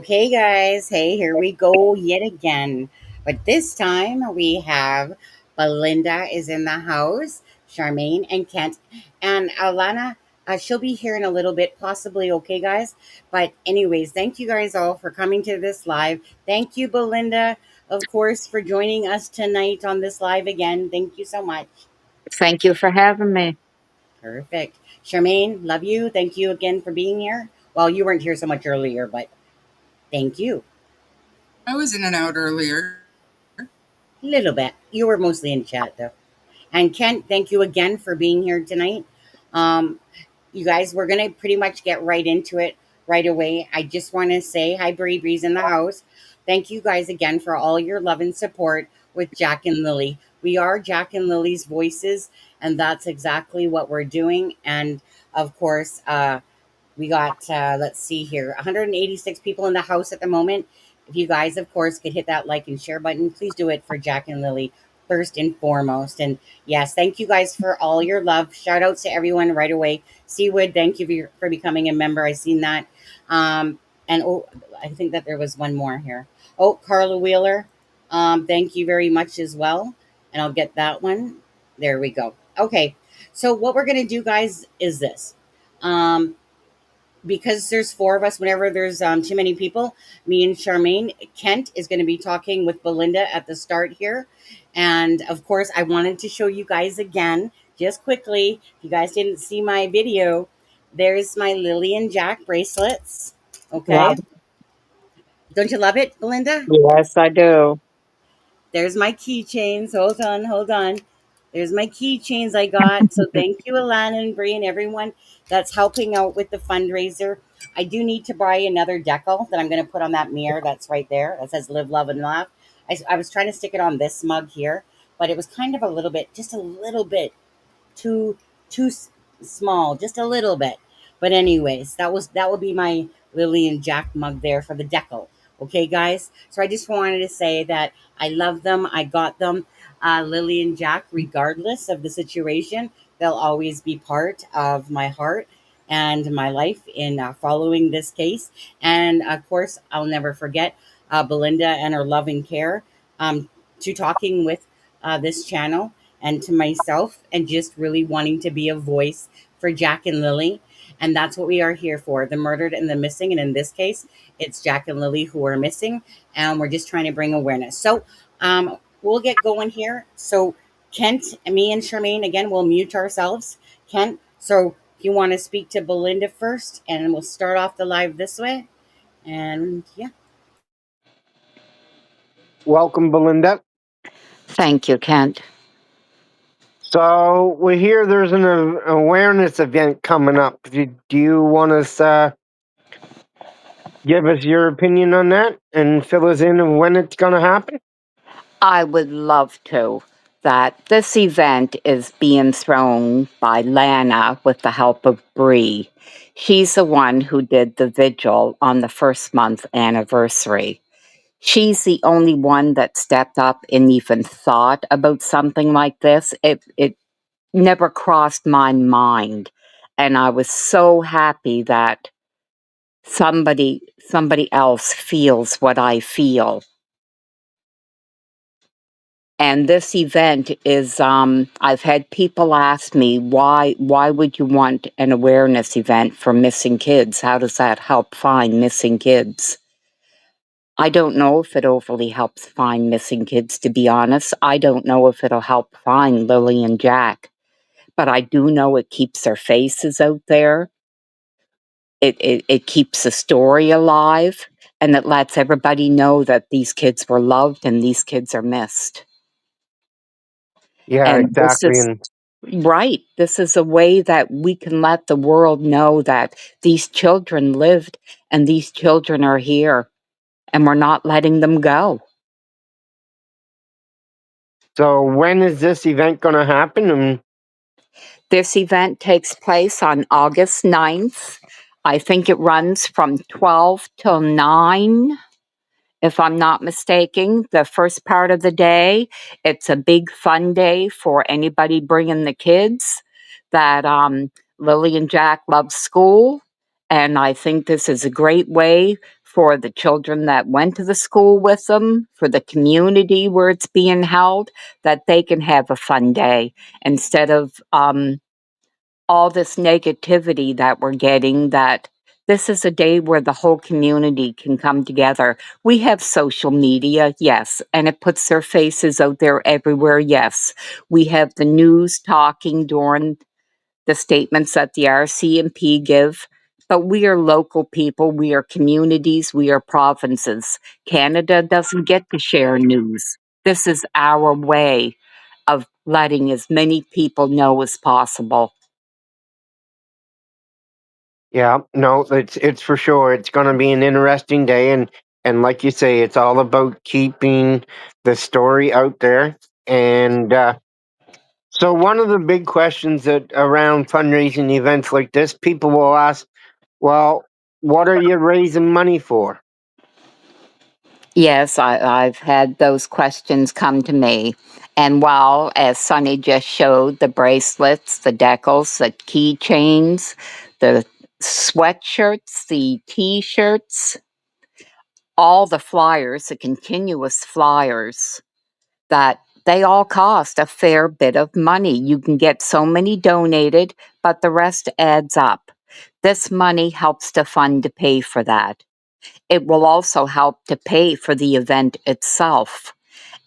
Okay, guys. Hey, here we go yet again. But this time we have Belynda is in the house, Charmaine and Kent, and Alana. She'll be here in a little bit, possibly. Okay, guys. But anyways, thank you guys all for coming to this live. Thank you, Belynda, of course, for joining us tonight on this live again. Thank you so much. Thank you for having me. Perfect. Charmaine, love you. Thank you again for being here. Well, you weren't here so much earlier, but thank you. I was in and out earlier. Little bit. You were mostly in chat though. And Kent, thank you again for being here tonight. Um, you guys, we're gonna pretty much get right into it right away. I just want to say hi, Bree Bree's in the house. Thank you guys again for all your love and support with Jack and Lily. We are Jack and Lily's voices, and that's exactly what we're doing. And of course, we got, let's see here, 186 people in the house at the moment. If you guys, of course, could hit that like and share button, please do it for Jack and Lily first and foremost. And yes, thank you guys for all your love. Shout outs to everyone right away. Seawood, thank you for becoming a member. I seen that. And oh, I think that there was one more here. Oh, Carla Wheeler, thank you very much as well. And I'll get that one. There we go. Okay. So what we're going to do, guys, is this. Um, because there's four of us, whenever there's too many people, me and Charmaine, Kent is going to be talking with Belynda at the start here. And of course, I wanted to show you guys again, just quickly. If you guys didn't see my video, there's my Lily and Jack bracelets. Okay. Love. Don't you love it, Belynda? Yes, I do. There's my keychains. Hold on, hold on. There's my keychains I got. So thank you, Alana and Bree and everyone that's helping out with the fundraiser. I do need to buy another decal that I'm going to put on that mirror that's right there that says "Live, Love, and Laugh." I was trying to stick it on this mug here, but it was kind of a little bit, just a little bit too small, just a little bit. But anyways, that would be my Lily and Jack mug there for the decal. Okay, guys. So I just wanted to say that I love them. I got them, Lily and Jack, regardless of the situation. They'll always be part of my heart and my life in following this case. And of course, I'll never forget Belynda and her love and care to talking with this channel and to myself and just really wanting to be a voice for Jack and Lily. And that's what we are here for, the murdered and the missing. And in this case, it's Jack and Lily who are missing. And we're just trying to bring awareness. So we'll get going here. So Kent, me and Charmaine, again, we'll mute ourselves. Kent, so if you want to speak to Belynda first, and we'll start off the live this way. And yeah. Welcome, Belynda. Thank you, Kent. So we hear there's an awareness event coming up. Do you want to give us your opinion on that and fill us in on when it's going to happen? I would love to. That this event is being thrown by Lana with the help of Bree. She's the one who did the vigil on the first month anniversary. She's the only one that stepped up and even thought about something like this. It never crossed my mind. And I was so happy that somebody else feels what I feel. And this event is I've had people ask me why would you want an awareness event for missing kids? How does that help find missing kids? I don't know if it overly helps find missing kids, to be honest. I don't know if it'll help find Lily and Jack. But I do know it keeps their faces out there. It keeps the story alive, and it lets everybody know that these kids were loved and these kids are missed. Yeah, And exactly. right. This is a way that we can let the world know that these children lived and these children are here and we're not letting them go. So when is this event going to happen? This event takes place on August 9th. I think it runs from 12 till 9, if I'm not mistaken. The first part of the day, it's a big fun day for anybody bringing the kids. That Lily and Jack love school, and I think this is a great way for the children that went to the school with them, for the community where it's being held, that they can have a fun day instead of all this negativity that we're getting, that this is a day where the whole community can come together. We have social media, yes, and it puts their faces out there everywhere, yes. We have the news talking during the statements that the RCMP give, but we are local people, we are communities, we are provinces. Canada doesn't get to share news. This is our way of letting as many people know as possible. Yeah, no, it's for sure. It's going to be an interesting day, and like you say, it's all about keeping the story out there. And so, one of the big questions that around fundraising events like this, people will ask, "Well, what are you raising money for?" Yes, I've had those questions come to me. And while, as Sonny just showed, the bracelets, the decals, the keychains, the sweatshirts, the t-shirts, all the flyers, the continuous flyers, that they all cost a fair bit of money. You can get so many donated, but the rest adds up. This money helps to fund to pay for that. It will also help to pay for the event itself.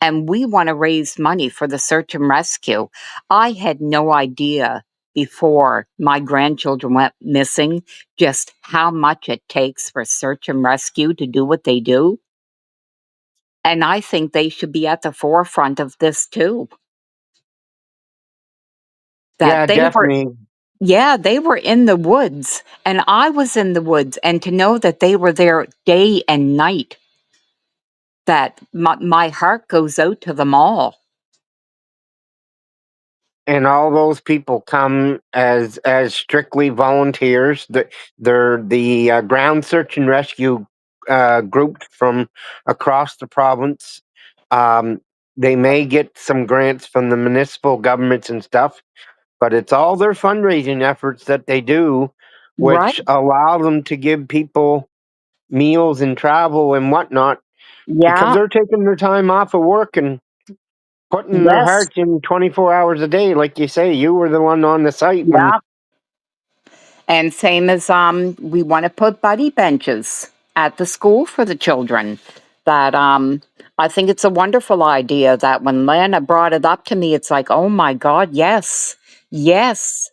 And we want to raise money for the search and rescue. I had no idea before my grandchildren went missing just how much it takes for search and rescue to do what they do. And I think they should be at the forefront of this too. That Yeah, they were, definitely. yeah, they were in the woods and I was in the woods. And to know that they were there day and night, that my heart goes out to them all. And all those people come as strictly volunteers. They're the ground search and rescue group from across the province. Um, they may get some grants from the municipal governments and stuff, but it's all their fundraising efforts that they do, Right? which allow them to give people meals and travel and whatnot because Yeah. they're taking their time off of work and putting their Yes. hearts in 24 hours a day. Like you say, you were the one on the site when. Yeah. And same as we want to put buddy benches at the school for the children. That I think it's a wonderful idea that when Lana brought it up to me, it's like, oh my God, yes. Yes.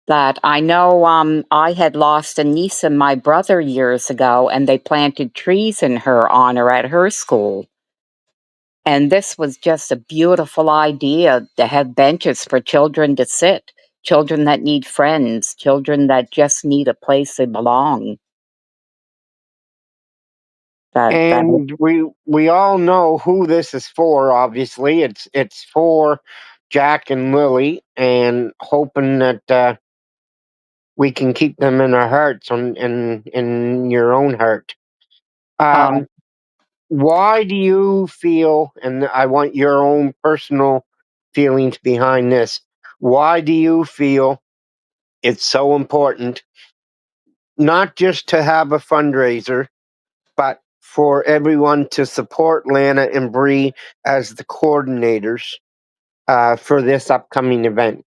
That I know I had lost a niece and my brother years ago and they planted trees in her honor at her school. And this was just a beautiful idea to have benches for children to sit, children that need friends, children that just need a place they belong. That And we all know who this is for. Obviously, it's for Jack and Lily, and hoping that we can keep them in our hearts and in your own heart. uh, Um, why do you feel? And I want your own personal feelings behind this. Why do you feel it's so important not just to have a fundraiser, but for everyone to support Lana and Bree as the coordinators for this upcoming event?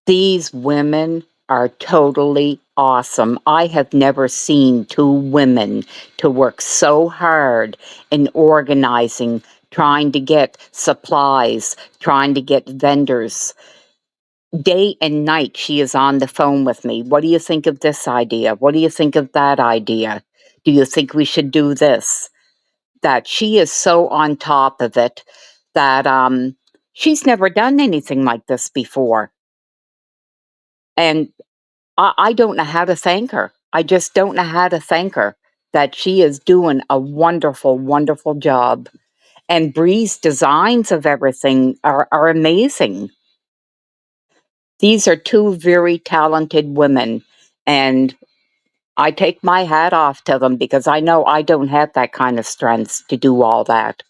these women are totally awesome. I have never seen two women to work so hard in organizing, trying to get supplies, trying to get vendors. Day and night, she is on the phone with me. What do you think of this idea? What do you think of that idea? Do you think we should do this? That she is so on top of it that she's never done anything like this before. And I don't know how to thank her. I just don't know how to thank her that she is doing a wonderful, wonderful job. And Bree's designs of everything are amazing. These are two very talented women, and I take my hat off to them because I know I don't have that kind of strength to do all that.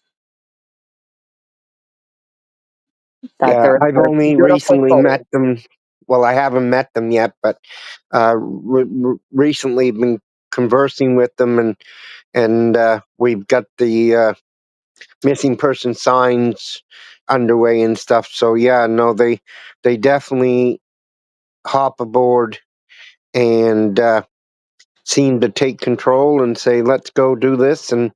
That Yeah, I've they're only beautiful recently met souls. them. Well, I haven't met them yet, but recently been conversing with them, and we've got the missing person signs underway and stuff. So yeah, no, they definitely hop aboard and seem to take control and say, "Let's go do this," and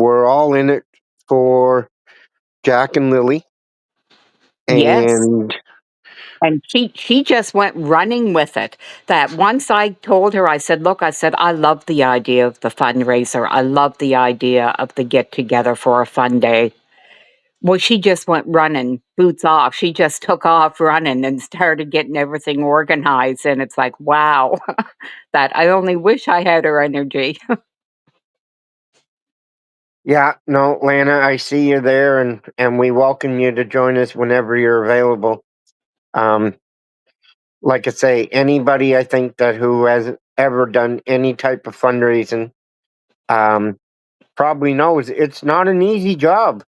we're all in it for Jack and Lily. Yes. And And she just went running with it. That once I told her, I said, "Look," I said, "I love the idea of the fundraiser. I love the idea of the get together for a fun day." Well, she just went running, boots off. She just took off running and started getting everything organized. And it's like, wow, that I only wish I had her energy. yeah, no, Lana, I see you there, and we welcome you to join us whenever you're available. Um, like I say, anybody I think that who has ever done any type of fundraising um, probably knows it's not an easy job.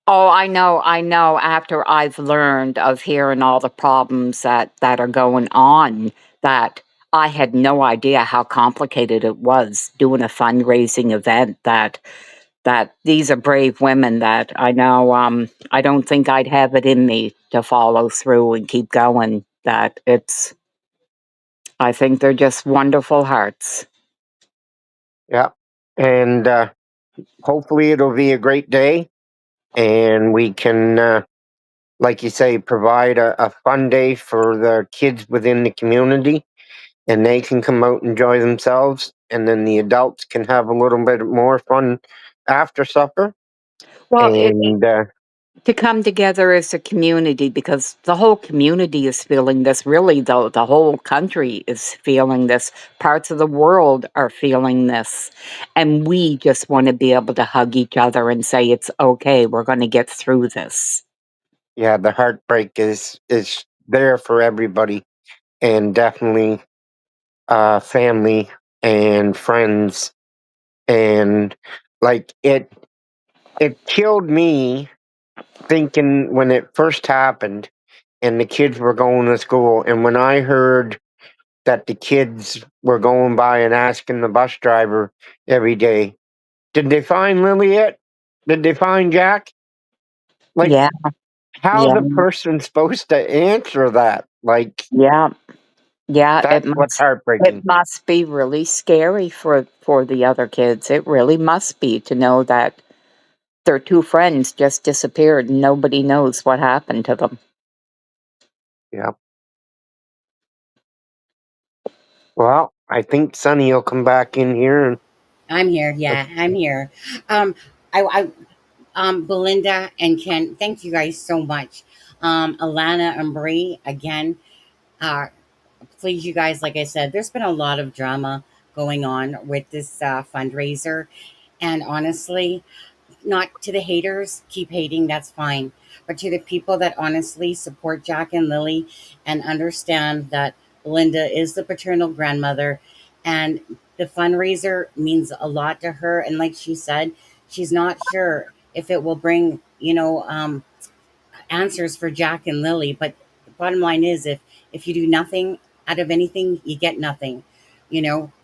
Oh, I know after I've learned of hearing all the problems that are going on, that I had no idea how complicated it was doing a fundraising event, that these are brave women that I know I don't think I'd have it in me to follow through and keep going. That it's I think they're just wonderful hearts. Yeah, and hopefully it'll be a great day, and we can, like you say, provide a fun day for the kids within the community, and they can come out and enjoy themselves, and then the adults can have a little bit more fun after supper. Well, And to come together as a community, because the whole community is feeling this. Really, the whole country is feeling this. Parts of the world are feeling this, and we just want to be able to hug each other and say it's okay. We're going to get through this. yeah, the heartbreak is there for everybody, and definitely family and friends, and like it killed me thinking when it first happened and the kids were going to school, and when I heard that the kids were going by and asking the bus driver every day, did they find Lily yet? Did they find Jack? Like, Yeah, how's yeah, a person supposed to answer that? Like, yeah, yeah. that's what's It heartbreaking. must be really scary for the other kids. It really must be to know that their two friends just disappeared and nobody knows what happened to them. Yeah. Well, I think Sonny will come back in here and I'm here. Yeah, I'm here. Um, I Belynda and Ken, thank you guys so much. Alana and Bree, again, uh, please, you guys, like I said, there's been a lot of drama going on with this fundraiser. And honestly, not to the haters, keep hating, that's fine. But to the people that honestly support Jack and Lily and understand that Belinda is the paternal grandmother and the fundraiser means a lot to her. And like she said, she's not sure if it will bring, answers for Jack and Lily. But the bottom line is, if you do nothing out of anything, you get nothing,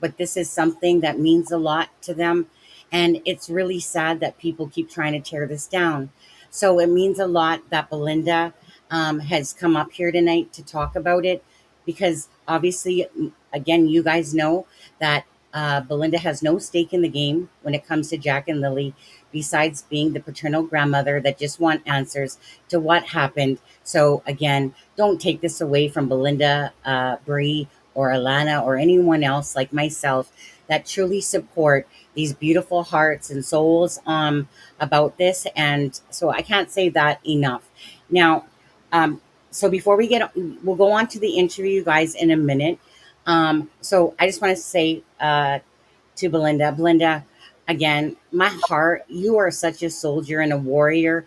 But this is something that means a lot to them, and it's really sad that people keep trying to tear this down. So it means a lot that Belinda has come up here tonight to talk about it, because obviously, again, you guys know that Belinda has no stake in the game when it comes to Jack and Lily, besides being the paternal grandmother that just want answers to what happened. So again, don't take this away from Belinda, Bree, or Alana, or anyone else like myself that truly support these beautiful hearts and souls about this. And so I can't say that enough. Now, um, so before we'll go on to the interview, guys, in a minute. So I just want to say to Belinda. Belinda, again, my heart, you are such a soldier and a warrior.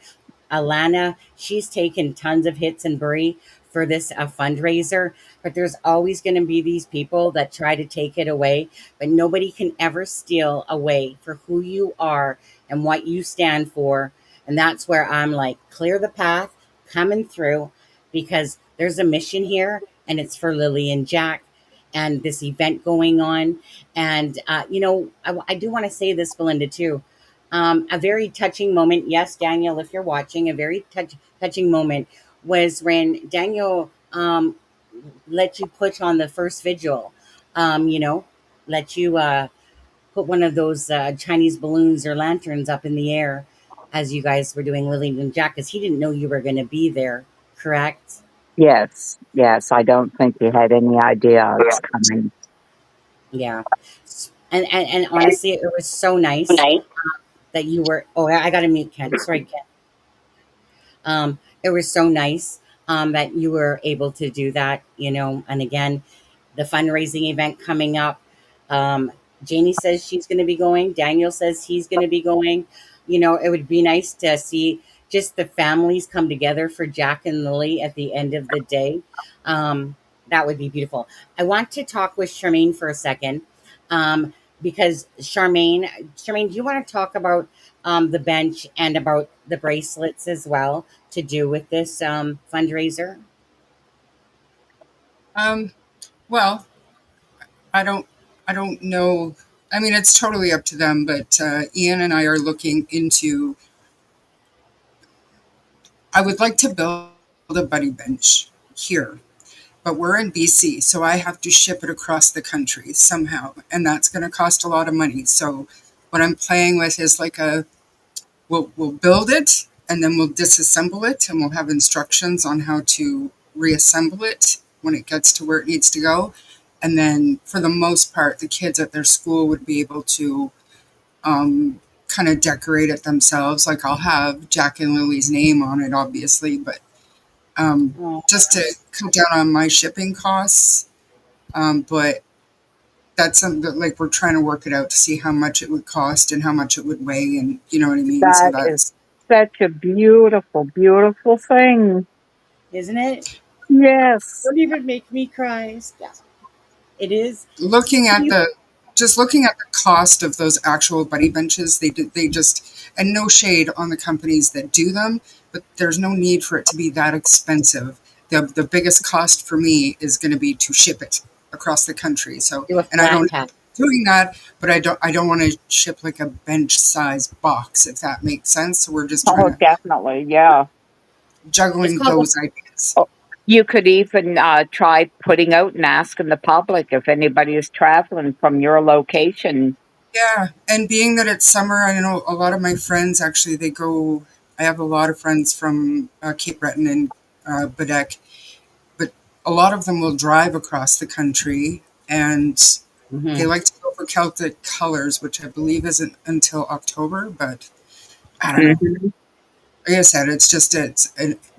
Alana, she's taken tons of hits and Brie for this fundraiser, but there's always going to be these people that try to take it away, but nobody can ever steal away for who you are and what you stand for. And that's where I'm like, clear the path, coming through, because there's a mission here and it's for Lily and Jack. and this event going on. And, I do want to say this, Belynda, too. A very touching moment. Yes, Daniel, if you're watching, a very touching moment was when Daniel let you put on the first vigil. Let you put one of those Chinese balloons or lanterns up in the air as you guys were doing Lily and Jack, because he didn't know you were going to be there, correct? Yes, yes. I don't think you had any idea I was coming. Yeah. And honestly, it was so nice that you were. Oh, I got to mute Ken. Sorry, Ken. It was so nice that you were able to do that, and again, the fundraising event coming up. Um, Janie says she's going to be going. Daniel says he's going to be going. It would be nice to see just the families come together for Jack and Lily at the end of the day. That would be beautiful. I want to talk with Charmaine for a second, because Charmaine, do you want to talk about the bench and about the bracelets as well to do with this fundraiser? Um, well, I don't, I don't know. I mean, it's totally up to them, but Ian and I are looking into. I would like to build a buddy bench here, but we're in BC, so I have to ship it across the country somehow, and that's going to cost a lot of money. So, what I'm playing with is like we'll build it and then we'll disassemble it, and we'll have instructions on how to reassemble it when it gets to where it needs to go. And then, for the most part, the kids at their school would be able to kind of decorate it themselves. Like I'll have Jack and Lily's name on it, obviously, but Oh, just to cut down on my shipping costs. But that's something that, like, we're trying to work it out to see how much it would cost and how much it would weigh, and you know what I mean. So That is that's such a beautiful, beautiful thing. isn't it? Yes. Don't even make me cry. Yeah, it is. looking Can at you? the just looking at the cost of those actual buddy benches. They just, and no shade on the companies that do them, but there's no need for it to be that expensive. The biggest cost for me is going to be to ship it across the country. So, Do a and I flat don't pack. doing that, but I don't want to ship like a bench size box, if that makes sense. So we're just trying Oh, to definitely. Yeah. It's juggling called those ideas. Oh, you could even try putting out and asking the public if anybody is traveling from your location. Yeah, and being that it's summer, I know a lot of my friends actually they go. I have a lot of friends from Cape Breton and Badek, but a lot of them will drive across the country, and they hmm like to go for Celtic colors, which I believe isn't until October. But I don't know. Mhm. Like I said,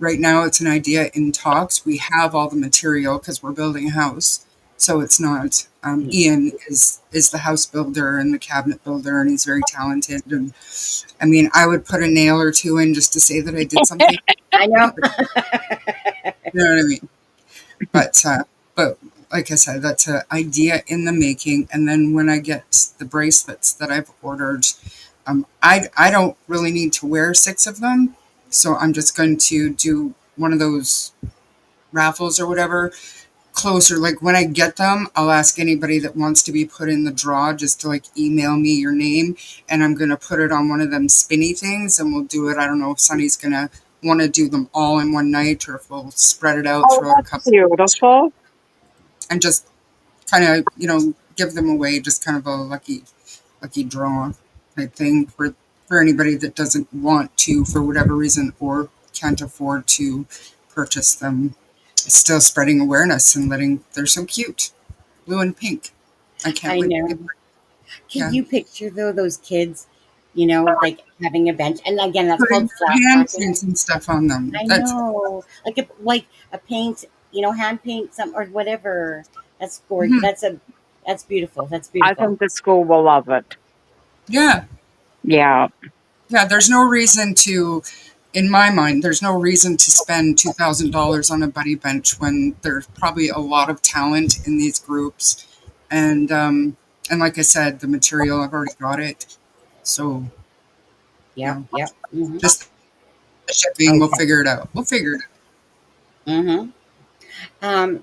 right now it's an idea in talks. We have all the material because we're building a house, so it's not. Ian is the house builder and the cabinet builder, and he's very talented. And I mean, I would put a nail or two in just to say that I did something. I know. You know what I mean? But like I said, that's an idea in the making. And then when I get the bracelets that I've ordered, I don't really need to wear 6 of them, so I'm just going to do one of those raffles or whatever closer. Like when I get them, I'll ask anybody that wants to be put in the draw just to like email me your name, and I'm gonna put it on one of them spinny things, and we'll do it. I don't know if Sunny's gonna want to do them all in one night or if we'll spread it out Oh, throughout a that's couple beautiful. and just kind of give them away, just kind of a lucky draw type thing for anybody that doesn't want to for whatever reason or can't afford to purchase them. It's still spreading awareness and letting they're so cute, blue and pink. I can't I wait. know. Can Yeah, you picture though those kids, like having a bench, and again, that's putting called flat hand packing. prints and stuff on them. I That's know, like a paint, hand paint some or whatever. That's gorgeous. mhm. That's beautiful. That's I beautiful. think the school will love it. Yeah, Yeah. yeah. There's no reason to, in my mind, there's no reason to spend $2,000 on a buddy bench when there's probably a lot of talent in these groups, and and like I said, the material I've already got it, so Yep. Yep. just the shipping, we'll Okay. figure it out. We'll figure it out. Mm-hmm.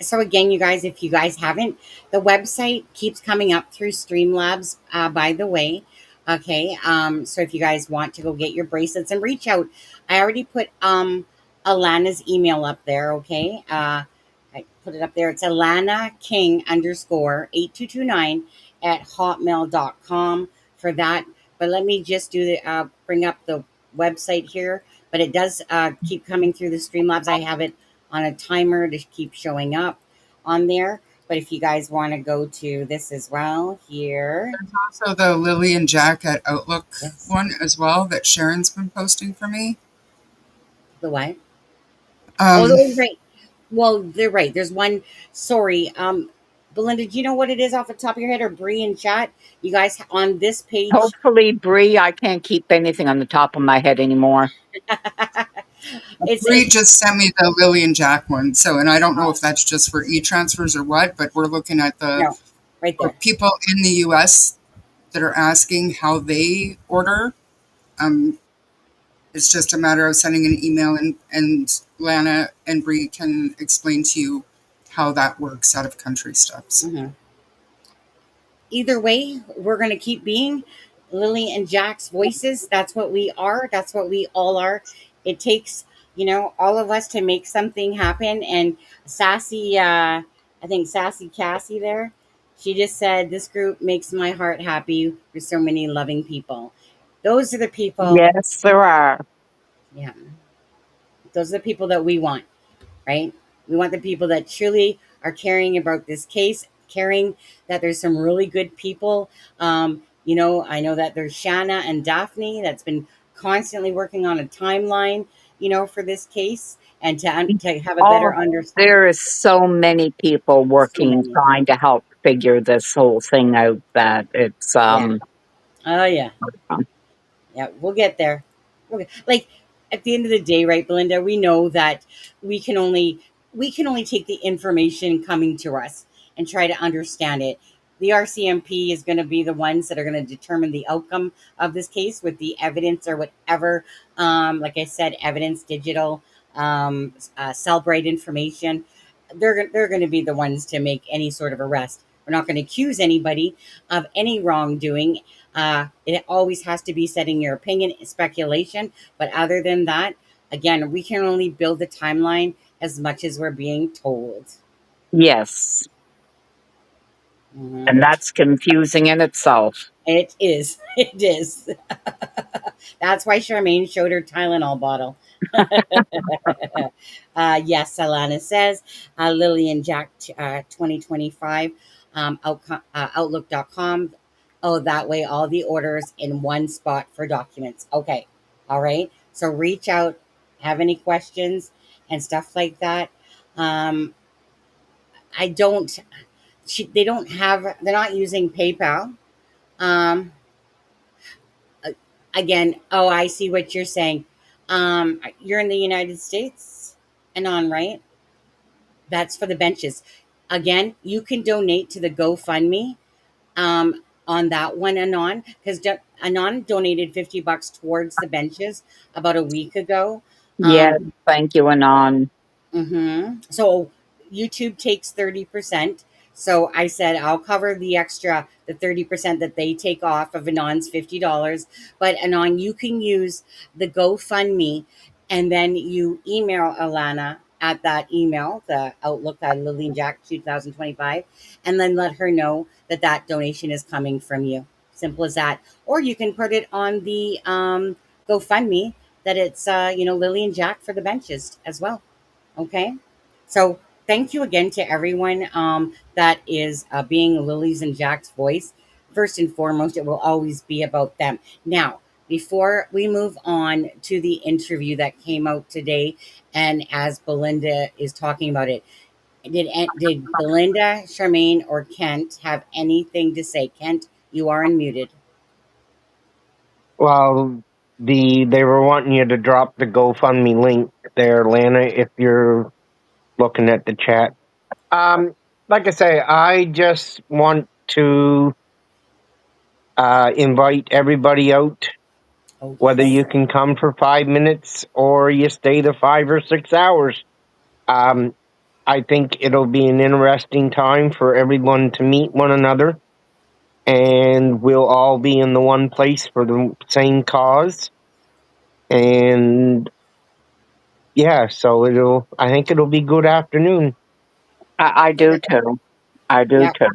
So again, you guys, if you guys haven't, the website keeps coming up through Streamlabs, by the way. Okay. So if you guys want to go get your bracelets and reach out, I already put Alana's email up there. Okay. I put it up there. It's Alana King underscore 8229 at hotmail.com for that. But let me just do the bring up the website here. But it does keep coming through the Streamlabs. I have it on a timer to keep showing up on there. But if you guys want to go to this as well here, Also, the Lily and Jack at Outlook yes, one as well that Sharon's been posting for me. the what? Oh, Um, they're right. Well, they're right. There's one. Sorry, Belynda, do you know what it is off the top of your head, or Bree in chat? You guys on this page? Hopefully, Bree, I can't keep anything on the top of my head anymore. Bree It's just sent me the Lily and Jack one. So, and I don't know if that's just for e-transfers or what, but we're looking at the no, right for there. people in the US that are asking how they order. Um, it's just a matter of sending an email, and Lana and Bree can explain to you how that works out of country steps. Mhm. Either way, we're going to keep being Lily and Jack's voices. That's what we are. That's what we all are. It takes, all of us to make something happen. And Sassy, I think Sassy Cassie there, she just said, "This group makes my heart happy with so many loving people." Those are the people, Yes, there are. yeah, those are the people that we want, right? We want the people that truly are caring about this case, caring that there's some really good people. I know that there's Shanna and Daphne that's been constantly working on a timeline, for this case and to have a Oh, better understanding. there is so many people So working, many. trying to help figure this whole thing out that it's, Yeah. Oh, yeah. um, Yeah, we'll get there. Like at the end of the day, right, Belinda? We know that we can only we can only take the information coming to us and try to understand it. The RCMP is going to be the ones that are going to determine the outcome of this case with the evidence or whatever. Like I said, evidence, digital, Cellbrite information. They're going to be the ones to make any sort of arrest. We're not going to accuse anybody of any wrongdoing. It always has to be setting your opinion, speculation. But other than that, again, we can only build the timeline as much as we're being told. yes, Mhm. and that's confusing in itself. It is. It is. That's why Charmaine showed her Tylenol bottle. Yes, Alana says Lily and Jack 2025 outlook.com. Oh, that way all the orders in one spot for documents. Okay. All right. So reach out, have any questions and stuff like that. Um, I don't, they don't have, they're not using PayPal. Um, Again, oh, I see what you're saying. You're in the United States and on, right? That's for the benches. Again, you can donate to the GoFundMe on that one, Anon, because Anon donated $50 towards the benches about a week ago. Yes, Um, thank you, Anon. So YouTube takes 30%. So I said I'll cover the 30% that they take off of Anon's $50. But Anon, you can use the GoFundMe and then you email Alana at that email, the Outlook at Lily and Jack 2025, and then let her know that that donation is coming from you. Simple as that. Or you can put it on the GoFundMe that it's Lily and Jack for the benches as well. Okay. So thank you again to everyone that is being Lily's and Jack's voice. First and foremost, it will always be about them. Now, before we move on to the interview that came out today, and as Belynda is talking about it, did Belynda, Charmaine, or Kent have anything to say? Kent, you are unmuted. Well, they were wanting you to drop the GoFundMe link there, Lana, if you're looking at the chat. Um, like I say, I just want to invite everybody out, Oh, whether yes. you can come for 5 minutes or you stay the 5 or 6 hours. Um, I think it'll be an interesting time for everyone to meet one another, and we'll all be in the one place for the same cause. And yeah, so I think it'll be good afternoon. I do too. I do Yeah. too.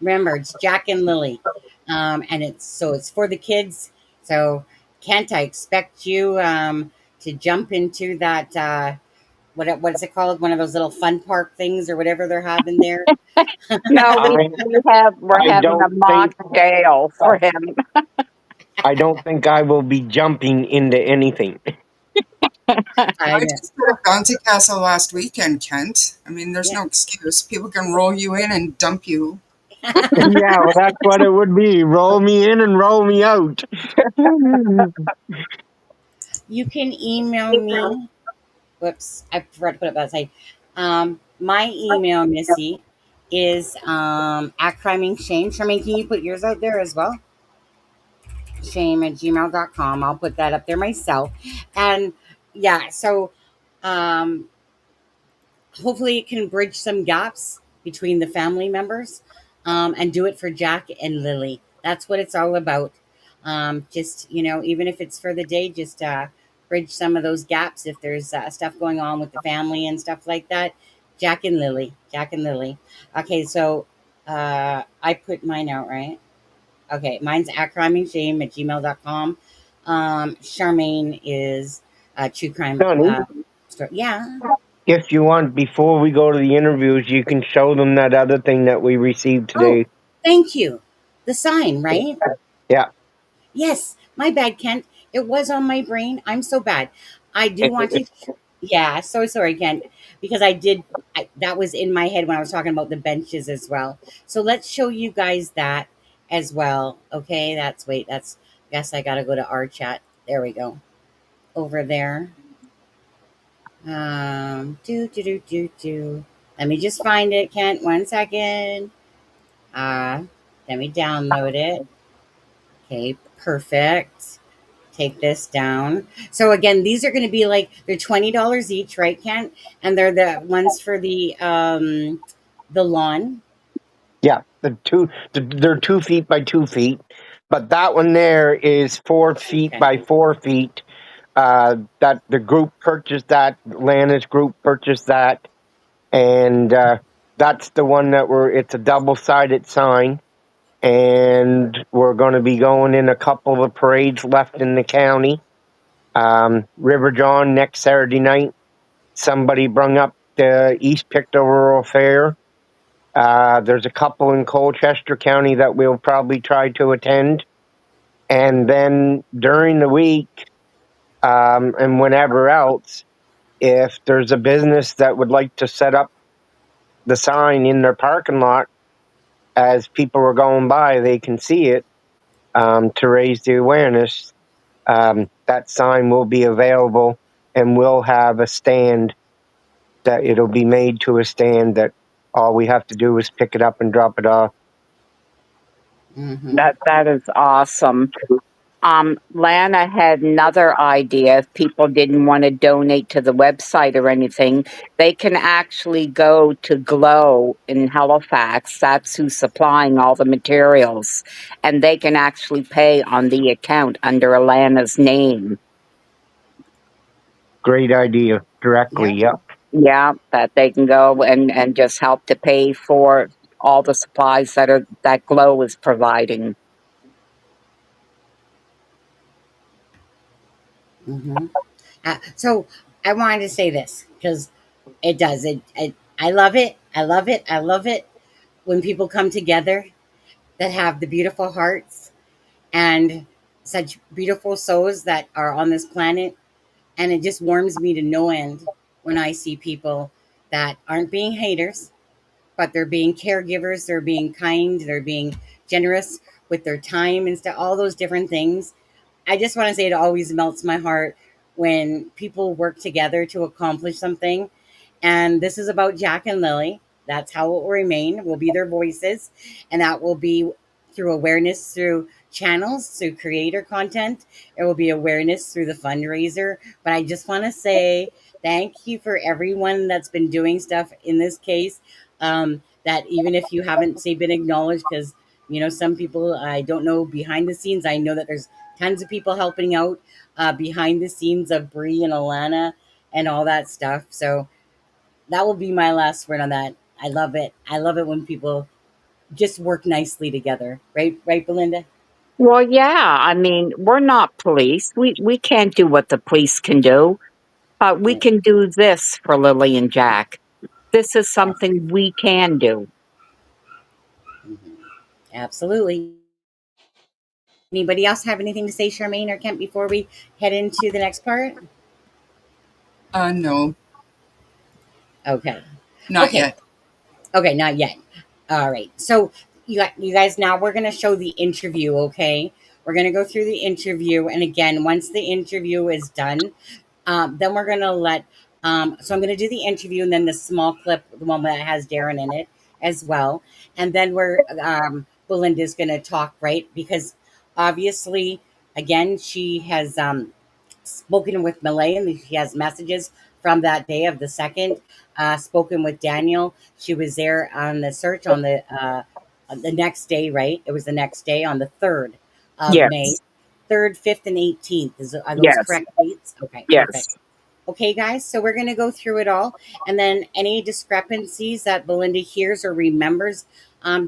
Remember, it's Jack and Lily, and it's for the kids. So, Kent, I expect you to jump into that. What is it called? One of those little fun park things or whatever they're having there. No, I we're I having a don't think mocktail for him. I don't think I will be jumping into anything. I I know. just did a bouncy castle last weekend, Kent. I mean, there's Yeah. no excuse. People can roll you in and dump you. Yeah, well, that's what it would be. Roll me in and roll me out. You can email me. Whoops, I forgot to put it outside. My email, Missy, is at criming shame. Charmaine, can you put yours out there as well? Shame@gmail.com. I'll put that up there myself. And yeah, so um, hopefully it can bridge some gaps between the family members, and do it for Jack and Lily. That's what it's all about. Just, even if it's for the day, just bridge some of those gaps if there's stuff going on with the family and stuff like that. Jack and Lily. Jack and Lily. Okay, so I put mine out, right? Okay, mine's at crimingshame@gmail.com. Charmaine is true crime. Honey, Story. Yeah. if you want, before we go to the interviews, you can show them that other thing that we received Oh, today. thank you. The sign, right? Yeah. Yes, my bad, Kent. It was on my brain. I'm so bad. I do want to. Yeah, so sorry, Kent, because that was in my head when I was talking about the benches as well. So let's show you guys that as well. Okay, guess I got to go to our chat. There we go. Over there. Do, do, do, do, do. Let me just find it, Kent. One second. Uh, Let me download it. Okay, perfect. Take this down. So again, these are going to be they're $20 each, right, Kent? And they're the ones for the lawn. Yeah, they're 2 feet by 2 feet, but that one there is 4 feet Okay. by 4 feet. That the group purchased that, Lana's group purchased that, and that's the one that it's a double-sided sign, and we're going to be going in a couple of parades left in the county. River John next Saturday night. Somebody brung up the East Pictou Rural Fair. There's a couple in Colchester County that we'll probably try to attend. And then during the week, and whenever else, if there's a business that would like to set up the sign in their parking lot as people are going by, they can see it, to raise the awareness. That sign will be available, and we'll have a stand that it'll be made to a stand that all we have to do is pick it up and drop it off. Mm-hmm. That is awesome. Lana had another idea. If people didn't want to donate to the website or anything, they can actually go to Glow in Halifax. That's who's supplying all the materials. And they can actually pay on the account under Alana's name. Great idea. Directly, Yeah. yep. Yeah, that they can go and just help to pay for all the supplies that Glow is providing. Mm-hmm. So I wanted to say this because it does. I love it. I love it. I love it when people come together that have the beautiful hearts and such beautiful souls that are on this planet. And it just warms me to no end when I see people that aren't being haters, but they're being caregivers, they're being kind, they're being generous with their time and stuff, all those different things. I just want to say it always melts my heart when people work together to accomplish something. And this is about Jack and Lily. That's how it will remain. Will be their voices, and that will be through awareness, through channels, through creator content. It will be awareness through the fundraiser. But I just want to say Thank you for everyone that's been doing stuff in this case. That even if you haven't say been acknowledged, because some people I don't know behind the scenes. I know that there's tons of people helping out behind the scenes of Bree and Alana and all that stuff. So that will be my last word on that. I love it. I love it when people just work nicely together. Right, Belinda? Well, yeah. I mean, we're not police. We can't do what the police can do, but we Yeah. can do this for Lily and Jack. This is something we can do. Mhm. Absolutely. Anybody else have anything to say, Charmaine or Kent, before we head into the next part? No, Okay. not Okay. yet. Okay, not yet. All right. So you guys, now we're gonna show the interview. Okay, we're gonna go through the interview, and again, once the interview is done, then we're gonna let. So I'm gonna do the interview, and then the small clip, the one that has Darren in it as well, and then Belinda's gonna talk, right? Because obviously, again, she has spoken with Malay, and she has messages from that day of the second. Spoken with Daniel. She was there on the search on the next day, right? It was the next day on the 3rd of May. Yes. 3rd, 5th, and 18th. Are those Yes. correct dates? Okay, Yes. perfect. Okay, guys, so we're going to go through it all. And then any discrepancies that Belinda hears or remembers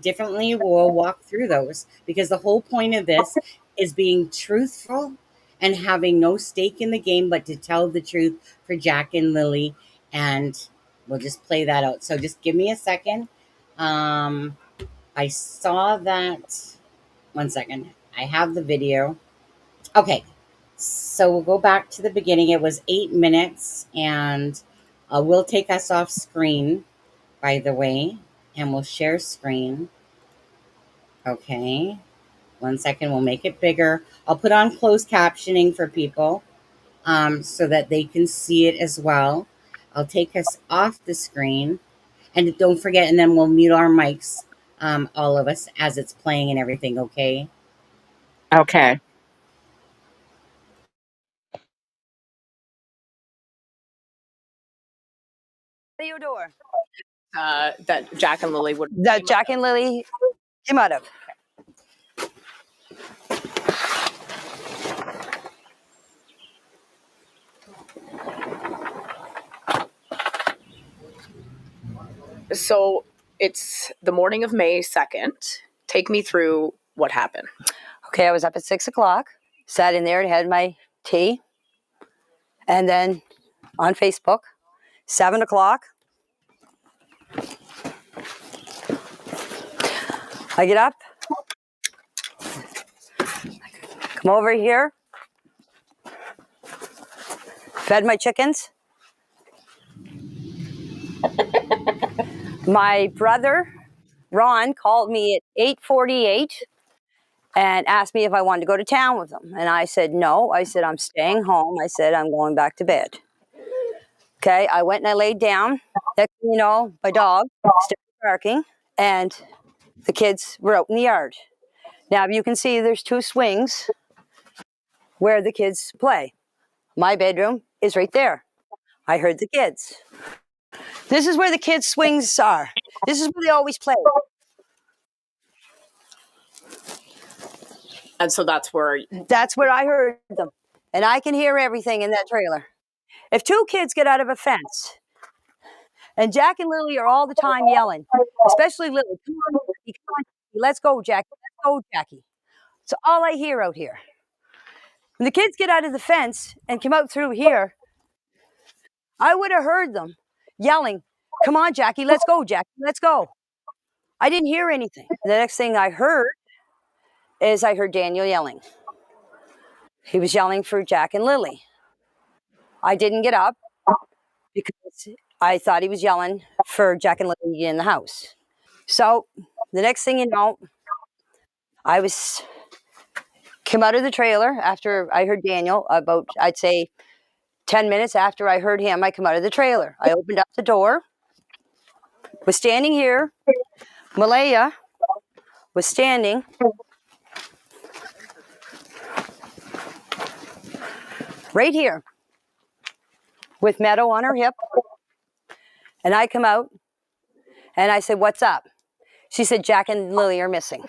differently, we'll walk through those. Because the whole point of this is being truthful and having no stake in the game, but to tell the truth for Jack and Lily. And we'll just play that out. So just give me a second. I saw that. One second. I have the video. Okay, so we'll go back to the beginning. It was 8 minutes, and we'll take us off screen, by the way, and we'll share screen. Okay, one second. We'll make it bigger. I'll put on closed captioning for people so that they can see it as well. I'll take us off the screen, and don't forget, and then we'll mute our mics, all of us, as it's playing and everything. Okay. Okay. Theodore. That Jack and Lily would. That Jack and Lily came out of. So it's the morning of May 2nd. Take me through what happened. Okay, I was up at 6 o'clock, sat in there and had my tea. And then on Facebook, 7 o'clock, I get up, come over here, fed my chickens. My brother, Ron, called me at 8:48 and asked me if I wanted to go to town with him. And I said, no. I said, I'm staying home. I said, I'm going back to bed. Okay, I went and I laid down. Next thing you know, my dog started barking and the kids were out in the yard. Now, you can see there's 2 swings where the kids play. My bedroom is right there. I heard the kids. This is where the kids' swings are. This is where they always play. And so that's where. That's where I heard them. And I can hear everything in that trailer. If 2 kids get out of a fence, and Jack and Lily are all the time yelling, especially Lily, come on, Jackie, come on, Jackie, let's go, Jackie, let's go, Jackie. It's all I hear out here. When the kids get out of the fence and come out through here, I would have heard them yelling, come on, Jackie, let's go, Jackie, let's go. I didn't hear anything. The next thing I heard is I heard Daniel yelling. He was yelling for Jack and Lily. I didn't get up because I thought he was yelling for Jack and Lily in the house. So the next thing you know, I came out of the trailer after I heard Daniel, about, I'd say, 10 minutes after I heard him. I come out of the trailer. I opened up the door, was standing here. Malaya was standing right here with Meadow on her hip. And I come out and I said, what's up? She said, Jack and Lily are missing.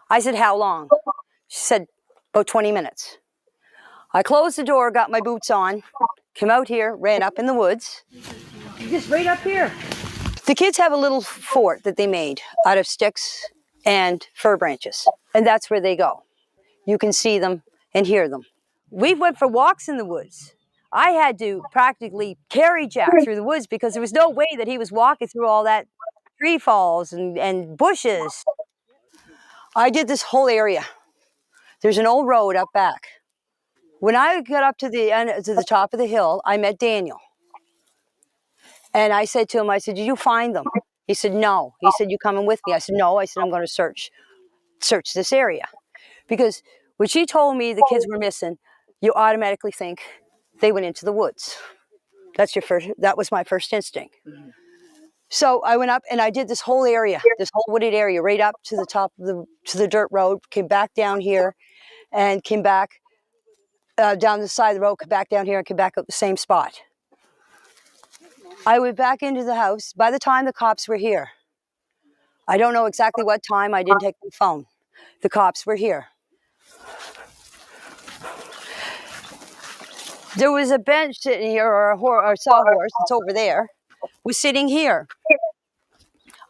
I said, how long? She said, about 20 minutes. I closed the door, got my boots on, came out here, ran up in the woods. Just right up here. The kids have a little fort that they made out of sticks and fir branches. And that's where they go. You can see them and hear them. We went for walks in the woods. I had to practically carry Jack through the woods because there was no way that he was walking through all that tree falls and bushes. I did this whole area. There's an old road up back. When I got up to the top of the hill, I met Daniel. And I said to him, I said, did you find them? He said, no. He said, you coming with me? I said, no. I said, I'm going to search this area. Because when she told me the kids were missing, you automatically think they went into the woods. That was my first instinct. Mm-hmm. So I went up and I did this whole area, this whole wooded area, right up to the top of the dirt road, came back down here and came back down the side of the road, came back down here and came back up the same spot. I went back into the house. By the time the cops were here, I don't know exactly what time, I didn't take the phone. The cops were here. There was a bench sitting here, or a sawhorse, it's over there, was sitting here.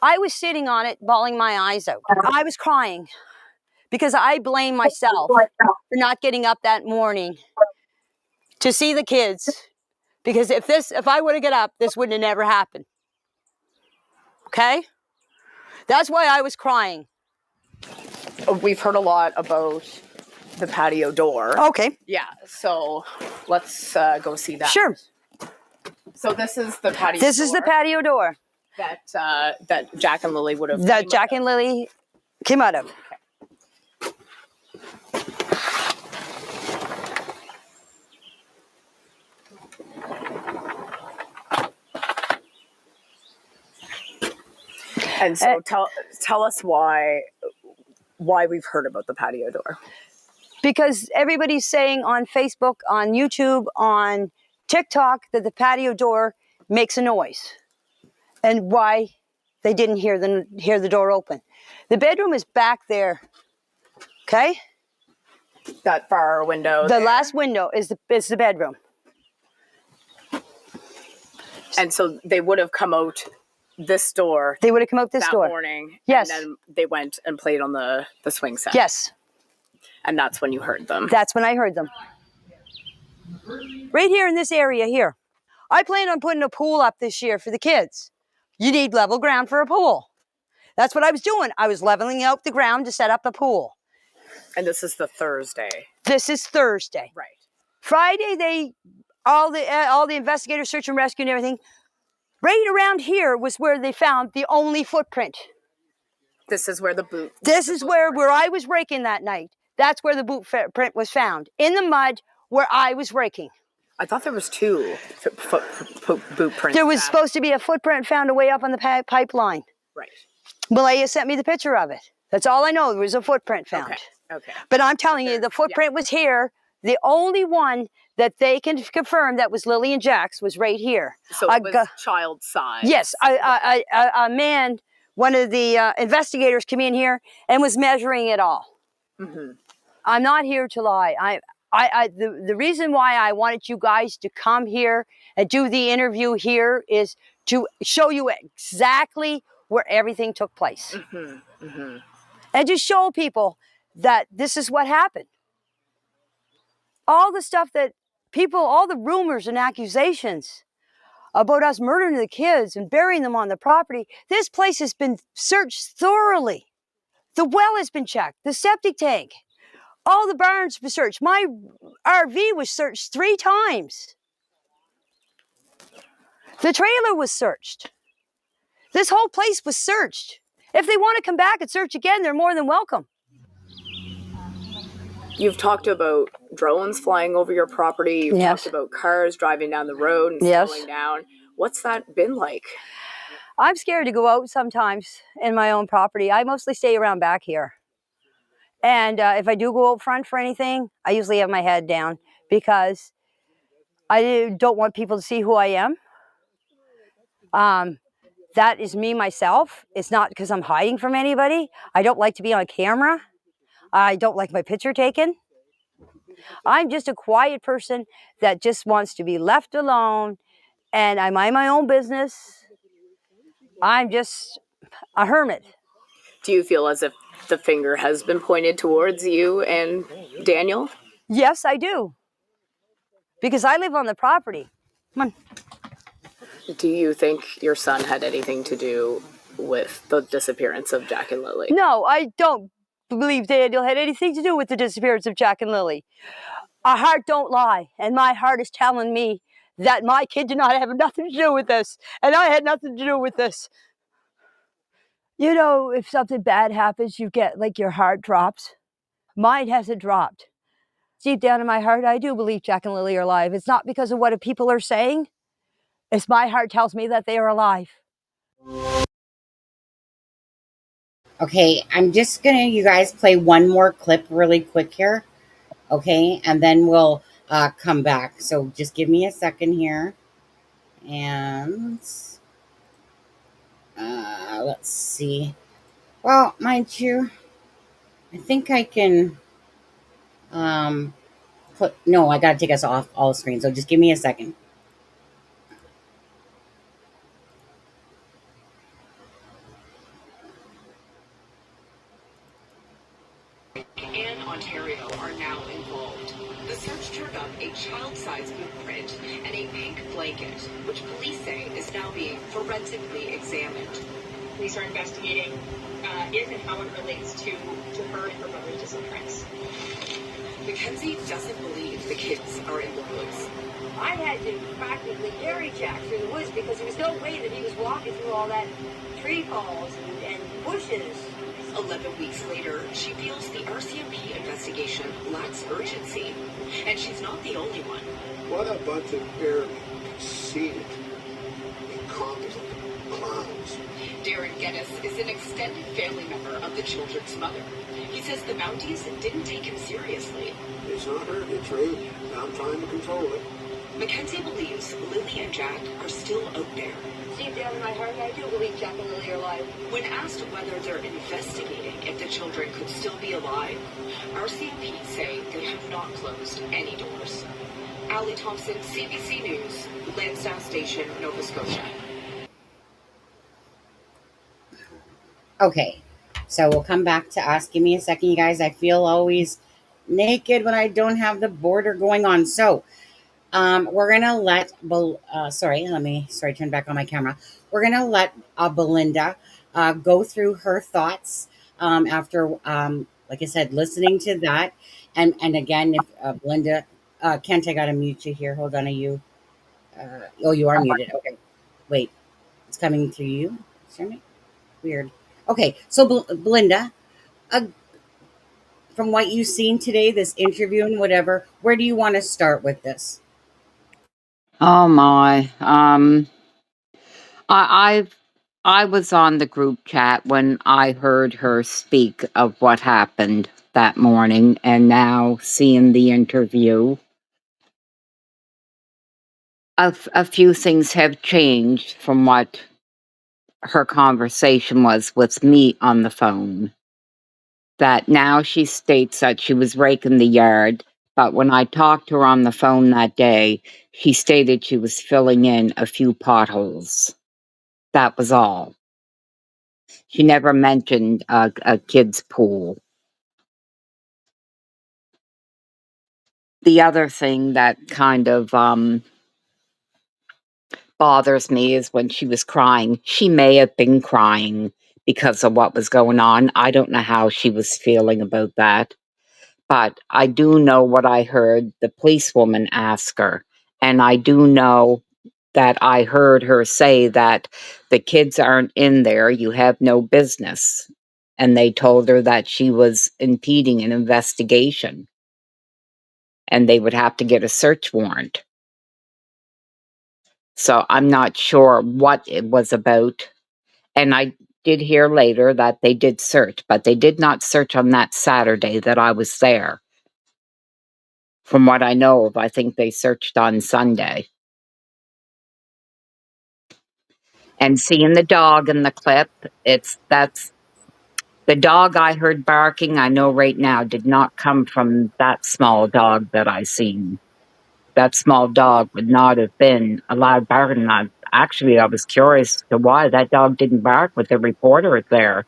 I was sitting on it, bawling my eyes out. I was crying because I blame myself for not getting up that morning to see the kids. Because if I would have got up, this wouldn't have never happened. Okay? That's why I was crying. We've heard a lot about the patio door. Okay. Yeah, so let's go see that. Sure. So this is the patio door. This is the patio door. That Jack and Lily would have... That Jack and Lily came out of. And so tell us why we've heard about the patio door. Because everybody's saying on Facebook, on YouTube, on TikTok that the patio door makes a noise. And why they didn't hear the door open. The bedroom is back there. Okay? That far window. The last window is the bedroom. And so they would have come out this door. They would have come out this door that morning. Yes. And then they went and played on the swing set. Yes. And that's when you heard them. That's when I heard them. Right here in this area here. I plan on putting a pool up this year for the kids. You need level ground for a pool. That's what I was doing. I was leveling out the ground to set up a pool. And this is the Thursday. This is Thursday. Right. Friday, all the investigators, search and rescue and everything, right around here was where they found the only footprint. This is where the boot... This is where I was raking that night. That's where the boot print was found. In the mud where I was raking. I thought there was two boot prints. There was supposed to be a footprint found away up on the pipeline. Right. Malaya sent me the picture of it. That's all I know. There was a footprint found. Okay. But I'm telling you, the footprint was here. The only one that they can confirm that was Lily and Jack's was right here. So it was child size. Yes. A man, one of the investigators came in here and was measuring it all. Mm-hmm. I'm not here to lie. The reason why I wanted you guys to come here and do the interview here is to show you exactly where everything took place. Mm-hmm. Mm-hmm. And to show people that this is what happened. All the stuff that people, all the rumors and accusations about us murdering the kids and burying them on the property, this place has been searched thoroughly. The well has been checked, the septic tank. All the barns were searched. My RV was searched 3 times. The trailer was searched. This whole place was searched. If they want to come back and search again, they're more than welcome. You've talked about drones flying over your property. You've talked about cars driving down the road and slowing down. What's that been like? I'm scared to go out sometimes in my own property. I mostly stay around back here. And if I do go out front for anything, I usually have my head down because I don't want people to see who I am. That is me myself. It's not because I'm hiding from anybody. I don't like to be on camera. I don't like my picture taken. I'm just a quiet person that just wants to be left alone, and I mind my own business. I'm just a hermit. Do you feel as if the finger has been pointed towards you and Daniel? Yes, I do. Because I live on the property. Come on. Do you think your son had anything to do with the disappearance of Jack and Lily? No, I don't believe Daniel had anything to do with the disappearance of Jack and Lily. Our heart don't lie, and my heart is telling me that my kid did not have nothing to do with this, and I had nothing to do with this. You know, if something bad happens, you get like your heart drops. Mine hasn't dropped. Deep down in my heart, I do believe Jack and Lily are alive. It's not because of what people are saying. It's my heart tells me that they are alive. Okay, I'm just gonna, you guys, play one more clip really quick here. Okay, and then we'll come back. So just give me a second here. And let's see. Well, mind you, I think I can put, no, I gotta take us off all screens. So just give me a second. And Ontario are now involved. The search turned up a child-sized footprint and a pink blanket, which police say is now being forensically examined. Police are investigating if and how it relates to her and her brother's disappearance. Mackenzie doesn't believe the kids are in the woods. I had to practically carry Jack through the woods because there was no way that he was walking through all that tree falls and bushes. 11 weeks later, she feels the RCMP investigation lacks urgency, and she's not the only one. What a bunch of arrogant, conceited, incompetent clowns. Darren Geddes is an extended family member of the children's mother. He says the Mounties didn't take him seriously. It's not her, it's rude. I'm trying to control it. Mackenzie believes Lily and Jack are still out there. Deep down in my heart, I do believe Jack and Lily are alive. When asked whether they're investigating if the children could still be alive, RCMP say they have not closed any doors. Allie Thompson, CBC News, Lansdowne Station, Nova Scotia. Okay, so we'll come back to us. Give me a second, you guys. I feel always naked when I don't have the border going on. So we're gonna let turn back on my camera. We're gonna let Belynda go through her thoughts after, like I said, listening to that. And again, if Belynda, Kent, I gotta mute you here. Hold on, are you? Oh, you are muted. Okay, wait, it's coming through you. Sorry, weird. Okay, so Belynda, from what you've seen today, this interview and whatever, where do you want to start with this? Oh my. I I was on the group chat when I heard her speak of what happened that morning, and now seeing the interview, a few things have changed from what her conversation was with me on the phone. That now she states that she was raking the yard, but when I talked to her on the phone that day, she stated she was filling in a few potholes. That was all. She never mentioned a kid's pool. The other thing that kind of bothers me is when she was crying. She may have been crying because of what was going on. I don't know how she was feeling about that. But I do know what I heard the policewoman ask her. And I do know that I heard her say that the kids aren't in there. You have no business. And they told her that she was impeding an investigation and they would have to get a search warrant. So I'm not sure what it was about. And I did hear later that they did search, but they did not search on that Saturday that I was there. From what I know of, I think they searched on Sunday. And seeing the dog in the clip, that's the dog I heard barking, I know right now, did not come from that small dog that I seen. That small dog would not have been allowed barking. Actually, I was curious as to why that dog didn't bark with the reporter there,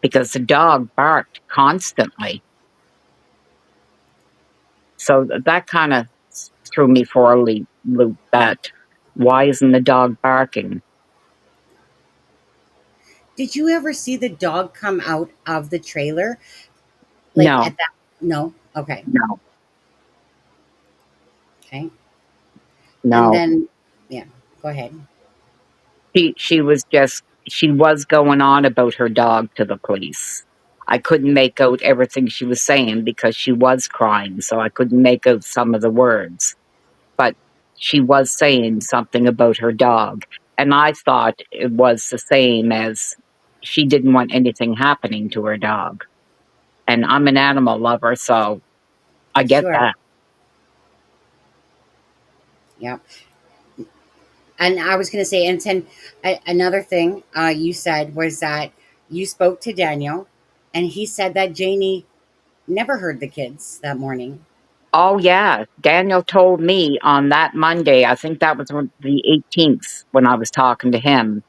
because the dog barked constantly. So that kind of threw me for a loop. That why isn't the dog barking? Did you ever see the dog come out of the trailer? Like No, at that? No. Okay. no, Okay. And no. then, yeah, go ahead. She was going on about her dog to the police. I couldn't make out everything she was saying because she was crying, so I couldn't make out some of the words. But she was saying something about her dog, and I thought it was the same as she didn't want anything happening to her dog. And I'm an animal lover, so I get Sure. that. Yeah. And I was going to say, and then another thing you said was that you spoke to Daniel, and he said that Janie never heard the kids that morning. Oh yeah, Daniel told me on that Monday, I think that was the 18th when I was talking to him.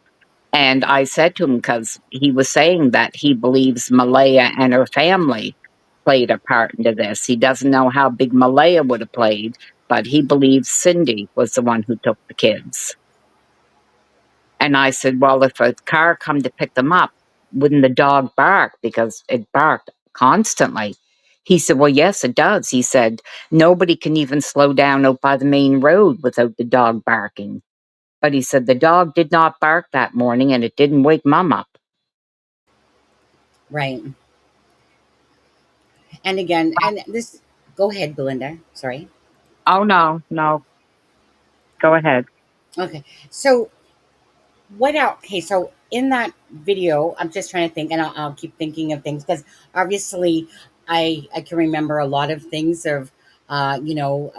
And I said to him, because he was saying that he believes Malaya and her family played a part into this. He doesn't know how big Malaya would have played, but he believes Cindy was the one who took the kids. And I said, well, if a car come to pick them up, wouldn't the dog bark? Because it barked constantly. He said, well, yes, it does. He said, nobody can even slow down out by the main road without the dog barking. But he said the dog did not bark that morning and it didn't wake Mom up. Right. And again, and this, go ahead, Belinda. Sorry. Oh, no, no. Go ahead. Okay. So, what else? Okay. So, in that video, I'm just trying to think, and I'll keep thinking of things because obviously I can remember a lot of things of, Daniel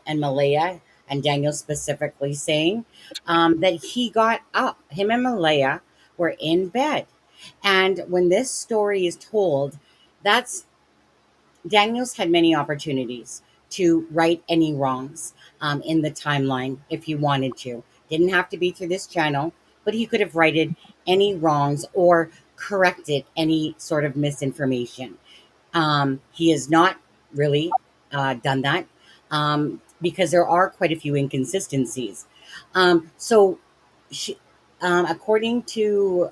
and Malaya, and Daniel specifically saying that he got up, him and Malaya were in bed. And when this story is told, that's Daniels had many opportunities to right any wrongs in the timeline if he wanted to. Didn't have to be through this channel, but he could have righted any wrongs or corrected any sort of misinformation. He has not really done that because there are quite a few inconsistencies. So, she, according to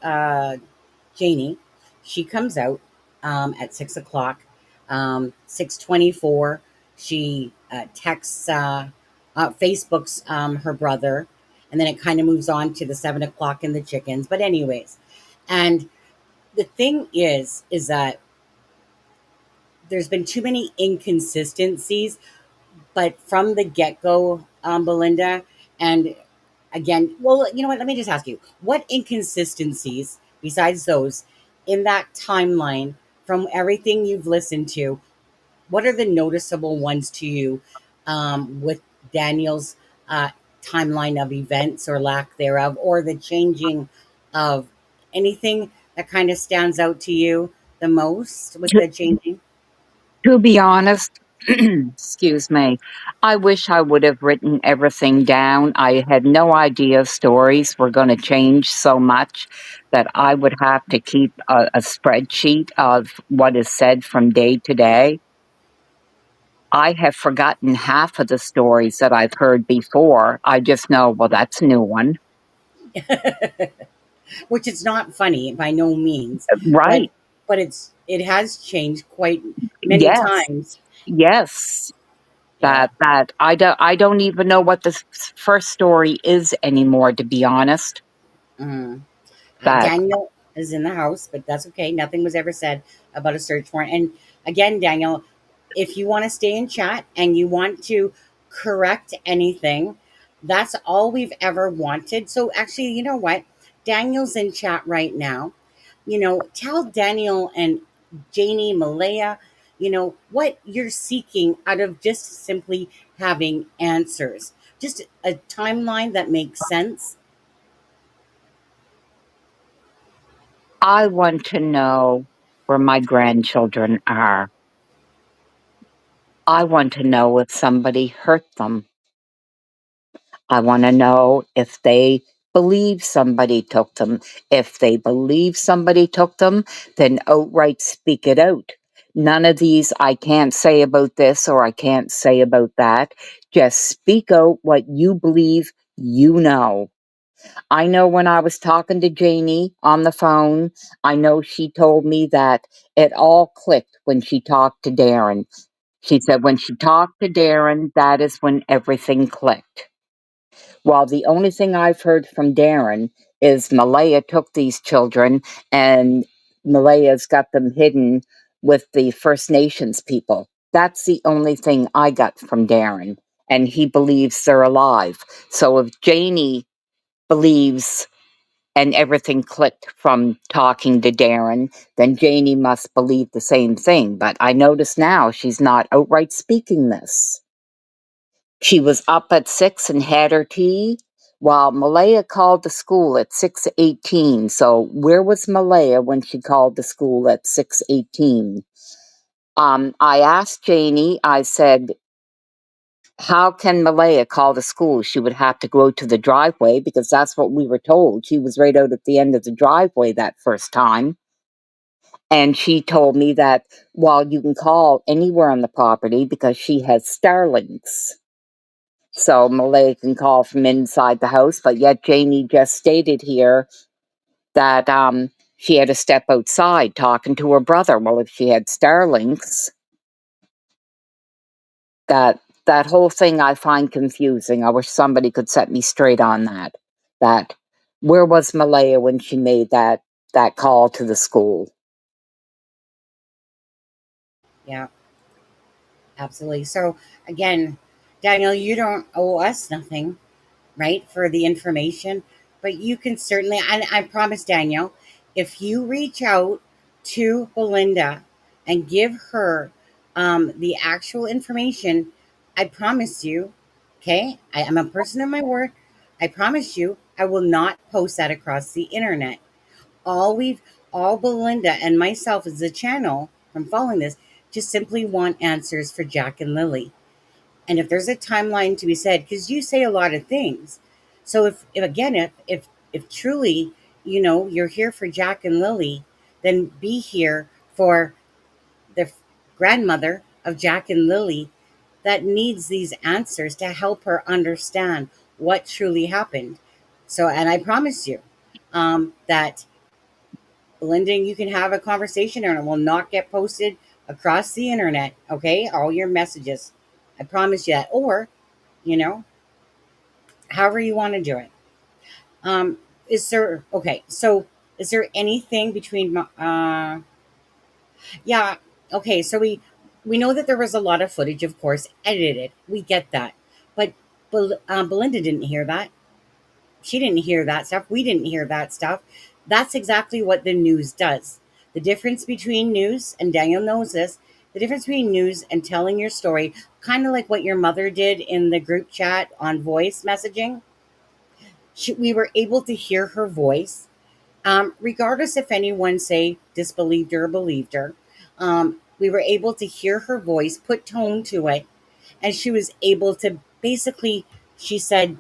Janie, she comes out at 6 o'clock, 6:24. She texts, Facebook's her brother, and then it kind of moves on to the 7 o'clock and the chickens. But anyways, and the thing is that there's been too many inconsistencies, but from the get go, Belinda, and again, well, you know what? Let me just ask you, what inconsistencies besides those in that timeline from everything you've listened to, what are the noticeable ones to you with Daniel's uh, timeline of events or lack thereof, or the changing of anything that kind of stands out to you the most with To, the changing? to be honest, excuse me, I wish I would have written everything down. I had no idea stories were going to change so much that I would have to keep a spreadsheet of what is said from day to day. I have forgotten half of the stories that I've heard before. I just know, well, that's a new one. Which is not funny by no means, but Right. it has changed quite many Yes. times. Yes. Yeah. That I don't even know what the first story is anymore, to be honest. Mhm. That Daniel is in the house, but that's okay. Nothing was ever said about a search warrant. And again, Daniel, if you want to stay in chat and you want to correct anything, that's all we've ever wanted. So actually, you know what? Daniel's in chat right now. Tell Daniel and Janie, Malaya, what you're seeking out of just simply having answers, just a timeline that makes sense. I want to know where my grandchildren are. I want to know if somebody hurt them. I want to know if they believe somebody took them. If they believe somebody took them, then outright speak it out. None of these, I can't say about this or I can't say about that. Just speak out what you believe you know. I know when I was talking to Janie on the phone, I know she told me that it all clicked when she talked to Darren. She said when she talked to Darren, that is when everything clicked. Well, the only thing I've heard from Darren is Malaya took these children and Malaya's got them hidden with the First Nations people. That's the only thing I got from Darren. And he believes they're alive. So if Janie believes and everything clicked from talking to Darren, then Janie must believe the same thing. But I notice now she's not outright speaking this. She was up at 6 and had her tea, while Malaya called the school at 6:18. So where was Malaya when she called the school at 6:18? I asked Janie, I said, how can Malaya call the school? She would have to go to the driveway because that's what we were told. She was right out at the end of the driveway that first time. And she told me that, well, you can call anywhere on the property because she has starlings. So Malay can call from inside the house, but yet Janie just stated here that she had to step outside talking to her brother. Well, if she had starlings, that whole thing I find confusing. I wish somebody could set me straight on that. That where was Malaya when she made that call to the school? Yeah, absolutely. So again, Daniel, you don't owe us nothing, right, for the information, but you can certainly, and I promise, Daniel, if you reach out to Belynda and give her the actual information, I promise you, okay, I am a person of my word. I promise you, I will not post that across the internet. All we've, all Belynda and myself as a channel from following this, just simply want answers for Jack and Lily. And if there's a timeline to be said, because you say a lot of things, so if again, if truly, you're here for Jack and Lily, then be here for the grandmother of Jack and Lily that needs these answers to help her understand what truly happened. So, and I promise you that Linda, you can have a conversation and it will not get posted across the internet. Okay, all your messages. I promise you that. Or, you know, however you want to do it. Is there okay? So, is there anything between? Yeah. Okay. So we know that there was a lot of footage, of course, edited. We get that, but Belinda didn't hear that. She didn't hear that stuff. We didn't hear that stuff. That's exactly what the news does. The difference between news, and Daniel knows this, the difference between news and telling your story, kind of like what your mother did in the group chat on voice messaging. We were able to hear her voice, regardless if anyone say disbelieved her or believed her. We were able to hear her voice, put tone to it, and she was able to basically, she said,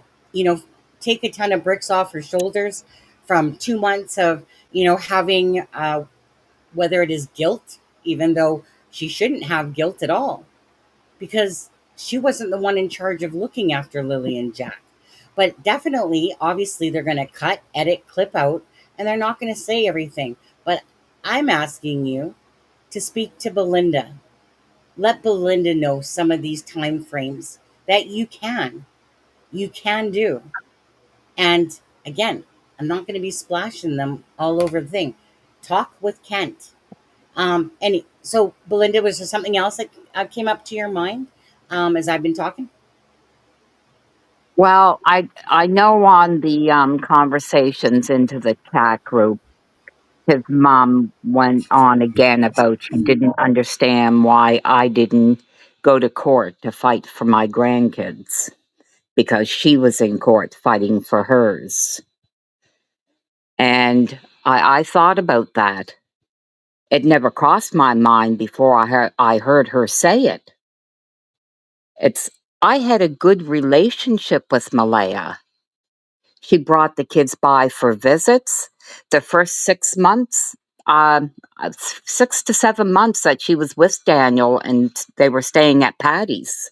take a ton of bricks off her shoulders from 2 months of, having, whether it is guilt, even though she shouldn't have guilt at all, because she wasn't the one in charge of looking after Lily and Jack. But definitely, obviously, they're going to cut, edit, clip out, and they're not going to say everything. But I'm asking you to speak to Belynda. Let Belynda know some of these time frames that you can do. And again, I'm not going to be splashing them all over the thing. Talk with Kent. And so, Belynda, was there something else that came up to your mind as I've been talking? Well, I know on the conversations into the chat group, his mom went on again about she didn't understand why I didn't go to court to fight for my grandkids because she was in court fighting for hers. And I thought about that. It never crossed my mind before I heard her say it. I had a good relationship with Malaya. She brought the kids by for visits. The first 6 months, 6 to 7 months that she was with Daniel and they were staying at Patty's,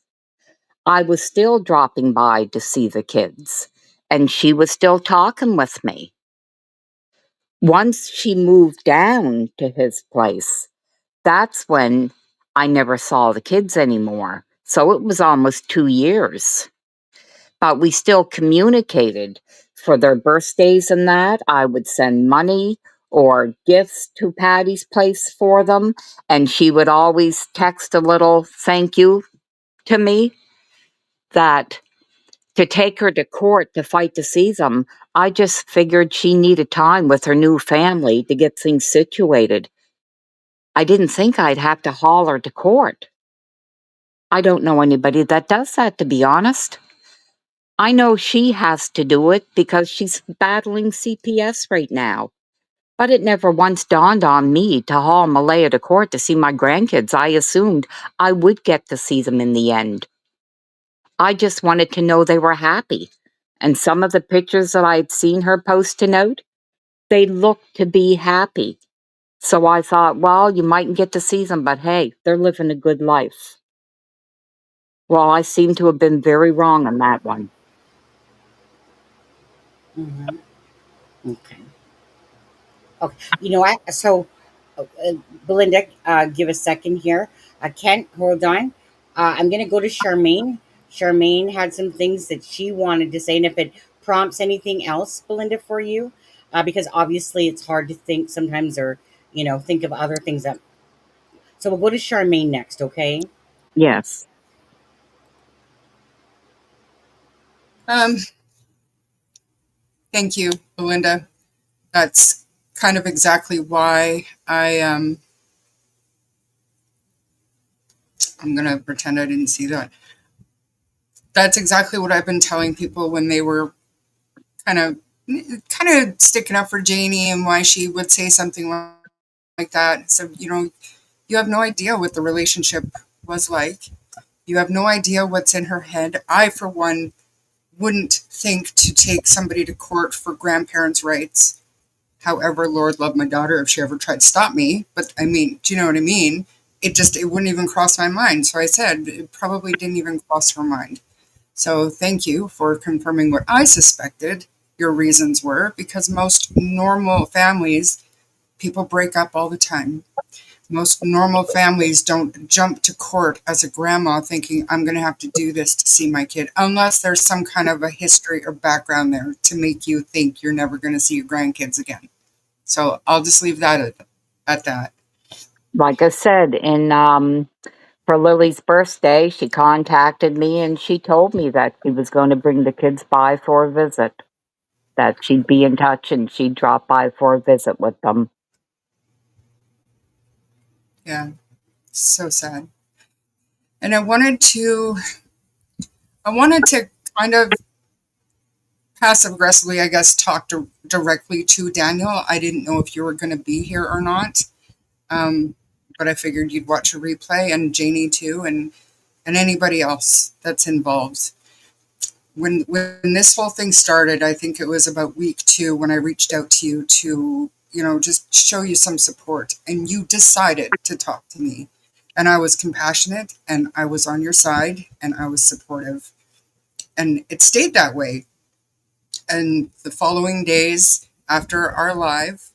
I was still dropping by to see the kids, and she was still talking with me. Once she moved down to his place, that's when I never saw the kids anymore. So it was almost 2 years. But we still communicated for their birthdays and that. I would send money or gifts to Patty's place for them, and she would always text a little thank you to me. That to take her to court to fight to see them, I just figured she needed time with her new family to get things situated. I didn't think I'd have to haul her to court. I don't know anybody that does that, to be honest. I know she has to do it because she's battling CPS right now. But it never once dawned on me to haul Malaya to court to see my grandkids. I assumed I would get to see them in the end. I just wanted to know they were happy. And some of the pictures that I'd seen her post to note, they looked to be happy. So I thought, well, you mightn't get to see them, but hey, they're living a good life. Well, I seem to have been very wrong on that one. Mm-hmm. Okay. Okay. You know what? So, Belynda, give a second here. Kent, hold on. I'm going to go to Charmaine. Charmaine had some things that she wanted to say, and if it prompts anything else, Belynda, for you, because obviously it's hard to think sometimes, or think of other things that. So we'll go to Charmaine next, okay? Yes. Um, Thank you, Belynda. That's kind of exactly why I'm going to pretend I didn't see that. That's exactly what I've been telling people when they were kind of sticking up for Janie and why she would say something like that. So, you have no idea what the relationship was like. You have no idea what's in her head. I, for one, wouldn't think to take somebody to court for grandparents' rights. However, Lord love my daughter if she ever tried to stop me. But I mean, do you know what I mean? It wouldn't even cross my mind. So I said it probably didn't even cross her mind. So thank you for confirming what I suspected your reasons were, because most normal families, people break up all the time. Most normal families don't jump to court as a grandma thinking, I'm going to have to do this to see my kid, unless there's some kind of a history or background there to make you think you're never going to see your grandkids again. So I'll just leave that at that. Like I said, for Lily's birthday, she contacted me and she told me that she was going to bring the kids by for a visit, that she'd be in touch and she'd drop by for a visit with them. Yeah, so sad. And I wanted to kind of passive aggressively, I guess, talk directly to Daniel. I didn't know if you were going to be here or not. But I figured you'd watch a replay, and Janie too, and anybody else that's involved. When this whole thing started, I think it was about week 2 when I reached out to you to, just show you some support, and you decided to talk to me. And I was compassionate, and I was on your side, and I was supportive. And it stayed that way. And the following days after our live,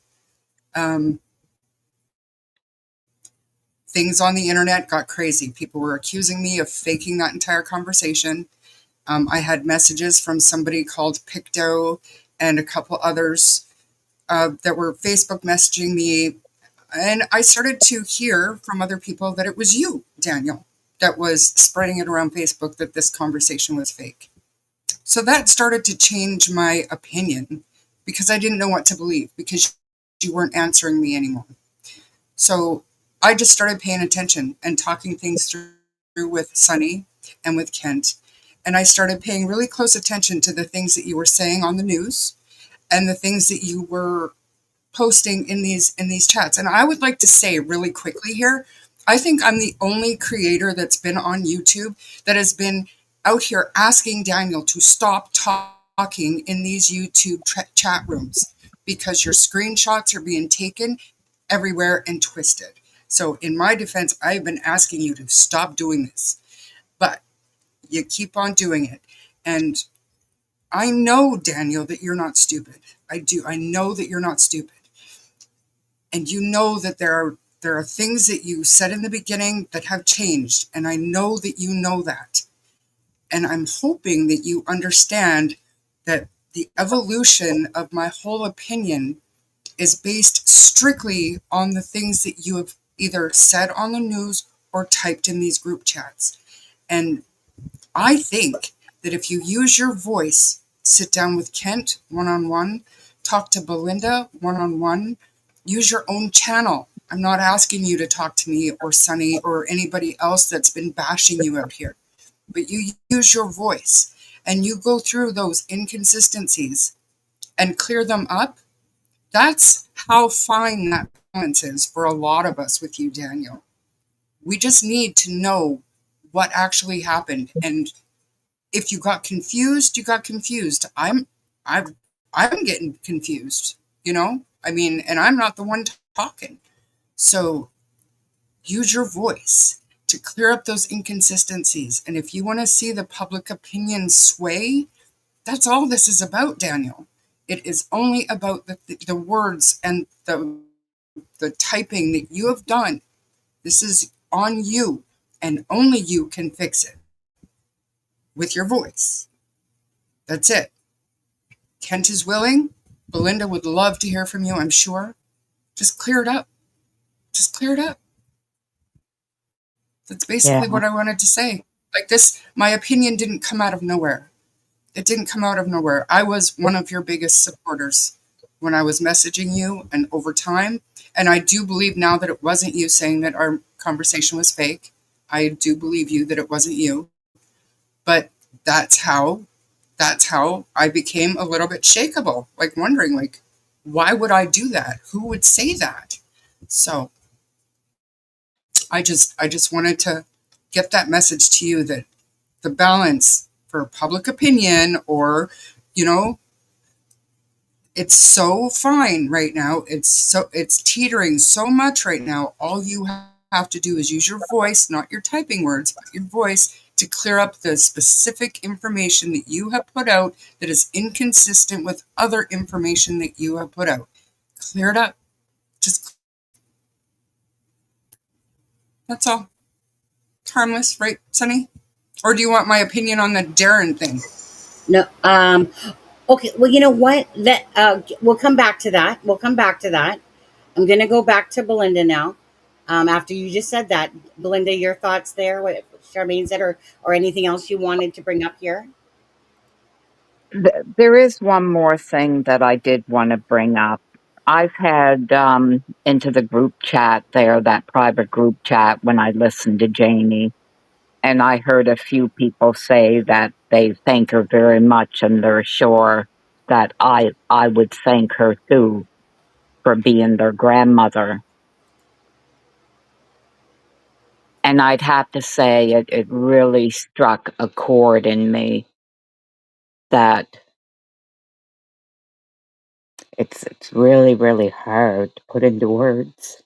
things on the internet got crazy. People were accusing me of faking that entire conversation. I had messages from somebody called Pictou and a couple others that were Facebook messaging me. And I started to hear from other people that it was you, Daniel, that was spreading it around Facebook that this conversation was fake. So that started to change my opinion because I didn't know what to believe, because you weren't answering me anymore. So I just started paying attention and talking things through with Sunny and with Kent. And I started paying really close attention to the things that you were saying on the news and the things that you were posting in these chats. And I would like to say really quickly here, I think I'm the only creator that's been on YouTube that has been out here asking Daniel to stop talking in these YouTube chat rooms because your screenshots are being taken everywhere and twisted. So in my defense, I've been asking you to stop doing this, but you keep on doing it. And I know, Daniel, that you're not stupid. I do. I know that you're not stupid. And you know that there are things that you said in the beginning that have changed. And I know that you know that. And I'm hoping that you understand that the evolution of my whole opinion is based strictly on the things that you have either said on the news or typed in these group chats. And I think that if you use your voice, sit down with Kent one-on-one, talk to Belynda one-on-one, use your own channel. I'm not asking you to talk to me or Sunny or anybody else that's been bashing you out here, but you use your voice and you go through those inconsistencies and clear them up. That's how fine that balance is for a lot of us with you, Daniel. We just need to know what actually happened. And if you got confused, you got confused. I'm getting confused, you know? I mean, and I'm not the one talking. So use your voice to clear up those inconsistencies. And if you want to see the public opinion sway, that's all this is about, Daniel. It is only about the words and the typing that you have done. This is on you, and only you can fix it with your voice. That's it. Kent is willing. Belynda would love to hear from you, I'm sure. Just clear it up. Just clear it up. That's basically what I wanted to say. Like this, my opinion didn't come out of nowhere. It didn't come out of nowhere. I was one of your biggest supporters when I was messaging you and over time. And I do believe now that it wasn't you saying that our conversation was fake. I do believe you that it wasn't you. But that's how I became a little bit shakeable, like wondering, like, why would I do that? Who would say that? So I just wanted to get that message to you that the balance for public opinion or, you know, it's so fine right now. It's teetering so much right now. All you have to do is use your voice, not your typing words, but your voice to clear up the specific information that you have put out that is inconsistent with other information that you have put out. Clear it up. Just that's all. Harmless, right, Sunny? Or do you want my opinion on the Darren thing? No. Okay. Well, you know what? We'll come back to that. I'm going to go back to Belynda now. After you just said that, Belynda, your thoughts there? What Charmaine said, or anything else you wanted to bring up here? There is one more thing that I did want to bring up. I've had into the group chat there, that private group chat, when I listened to Jamie, and I heard a few people say that they thank her very much and they're sure that I would thank her too for being their grandmother. And I'd have to say it really struck a chord in me that it's really, really hard to put into words.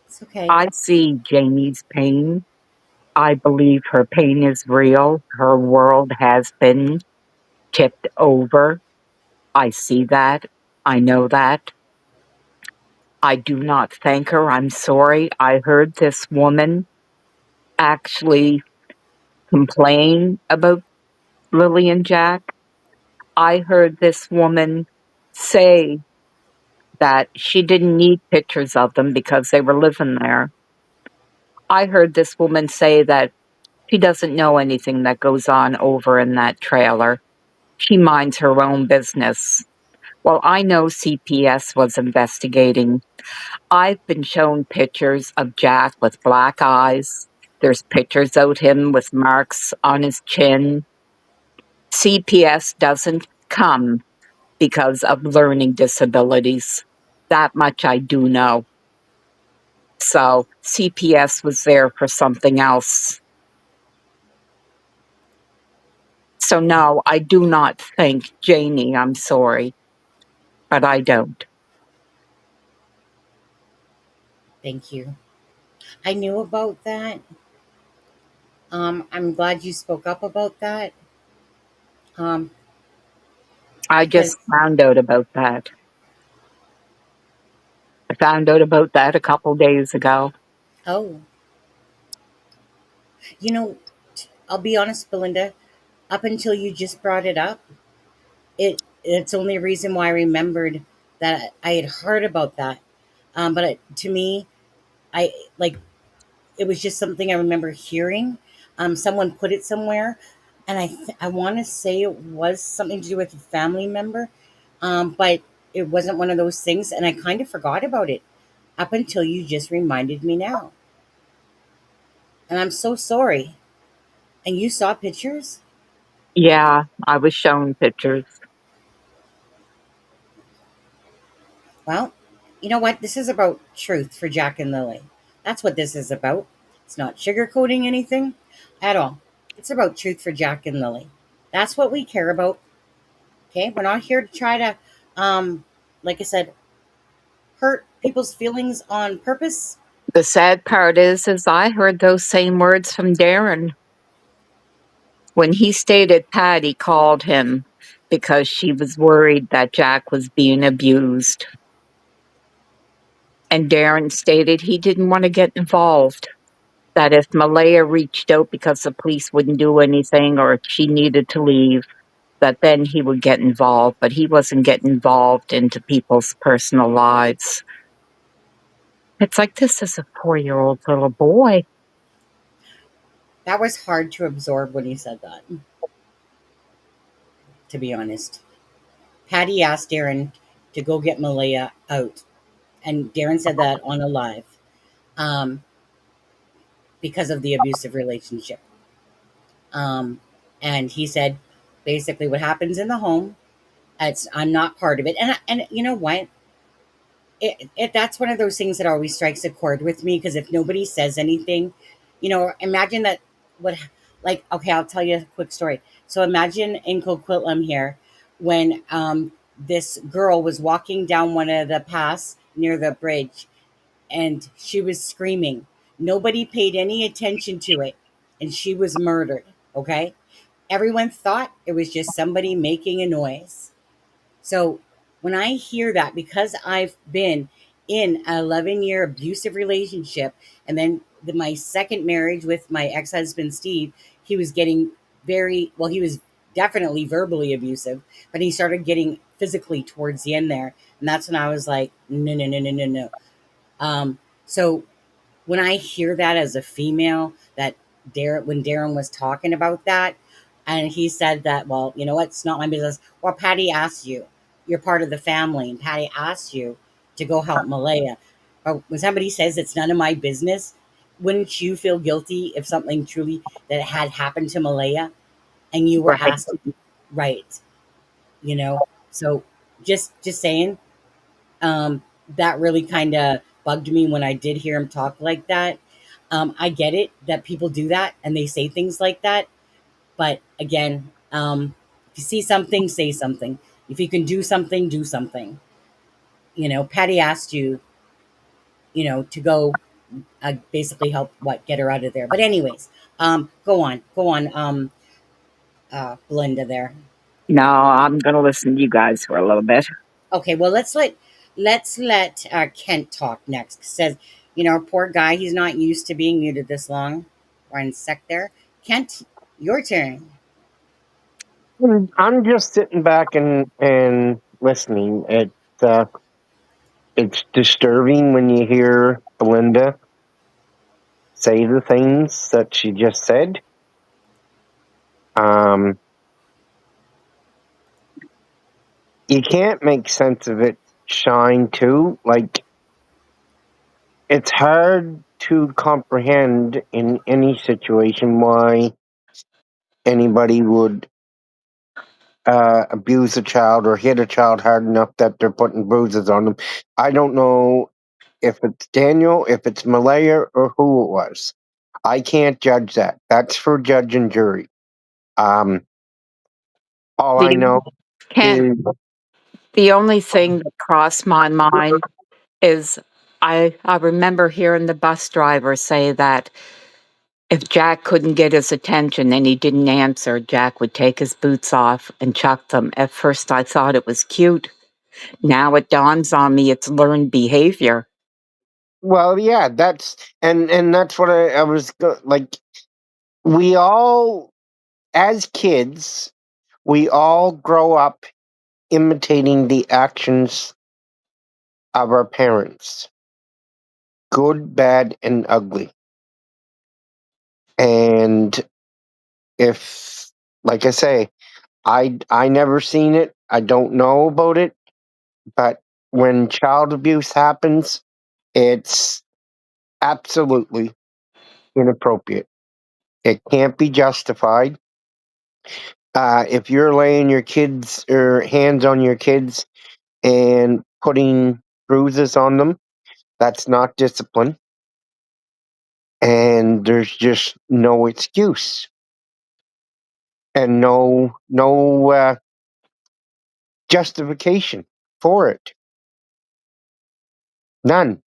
It's okay. I see Jamie's pain. I believe her pain is real. Her world has been tipped over. I see that. I know that. I do not thank her. I'm sorry. I heard this woman actually complain about Lily and Jack. I heard this woman say that she didn't need pictures of them because they were living there. I heard this woman say that she doesn't know anything that goes on over in that trailer. She minds her own business. Well, I know CPS was investigating. I've been shown pictures of Jack with black eyes. There's pictures of him with marks on his chin. CPS doesn't come because of learning disabilities. That much I do know. So CPS was there for something else. So no, I do not think Janie, I'm sorry, but I don't. Thank you. I knew about that. I'm glad you spoke up about that. Um, I because just found out about that. I found out about that a couple days ago. oh, you know, I'll be honest, Belinda. Up until you just brought it up, it's the only reason why I remembered that I had heard about that. But to me, I like it was just something I remember hearing. Someone put it somewhere, and I want to say it was something to do with a family member, but it wasn't one of those things, and I kind of forgot about it up until you just reminded me now, and I'm so sorry. And you saw pictures? Yeah, I was shown pictures. Well, you know what? This is about truth for Jack and Lily. That's what this is about. It's not sugarcoating anything at all. It's about truth for Jack and Lily. That's what we care about. Okay, we're not here to try to, like I said, hurt people's feelings on purpose. The sad part is I heard those same words from Darren. When he stated Patty called him because she was worried that Jack was being abused. And Darren stated he didn't want to get involved. That if Malaya reached out because the police wouldn't do anything or if she needed to leave, that then he would get involved. But he wasn't getting involved into people's personal lives. It's like, this is a 4-year-old little boy. That was hard to absorb when he said that, to be honest. Patty asked Darren to go get Malaya out, and Darren said that on a live, um, because of the abusive relationship. Um, and he said basically what happens in the home. I'm not part of it, and you know what? That's one of those things that always strikes a chord with me because if nobody says anything, imagine that what like okay, I'll tell you a quick story. So imagine in Coquitlam here when this girl was walking down one of the paths near the bridge and she was screaming. Nobody paid any attention to it and she was murdered, okay? Everyone thought it was just somebody making a noise. So when I hear that, because I've been in an 11-year abusive relationship, and then my second marriage with my ex husband, Steve, he was getting he was definitely verbally abusive, but he started getting physically towards the end there. And that's when I was like, no, no, no, no, no, no. So when I hear that as a female, that when Darren was talking about that, and he said that, well, you know what, it's not my business. Well, Patty asked you, you're part of the family, and Patty asked you to go help Malaya. Or when somebody says it's none of my business, wouldn't you feel guilty if something truly that had happened to Malaya and you were Right. asked to be right? You know, so just saying, that really kind of bugged me when I did hear him talk like that. I get it that people do that and they say things like that, but again, if you see something, say something. If you can do something, do something. Patty asked you, to go basically help get her out of there. But anyways, go on, Belinda there. No, I'm going to listen to you guys for a little bit. Okay, well let's let Kent talk next. Says, poor guy, he's not used to being muted this long. One sec there, Kent, your turn. I'm just sitting back and listening. Uh, it's disturbing when you hear Belynda say the things that she just said. Um, you can't make sense of it, Shine, too. Like, it's hard to comprehend in any situation why anybody would abuse a child or hit a child hard enough that they're putting bruises on them. I don't know if it's Daniel, if it's Malaya, or who it was. I can't judge that. That's for judge and jury. All I The know Kent, is, the only thing that crossed my mind is I remember hearing the bus driver say that if Jack couldn't get his attention and he didn't answer, Jack would take his boots off and chuck them. At first, I thought it was cute. Now it dawns on me it's learned behavior. well, yeah, and that's what I was like. We all, as kids, we all grow up imitating the actions of our parents, good, bad, and ugly. And if, like I say, I never seen it, I don't know about it, but when child abuse happens, it's absolutely inappropriate. It can't be justified. If you're laying your kids or hands on your kids and putting bruises on them, that's not discipline. And there's just no excuse and no justification for it. None.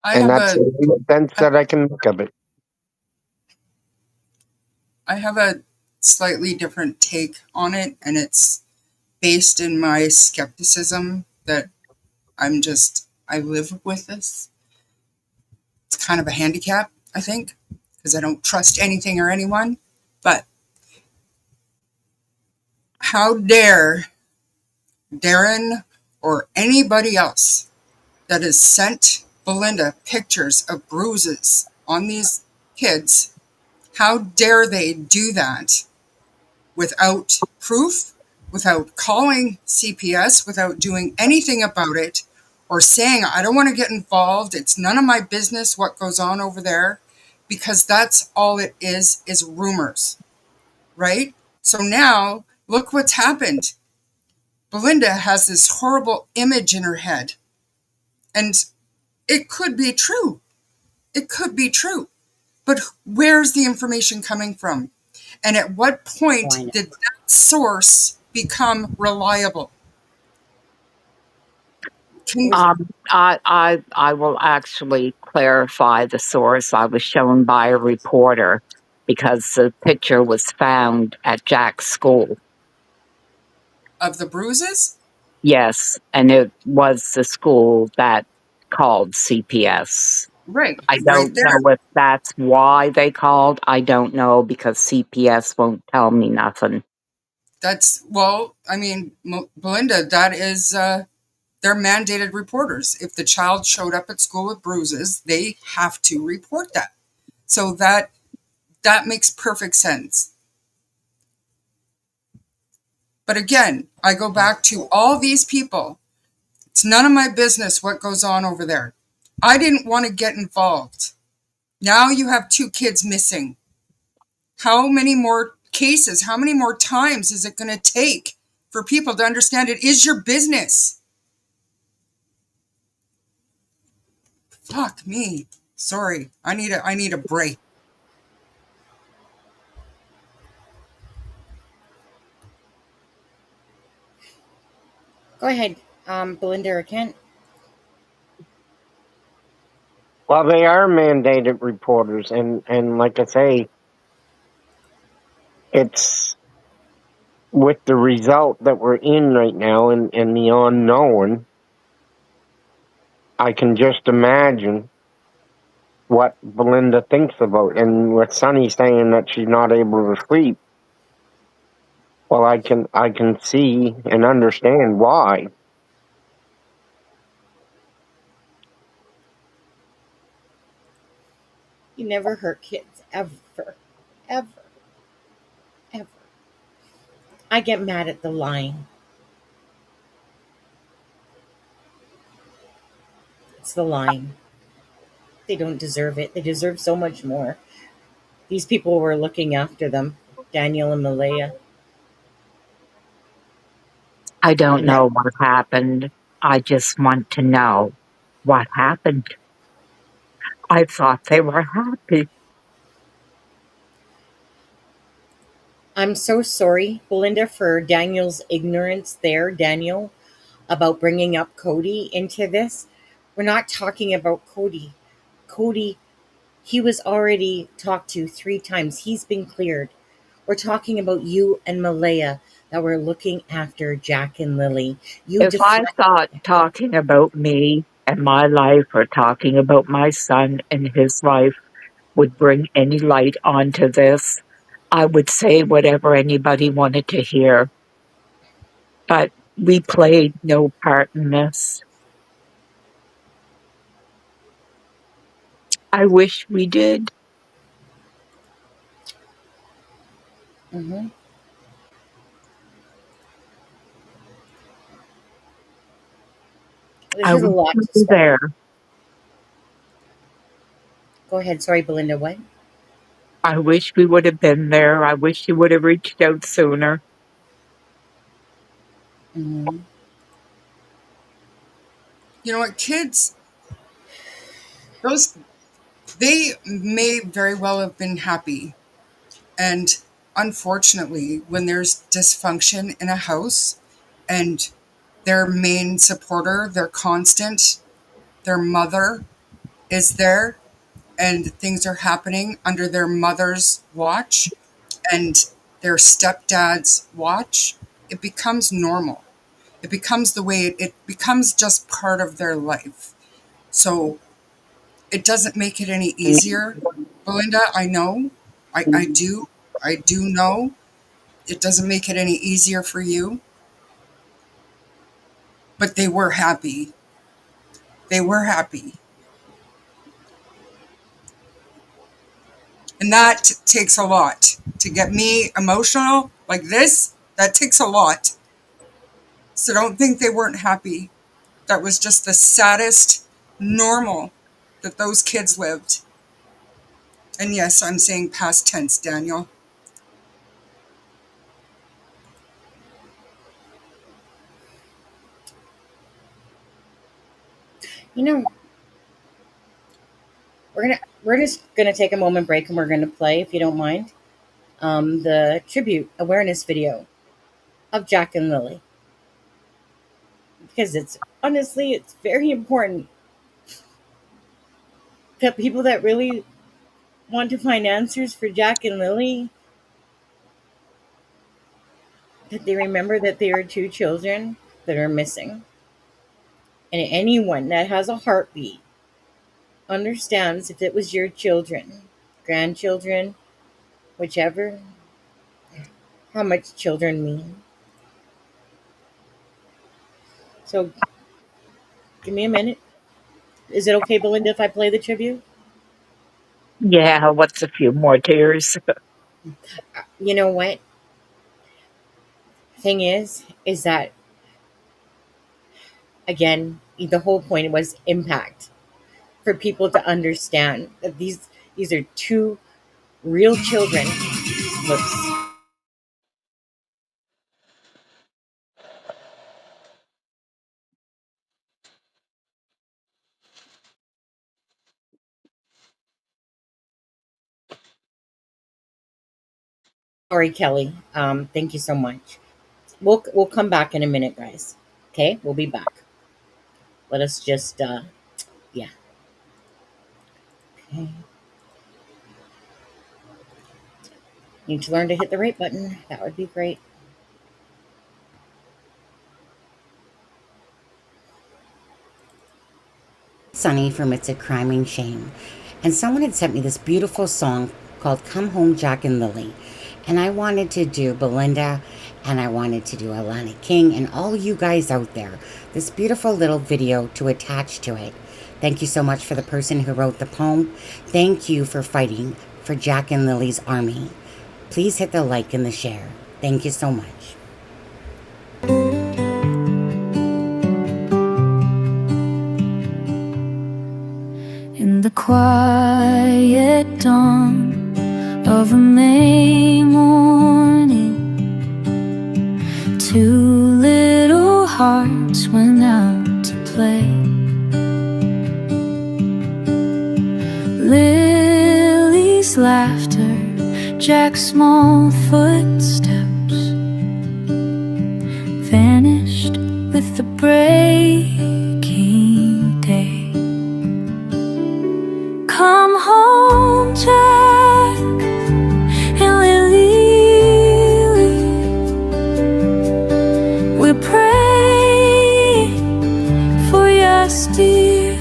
I And have that's a the sense that I can make of it. I have a slightly different take on it, and it's based in my skepticism that I live with this. It's kind of a handicap, I think, because I don't trust anything or anyone. But how dare Darren or anybody else that has sent Belynda pictures of bruises on these kids, how dare they do that without proof, without calling CPS, without doing anything about it, or saying, I don't want to get involved. It's none of my business what goes on over there, because that's all it is rumors, right? So now look what's happened. Belynda has this horrible image in her head, and it could be true. It could be true. But where's the information coming from? And at what point did that source become reliable? I will actually clarify the source. I was shown by a reporter because the picture was found at Jack's school. Of the bruises? Yes, and it was the school that called CPS. Right, I right don't there. know if that's why they called. I don't know because CPS won't tell me nothing. That's, well, I mean, Belynda, that is, they're mandated reporters. If the child showed up at school with bruises, they have to report that. So that makes perfect sense. But again, I go back to all these people. It's none of my business what goes on over there. I didn't want to get involved. Now you have 2 kids missing. How many more cases, how many more times is it going to take for people to understand it is your business? Fuck me. Sorry. I need a break. Go ahead, Belynda or Kent. Well, they are mandated reporters, and like I say, it's with the result that we're in right now and the unknown. I can just imagine what Belynda thinks about, and with Sunny saying that she's not able to sleep. Well, I can see and understand why. You never hurt kids, ever, ever, ever. I get mad at the lying. It's the lying. They don't deserve it. They deserve so much more. These people were looking after them, Daniel and Malaya. I don't And that know what happened. I just want to know what happened. I thought they were happy. I'm so sorry, Belinda, for Daniel's ignorance there, Daniel, about bringing up Cody into this. We're not talking about Cody. Cody, he was already talked to 3 times. He's been cleared. We're talking about you and Malaya that were looking after Jack and Lily. You If I deflect. thought talking about me and my life or talking about my son and his life would bring any light onto this, I would say whatever anybody wanted to hear. But we played no part in this. I wish we did. Mhm. This I is a wish lot we to were swallow. there. Go ahead. Sorry, Belinda. What? I wish we would have been there. I wish you would have reached out sooner. Mhm. You know what, kids, those they may very well have been happy. And unfortunately, when there's dysfunction in a house and their main supporter, their constant, their mother is there, and things are happening under their mother's watch and their stepdad's watch, it becomes normal. It becomes the way it becomes just part of their life. So it doesn't make it any easier. Belinda, I know. I do. I do know. It doesn't make it any easier for you, but they were happy. They were happy. And that takes a lot. To get me emotional like this, that takes a lot. So don't think they weren't happy. That was just the saddest normal that those kids lived. And yes, I'm saying past tense, Daniel. You know, we're just gonna take a moment break and we're gonna play, if you don't mind, the tribute awareness video of Jack and Lily, because it's honestly it's very important that people that really want to find answers for Jack and Lily, that they remember that they are 2 children that are missing. And anyone that has a heartbeat understands if it was your children, grandchildren, whichever, how much children mean. So give me a minute. Is it okay, Belinda, if I play the tribute? Yeah, what's a few more tears? You know what? Thing is that again, the whole point was impact for people to understand that these are 2 real children. Whoops. Sorry, Kelly. Thank you so much. We'll come back in a minute, guys. Okay, we'll be back. Let us just yeah. Okay. Need to learn to hit the right button. That would be great. Sunny from It's a Crime and Shame. And someone had sent me this beautiful song called Come Home, Jack and Lily. And I wanted to do Belynda and I wanted to do Alana King and all you guys out there. This beautiful little video to attach to it. Thank you so much for the person who wrote the poem. Thank you for fighting for Jack and Lily's army. Please hit the like and the share. Thank you so much. quiet dawn of a May morning, two little hearts went out to play. Lily's laughter, Jack's small footsteps vanished with the breaking day. Come home, Jack and Lily, we're praying for you still.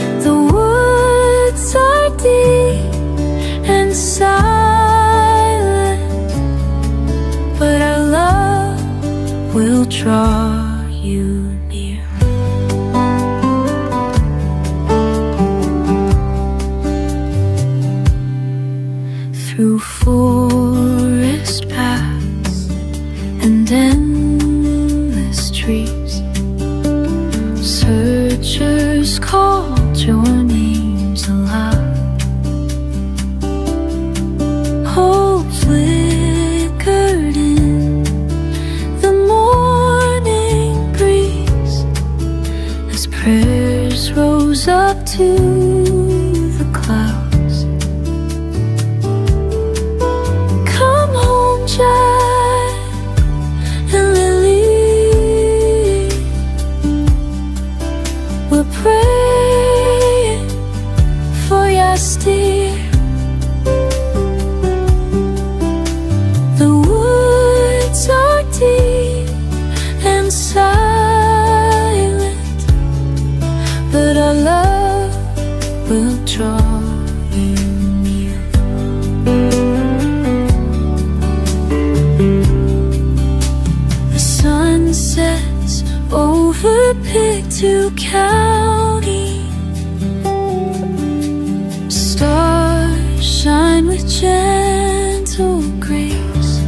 The woods are deep and silent, but our love will draw you near. Through forest paths and endless trees, searchers called your names aloud. Hope flickered in the morning breeze as prayers rose up to the clouds. Come home, Jack and Lily, we're praying for you still. The woods are deep and silent, but our love will draw you near. The sun sets over Pictou County, stars shine with gentle grace.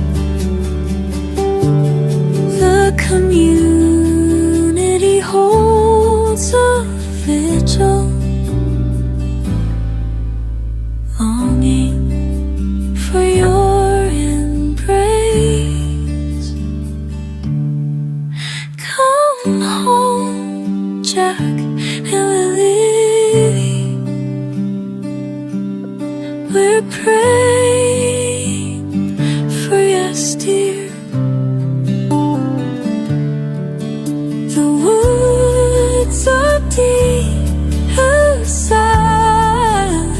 The community holds a vigil, longing for your embrace. Come home, Jack and Lily, we're praying for you still. The woods are deep and silent,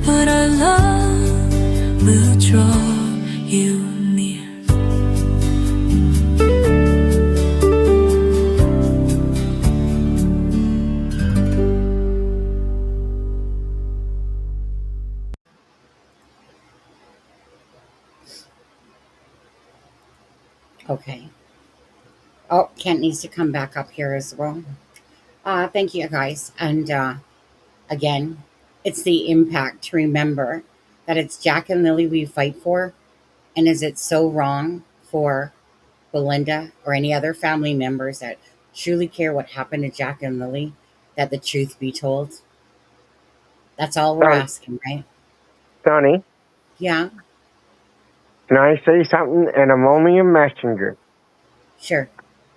but our love will draw you near. Okay. Oh, Kent needs to come back up here as well. Thank you, guys. And again, it's the impact to remember that it's Jack and Lily we fight for. And is it so wrong for Belynda or any other family members that truly care what happened to Jack and Lily that the truth be told? That's all we're asking, right? Sonny, Yeah, can I say something? And I'm only a messenger. sure,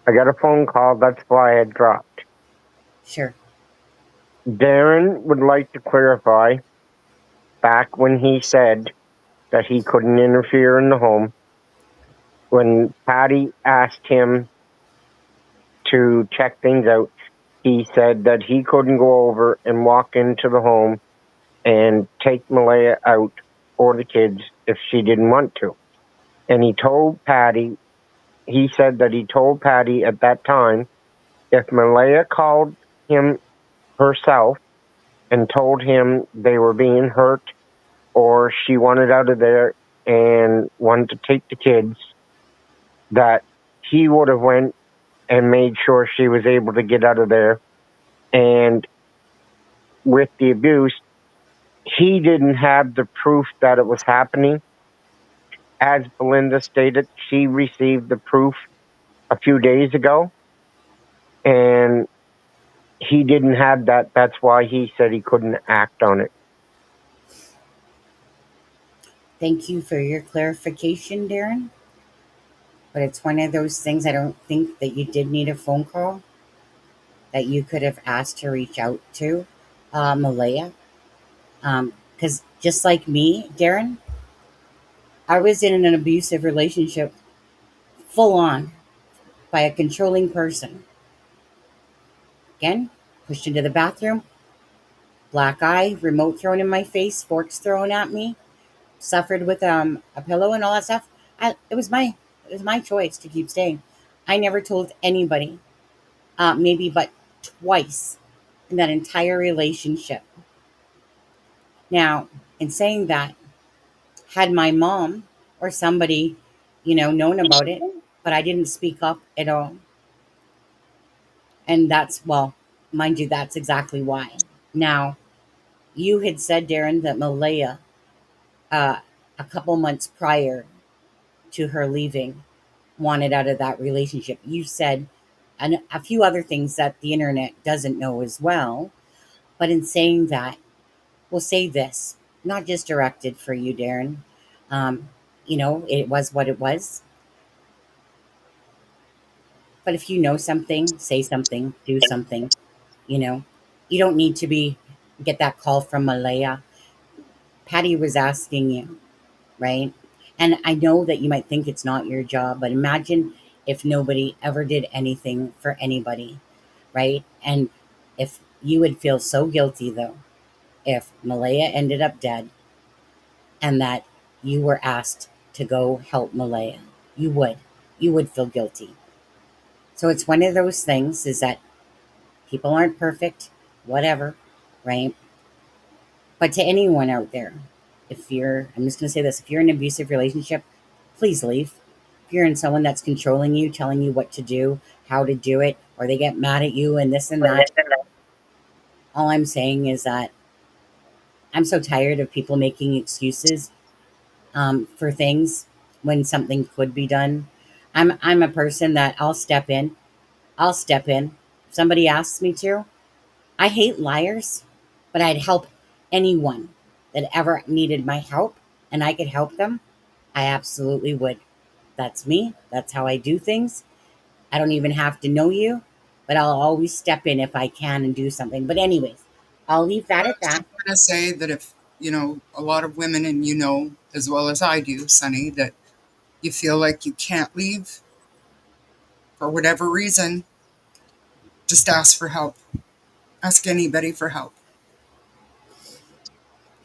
I got a phone call, that's why I dropped. sure. Darren would like to clarify, back when he said that he couldn't interfere in the home, when Patty asked him to check things out, he said that he couldn't go over and walk into the home and take Malaya out or the kids if she didn't want to. And he said that he told Patty at that time, if Malaya called him herself and told him they were being hurt or she wanted out of there and wanted to take the kids, that he would have went and made sure she was able to get out of there. And with the abuse, he didn't have the proof that it was happening. As Belynda stated, she received the proof a few days ago. And he didn't have that. That's why he said he couldn't act on it. Thank you for your clarification, Darren. But it's one of those things I don't think that you did need a phone call that you could have asked to reach out to Malaya. Because just like me, Darren, I was in an abusive relationship full on by a controlling person. Again, pushed into the bathroom, black eye, remote thrown in my face, forks thrown at me, suffered with a pillow and all that stuff. It was my choice to keep staying. I never told anybody, maybe but twice in that entire relationship. Now, in saying that, had my mom or somebody, known about it, but I didn't speak up at all. And well, mind you, that's exactly why. Now, you had said, Darren, that Malaya, uh, a couple months prior to her leaving, wanted out of that relationship. You said a few other things that the internet doesn't know as well. But in saying that, we'll say this, not just directed for you, Darren. It was what it was. But if you know something, say something, do something. You know, you don't need to get that call from Malaya. Patty was asking you, right? And I know that you might think it's not your job, but imagine if nobody ever did anything for anybody, right? And if you would feel so guilty, though, if Malaya ended up dead and that you were asked to go help Malaya, you would. You would feel guilty. So it's one of those things is that people aren't perfect, whatever, right? But to anyone out there, I'm just going to say this, if you're in an abusive relationship, please leave. If you're in someone that's controlling you, telling you what to do, how to do it, or they get mad at you and this and that, all I'm saying is that I'm so tired of people making excuses for things when something could be done. I'm a person that I'll step in. I'll step in. If somebody asks me to, I hate liars, but I'd help anyone that ever needed my help and I could help them. I absolutely would. That's me. That's how I do things. I don't even have to know you, but I'll always step in if I can and do something. But, anyways, I'll leave that I at was just that. going to say that if, a lot of women, and as well as I do, Sunny, that you feel like you can't leave for whatever reason, just ask for help. Ask anybody for help.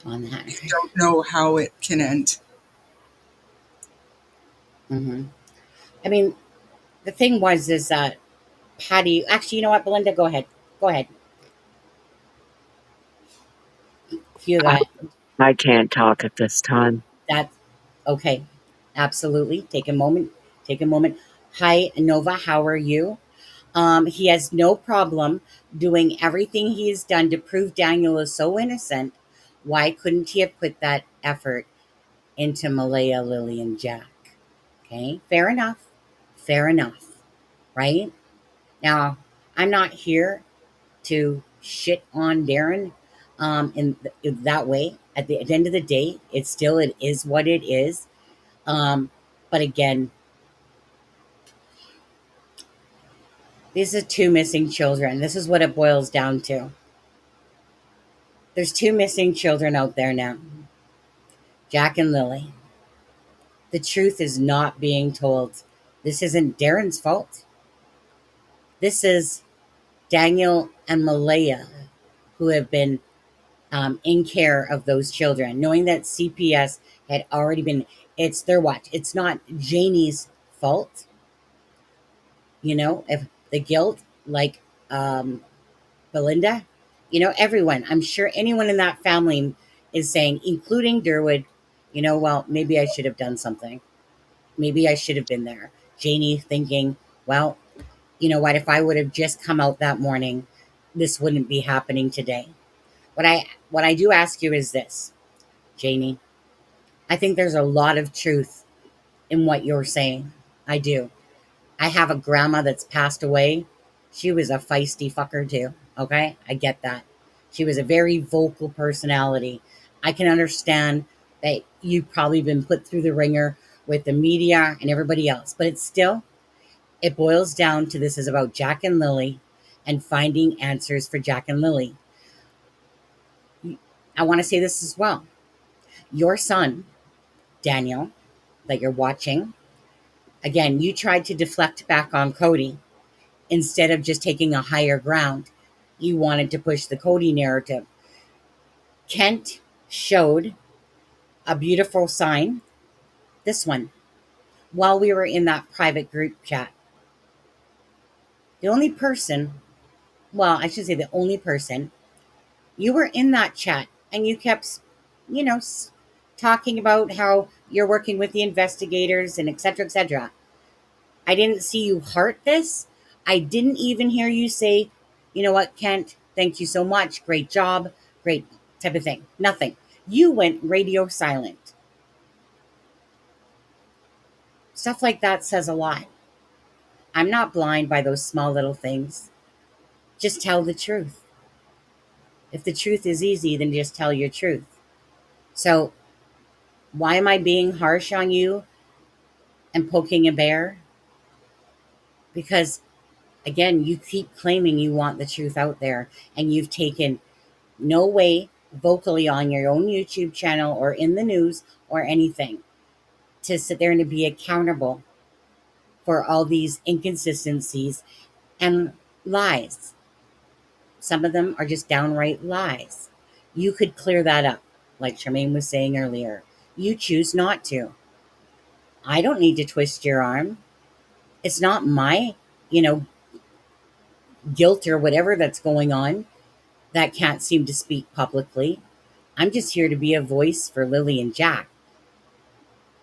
On that. You don't know how it can end. Hmm. I mean, the thing is that Patty, actually, you know what, Belynda, go ahead. Go ahead. If you I, got I can't talk at this time. that, okay. Absolutely. Take a moment. Take a moment. Hi, Nova. How are you? He has no problem doing everything he has done to prove Daniel is so innocent. Why couldn't he have put that effort into Malaya, Lily, and Jack? Okay, fair enough. Fair enough. Right? Now, I'm not here to shit on Darren in that way. At the end of the day, it is what it is. But again, these are two missing children. This is what it boils down to. There's two missing children out there now, Jack and Lily. The truth is not being told. This isn't Darren's fault. This is Daniel and Malaya who have been in care of those children, knowing that CPS had already been, it's their watch. It's not Janie's fault, if the guilt, like Belynda, everyone, I'm sure anyone in that family is saying, including Durwood, well, maybe I should have done something. Maybe I should have been there. Janie thinking, well, you know what, if I would have just come out that morning, this wouldn't be happening today. What I do ask you is this, Janie. I think there's a lot of truth in what you're saying. I do. I have a grandma that's passed away. She was a feisty fucker too. Okay, I get that. She was a very vocal personality. I can understand that you've probably been put through the ringer with the media and everybody else, but it's still, it boils down to this is about Jack and Lily and finding answers for Jack and Lily. I want to say this as well. Your son, Daniel, that you're watching, again, you tried to deflect back on Cody instead of just taking a higher ground. You wanted to push the Cody narrative. Kent showed a beautiful sign, this one, while we were in that private group chat. The only person, well, I should say the only person, you were in that chat and you kept, you know, talking about how you're working with the investigators and etc. etc. I didn't see you heart this. I didn't even hear you say, you know what, Kent, thank you so much. Great job. Great type of thing. Nothing. You went radio silent. Stuff like that says a lot. I'm not blind by those small little things. Just tell the truth. If the truth is easy, then just tell your truth. So, why am I being harsh on you and poking a bear? Because, again, you keep claiming you want the truth out there, and you've taken no way vocally on your own YouTube channel or in the news or anything to sit there and to be accountable for all these inconsistencies and lies. Some of them are just downright lies. You could clear that up, like Charmaine was saying earlier. You choose not to. I don't need to twist your arm. It's not my, you know, guilt or whatever that's going on that can't seem to speak publicly. I'm just here to be a voice for Lily and Jack.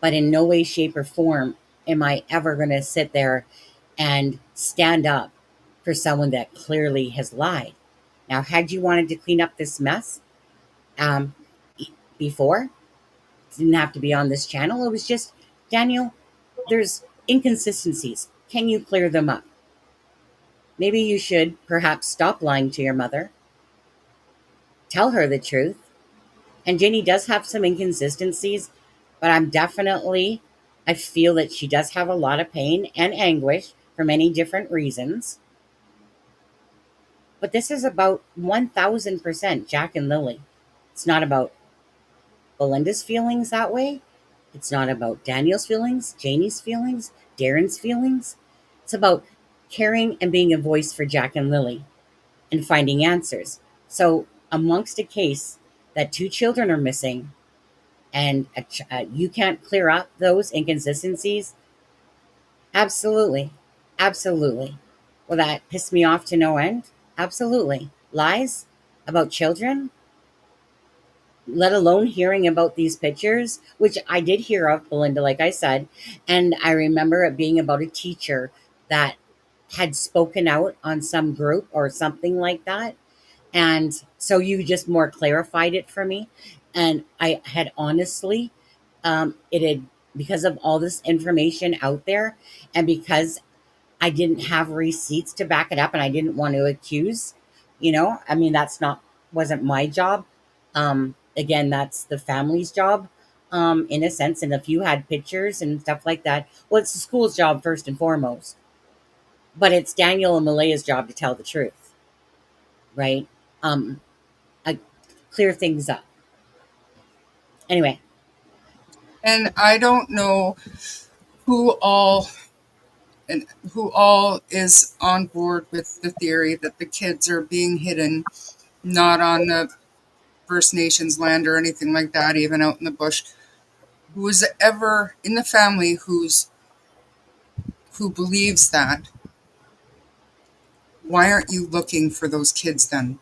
But in no way, shape, or form am I ever going to sit there and stand up for someone that clearly has lied. Now, had you wanted to clean up this mess um, before, it didn't have to be on this channel. It was just, Daniel, there's inconsistencies. Can you clear them up? Maybe you should perhaps stop lying to your mother. Tell her the truth. And Jenny does have some inconsistencies, but I feel that she does have a lot of pain and anguish for many different reasons. But this is about 1000% Jack and Lily. It's not about Belynda's feelings that way. It's not about Daniel's feelings, Janie's feelings, Darren's feelings. It's about caring and being a voice for Jack and Lily and finding answers. So, amongst a case that 2 children are missing and you can't clear up those inconsistencies, absolutely. Absolutely. Will that piss me off to no end? Absolutely. Lies about children, let alone hearing about these pictures, which I did hear of, Belynda, like I said. And I remember it being about a teacher that had spoken out on some group or something like that. And so you just more clarified it for me. And I had honestly, it had, because of all this information out there, and because I didn't have receipts to back it up and I didn't want to accuse, I mean, wasn't my job. Again, that's the family's job, in a sense. And if you had pictures and stuff like that, well, it's the school's job first and foremost. But it's Daniel and Malaya's job to tell the truth, right? Um, Clear things up. Anyway. And I don't know who all is on board with the theory that the kids are being hidden, not on the First Nations land or anything like that, even out in the bush. Who is ever in the family who believes that? Why aren't you looking for those kids then?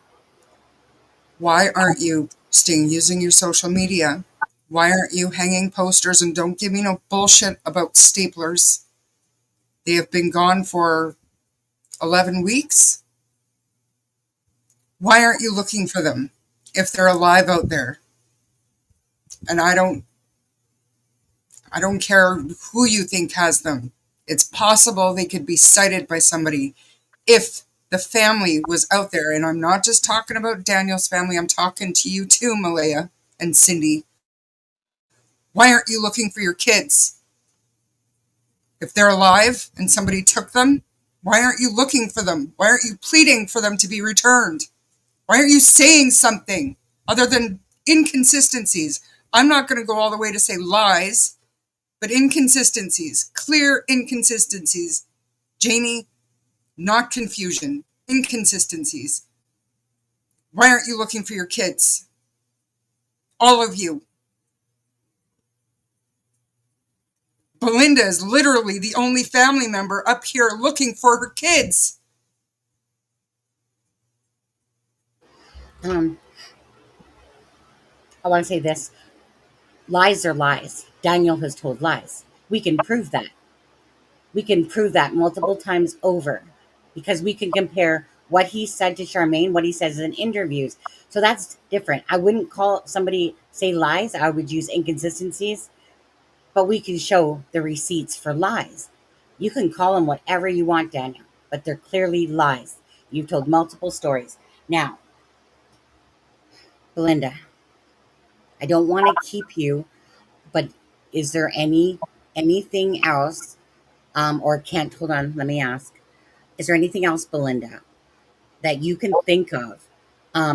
Why aren't you using your social media? Why aren't you hanging posters? And don't give me no bullshit about staplers. They have been gone for 11 weeks. Why aren't you looking for them if they're alive out there? And I don't care who you think has them. It's possible they could be sighted by somebody if The family was out there, and I'm not just talking about Daniel's family. I'm talking to you too, Malaya and Cindy. Why aren't you looking for your kids? If they're alive and somebody took them, why aren't you looking for them? Why aren't you pleading for them to be returned? Why aren't you saying something other than inconsistencies? I'm not going to go all the way to say lies, but inconsistencies, clear inconsistencies. Janie, not confusion, inconsistencies. Why aren't you looking for your kids? All of you. Belynda is literally the only family member up here looking for her kids. I want to say this. Lies are lies. Daniel has told lies. We can prove that. We can prove that multiple times over because we can compare what he said to Charmaine, what he says in interviews. So that's different. I wouldn't call somebody say lies. I would use inconsistencies, but we can show the receipts for lies. You can call them whatever you want, Daniel, but they're clearly lies. You've told multiple stories. Now, Belynda, I don't want to keep you, but is there anything else, or can't, hold on, let me ask. Is there anything else, Belynda, that you can think of?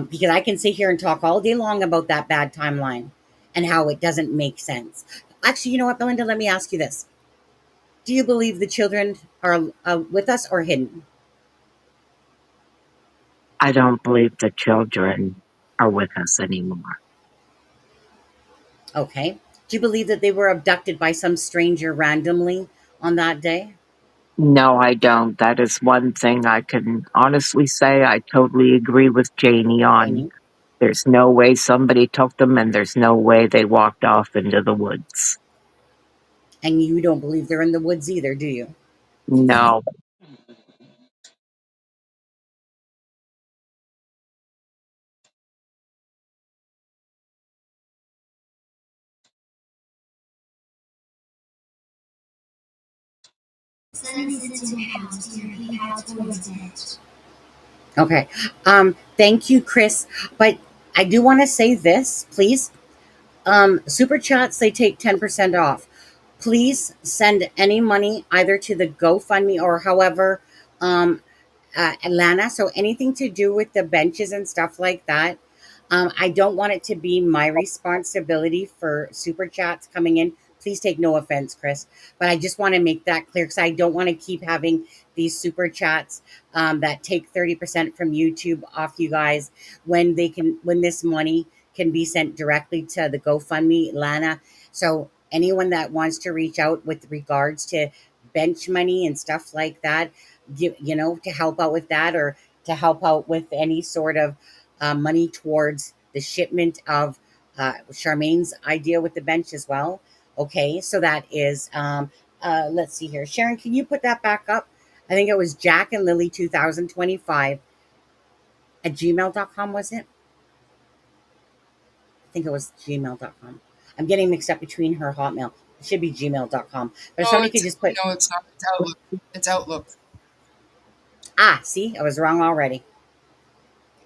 Because I can sit here and talk all day long about that bad timeline and how it doesn't make sense. Actually, you know what, Belynda, let me ask you this. Do you believe the children are with us or hidden? I don't believe the children are with us anymore. Okay. Do you believe that they were abducted by some stranger randomly on that day? No, I don't. That is one thing I can honestly say I totally agree with Janie on. Janie? There's no way somebody took them, and there's no way they walked off into the woods. And you don't believe they're in the woods either, do you? No. Okay. Thank you, Chris. But I do want to say this, please. Super chats, they take 10% off. Please send any money either to the GoFundMe or however, um, Alana. So anything to do with the benches and stuff like that. I don't want it to be my responsibility for super chats coming in. Please take no offense, Chris, but I just want to make that clear because I don't want to keep having these super chats that take 30% from YouTube off you guys when this money can be sent directly to the GoFundMe, Lana. So anyone that wants to reach out with regards to bench money and stuff like that, to help out with that or to help out with any sort of money towards the shipment of Charmaine's idea with the bench as well. Okay, so that is, let's see here. Sharon, can you put that back up? I think it was Jack and Lily 2025 at gmail.com, was it? I think it was gmail.com. I'm getting mixed up between her Hotmail. It should be gmail.com. But if No, somebody could just put, it's not. It's Outlook. It's Outlook. see, I was wrong already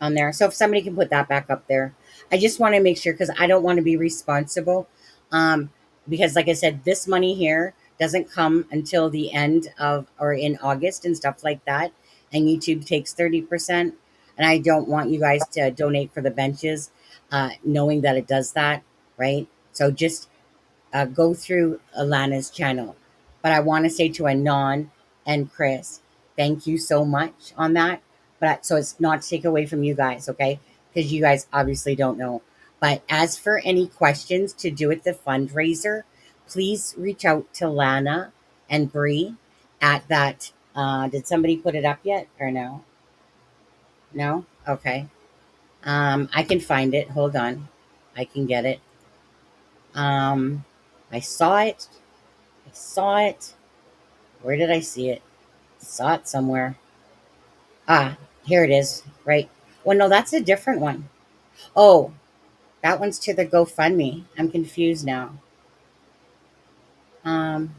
on there. So if somebody can put that back up there, I just want to make sure because I don't want to be responsible. Um, because like I said, this money here doesn't come until the end of or in August and stuff like that. And YouTube takes 30%. And I don't want you guys to donate for the benches, knowing that it does that, right? So just go through Alana's channel. But I want to say to Anon and Chris, thank you so much on that. But so it's not to take away from you guys, okay? Because you guys obviously don't know. But as for any questions to do with the fundraiser, please reach out to Lana and Bree at that. Did somebody put it up yet or no? No? Okay. I can find it. Hold on. I can get it. Um, I saw it. I saw it. Where did I see it? Saw it somewhere. Ah, here it is. Right. Well, no, that's a different one. Oh, that one's to the GoFundMe. I'm confused now. Um,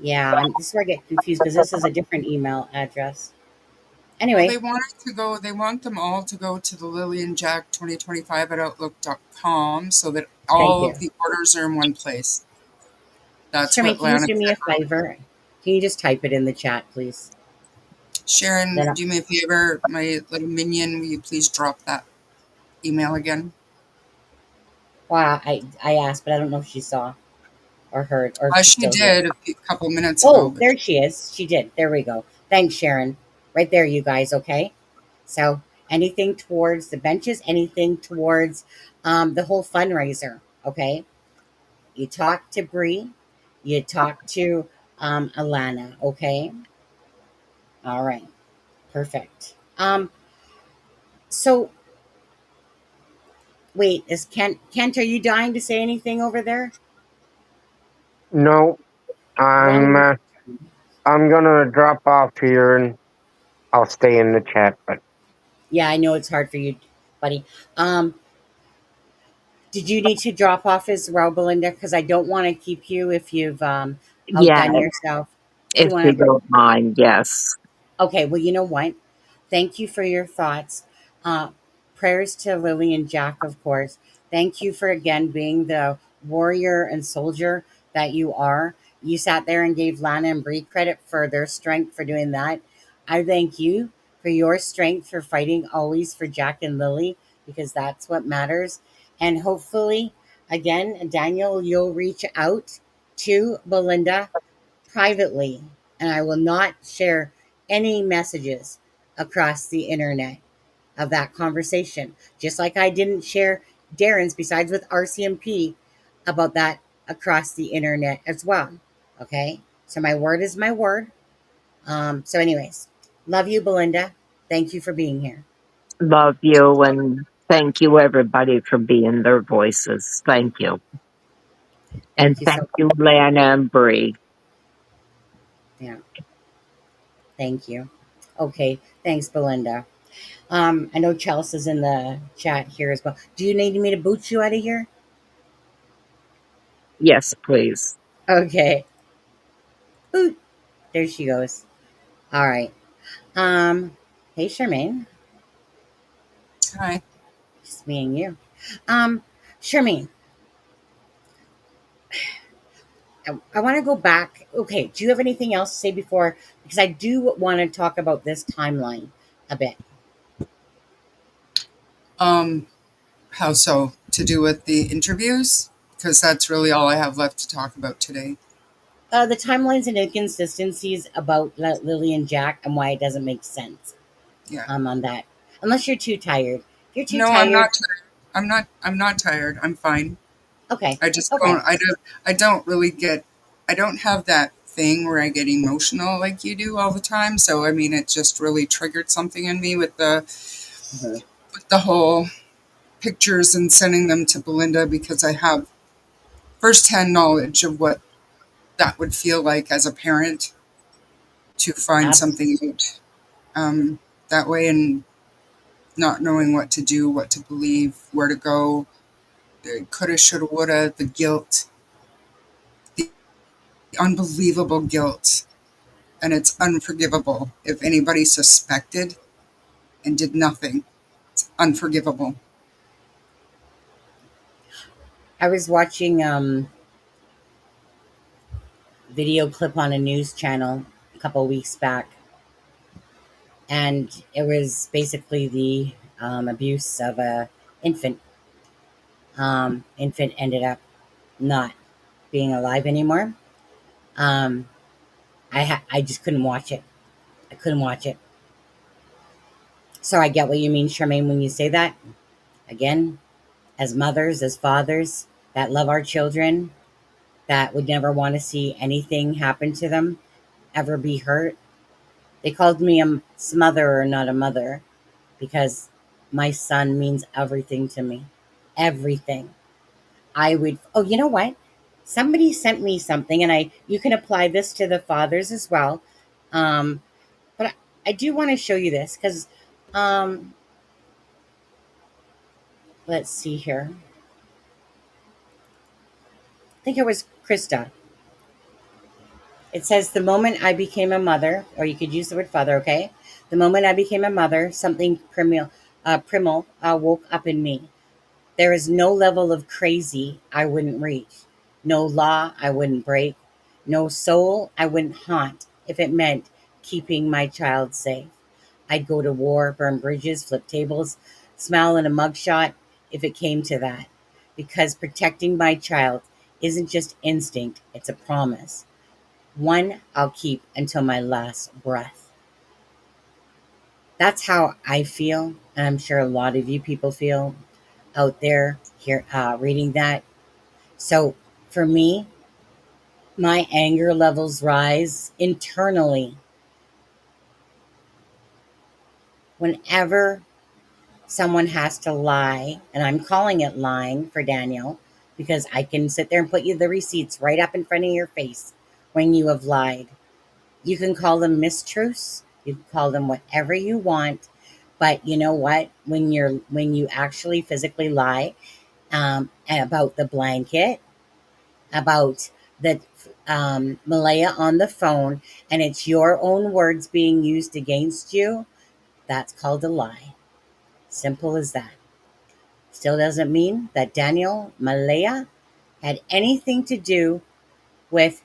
Yeah, this is where I get confused because this is a different email address. Well, Anyway, they want them all to go to the Lily and Jack 2025 at outlook.com so that thank all you. of the orders are in one place. That's Charmaine, what can you Lana do me said. a favor? Can you just type it in the chat, please? Sharon, Then, do me a favor, my little minion, will you please drop that email again? well, I asked, but I don't know if she saw or heard or if she's She still here. did a couple minutes ago, Oh, but there she is. She did. There we go. Thanks, Sharon. Right there, you guys. Okay. So anything towards the benches, anything towards the whole fundraiser. Okay. You talk to Bree. You talk to Alana. Okay. All right. Perfect. So wait, is Kent? Are you dying to say anything over there? No, I'm One. uh, I'm gonna drop off here and I'll stay in the chat. But Yeah, I know it's hard for you, buddy. Um, did you need to drop off as well, Belinda? Because I don't want to keep you if you've Yeah, outdone yourself. Do you if you want to? don't mind, yes. Okay, well, you know what? Thank you for your thoughts. Uh, Prayers to Lily and Jack, of course. Thank you for again being the warrior and soldier that you are. You sat there and gave Lana and Bree credit for their strength for doing that. I thank you for your strength for fighting always for Jack and Lily because that's what matters. And hopefully, again, Daniel, you'll reach out to Belinda privately, and I will not share any messages across the internet of that conversation. Just like I didn't share Darren's, besides with RCMP, about that across the internet as well. Okay? So my word is my word. So, anyways, love you, Belinda. Thank you for being here. Love you and thank you everybody for being their voices. Thank you. And Thank you thank so you, Lana and Bree. Yeah, thank you. Okay, thanks, Belinda. I know Chelsea's in the chat here as well. Do you need me to boot you out of here? Yes, please. Okay. Boot. There she goes. All right. Hey, Charmaine. hi. Just me and you. Um, Charmaine, I want to go back. Okay. Do you have anything else to say before? Because I do want to talk about this timeline a bit. Um, how so? To do with the interviews? Because that's really all I have left to talk about today. The timelines and inconsistencies about Lily and Jack and why it doesn't make sense. Yeah. On that. Unless you're too tired. If you're too No, I'm tired, not tired. I'm not tired. I'm fine. okay. I just Okay. I don't really get, I don't have that thing where I get emotional like you do all the time. So, I mean, it just really triggered something in me Mhm. with the whole pictures and sending them to Belynda because I have firsthand knowledge of what that would feel like as a parent to find Abs- something out that way and not knowing what to do, what to believe, where to go, the coulda, shoulda, woulda, the guilt, the unbelievable guilt. And it's unforgivable. If anybody suspected and did nothing, it's unforgivable. I was watching video clip on a news channel a couple weeks back, and it was basically the abuse of a infant. Infant ended up not being alive anymore. Um, I just couldn't watch it. I couldn't watch it. So I get what you mean, Charmaine, when you say that. Again, as mothers, as fathers that love our children, that would never want to see anything happen to them, ever be hurt. They called me a smotherer, not a mother, because my son means everything to me. Everything. I would, oh, you know what? Somebody sent me something, and you can apply this to the fathers as well. Um, but I do want to show you this because, um, let's see here. I think it was Krista. It says, the moment I became a mother, or you could use the word father, okay? The moment I became a mother, something primal woke up in me. There is no level of crazy I wouldn't reach, no law I wouldn't break, no soul I wouldn't haunt if it meant keeping my child safe. I'd go to war, burn bridges, flip tables, smile in a mugshot if it came to that. Because protecting my child isn't just instinct, it's a promise. One I'll keep until my last breath. That's how I feel, and I'm sure a lot of you people feel out there here reading that. So for me, my anger levels rise internally whenever someone has to lie, and I'm calling it lying for Daniel because I can sit there and put you the receipts right up in front of your face when you have lied. You can call them mistruths, you can call them whatever you want, but you know what? When you actually physically lie about the blanket, about the Malaya on the phone, and it's your own words being used against you, that's called a lie. Simple as that. Still doesn't mean that Daniel Malaya had anything to do with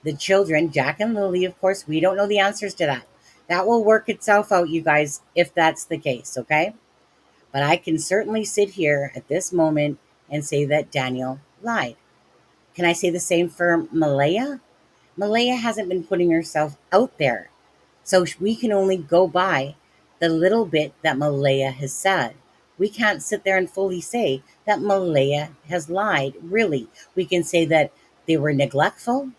the children, Jack and Lily. Of course, we don't know the answers to that. That will work itself out, you guys, if that's the case, okay? But I can certainly sit here at this moment and say that Daniel lied. Can I say the same for Malaya? Malaya hasn't been putting herself out there. So we can only go by the little bit that Malaya has said. We can't sit there and fully say that Malaya has lied, really. We can say that they were neglectful.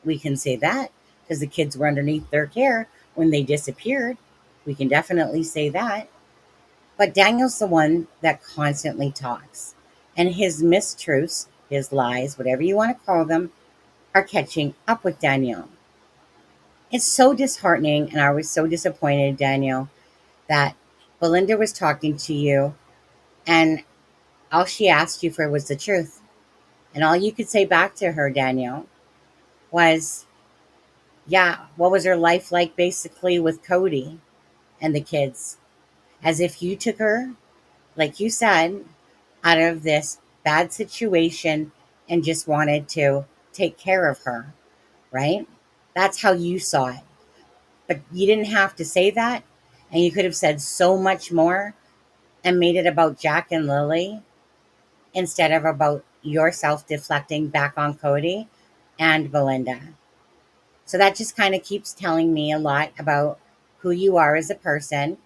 We can say that because the kids were underneath their care when they disappeared. We can definitely say that. But Daniel's the one that constantly talks. And his mistruths, his lies, whatever you want to call them, are catching up with Daniel. It's so disheartening, and I was so disappointed, Daniel, that Belynda was talking to you, and all she asked you for was the truth. And all you could say back to her, Daniel, was, yeah, what was her life like basically with Cody and the kids? As if you took her, like you said, out of this bad situation and just wanted to take care of her, right? That's how you saw it. But you didn't have to say that. And you could have said so much more and made it about Jack and Lily instead of about yourself deflecting back on Cody and Belynda. So that just kind of keeps telling me a lot about who you are as a person,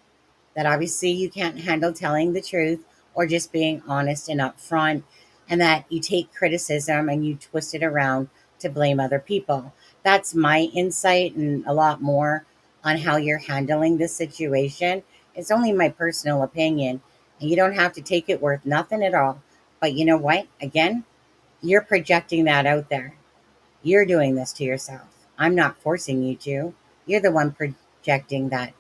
that obviously you can't handle telling the truth or just being honest and upfront, and that you take criticism and you twist it around to blame other people. That's my insight and a lot more on how you're handling this situation. It's only my personal opinion, and you don't have to take it worth nothing at all. But you know what? Again, you're projecting that out there. You're doing this to yourself. I'm not forcing you to. You're the one projecting that.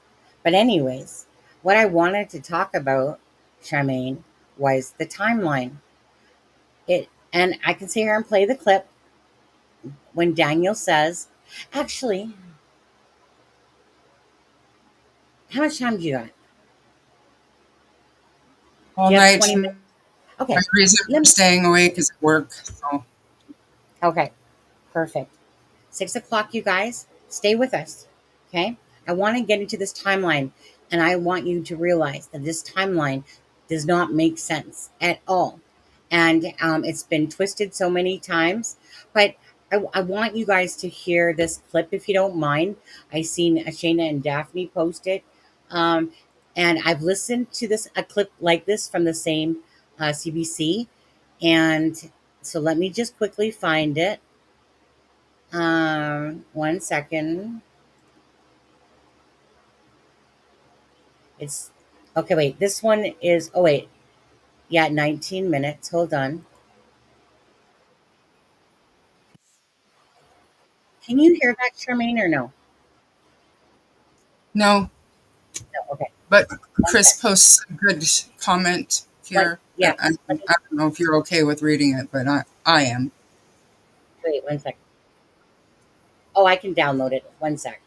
But, anyways, what I wanted to talk about, Charmaine, was the timeline. And I can see her and play the clip when Daniel says, actually, how much time do you got? All Do you have night. 20 minutes? My Okay. reason Let for me, staying awake is at work. So okay. Perfect. 6 o'clock, you guys, stay with us. Okay. I want to get into this timeline, and I want you to realize that this timeline does not make sense at all. And it's been twisted so many times. But I want you guys to hear this clip if you don't mind. I seen Shayna and Daphne post it. Um, and I've listened to a clip like this from the same CBC. And so let me just quickly find it. 1 second. It's okay. Wait, this one is. Oh wait, yeah, 19 minutes. Hold on. Can you hear that, Charmaine, or no? no, No. Okay. but One Chris sec. posts a good comment One. here. Yeah. I Let me, don't know if you're okay with reading it, but I am. wait. 1 second. Oh, I can download it. One sec.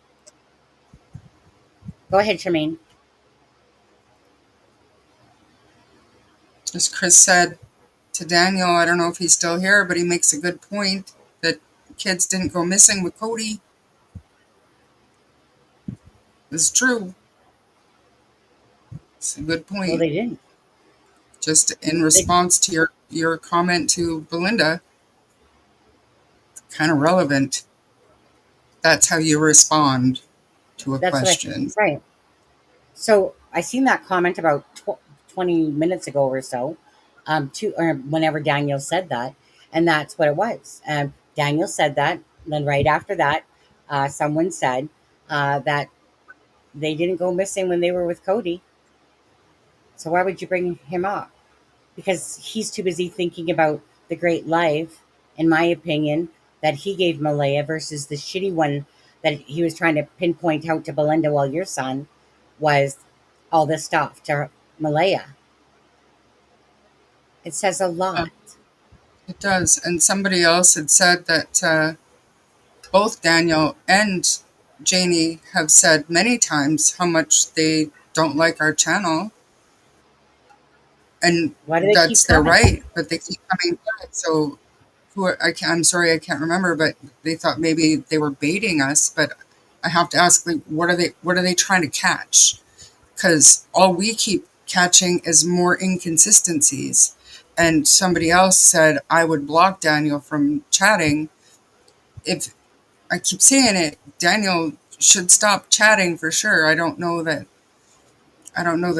Go ahead, Charmaine. As Chris said to Daniel, I don't know if he's still here, but he makes a good point that kids didn't go missing with Cody. It's true. It's a good Well, point. they didn't. Just in response to your comment to Belynda, kind of relevant. That's how you respond to a That's what I, question. right. So I seen that comment about 20 minutes ago or so, or whenever Daniel said that, and that's what it was. Daniel said that, and then right after that, someone said that they didn't go missing when they were with Cody. So why would you bring him up? Because he's too busy thinking about the great life, in my opinion, that he gave Malaya versus the shitty one that he was trying to pinpoint out to Belynda, while your son was all this stuff to Malaya. It says a lot. It does. And somebody else had said that both Daniel and Janie have said many times how much they don't like our channel. And Why do they keep that's their coming? right, but they keep coming back. So I'm sorry, I can't remember, but they thought maybe they were baiting us. But I have to ask, like, what are they trying to catch? Because all we keep catching is more inconsistencies. And somebody else said I would block Daniel from chatting. If I keep saying it, Daniel should stop chatting for sure. I don't know that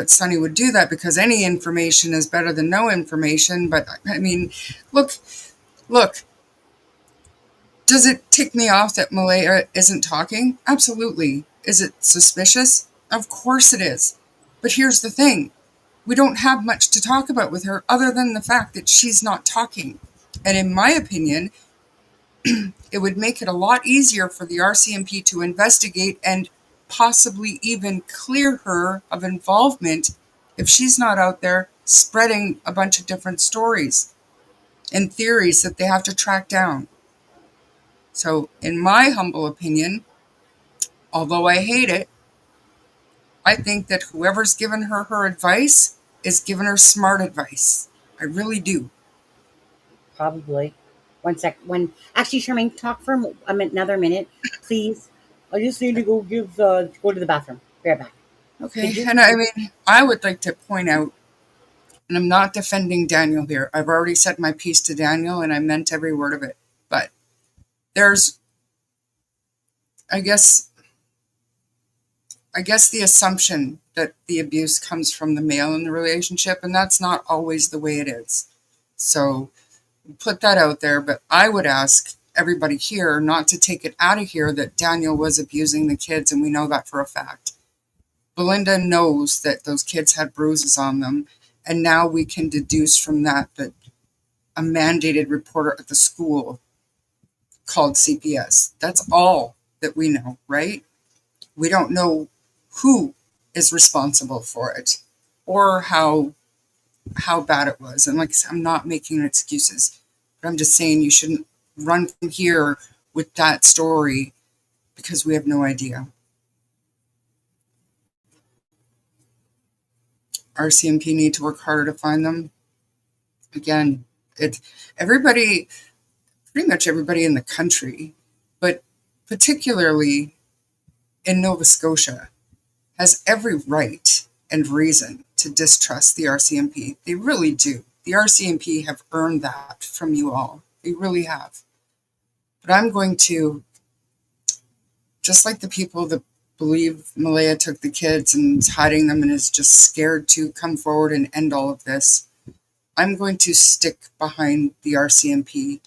Sonny would do that, because any information is better than no information. But I mean, look, does it tick me off that Malaya isn't talking? Absolutely. Is it suspicious? Of course it is. But here's the thing. We don't have much to talk about with her other than the fact that she's not talking. And in my opinion, it would make it a lot easier for the RCMP to investigate and possibly even clear her of involvement if she's not out there spreading a bunch of different stories and theories that they have to track down. So, in my humble opinion, although I hate it, I think that whoever's given her advice is giving her smart advice. I really do. Probably. One sec. Actually, Charmaine, talk for another minute, please. I just need to go go to the bathroom. Be right back. Okay, and I mean, I would like to point out, and I'm not defending Daniel here. I've already said my piece to Daniel, and I meant every word of it. But there's, I guess the assumption that the abuse comes from the male in the relationship, and that's not always the way it is. So put that out there, but I would ask everybody here not to take it out of here that Daniel was abusing the kids, and we know that for a fact. Belynda knows that those kids had bruises on them, and now we can deduce from that a mandated reporter at the school called CPS. That's all that we know, right? We don't know who is responsible for it or how bad it was. And like I said, I'm not making excuses, but I'm just saying you shouldn't run from here with that story because we have no idea. RCMP need to work harder to find them. Again, pretty much everybody in the country, but particularly in Nova Scotia, has every right and reason to distrust the RCMP. They really do. The RCMP have earned that from you all. They really have. But I'm going to, just like the people that believe Malaya took the kids and is hiding them and is just scared to come forward and end all of this, I'm going to stick behind the RCMP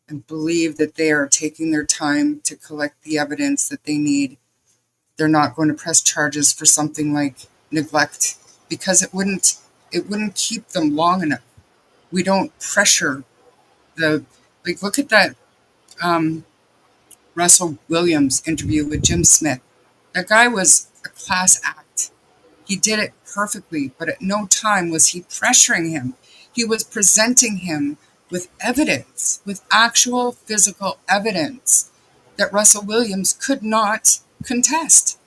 and believe that they are taking their time to collect the evidence that they need. They're not going to press charges for something like neglect because it wouldn't keep them long enough. We don't pressure look at that Russell Williams interview with Jim Smith. That guy was a class act. He did it perfectly, but at no time was he pressuring him. He was presenting him with evidence, with actual physical evidence that Russell Williams could not contest.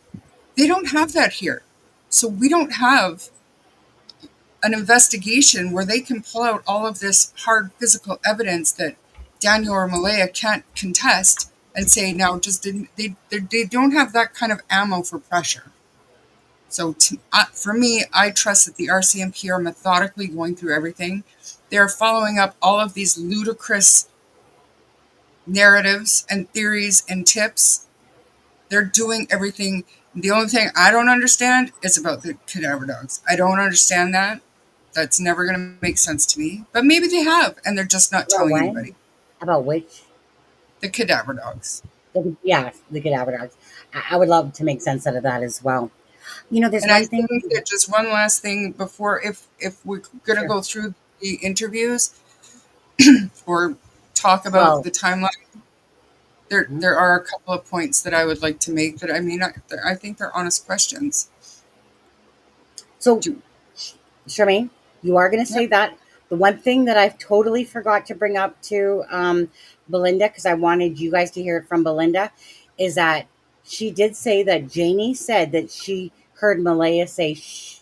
They don't have that here. So we don't have an investigation where they can pull out all of this hard physical evidence that Daniel or Malaya can't contest and say, now, just didn't they don't have that kind of ammo for pressure. So for me, I trust that the RCMP are methodically going through everything. They're following up all of these ludicrous narratives and theories and tips. They're doing everything. The only thing I don't understand is about the cadaver dogs. I don't understand that. That's never going to make sense to me. But maybe they have, and they're just not About telling what? anybody. About which? The cadaver dogs. Yeah, the cadaver dogs. I would love to make sense out of that as well. There's And I one thing. think that just one last thing before, if we're going to go through the interviews or talk about the timeline, there are a couple of points that I would like to make that I think they're honest questions. So, Charmaine, you are going to say that. The one thing that I've totally forgot to bring up to Belynda, because I wanted you guys to hear it from Belynda, is that she did say that Janie said that she heard Malaya say shh.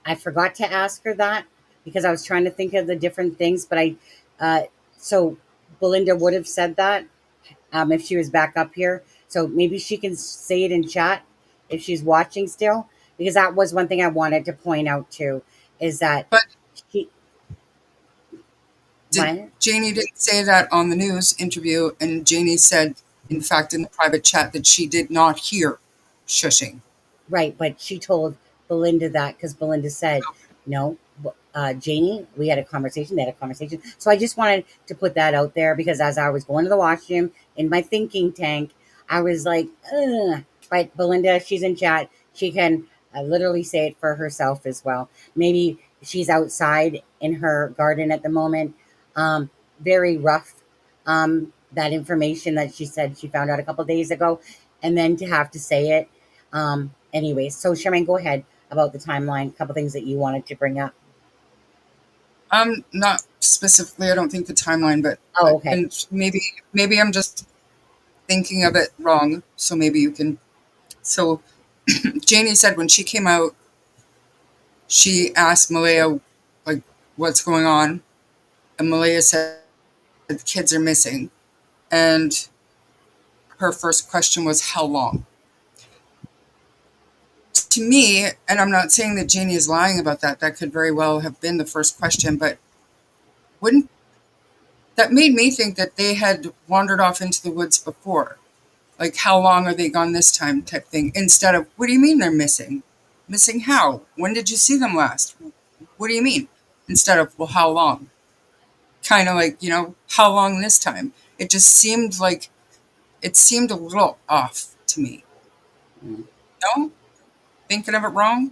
I forgot to ask her that because I was trying to think of the different things, but so Belynda would have said that if she was back up here. So maybe she can say it in chat if she's watching still, because that was one thing I wanted to point out too, is that Janie didn't say that on the news interview, and Janie said, in fact, in the private chat, that she did not hear shushing. Right, but she told Belynda that because Belynda said, no, Janie, we had a conversation, they had a conversation. So I just wanted to put that out there because as I was going to the washroom in my thinking tank, I was like, ugh. But Belynda, she's in chat. She can literally say it for herself as well. Maybe she's outside in her garden at the moment. Very rough, that information that she said she found out a couple of days ago. And then to have to say it. Anyways, so Charmaine, go ahead about the timeline, a couple things that you wanted to bring up. Not specifically, I don't think the timeline, but okay. And maybe I'm just thinking of it wrong. So maybe you can. So Janie said when she came out, she asked Malaya, like, what's going on? And Malaya said, the kids are missing. And her first question was, how long? To me, and I'm not saying that Janie is lying about that, that could very well have been the first question, but that made me think that they had wandered off into the woods before. Like, how long are they gone this time type thing, instead of, what do you mean they're missing? Missing how? When did you see them last? What do you mean? Instead of, well, how long? Kind of like, how long this time? It just seemed a little off to me. No? Thinking of it wrong?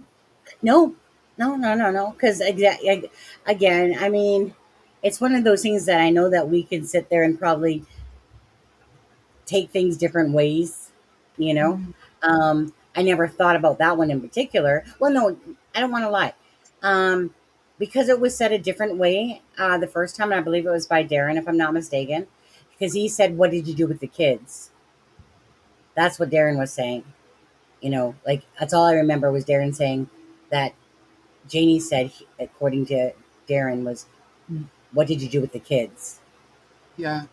No. Because again, I mean, it's one of those things that I know that we can sit there and probably take things different ways, I never thought about that one in particular. Well, no, I don't want to lie. Because it was said a different way the first time, and I believe it was by Darren, if I'm not mistaken, because he said, what did you do with the kids? That's what Darren was saying. Like, that's all I remember was Darren saying that Janie said, according to Darren, was, what did you do with the kids? Yeah.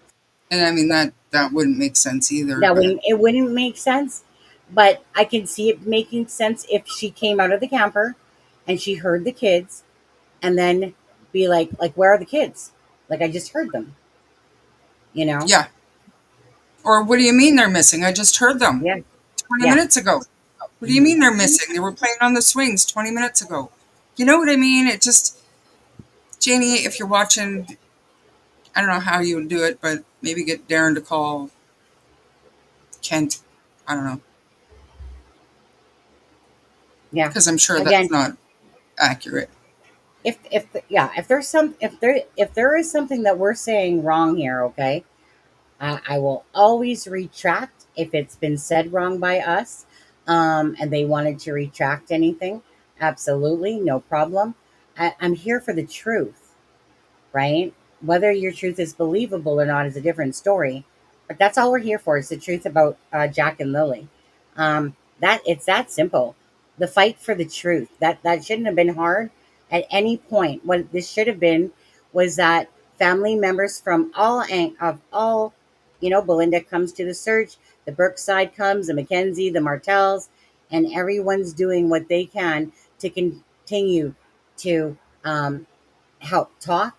And I mean, that wouldn't make sense either. It wouldn't make sense, but I can see it making sense if she came out of the camper and she heard the kids and then be like, where are the kids? Like, I just heard them, Yeah. Or what do you mean they're missing? I just heard them 20 minutes ago. What do you mean they're missing? They were playing on the swings 20 minutes ago. You know what I mean? It just, Janie, if you're watching, I don't know how you would do it, but maybe get Darren to call Kent. I don't know. Yeah. Because I'm sure that's not accurate. If there is something that we're saying wrong here, okay, I will always retract if it's been said wrong by us, and they wanted to retract anything. Absolutely, no problem. I'm here for the truth, right? Whether your truth is believable or not is a different story, But that's all we're here for, is the truth about Jack and Lily. That it's that simple. The fight for the truth. That shouldn't have been hard at any point. What this should have been was that family members from all, Belynda comes to the search, the Brookside comes, the Mackenzie, the Martells, and everyone's doing what they can to continue to help talk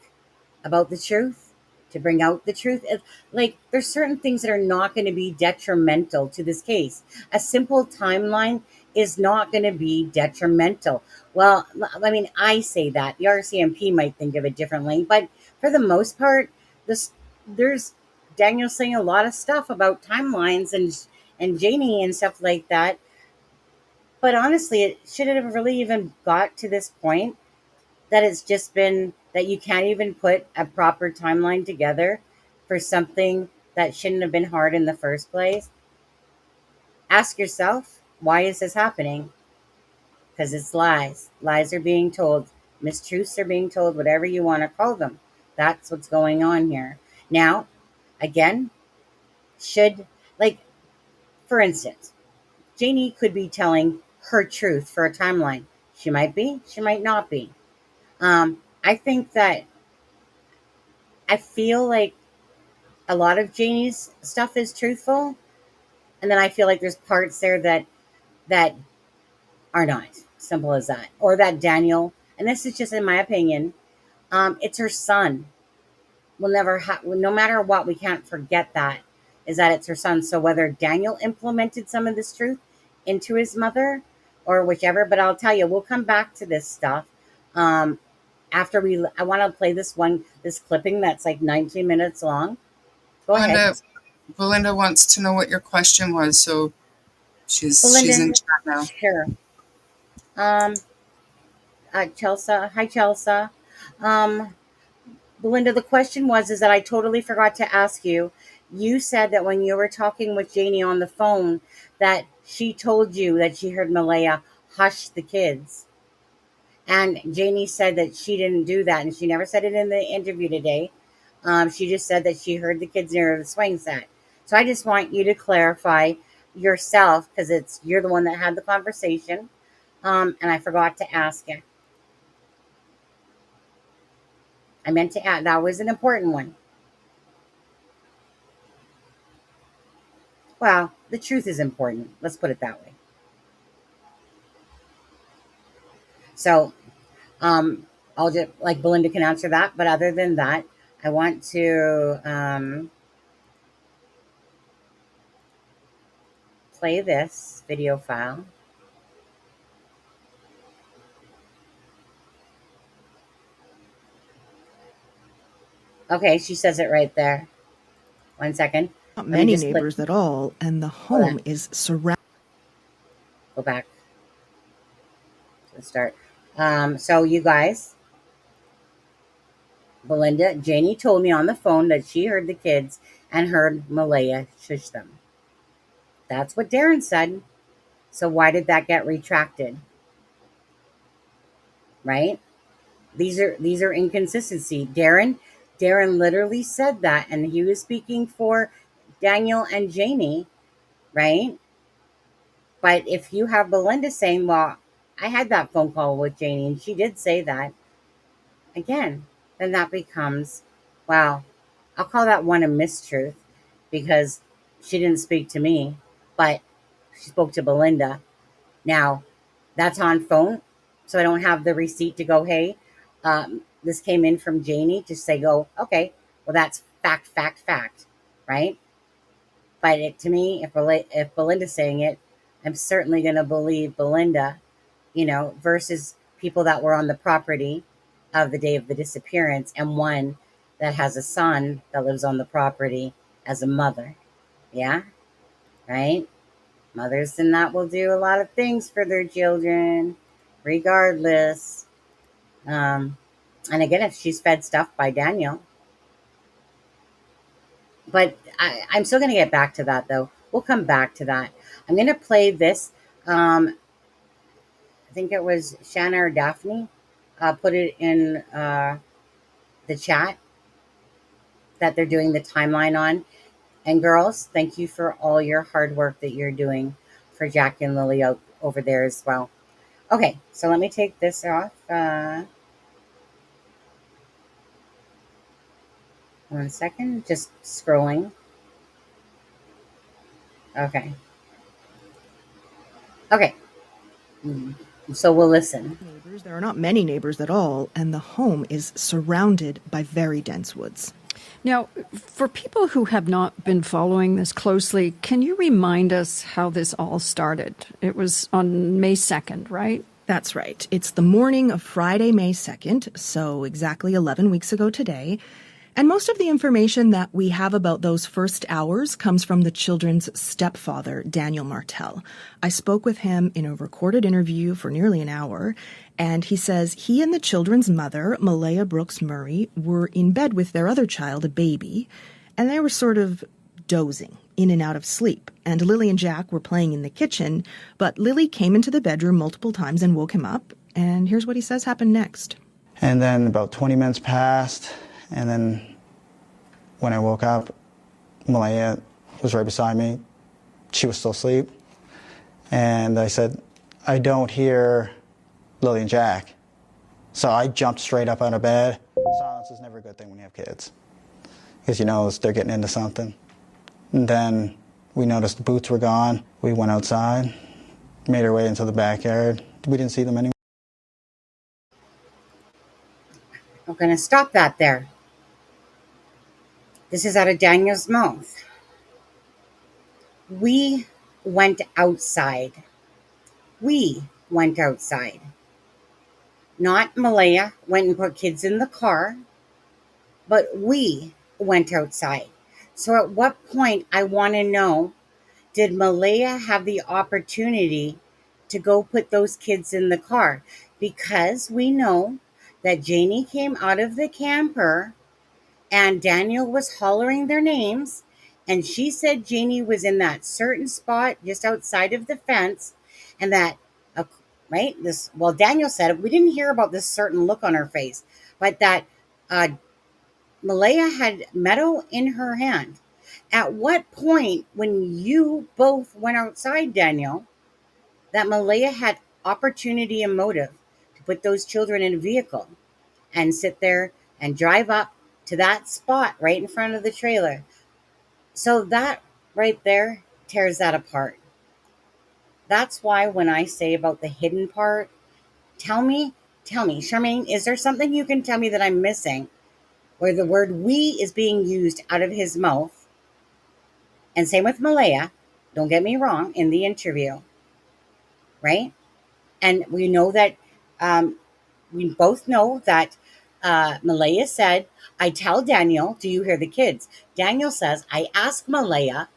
about the truth, to bring out the truth. Like, there's certain things that are not going to be detrimental to this case. A simple timeline is not going to be detrimental. Well, I mean, I say that. The RCMP might think of it differently, but for the most part, there's Daniel saying a lot of stuff about timelines and Janie and stuff like that. But honestly, it should have really even got to this point that it's just been that you can't even put a proper timeline together for something that shouldn't have been hard in the first place. Ask yourself, why is this happening? Because it's lies. Lies are being told. Mistruths are being told, whatever you want to call them. That's what's going on here. Now, again, like, for instance, Janie could be telling her truth for a timeline. She might be, she might not be. I think that I feel like a lot of Janie's stuff is truthful, and then I feel like there's parts there that are not. Simple as that. Or that Daniel, and this is just in my opinion, it's her son. We'll never no matter what, we can't forget that, is that it's her son. So whether Daniel implemented some of this truth into his mother or whichever, but I'll tell you, we'll come back to this stuff. After I want to play this clipping that's like 19 minutes long. Go ahead. Belynda wants to know what your question was, so she's in chat now. Here. Chelsea. Hi, Chelsea. Belynda, the question is that I totally forgot to ask you. You said that when you were talking with Janie on the phone, that she told you that she heard Malaya hush the kids. And Janie said that she didn't do that, and she never said it in the interview today. She just said that she heard the kids near the swing set. So I just want you to clarify yourself, because you're the one that had the conversation. And I forgot to ask you. I meant to add, that was an important one. Well, the truth is important. Let's put it that way. So, I'll just, like, Belynda can answer that. But other than that, I want to play this video file. Okay, she says it right there. 1 second. Not many neighbors at all, and the home is surrounded. Go back. Let's start. So you guys, Belynda, Janie told me on the phone that she heard the kids and heard Malaya shush them. That's what Darren said. So why did that get retracted? Right? These are inconsistencies. Darren literally said that, and he was speaking for Daniel and Janie, right? But if you have Belynda saying, well, I had that phone call with Janie and she did say that, again, then that becomes, well, I'll call that one a mistruth, because she didn't speak to me, but she spoke to Belynda. Now, that's on phone, so I don't have the receipt to go, hey, this came in from Janie, to say, go, okay, well, that's fact, right? But to me, if Belynda's saying it, I'm certainly going to believe Belynda, versus people that were on the property of the day of the disappearance, and one that has a son that lives on the property as a mother. Yeah, right? Mothers and that will do a lot of things for their children, regardless. And again, if she's fed stuff by Daniel. But I'm still going to get back to that, though. We'll come back to that. I'm going to play this. I think it was Shanna or Daphne put it in the chat that they're doing the timeline on. And girls, thank you for all your hard work that you're doing for Jack and Lily out over there as well. Okay, so let me take this off. 1 second, just scrolling. Okay. Okay. So we'll listen. Neighbors, there are not many neighbors at all, and the home is surrounded by very dense woods. Now, for people who have not been following this closely, can you remind us how this all started? It was on May 2nd, right? That's right. It's the morning of Friday, May 2nd, so exactly 11 weeks ago today. And most of the information that we have about those first hours comes from the children's stepfather, Daniel Martell. I spoke with him in a recorded interview for nearly an hour, and he says he and the children's mother, Malaya Brooks Murray, were in bed with their other child, a baby, and they were sort of dozing in and out of sleep. And Lily and Jack were playing in the kitchen, but Lily came into the bedroom multiple times and woke him up, and here's what he says happened next. And then about 20 minutes passed, and then when I woke up, Malaya was right beside me. She was still asleep. And I said, I don't hear Lily and Jack. So I jumped straight up out of bed. Silence is never a good thing when you have kids, because you know they're getting into something. And then we noticed the boots were gone. We went outside, made our way into the backyard. We didn't see them anymore. I'm going to stop that there. This is out of Daniel's mouth. We went outside. We went outside. Not Malaya went and put kids in the car, but we went outside. So at what point, I want to know, did Malaya have the opportunity to go put those kids in the car? Because we know that Janie came out of the camper and Daniel was hollering their names, and she said Janie was in that certain spot just outside of the fence, and that, right, this, well, Daniel said, we didn't hear about this certain look on her face, but that Malaya had meadow in her hand. At what point, when you both went outside, Daniel, that Malaya had opportunity and motive to put those children in a vehicle and sit there and drive up to that spot right in front of the trailer? So that right there tears that apart. That's why when I say about the hidden part, tell me, Charmaine, is there something you can tell me that I'm missing where the word we is being used out of his mouth? And same with Malaya, don't get me wrong, in the interview, right? And we know that, we both know that Malaya said, I tell Daniel, do you hear the kids? Daniel says, I ask Malaya,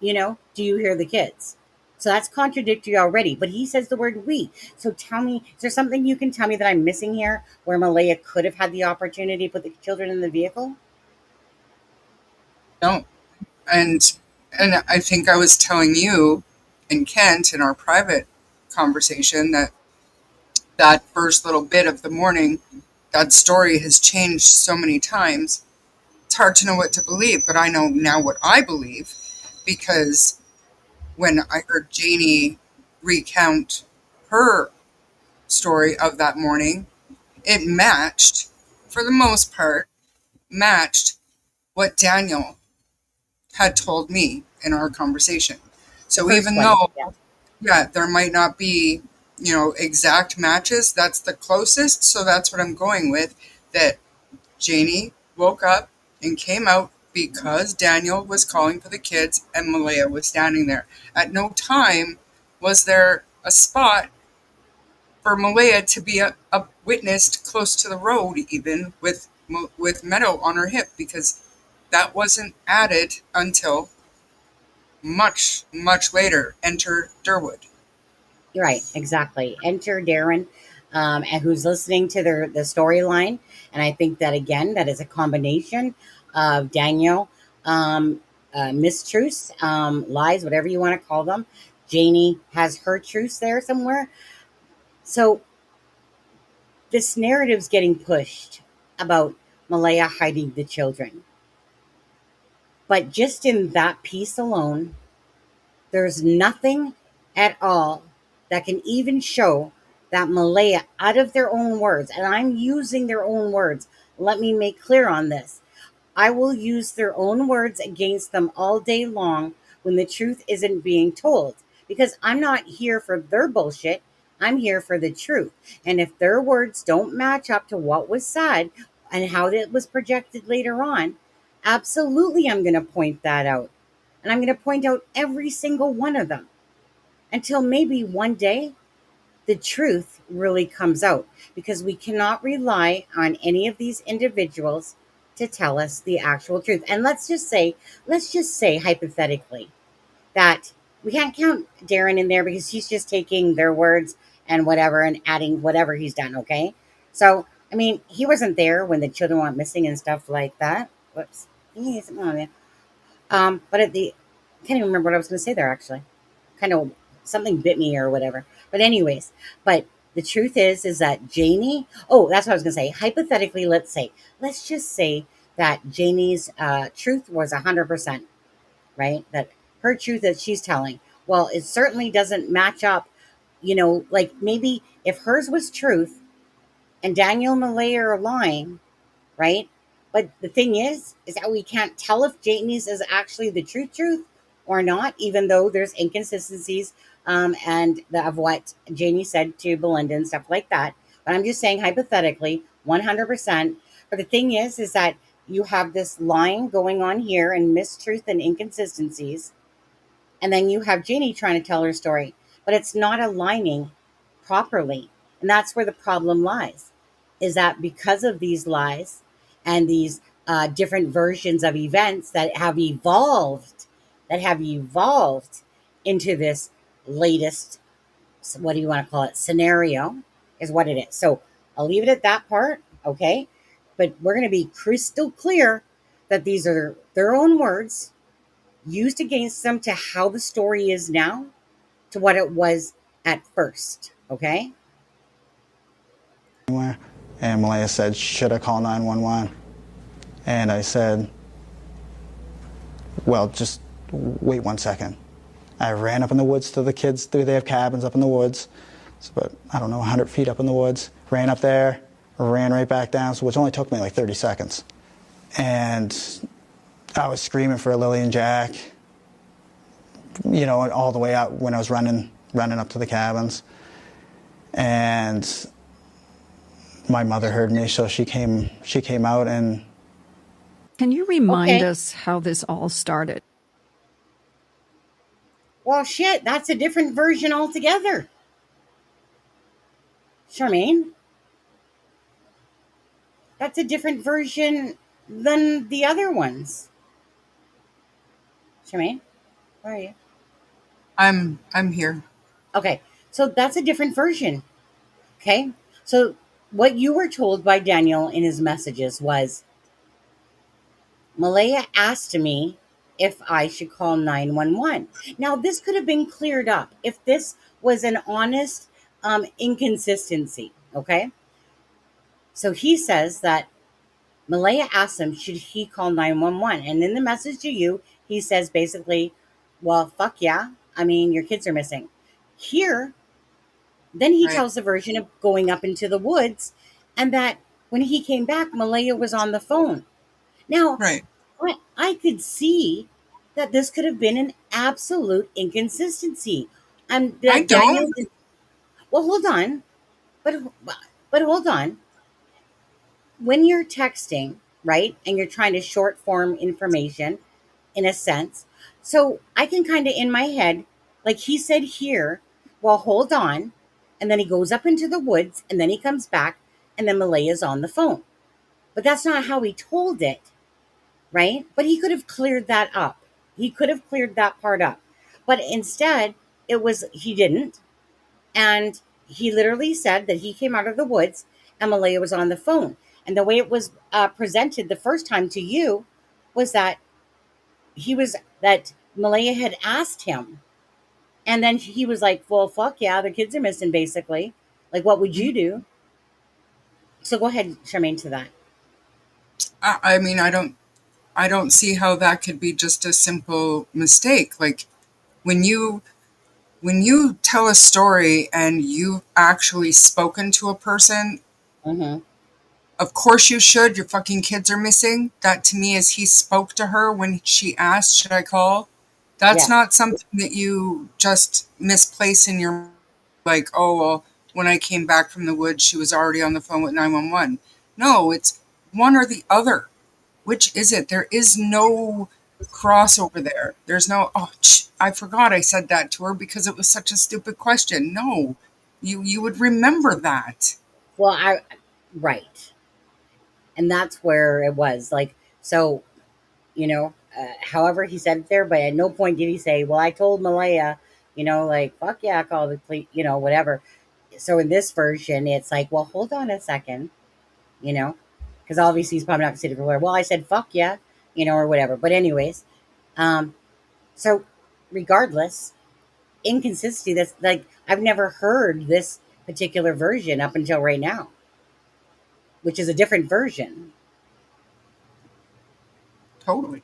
do you hear the kids? So that's contradictory already, but he says the word we. So tell me, is there something you can tell me that I'm missing here where Malaya could have had the opportunity to put the children in the vehicle? No. And I think I was telling you and Kent in our private conversation that first little bit of the morning, that story has changed so many times. It's hard to know what to believe, but I know now what I believe, because when I heard Janie recount her story of that morning, it matched, for the most part, matched what Daniel had told me in our conversation. So even though, there might not be, exact matches, that's the closest. So that's what I'm going with, that Janie woke up and came out because Daniel was calling for the kids and Malaya was standing there. At no time was there a spot for Malaya to be a witnessed close to the road, even with Meadow on her hip, because that wasn't added until much, much later. Enter Durwood. Right, exactly. Enter Darren, and who's listening to the storyline. And I think that, again, that is a combination of Daniel, mistruths, lies, whatever you want to call them. Janie has her truths there somewhere. So this narrative's getting pushed about Malaya hiding the children. But just in that piece alone, there's nothing at all that can even show that Malaya, out of their own words, and I'm using their own words, let me make clear on this. I will use their own words against them all day long when the truth isn't being told, because I'm not here for their bullshit. I'm here for the truth. And if their words don't match up to what was said and how it was projected later on, absolutely I'm going to point that out. And I'm going to point out every single one of them until maybe one day the truth really comes out, because we cannot rely on any of these individuals to tell us the actual truth. And let's just say hypothetically that we can't count Darren in there because he's just taking their words and whatever and adding whatever he's done. Okay. So, I mean, he wasn't there when the children went missing and stuff like that. Whoops. He's not there. But at the, I can't even remember what I was going to say there actually. Kind of something bit me or whatever. But anyways, but the truth is that Janie, oh, that's what I was going to say. Hypothetically, let's just say that Janie's truth was 100%, right? That her truth that she's telling. Well, it certainly doesn't match up, like maybe if hers was truth and Daniel and Malaya are lying, right? But the thing is that we can't tell if Janie's is actually the truth or not, even though there's inconsistencies of what Janie said to Belynda and stuff like that. But I'm just saying hypothetically, 100%. But the thing is that you have this lying going on here and mistruth and inconsistencies, and then you have Janie trying to tell her story, but it's not aligning properly. And that's where the problem lies, is that because of these lies and these different versions of events that have evolved into this latest, what do you want to call it, scenario, is what it is. So I'll leave it at that part, okay? But we're going to be crystal clear that these are their own words used against them to how the story is now to what it was at first, okay? And Malaya said, should I call 911? And I said, well, just wait 1 second. I ran up in the woods to the kids. They have cabins up in the woods. It's about, I don't know, 100 feet up in the woods. Ran up there, ran right back down, which only took me like 30 seconds. And I was screaming for Lily and Jack, all the way out when I was running up to the cabins. And my mother heard me, so she came out. And can you remind us how this all started? Well, shit, that's a different version altogether, Charmaine. That's a different version than the other ones. Charmaine, where are you? I'm here. Okay, so that's a different version. Okay, so what you were told by Daniel in his messages was, Malaya asked me if I should call 911. Now, this could have been cleared up if this was an honest inconsistency, okay? So he says that Malaya asked him, should he call 911? And in the message to you, he says basically, well, fuck yeah. I mean, your kids are missing. Here, then he tells the version of going up into the woods, and that when he came back, Malaya was on the phone. Now, I could see that this could have been an absolute inconsistency. I don't. Well, hold on. But hold on. When you're texting, right, and you're trying to short form information, in a sense, so I can kind of in my head, like he said here, well, hold on, and then he goes up into the woods, and then he comes back, and then Malaya's on the phone. But that's not how he told it, right? But he could have cleared that up. He could have cleared that part up. But instead, he didn't. And he literally said that he came out of the woods and Malaya was on the phone. And the way it was presented the first time to you was that that Malaya had asked him. And then he was like, well, fuck yeah, the kids are missing, basically. Like, what would you do? So go ahead, Charmaine, to that. I mean, I don't I don't see how that could be just a simple mistake. Like when you tell a story and you've actually spoken to a person, Mm-hmm. of course you should. Your fucking kids are missing. That to me is he spoke to her when she asked, should I call? That's Yeah. not something that you just misplace in your, like, oh, well, when I came back from the woods, she was already on the phone with 911. No, it's one or the other. Which is it? There is no crossover there. There's no, oh, I forgot I said that to her because it was such a stupid question. No, you would remember that. Well, right. And that's where it was. Like, so, however he said it there, but at no point did he say, well, I told Malaya, like, fuck yeah, call the police, whatever. So in this version, it's like, well, hold on a second, you know, because obviously he's probably not going to say to the lawyer, well, I said, fuck yeah, or whatever. But anyways, um, so regardless, inconsistency, that's like, I've never heard this particular version up until right now, which is a different version. Totally.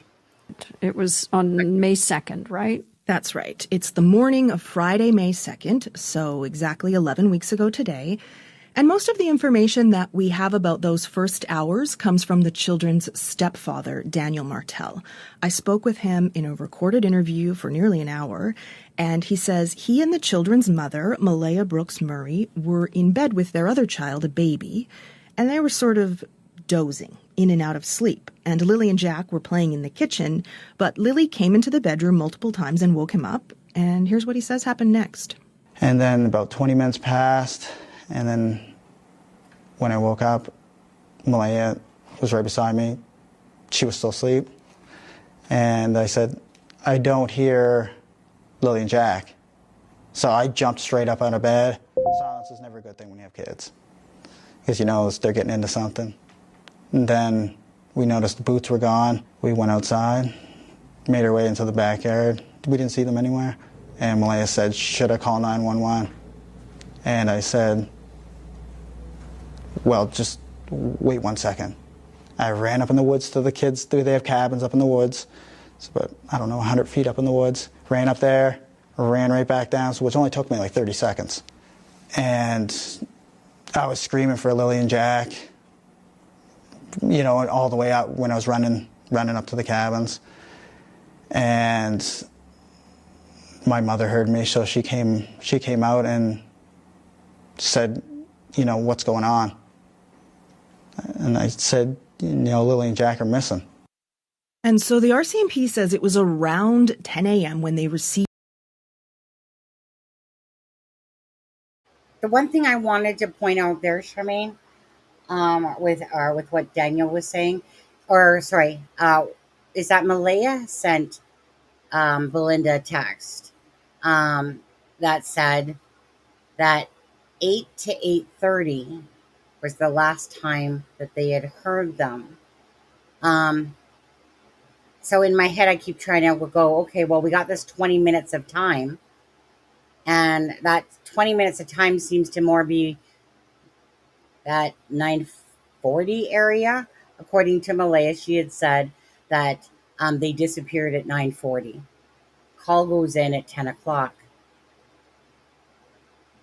It was on May 2nd, right? That's right. It's the morning of Friday, May 2nd, so exactly 11 weeks ago today. And most of the information that we have about those first hours comes from the children's stepfather, Daniel Martell. I spoke with him in a recorded interview for nearly an hour, and he says he and the children's mother, Malaya Brooks Murray, were in bed with their other child, a baby, and they were sort of dozing in and out of sleep. And Lily and Jack were playing in the kitchen, but Lily came into the bedroom multiple times and woke him up. And here's what he says happened next. And then about 20 minutes passed, and then when I woke up, Malaya was right beside me. She was still asleep. And I said, I don't hear Lily and Jack. So I jumped straight up out of bed. Silence is never a good thing when you have kids, because you know they're getting into something. And then we noticed the boots were gone. We went outside, made our way into the backyard. We didn't see them anywhere. And Malaya said, should I call 911? And I said, well, just wait 1 second. I ran up in the woods to the kids. They have cabins up in the woods. It's about, 100 feet up in the woods. Ran up there, ran right back down, which only took me like 30 seconds. And I was screaming for Lily and Jack, all the way out when I was running up to the cabins. And my mother heard me, so she came out and said, what's going on? And I said, Lily and Jack are missing. And so the RCMP says it was around 10 a.m. when they received. The one thing I wanted to point out there, Charmaine, with what Daniel was saying, is that Malaya sent Belynda a text that said that 8 to 8:30 was the last time that they had heard them. So in my head, I keep trying to go, okay, well, we got this 20 minutes of time, and that 20 minutes of time seems to more be that 9:40 area. According to Malaya, she had said that they disappeared at 9:40. Call goes in at 10 o'clock.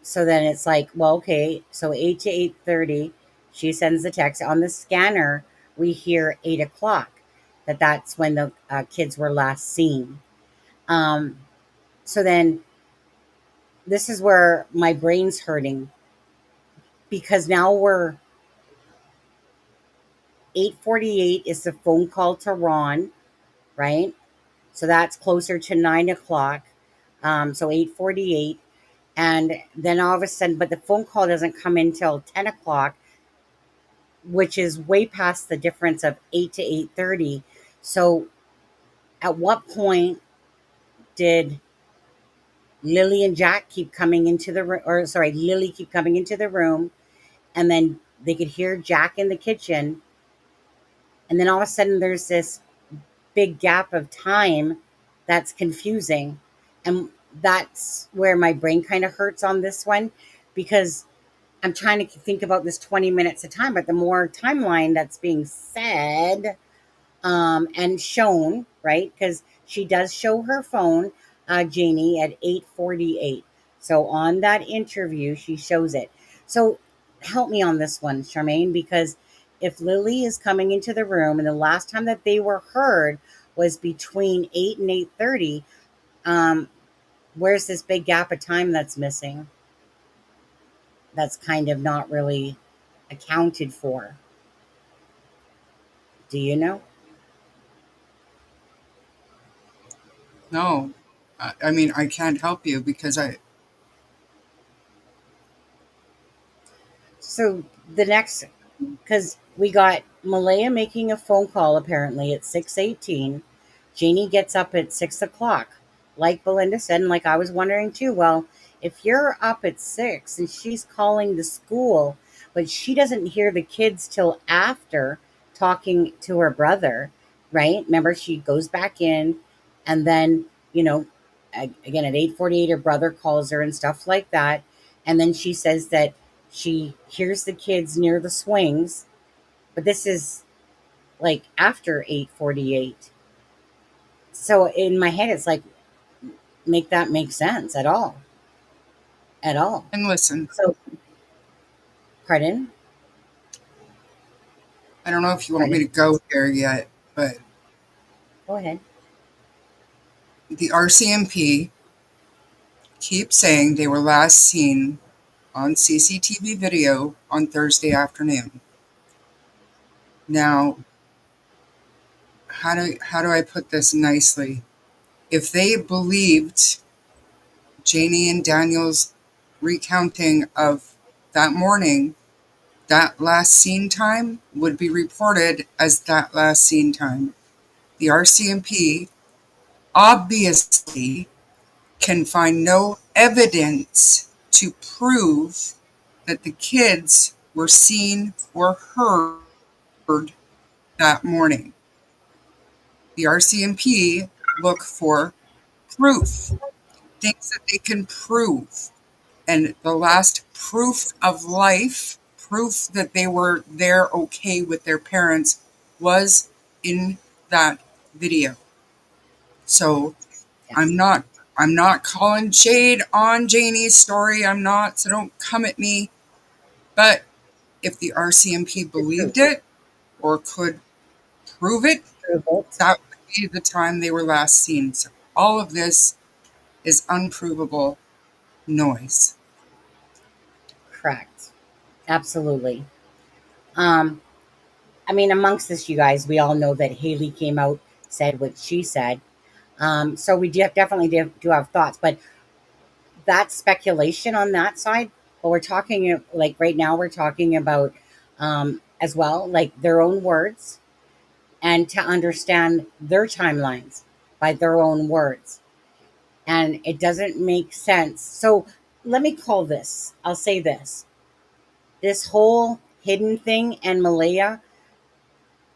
So then it's like, well, okay, so 8 to 8:30, she sends the text. On the scanner, we hear 8 o'clock, that's when the kids were last seen. So then this is where my brain's hurting, because now we're 8:48 is the phone call to Ron, right? So that's closer to 9 o'clock. So 8:48. And then all of a sudden, but the phone call doesn't come in till 10 o'clock, which is way past the difference of 8 to 8:30. So at what point did Lily and Jack keep coming into the room, or sorry, Lily keep coming into the room, and then they could hear Jack in the kitchen. And then all of a sudden there's this big gap of time that's confusing. And that's where my brain kind of hurts on this one, because I'm trying to think about this 20 minutes of time, but the more timeline that's being said, and shown, right? Because she does show her phone, Janie, at 8:48. So on that interview, she shows it. So help me on this one, Charmaine, because if Lily is coming into the room and the last time that they were heard was between 8 and 8:30, um, where's this big gap of time that's missing? That's kind of not really accounted for. Do you know? No, I mean, I can't help you because So the next, because we got Malaya making a phone call apparently at 6:18. Jeannie gets up at 6 o'clock, like Belynda said, and like I was wondering too. Well, if you're up at 6 and she's calling the school, but she doesn't hear the kids till after talking to her brother, right? Remember, she goes back in, and then again at 8:48, her brother calls her and stuff like that, and then she says that she hears the kids near the swings, but this is like after 8:48. So in my head, it's like, make that make sense at all. At all. and listen, So, pardon? I don't know if you want me Pardon? to go there yet, but Go ahead. the RCMP keeps saying they were last seen on CCTV video on Thursday afternoon. Now, how do I put this nicely? If they believed Janie and Daniel's recounting of that morning, that last seen time would be reported as that last seen time. The RCMP obviously can find no evidence to prove that the kids were seen or heard that morning. The RCMP look for proof, things that they can prove. And the last proof of life, proof that they were there okay with their parents, was in that video. So Yeah. I'm not calling shade on Janie's story. I'm not, so don't come at me. But if the RCMP believed it or could prove it, Prove it. that would be the time they were last seen. So all of this is unprovable noise. Correct. Absolutely. Um, I mean, amongst this, you guys, we all know that Haley came out, said what she said. So we definitely do have thoughts, but that's speculation on that side. But we're talking, like right now, we're talking about as well, like their own words, and to understand their timelines by their own words. And it doesn't make sense. So let me call this, I'll say this whole hidden thing and Malaya,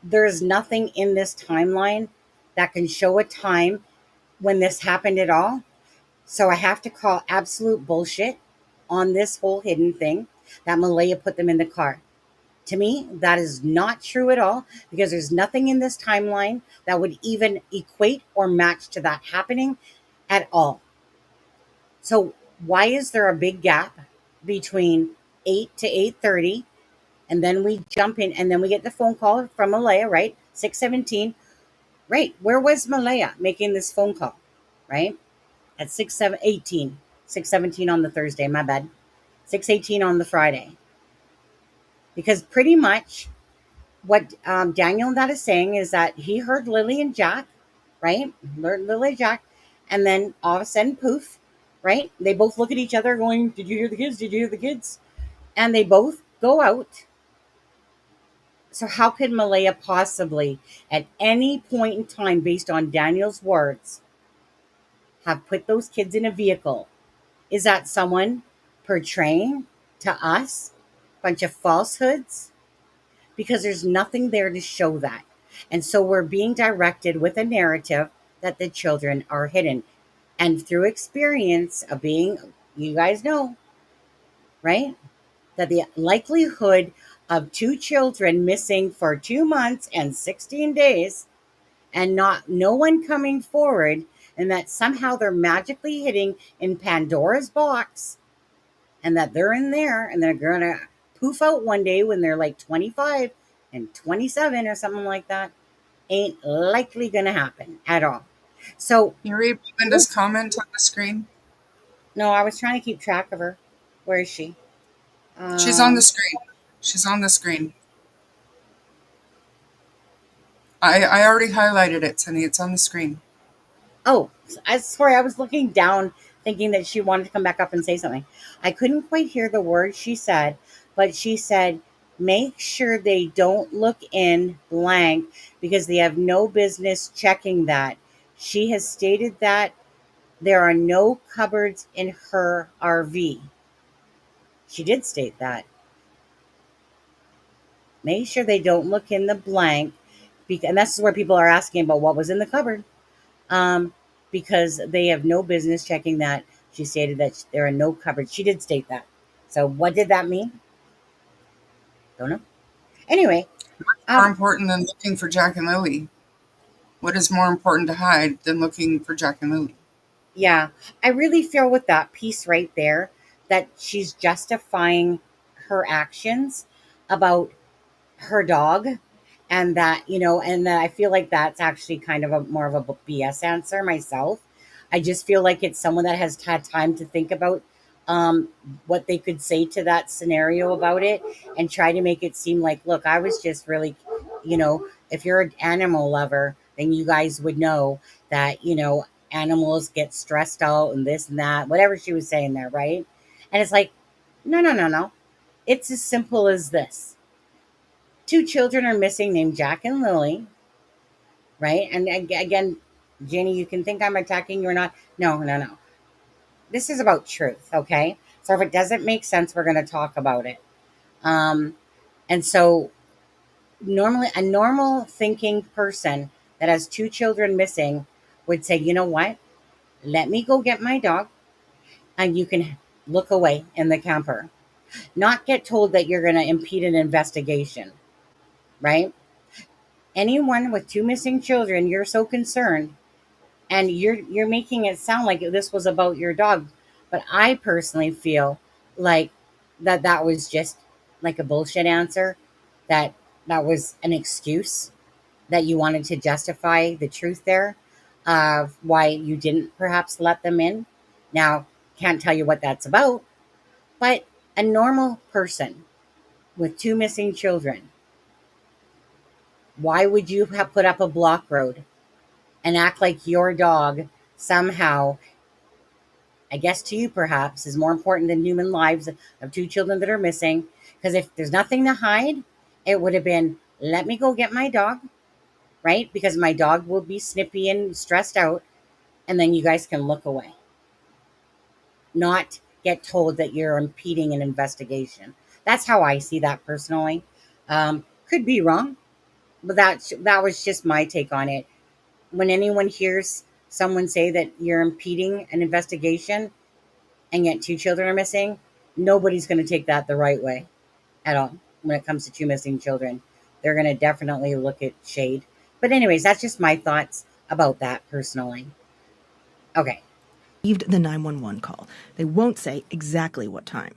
there's nothing in this timeline that can show a time when this happened at all. So I have to call absolute bullshit on this whole hidden thing that Malaya put them in the car. To me, that is not true at all, because there's nothing in this timeline that would even equate or match to that happening at all. So why is there a big gap between 8 to 8:30, and then we jump in and then we get the phone call from Malaya, right? 6:17. Right. Where was Malaya making this phone call? Right? At 6:18. 6:17 on the Thursday, my bad. 6:18 on the Friday. Because pretty much what Daniel and that is saying is that he heard Lily and Jack, right? Lily and Jack, and then all of a sudden, poof, right? They both look at each other going, "Did you hear the kids? Did you hear the kids?" And they both go out. So how could Malaya possibly, at any point in time, based on Daniel's words, have put those kids in a vehicle? Is that someone portraying to us a bunch of falsehoods? Because there's nothing there to show that. And so we're being directed with a narrative that the children are hidden. And through experience of being, you guys know, right? That the likelihood of two children missing for 2 months and 16 days, and no one coming forward, and that somehow they're magically hitting in Pandora's box, and that they're in there and they're gonna poof out one day when they're like 25 and 27 or something like that, ain't likely gonna happen at all. So You read Belynda's comment on the screen? no, I was trying to keep track of her. Where is she? She's on the screen. She's on the screen. I already highlighted it, Sunny. It's on the screen. Oh, I swear I was looking down thinking that she wanted to come back up and say something. I couldn't quite hear the words she said, but she said, make sure they don't look in blank because they have no business checking that. She has stated that there are no cupboards in her RV. She did state that. Make sure they don't look in the blank. And that's where people are asking about what was in the cupboard. Because they have no business checking that. She stated that there are no cupboards. She did state that. So what did that mean? Don't know. Anyway. More important than looking for Jack and Lily? What is more important to hide than looking for Jack and Lily? Yeah, I really feel with that piece right there that she's justifying her actions about her dog, and that, and that I feel like that's actually kind of a more of a BS answer myself. I just feel like it's someone that has had time to think about what they could say to that scenario about it, and try to make it seem like, look, I was just really, if you're an animal lover, then you guys would know that, animals get stressed out and this and that, whatever she was saying there, right? And it's like, no, no, no, no. It's as simple as this. 2 children are missing named Jack and Lily, right? And again, Jenny, you can think I'm attacking you or not. No, no, no. This is about truth, okay? So if it doesn't make sense, we're going to talk about it. And so normally, a normal thinking person that has 2 children missing would say, you know what? Let me go get my dog, and you can look away in the camper. Not get told that you're going to impede an investigation, right? Anyone with 2 missing children, you're so concerned, and you're making it sound like this was about your dog. But I personally feel like that was just like a bullshit answer, that was an excuse, that you wanted to justify the truth there of why you didn't perhaps let them in. Now, can't tell you what that's about, but a normal person with 2 missing children, why would you have put up a block road and act like your dog somehow, I guess to you perhaps, is more important than human lives of 2 children that are missing? Because if there's nothing to hide, it would have been, let me go get my dog, right? Because my dog will be snippy and stressed out, and then you guys can look away. Not get told that you're impeding an investigation. That's how I see that personally. Could be wrong, but that was just my take on it. When anyone hears someone say that you're impeding an investigation and yet 2 children are missing, nobody's going to take that the right way at all. When it comes to 2 missing children, they're going to definitely look at shade. But anyways, that's just my thoughts about that personally. Okay. Received the 911 call. They won't say exactly what time.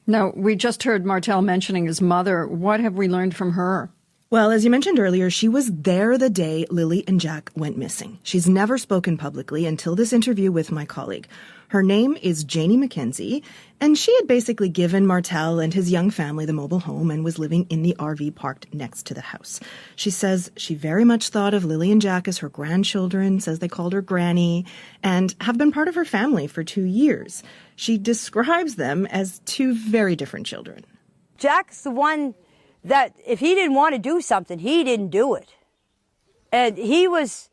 Now, we just heard Martell mentioning his mother. What have we learned from her? Well, as you mentioned earlier, she was there the day Lily and Jack went missing. She's never spoken publicly until this interview with my colleague. Her name is Janie McKenzie, and she had basically given Martell and his young family the mobile home and was living in the RV parked next to the house. She says she very much thought of Lily and Jack as her grandchildren, says they called her Granny, and have been part of her family for 2 years. She describes them as 2 very different children. Jack's the one that if he didn't want to do something, he didn't do it. And he was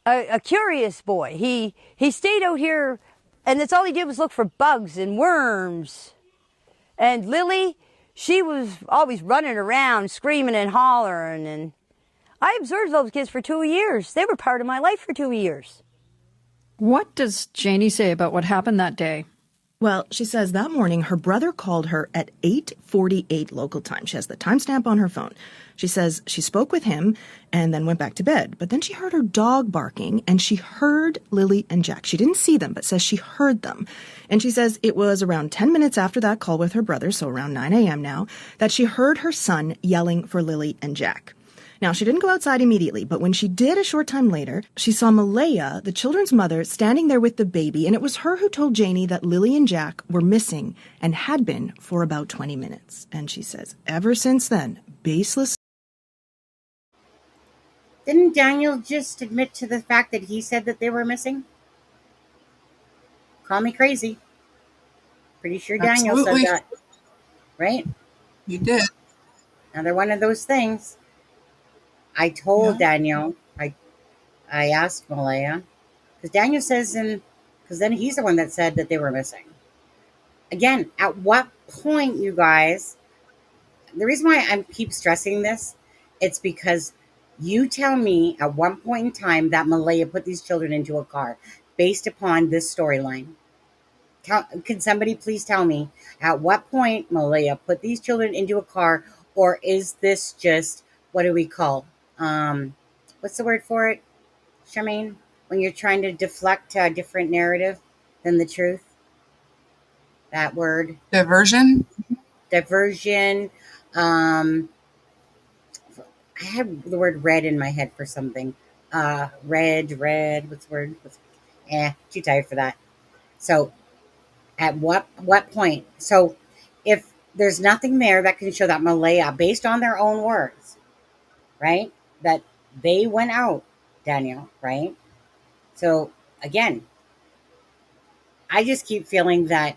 a curious boy. He stayed out here, and that's all he did was look for bugs and worms. And Lily, she was always running around, screaming and hollering. And I observed those kids for 2 years. They were part of my life for 2 years. What does Janie say about what happened that day? Well, she says that morning her brother called her at 8:48 local time. She has the timestamp on her phone. She says she spoke with him and then went back to bed. But then she heard her dog barking and she heard Lily and Jack. She didn't see them, but says she heard them. And she says it was around 10 minutes after that call with her brother, so around 9 a.m. now, that she heard her son yelling for Lily and Jack. Now, she didn't go outside immediately, but when she did a short time later, she saw Malaya, the children's mother, standing there with the baby, and it was her who told Janie that Lily and Jack were missing and had been for about 20 minutes. And she says, ever since then, baseless. Didn't Daniel just admit to the fact that he said that they were missing? Call me crazy. Pretty sure Daniel Absolutely. said that. Right? You did. Another one of those things. I told Daniel, I asked Malaya, because Daniel says, because then he's the one that said that they were missing. Again, at what point, you guys, the reason why I keep stressing this, it's because you tell me at one point in time that Malaya put these children into a car based upon this storyline. Can somebody please tell me at what point Malaya put these children into a car, or is this just, what do we call? What's the word for it, Charmaine? When you're trying to deflect a different narrative than the truth? That word. Diversion. I had the word red in my head for something. Red. What's the word? Too tired for that. So, at what point? So, if there's nothing there that can show that Malaya, based on their own words, right, that they went out, Daniel, right? So, again, I just keep feeling that,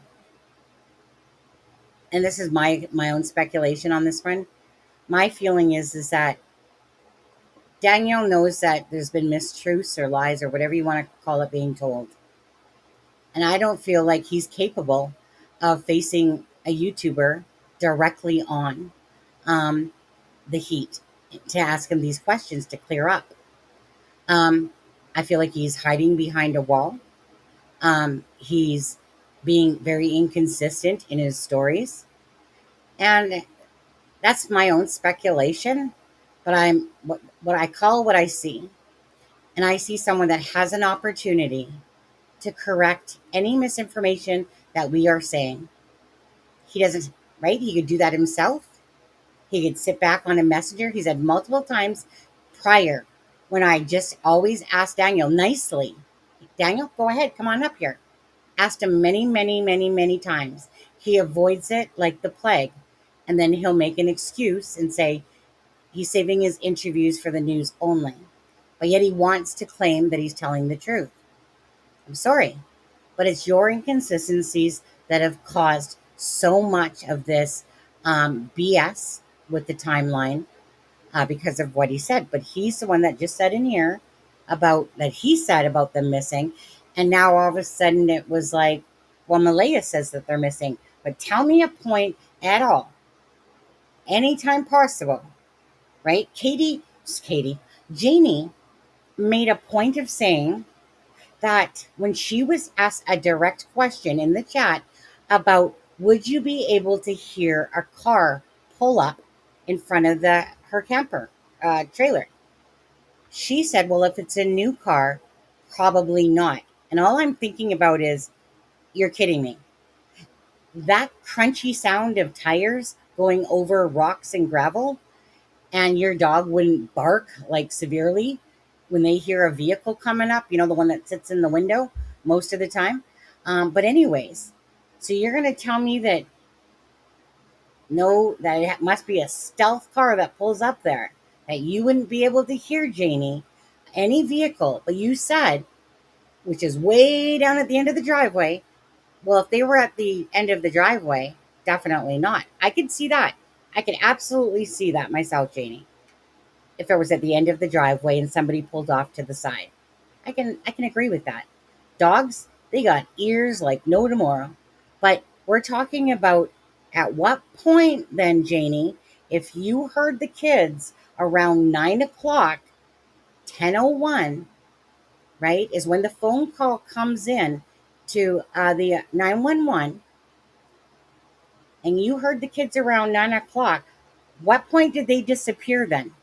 and this is my own speculation on this one. My feeling is that Daniel knows that there's been mistruths or lies or whatever you want to call it being told. And I don't feel like he's capable of facing a YouTuber directly on the heat to ask him these questions to clear up. I feel like he's hiding behind a wall. He's being very inconsistent in his stories. And that's my own speculation, but I'm what I call what I see. And I see someone that has an opportunity to correct any misinformation that we are saying. He doesn't, right? He could do that himself. He could sit back on a messenger. He said multiple times prior when I just always asked Daniel nicely, Daniel, go ahead, come on up here. Asked him many times. He avoids it like the plague. And then he'll make an excuse and say he's saving his interviews for the news only. But yet he wants to claim that he's telling the truth. I'm sorry, but it's your inconsistencies that have caused so much of this BS with the timeline because of what he said. But he's the one that just said in here about that he said about them missing. And now all of a sudden it was like, well, Malaya says that they're missing. But tell me a point at all, anytime possible, right? Janie made a point of saying that when she was asked a direct question in the chat about would you be able to hear a car pull up in front of her camper trailer, she said, well, if it's a new car, probably not. And all I'm thinking about is, you're kidding me. That crunchy sound of tires going over rocks and gravel, and your dog wouldn't bark like severely when they hear a vehicle coming up, the one that sits in the window most of the time. But anyways, so you're going to tell me that no, that it must be a stealth car that pulls up there, that you wouldn't be able to hear, Janie, any vehicle. But you said, which is way down at the end of the driveway. Well, if they were at the end of the driveway, definitely not. I could see that. I could absolutely see that myself, Janie. If it was at the end of the driveway and somebody pulled off to the side, I can agree with that. Dogs, they got ears like no tomorrow. But we're talking about at what point then, Janie, if you heard the kids around 9 o'clock, 10:01, right, is when the phone call comes in to the 911 and you heard the kids around 9 o'clock, what point did they disappear then?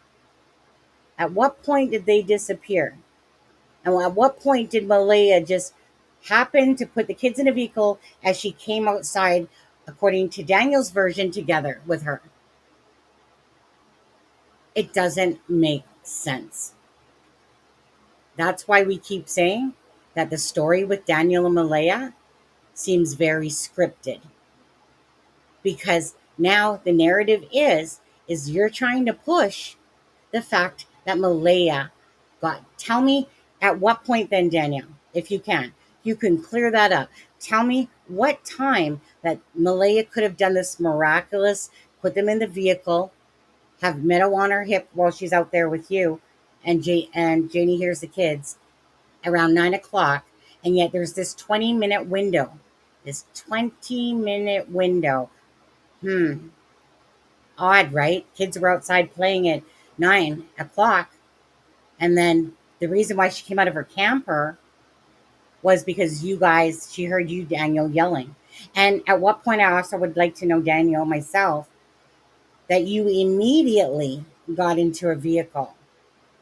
At what point did they disappear? And at what point did Malaya just happen to put the kids in a vehicle as she came outside, according to Daniel's version, together with her? It doesn't make sense. That's why we keep saying that the story with Daniel and Malaya seems very scripted. Because now the narrative is you're trying to push the fact that Malaya got. Tell me at what point then, Daniel, if you can. You can clear that up. Tell me what time that Malaya could have done this miraculous, put them in the vehicle, have Meadow on her hip while she's out there with you, and Janie hears the kids around 9 o'clock, and yet there's this 20-minute window. This 20-minute window. Odd, right? Kids were outside playing at 9 o'clock. And then the reason why she came out of her camper was because she heard you, Daniel, yelling. And at what point, I also would like to know, Daniel, myself, that you immediately got into a vehicle,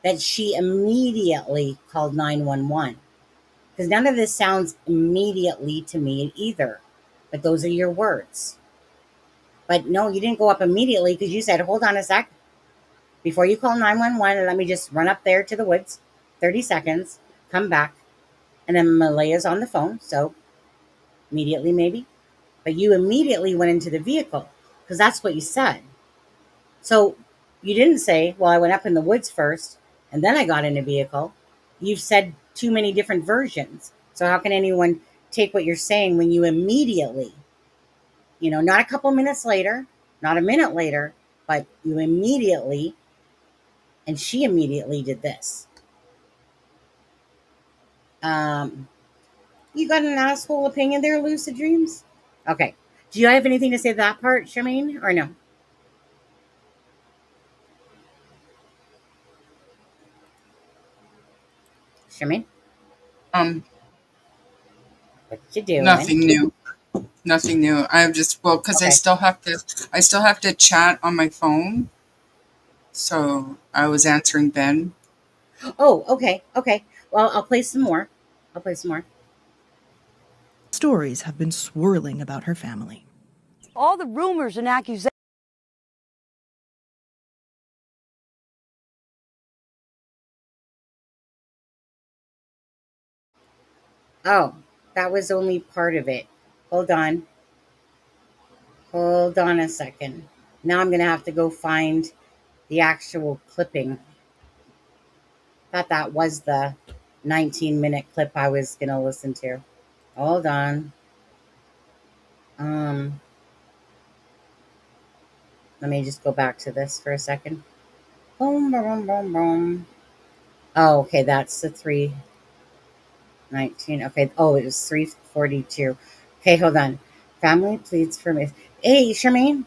that she immediately called 911. Because none of this sounds immediately to me either. But those are your words. But no, you didn't go up immediately because you said, hold on a sec. Before you call 911, let me just run up there to the woods, 30 seconds, come back. And then Malaya's on the phone, so immediately maybe. But you immediately went into the vehicle because that's what you said. So you didn't say, well, I went up in the woods first and then I got in a vehicle. You've said too many different versions. So how can anyone take what you're saying when you immediately, not a couple minutes later, not a minute later, but you immediately, and she immediately did this. You got an asshole opinion there, Lucid Dreams? Okay. Do you have anything to say to that part, Charmaine, or no? Charmaine? What you doing? Nothing new. Nothing new. I've just because Okay. I still have to chat on my phone. So I was answering Ben. Oh, okay. Well, I'll play some more. Stories have been swirling about her family. All the rumors and accusations. Oh, that was only part of it. Hold on a second. Now I'm going to have to go find the actual clipping. Thought that was the 19-minute clip I was going to listen to. Hold on. Let me just go back to this for a second. Boom, boom, boom, boom. Oh, okay, that's the 3:19. Okay, oh, it was 3:42. Okay, hold on. Family pleads for me. Hey, Charmaine,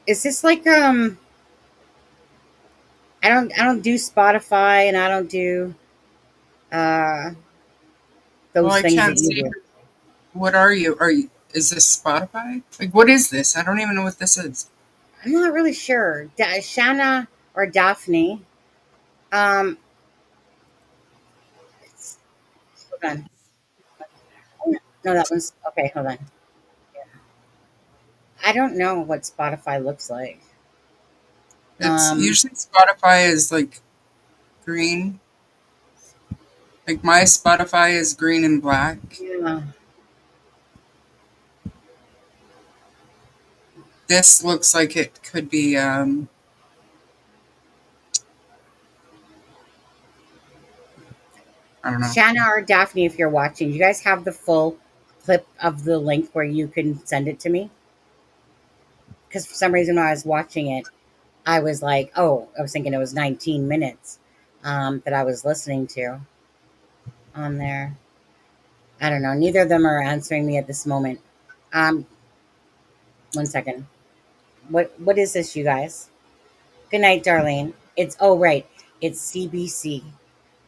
is this like I don't do Spotify and I don't do those Well, I things can't that you see. do. What are you? Is this Spotify? Like, what is this? I don't even know what this is. I'm not really sure. Shanna or Daphne. Hold on. No, that one's okay. Hold on. I don't know what Spotify looks like. It's usually Spotify is like green. Like my Spotify is green and black. Yeah. This looks like it could be I don't know. Shanna or Daphne, if you're watching, you guys have the full clip of the link where you can send it to me? Because for some reason when I was watching it, I was like, oh, I was thinking it was 19 minutes that I was listening to on there. I don't know. Neither of them are answering me at this moment. Um, 1 second. What is this, you guys? Good night, Darlene. Right. It's CBC.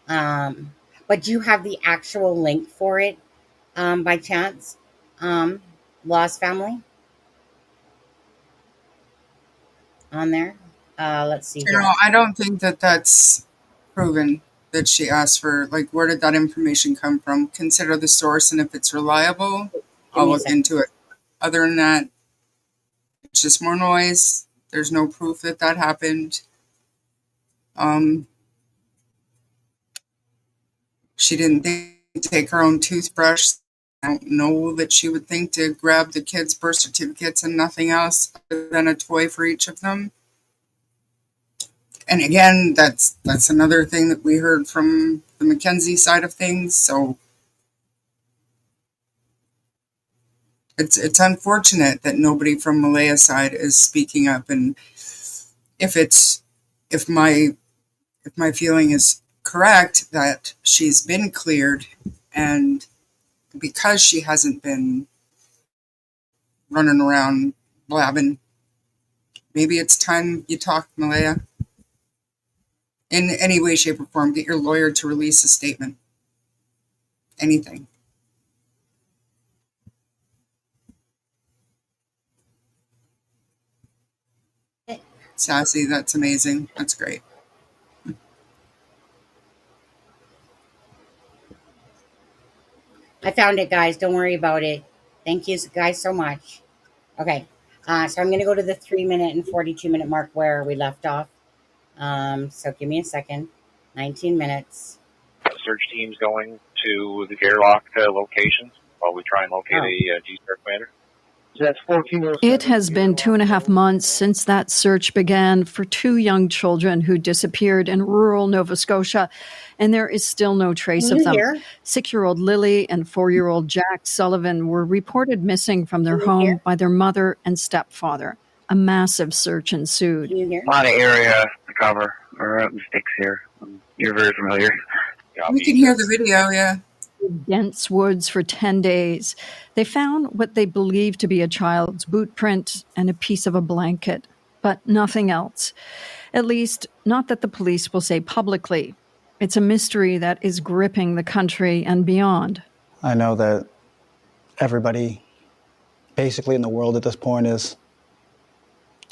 But do you have the actual link for it? by chance? Lost family on there? Let's see here. I don't think that that's proven that she asked for, like, where did that information come from? Consider the source, and if it's reliable, Give I'll me a look second. into it. Other than that, it's just more noise. There's no proof that that happened. She didn't think to take her own toothbrush. I don't know that she would think to grab the kids' birth certificates and nothing else other than a toy for each of them. And again, that's another thing that we heard from the Mackenzie side of things. So it's unfortunate that nobody from Malaya's side is speaking up. And if my feeling is correct that she's been cleared, and because she hasn't been running around blabbing, maybe it's time you talk, Malaya. In any way, shape, or form, get your lawyer to release a statement. Anything. Sassy, that's amazing. That's great. I found it, guys. Don't worry about it. Thank you guys so much. Okay. So I'm going to go to the 3-minute and 42-minute mark where we left off. So give me a second. 19 minutes. Search teams going to the Gairloch locations while we try and locate a G-Star commander. It has been 2.5 months since that search began for 2 young children who disappeared in rural Nova Scotia, and there is still no trace of them. 6-year-old Lily and 4-year-old Jack Sullivan were reported missing from their home by their mother and stepfather. A massive search ensued. A lot of area to cover. We're out in the sticks here. You're very familiar. We can hear the video, yeah. Dense woods for 10 days. They found what they believed to be a child's boot print and a piece of a blanket, but nothing else. At least, not that the police will say publicly. It's a mystery that is gripping the country and beyond. I know that everybody basically in the world at this point is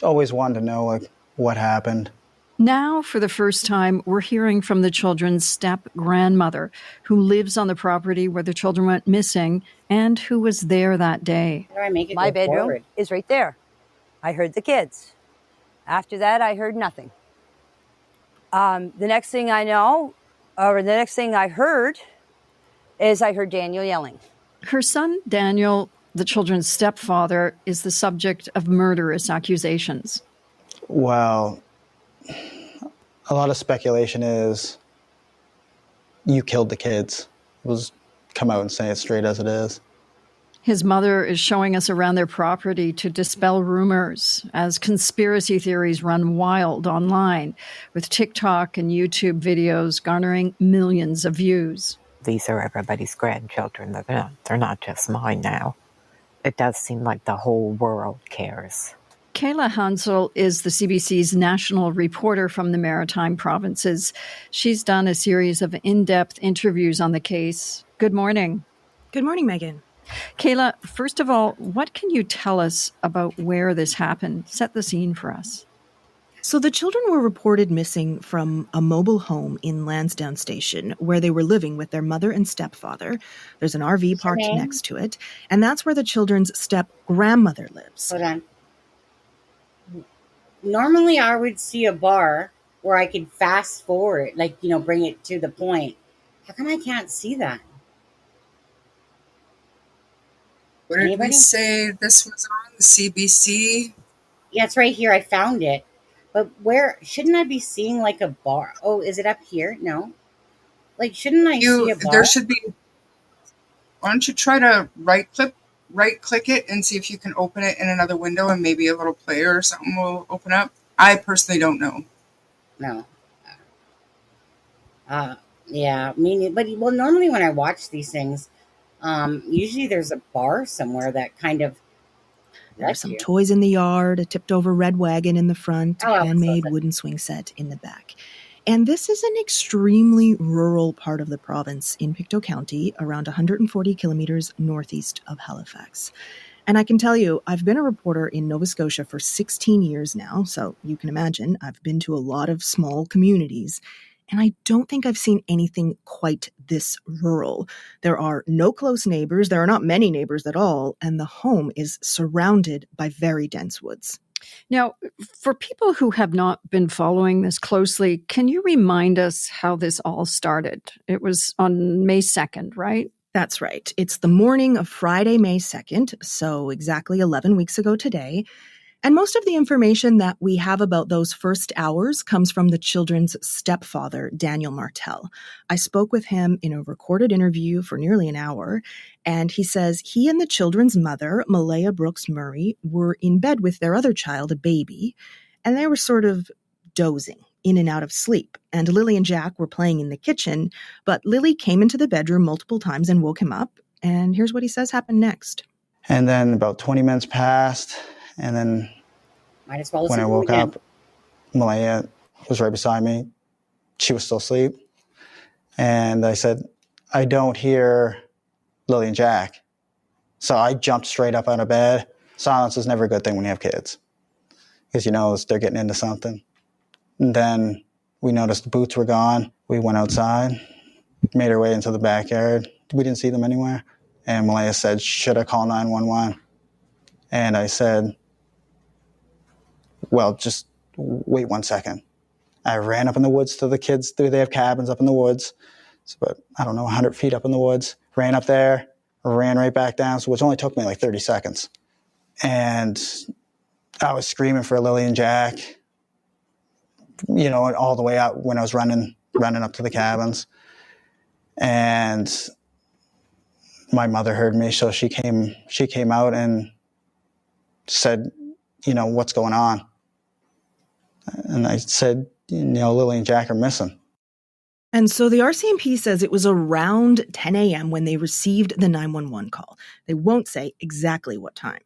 always wanting to know, like, what happened. Now, for the first time, we're hearing from the children's step-grandmother, who lives on the property where the children went missing and who was there that day. My bedroom is right there. I heard the kids. After that, I heard nothing. The next thing I know, or the next thing I heard, is I heard Daniel yelling. Her son, Daniel, the children's stepfather, is the subject of murderous accusations. Well, a lot of speculation is you killed the kids. We'll just come out and say it straight as it is. His mother is showing us around their property to dispel rumors as conspiracy theories run wild online, with TikTok and YouTube videos garnering millions of views. These are everybody's grandchildren. They're not just mine now. It does seem like the whole world cares. Kayla Hansel is the CBC's national reporter from the Maritime Provinces. She's done a series of in-depth interviews on the case. Good morning. Good morning, Megan. Kayla, first of all, what can you tell us about where this happened? Set the scene for us. So the children were reported missing from a mobile home in Lansdowne Station where they were living with their mother and stepfather. There's an RV parked next to it, and that's where the children's step-grandmother lives. Hold on. Normally, I would see a bar where I could fast forward, like, bring it to the point. How come I can't see that? What did we say this was on? The CBC? Yeah, it's right here. I found it. But where shouldn't I be seeing like a bar? Oh, is it up here? No. Like, shouldn't I see a bar? There should be. Why don't you try to right click it and see if you can open it in another window, and maybe a little player or something will open up. I personally don't know. No. Yeah, but normally when I watch these things, usually there's a bar somewhere that kind of. There's some toys in the yard, a tipped over red wagon in the front, a handmade wooden swing set in the back. And this is an extremely rural part of the province in Pictou County, around 140 kilometres northeast of Halifax. And I can tell you, I've been a reporter in Nova Scotia for 16 years now, so you can imagine I've been to a lot of small communities. And I don't think I've seen anything quite this rural. There are no close neighbors, there are not many neighbors at all, and the home is surrounded by very dense woods. Now, for people who have not been following this closely, can you remind us how this all started? It was on May 2nd, right? That's right. It's the morning of Friday, May 2nd, so exactly 11 weeks ago today. And most of the information that we have about those first hours comes from the children's stepfather, Daniel Martell. I spoke with him in a recorded interview for nearly an hour, and he says he and the children's mother, Malaya Brooks Murray, were in bed with their other child, a baby, and they were sort of dozing in and out of sleep. And Lily and Jack were playing in the kitchen, but Lily came into the bedroom multiple times and woke him up. And here's what he says happened next. And then about 20 minutes passed, and then when I woke up, Malaya was right beside me. She was still asleep. And I said, I don't hear Lily and Jack. So I jumped straight up out of bed. Silence is never a good thing when you have kids, because you know they're getting into something. And then we noticed the boots were gone. We went outside, made our way into the backyard. We didn't see them anywhere. And Malaya said, should I call 911? And I said, well, just wait 1 second. I ran up in the woods to the kids. They have cabins up in the woods. It's about, 100 feet up in the woods. Ran up there, ran right back down, so which only took me like 30 seconds. And I was screaming for Lily and Jack, all the way out when I was running up to the cabins. And my mother heard me, so she came out and said, what's going on? And I said, Lily and Jack are missing. And so the RCMP says it was around 10 a.m. when they received the 911 call. They won't say exactly what time.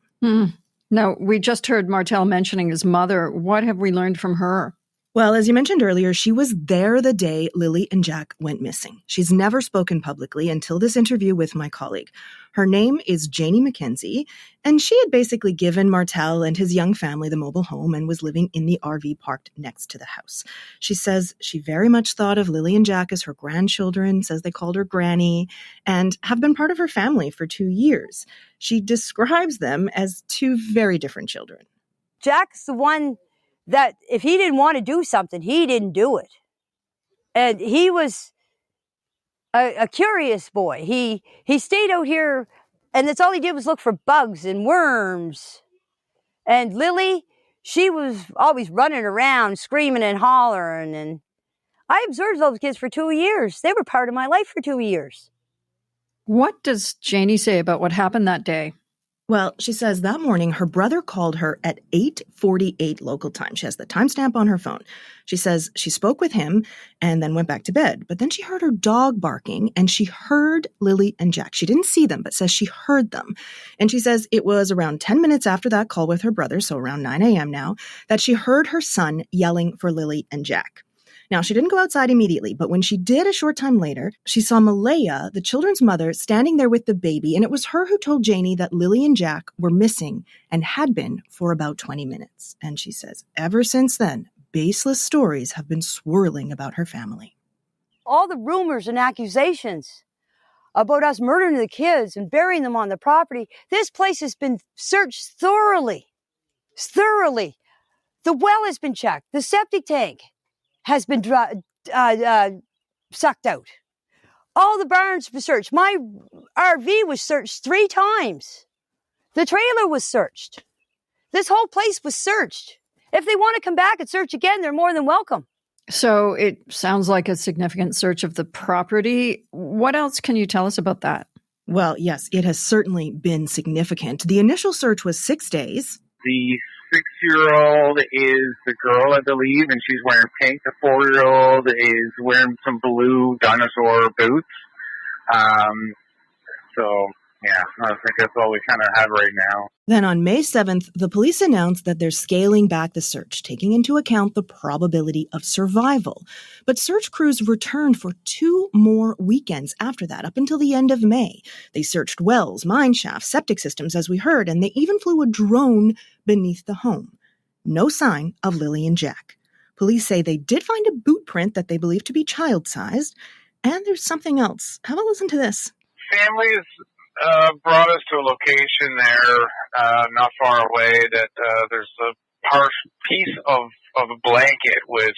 Now, we just heard Martell mentioning his mother. What have we learned from her? Well, as you mentioned earlier, she was there the day Lily and Jack went missing. She's never spoken publicly until this interview with my colleague. Her name is Janie McKenzie, and she had basically given Martell and his young family the mobile home and was living in the RV parked next to the house. She says she very much thought of Lily and Jack as her grandchildren, says they called her Granny, and have been part of her family for 2 years. She describes them as two very different children. Jack's the one that if he didn't want to do something, he didn't do it. And he was a curious boy. He stayed out here, and that's all he did was look for bugs and worms. And Lily, she was always running around, screaming and hollering. And I observed those kids for 2 years. They were part of my life for 2 years. What does Janie say about what happened that day? Well, she says that morning her brother called her at 8:48 local time. She has the timestamp on her phone. She says she spoke with him and then went back to bed. But then she heard her dog barking and she heard Lily and Jack. She didn't see them, but says she heard them. And she says it was around 10 minutes after that call with her brother, so around 9 a.m. now, that she heard her son yelling for Lily and Jack. Now, she didn't go outside immediately, but when she did a short time later, she saw Malaya, the children's mother, standing there with the baby, and it was her who told Janie that Lily and Jack were missing and had been for about 20 minutes. And she says, ever since then, baseless stories have been swirling about her family. All the rumors and accusations about us murdering the kids and burying them on the property, this place has been searched thoroughly. Thoroughly. The well has been checked. The septic tank has been sucked out. All the barns were searched. My RV was searched 3 times. The trailer was searched. This whole place was searched. If they want to come back and search again, they're more than welcome. So it sounds like a significant search of the property. What else can you tell us about that? Well, yes, it has certainly been significant. The initial search was 6 days. The 6-year-old is the girl, I believe, and she's wearing pink. The 4-year-old is wearing some blue dinosaur boots. So, yeah. I think that's all we kind of have right now. Then on May 7th, the police announced that they're scaling back the search, taking into account the probability of survival. But search crews returned for 2 more weekends after that, up until the end of May. They searched wells, mine shafts, septic systems, as we heard, and they even flew a drone beneath the home. No sign of Lily and Jack. Police say they did find a boot print that they believe to be child-sized, and there's something else. Have a listen to this. Families brought us to a location there, not far away, that there's a piece of a blanket, which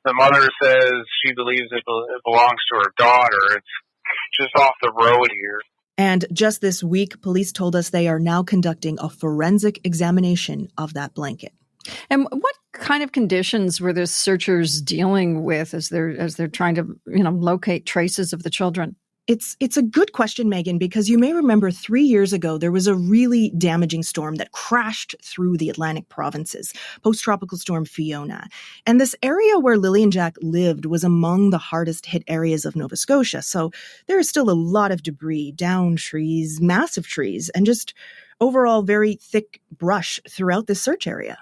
the mother says she believes it belongs to her daughter. It's just off the road here. And just this week, police told us they are now conducting a forensic examination of that blanket. And what kind of conditions were the searchers dealing with as they're trying to, locate traces of the children? It's a good question, Megan, because you may remember 3 years ago, there was a really damaging storm that crashed through the Atlantic provinces, post-tropical storm Fiona. And this area where Lily and Jack lived was among the hardest hit areas of Nova Scotia. So there is still a lot of debris, downed trees, massive trees, and just overall very thick brush throughout this search area.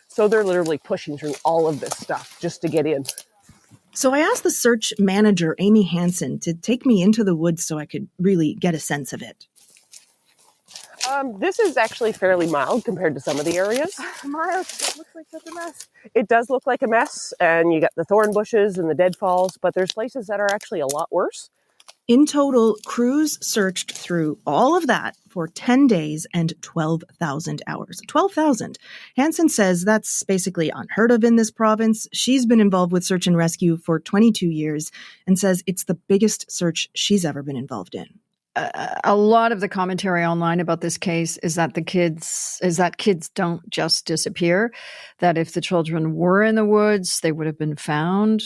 So they're literally pushing through all of this stuff just to get in. So I asked the search manager, Amy Hansen, to take me into the woods so I could really get a sense of it. This is actually fairly mild compared to some of the areas. Mild? It looks like such a mess. It does look like a mess, and you got the thorn bushes and the deadfalls, but there's places that are actually a lot worse. In total, crews searched through all of that for 10 days and 12,000 hours. 12,000. Hansen says that's basically unheard of in this province. She's been involved with search and rescue for 22 years and says it's the biggest search she's ever been involved in. A lot of the commentary online about this case is that kids don't just disappear, that if the children were in the woods, they would have been found.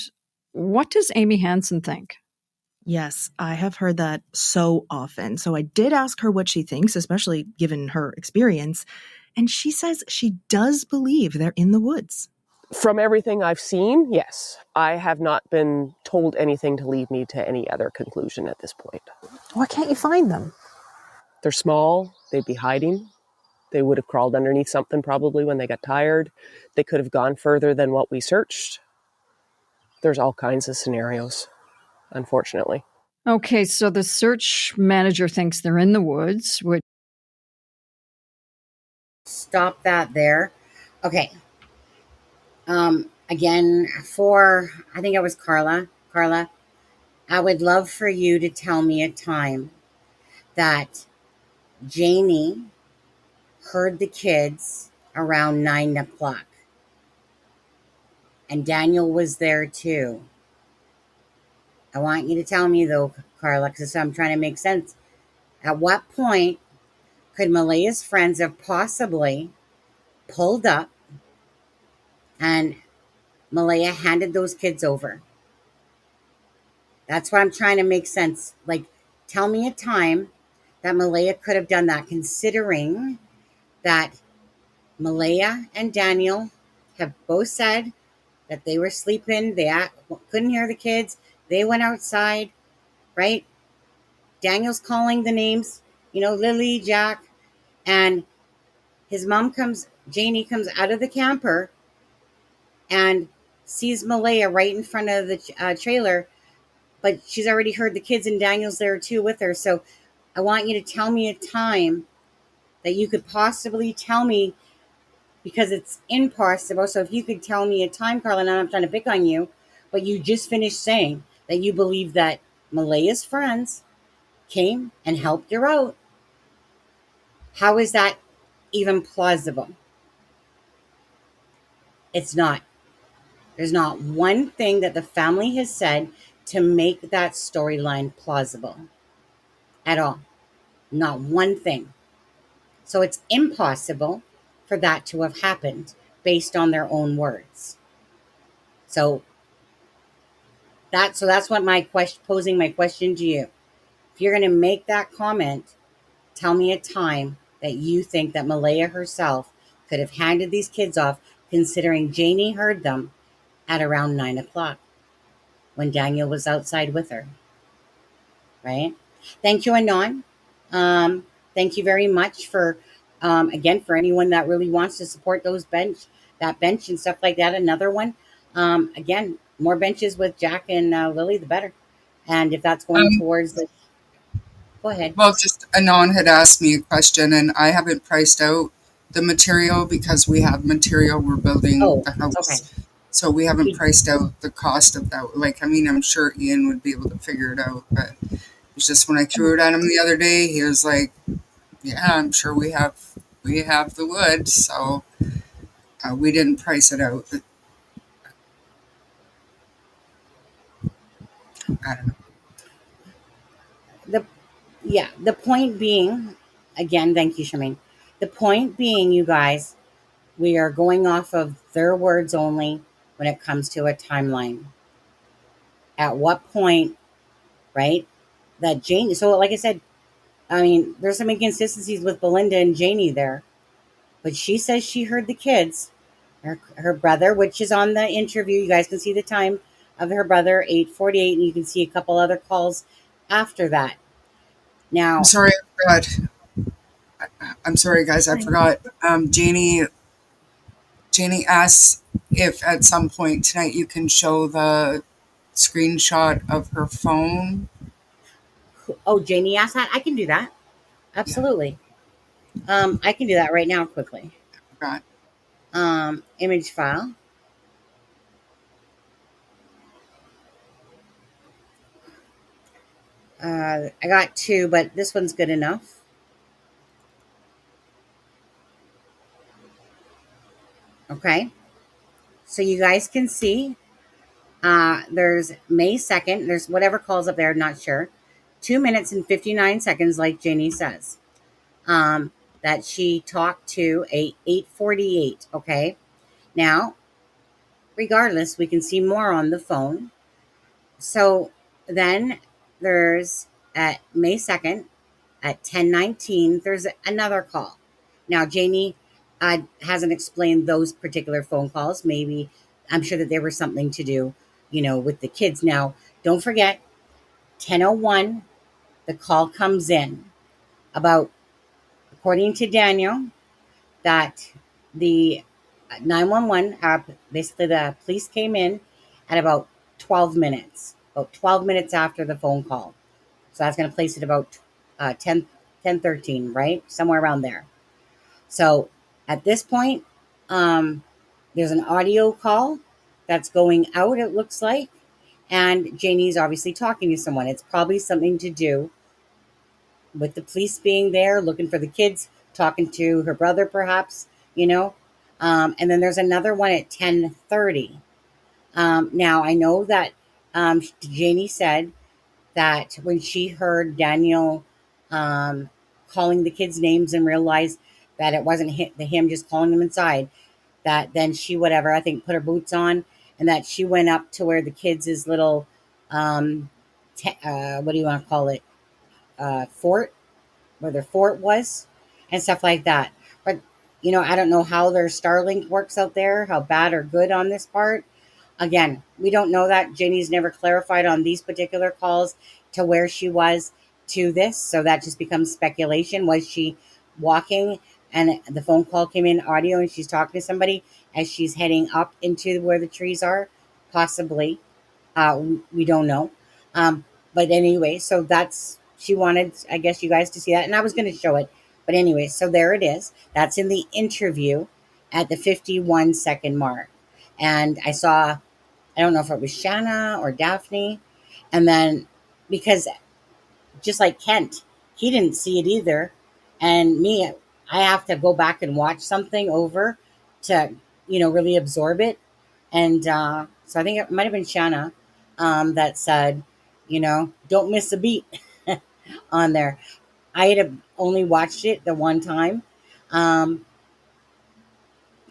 What does Amy Hansen think? Yes, I have heard that so often. So I did ask her what she thinks, especially given her experience. And she says she does believe they're in the woods. From everything I've seen, yes. I have not been told anything to lead me to any other conclusion at this point. Why can't you find them? They're small. They'd be hiding. They would have crawled underneath something probably when they got tired. They could have gone further than what we searched. There's all kinds of scenarios, unfortunately. Okay, so the search manager thinks they're in the woods. Stop that there. Okay. Again, I think it was Carla, I would love for you to tell me a time that Janie heard the kids around 9 o'clock. And Daniel was there too. I want you to tell me though, Carla, because I'm trying to make sense. At what point could Malaya's friends have possibly pulled up and Malaya handed those kids over? That's what I'm trying to make sense. Like, tell me a time that Malaya could have done that, considering that Malaya and Daniel have both said that they were sleeping. They couldn't hear the kids. They went outside, right? Daniel's calling the names, Lily, Jack, and his mom Janie comes out of the camper and sees Malaya right in front of the trailer, but she's already heard the kids and Daniel's there too with her. So I want you to tell me a time that you could possibly tell me, because it's impossible. So if you could tell me a time, Carla, and I'm not trying to pick on you, but you just finished saying that you believe that Malaya's friends came and helped her out. How is that even plausible? It's not. There's not one thing that the family has said to make that storyline plausible at all. Not one thing. So it's impossible for that to have happened based on their own words. So that's what posing my question to you. If you're going to make that comment, tell me a time that you think that Malaya herself could have handed these kids off, considering Janie heard them at around 9 o'clock when Daniel was outside with her. right? Thank you, Anon. Thank you very much for, again, for anyone that really wants to support that bench and stuff like that. Another one. Again, more benches with Jack and Lily, the better. And if that's going Um, towards the, go ahead. well, just Anon had asked me a question, and I haven't priced out the material because we have material. We're building Oh, the okay. house. So we haven't priced out the cost of that. Like, I mean, I'm sure Ian would be able to figure it out, but it's just when I threw it at him the other day, he was like, "Yeah, I'm sure we have the wood." So we didn't price it out. I don't know. The Yeah, the point being, again, thank you, Charmaine. The point being, you guys, we are going off of their words only when it comes to a timeline. At what point, right? That Janie, so like I said, I mean, there's some inconsistencies with Belynda and Janie there, but she says she heard the kids, her brother, which is on the interview. You guys can see the time of her brother, 8:48, and you can see a couple other calls after that. I'm Now, sorry, I forgot. I'm sorry, guys, I forgot. Janie asks if at some point tonight you can show the screenshot of her phone. oh, Janie asked that. I can do that. Yeah, Absolutely. I can do that right now quickly. I forgot. Image file. I got two, but this one's good enough. Okay. So you guys can see there's May 2nd. There's whatever calls up there, not sure. 2 minutes and 59 seconds, like Janie says. That she talked to a 8:48. Okay. Now, regardless, we can see more on the phone. So then there's at May 2nd at 10:19, there's another call. Now, Janie hasn't explained those particular phone calls. Maybe I'm sure that there was something to do, with the kids. Now, don't forget, 10:01, the call comes in about, according to Daniel, that the 911, basically the police came in at about 12 minutes after the phone call. So that's going to place it about 10:13, right? Somewhere around there. So at this point, there's an audio call that's going out, it looks like. And Janie's obviously talking to someone. It's probably something to do with the police being there, looking for the kids, talking to her brother, perhaps. And then there's another one at 10:30. Now, I know that Janie said that when she heard Daniel calling the kids' names and realized that it wasn't him just calling them inside, that then she, whatever, I think, put her boots on, and that she went up to where the kids' little, what do you want to call it, fort, where their fort was, and stuff like that. But, I don't know how their Starlink works out there, how bad or good on this part. Again, we don't know that. Janie's never clarified on these particular calls to where she was to this. So that just becomes speculation. Was she walking and the phone call came in audio and she's talking to somebody as she's heading up into where the trees are? Possibly. We don't know. Um, but anyway, so she wanted, I guess, you guys to see that. And I was going to show it. But anyway, so there it is. That's in the interview at the 51-second mark. And I saw, I don't know if it was Shanna or Daphne. And then, because just like Kent, he didn't see it either. And me, I have to go back and watch something over to, really absorb it. And so I think it might have been Shanna that said, don't miss a beat on there. I had only watched it the one time. Um,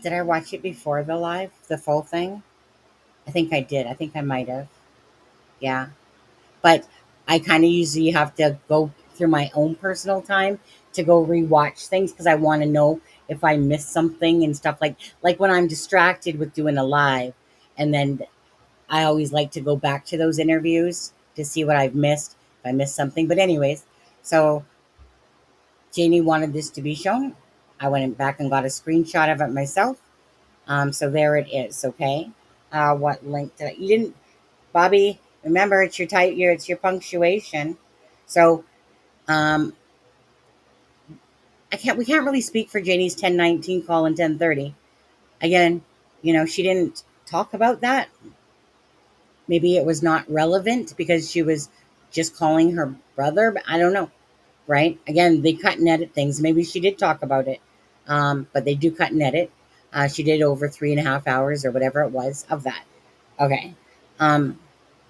did I watch it before the full thing? I think I did. I think I might have. Yeah. But I kind of usually have to go through my own personal time to go rewatch things because I want to know if I missed something and stuff like when I'm distracted with doing a live, and then I always like to go back to those interviews to see what I've missed if I missed something. But anyways, so Janie wanted this to be shown. I went back and got a screenshot of it myself. So there it is. Okay. What link did you didn't, Bobby? Remember, it's your type. It's your punctuation. So we can't really speak for Janie's 10:19 call and 10:30. Again, she didn't talk about that. Maybe it was not relevant because she was just calling her brother, but I don't know. Right? Again, they cut and edit things. Maybe she did talk about it, but they do cut and edit. She did over 3.5 hours or whatever it was of that. Okay.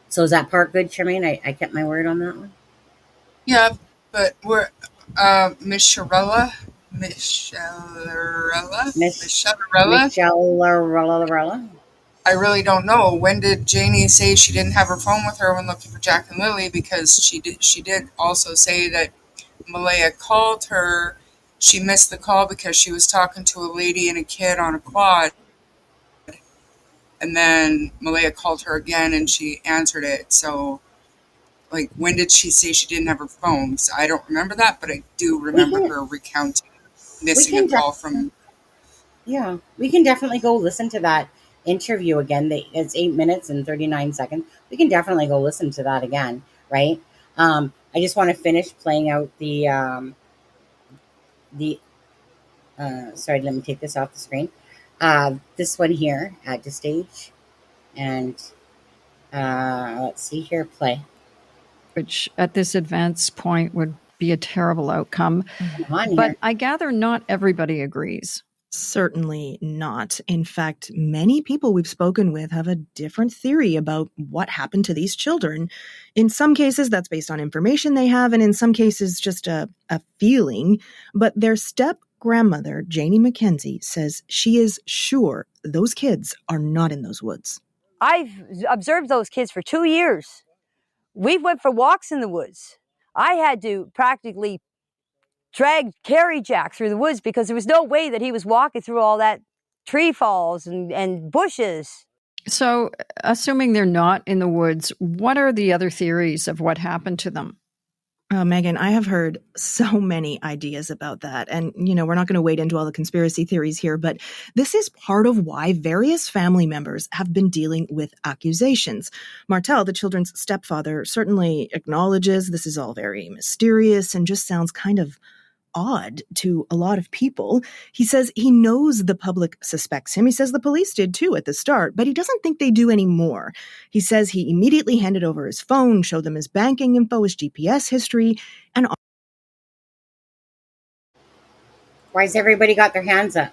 So is that part good, Charmaine? I kept my word on that one. Yeah, but we're Michellarella. I really don't know. When did Janie say she didn't have her phone with her when looking for Jack and Lily? Because she did also say that Malaya called her. She missed the call because she was talking to a lady and a kid on a quad. And then Malaya called her again and she answered it. So, like, when did she say she didn't have her phone? So I don't remember that, but I do remember her recounting missing a call from... Yeah, we can definitely go listen to that interview again. It's 8 minutes and 39 seconds. We can definitely go listen to that again, right? I just want to finish playing out the sorry, let me take this off the screen. This one here at the stage, and let's see here, play. Which at this advanced point would be a terrible outcome. But I gather not everybody agrees. Certainly not. In fact, many people we've spoken with have a different theory about what happened to these children. In some cases, that's based on information they have, and in some cases, just a feeling. But their step-grandmother, Janie McKenzie, says she is sure those kids are not in those woods. I've observed those kids for 2 years. We went for walks in the woods. I had to practically carry Jack through the woods because there was no way that he was walking through all that tree falls and bushes. So, assuming they're not in the woods, what are the other theories of what happened to them? Megan, I have heard so many ideas about that. And, we're not going to wade into all the conspiracy theories here, but this is part of why various family members have been dealing with accusations. Martell, the children's stepfather, certainly acknowledges this is all very mysterious and just sounds kind of odd to a lot of people. He says he knows the public suspects him. He says the police did too at the start, but he doesn't think they do anymore. He says he immediately handed over his phone, showed them his banking info, his GPS history, and... Why's everybody got their hands up?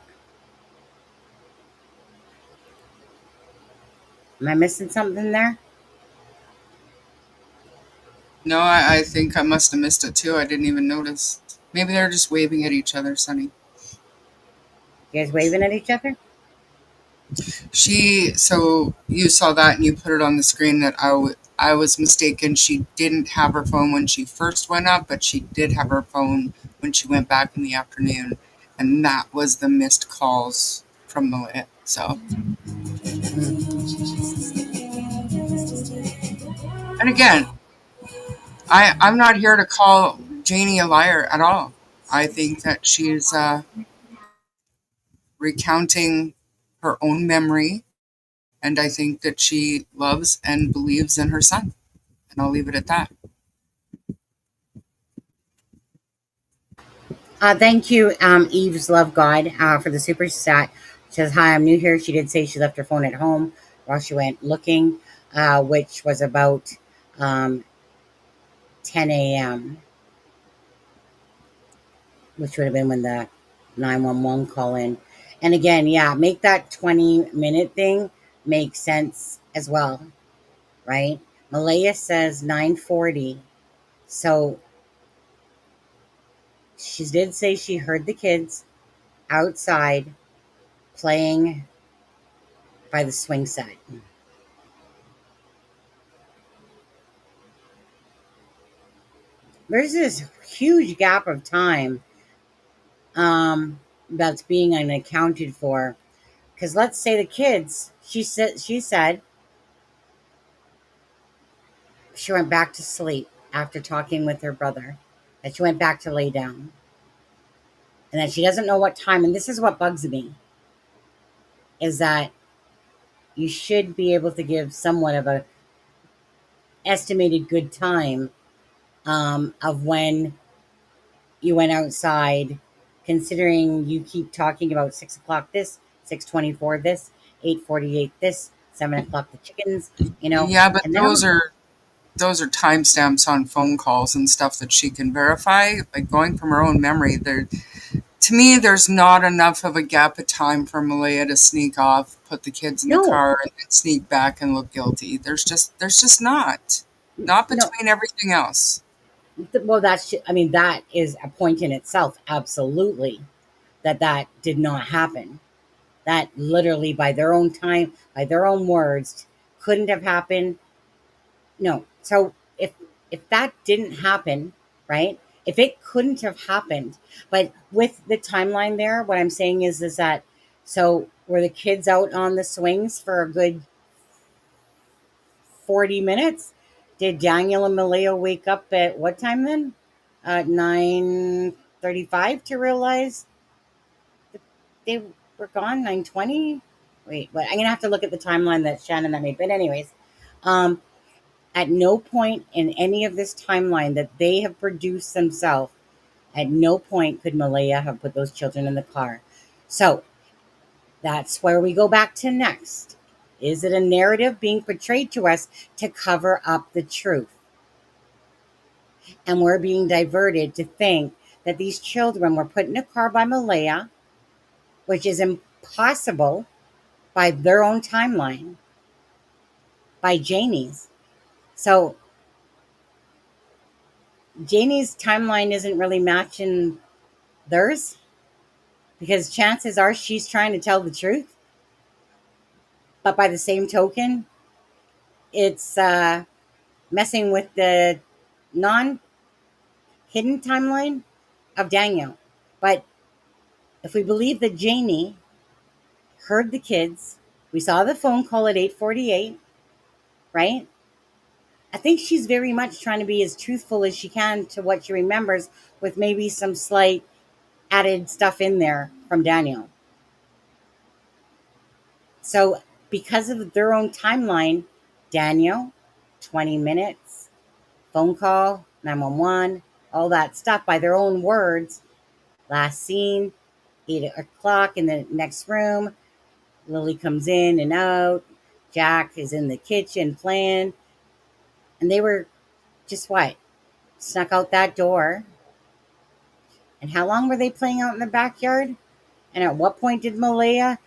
Am I missing something there? No, I think I must have missed it too. I didn't even notice. Maybe they're just waving at each other, Sonny. You guys waving at each other? So you saw that and you put it on the screen that I was mistaken. She didn't have her phone when she first went up, but she did have her phone when she went back in the afternoon. And that was the missed calls from Malaya. So. And again, I'm not here to call Janie a liar at all. I think that she's recounting her own memory, and I think that she loves and believes in her son. And I'll leave it at that. Thank you, Eve's Love God, for the super chat. She says, hi, I'm new here. She did say she left her phone at home while she went looking, which was about 10 a.m., which would have been when the 911 call in. And again, yeah, make that 20-minute thing make sense as well, right? Malaya says 9:40. So she did say she heard the kids outside playing by the swing set. There's this huge gap of time that's being unaccounted for. Because let's say the kids, she said she went back to sleep. after talking with her brother that she went back to lay down and that she doesn't know what time. And this is what bugs me, is that you should be able to give somewhat of a estimated good time of when you went outside, considering you keep talking about 6 o'clock this, 6:24 this, 8:48 this, 7 o'clock the chickens, Yeah, but and then those are timestamps on phone calls and stuff that she can verify. Like going from her own memory, to me, there's not enough of a gap of time for Malaya to sneak off, put the kids in the no, car, and then sneak back and look guilty. There's just not no. between everything else. Well, that is a point in itself. Absolutely, that did not happen. That literally, by their own time, by their own words, couldn't have happened. No. So if that didn't happen, right? If it couldn't have happened, but with the timeline there, what I'm saying is that, so were the kids out on the swings for a good 40 minutes? Did Daniel and Malaya wake up at what time then? 9:35 to realize that they were gone. 9:20. Wait, but I'm gonna have to look at the timeline that Shannon that made. But anyways, um, at no point in any of this timeline that they have produced themselves, at no point could Malaya have put those children in the car. So that's where we go back to next. Is it a narrative being portrayed to us to cover up the truth? And we're being diverted to think that these children were put in a car by Malaya, which is impossible by their own timeline, by Janie's. So Janie's timeline isn't really matching theirs, because chances are she's trying to tell the truth. But by the same token, it's messing with the non hidden timeline of Daniel. But if we believe that Janie heard the kids, we saw the phone call at 8:48, right? I think she's very much trying to be as truthful as she can to what she remembers, with maybe some slight added stuff in there from Daniel. So, because of their own timeline, Daniel, 20 minutes, phone call, 911, all that stuff by their own words. Last scene, 8 o'clock in the next room. Lily comes in and out. Jack is in the kitchen playing. And they were just what? Snuck out that door. And how long were they playing out in the backyard? And at what point did Malaya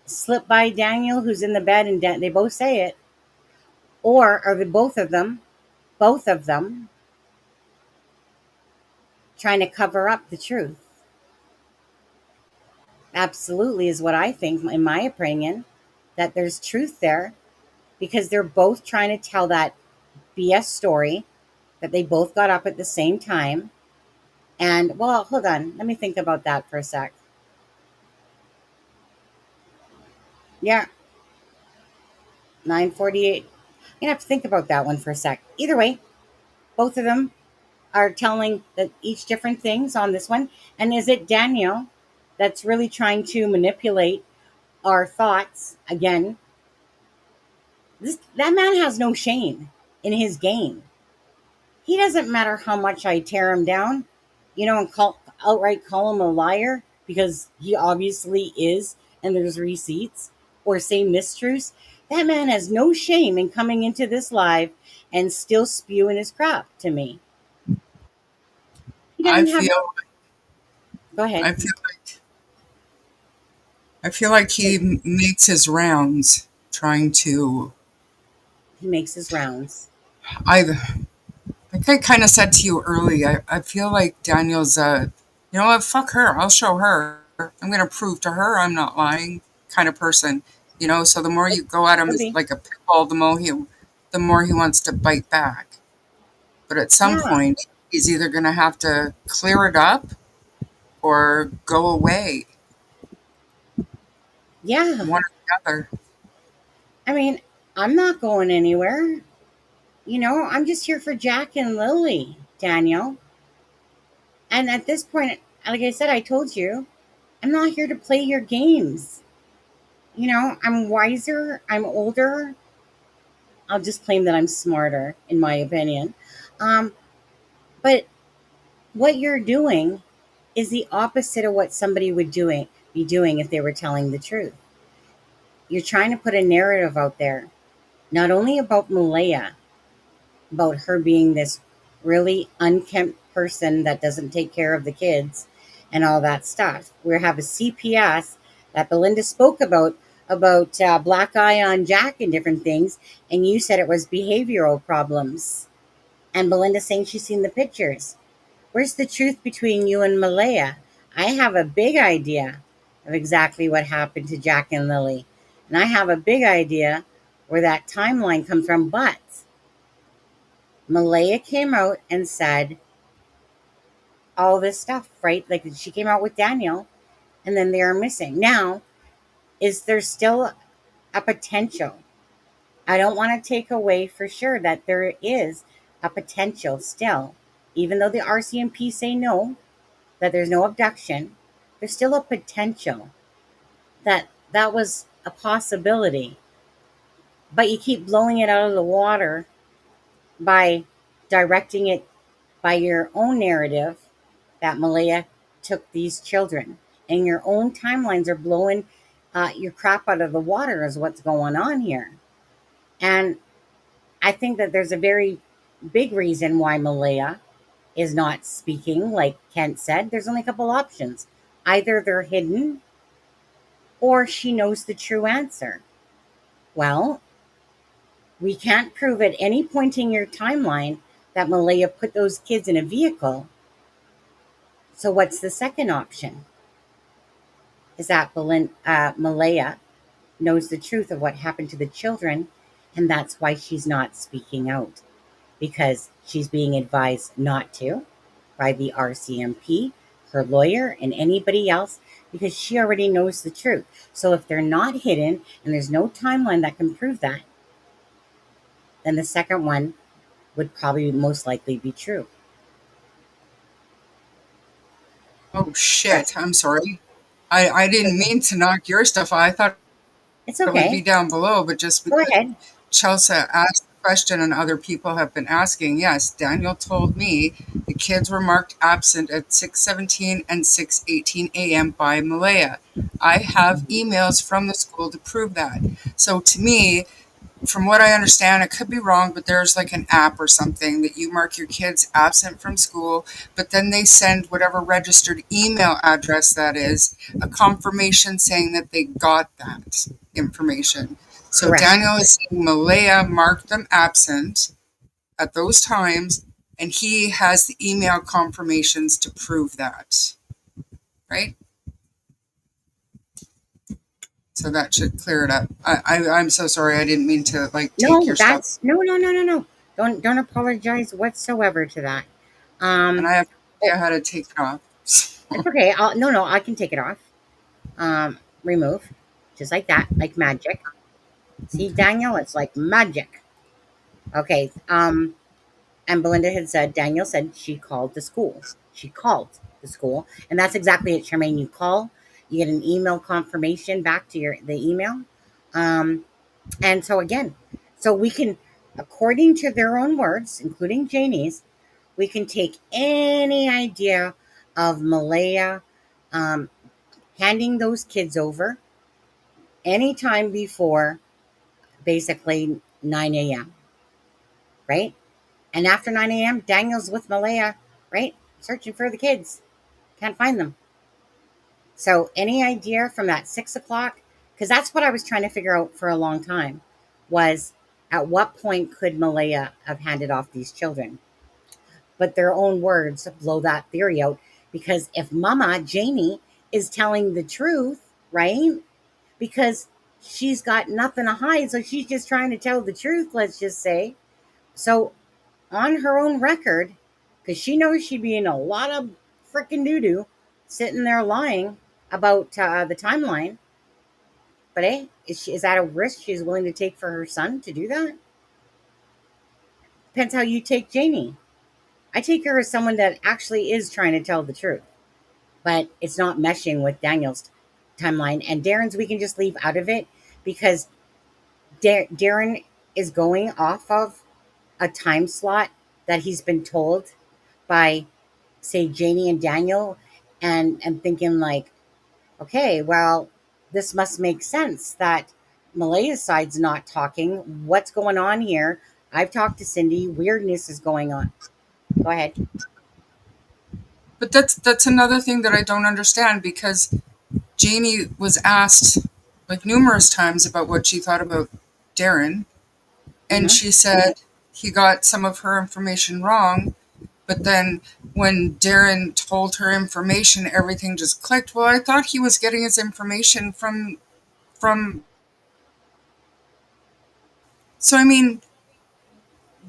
slip by Daniel, who's in the bed, and they both say it? Or are they both of them trying to cover up the truth? Absolutely is what I think, in my opinion, that there's truth there, because they're both trying to tell that BS story that they both got up at the same time. And, well, hold on. Let me think about that for a sec. Yeah, 9:48. I'm going to have to think about that one for a sec. Either way, both of them are telling each different things on this one. And is it Daniel that's really trying to manipulate our thoughts again? That man has no shame in his game. He doesn't matter how much I tear him down, and outright call him a liar, because he obviously is, and there's receipts, or say mistruths. That man has no shame in coming into this live and still spewing his crap to me. He I doesn't have. feel Go ahead. I feel like he makes his rounds trying to. He makes his rounds. Like I kind of said to you earlier, I feel like Daniel's you know what, fuck her, I'll show her. I'm going to prove to her I'm not lying kind of person. So the more you go at him as like a pit bull, the more he wants to bite back. But at some point, he's either going to have to clear it up or go away. Yeah. One or the other. I mean, I'm not going anywhere. I'm just here for Jack and Lily, Daniel. And at this point, like I said, I told you, I'm not here to play your games. I'm wiser, I'm older. I'll just claim that I'm smarter, in my opinion. Um, but what you're doing is the opposite of what somebody would be doing if they were telling the truth. You're trying to put a narrative out there, not only about Malaya, about her being this really unkempt person that doesn't take care of the kids and all that stuff. We have a CPS that Belynda spoke about black eye on Jack and different things, and you said it was behavioral problems. And Belynda saying she's seen the pictures. Where's the truth between you and Malaya? I have a big idea of exactly what happened to Jack and Lily. And I have a big idea where that timeline comes from. But Malaya came out and said all this stuff, right? Like she came out with Daniel and then they are missing. Now, is there still a potential? I don't want to take away for sure that there is a potential still. Even though the RCMP say no, that there's no abduction, there's still a potential that that was a possibility. But you keep blowing it out of the water by directing it by your own narrative that Malaya took these children. And your own timelines are blowing your crap out of the water, is what's going on here. And I think that there's a very big reason why Malaya is not speaking, like Kent said. There's only a couple options. Either they're hidden or she knows the true answer. Well, we can't prove at any point in your timeline that Malaya put those kids in a vehicle. So what's the second option? Is that Malaya knows the truth of what happened to the children, and that's why she's not speaking out, because she's being advised not to by the RCMP, her lawyer, and anybody else, because she already knows the truth. So if they're not hidden and there's no timeline that can prove that, then the second one would probably most likely be true. Oh shit! I'm sorry. I didn't mean to knock your stuff. I thought It's it would be okay. down below, but just Go because ahead. Chelsea asked the question and other people have been asking, yes, Daniel told me the kids were marked absent at 6:17 and 6:18 a.m. by Malaya. I have emails from the school to prove that. So to me, from what I understand, I could be wrong, but there's like an app or something that you mark your kids absent from school, but then they send whatever registered email address that is, a confirmation saying that they got that information. So Correct. Daniel is saying Malaya marked them absent at those times, and he has the email confirmations to prove that. Right? So that should clear it up. I'm so sorry. I didn't mean to take your stuff. No. Don't apologize whatsoever to that. And I have no idea how to take it off. It's okay. No, I can take it off. Remove, just like that, like magic. See, Daniel, it's like magic. Okay. And Belynda had said, Daniel said she called the school. She called the school, and that's exactly it, Charmaine. You call, you get an email confirmation back to the email. And so again, so we can, according to their own words, including Janie's, we can take any idea of Malaya handing those kids over anytime before basically 9 a.m., right? And after 9 a.m., Daniel's with Malaya, right? Searching for the kids. Can't find them. So any idea from that 6 o'clock? Because that's what I was trying to figure out for a long time, was at what point could Malaya have handed off these children? But their own words blow that theory out, because if Mama, Janie, is telling the truth, right? Because she's got nothing to hide, so she's just trying to tell the truth, let's just say. So on her own record, because she knows she'd be in a lot of freaking doo-doo sitting there lying about the timeline. But hey, is that a risk she's willing to take for her son to do that? depends how you take Janie. I take her as someone that actually is trying to tell the truth, but it's not meshing with Daniel's timeline. And Darren's, we can just leave out of it because Darren is going off of a time slot that he's been told by, say, Janie and Daniel, and thinking like, okay, well, this must make sense that Malaya's side's not talking. What's going on here? I've talked to Cindy. Weirdness is going on. Go ahead. But that's another thing that I don't understand, because Janie was asked like numerous times about what she thought about Darren, and she said he got some of her information wrong. But then when Darren told her information, everything just clicked. Well, I thought he was getting his information from. So I mean,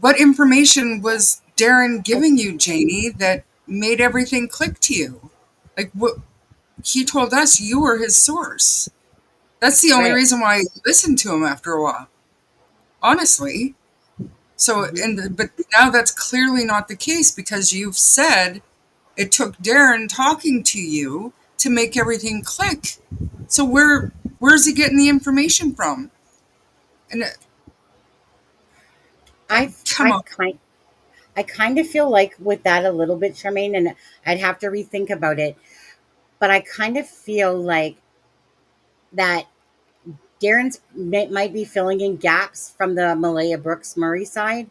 what information was Darren giving you, Janie, that made everything click to you? Like, what he told us, you were his source. That's the only reason why I listened to him after a while, honestly. So, but now that's clearly not the case, because you've said it took Darren talking to you to make everything click. So where's he getting the information from? And I kind of feel like with that a little bit, Charmaine, and I'd have to rethink about it. But I kind of feel like that Darren's might be filling in gaps from the Malaya Brooks Murray side,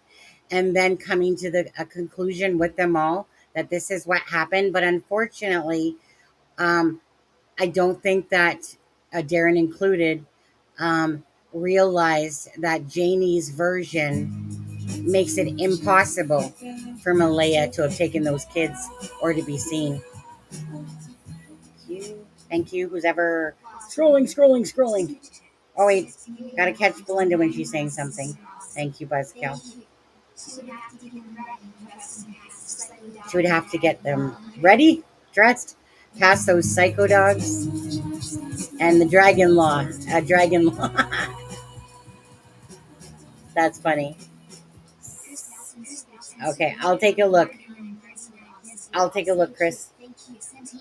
and then coming to a conclusion with them all that this is what happened. But unfortunately, I don't think that Darren included realized that Janie's version makes it impossible for Malaya to have taken those kids or to be seen. Thank you. Who's ever scrolling. Oh wait, gotta catch Belynda when she's saying something. Thank you, Buzzkill. She would have to get them ready, dressed, past those psycho dogs, and the dragon law. Dragon law. That's funny. Okay, I'll take a look. Chris.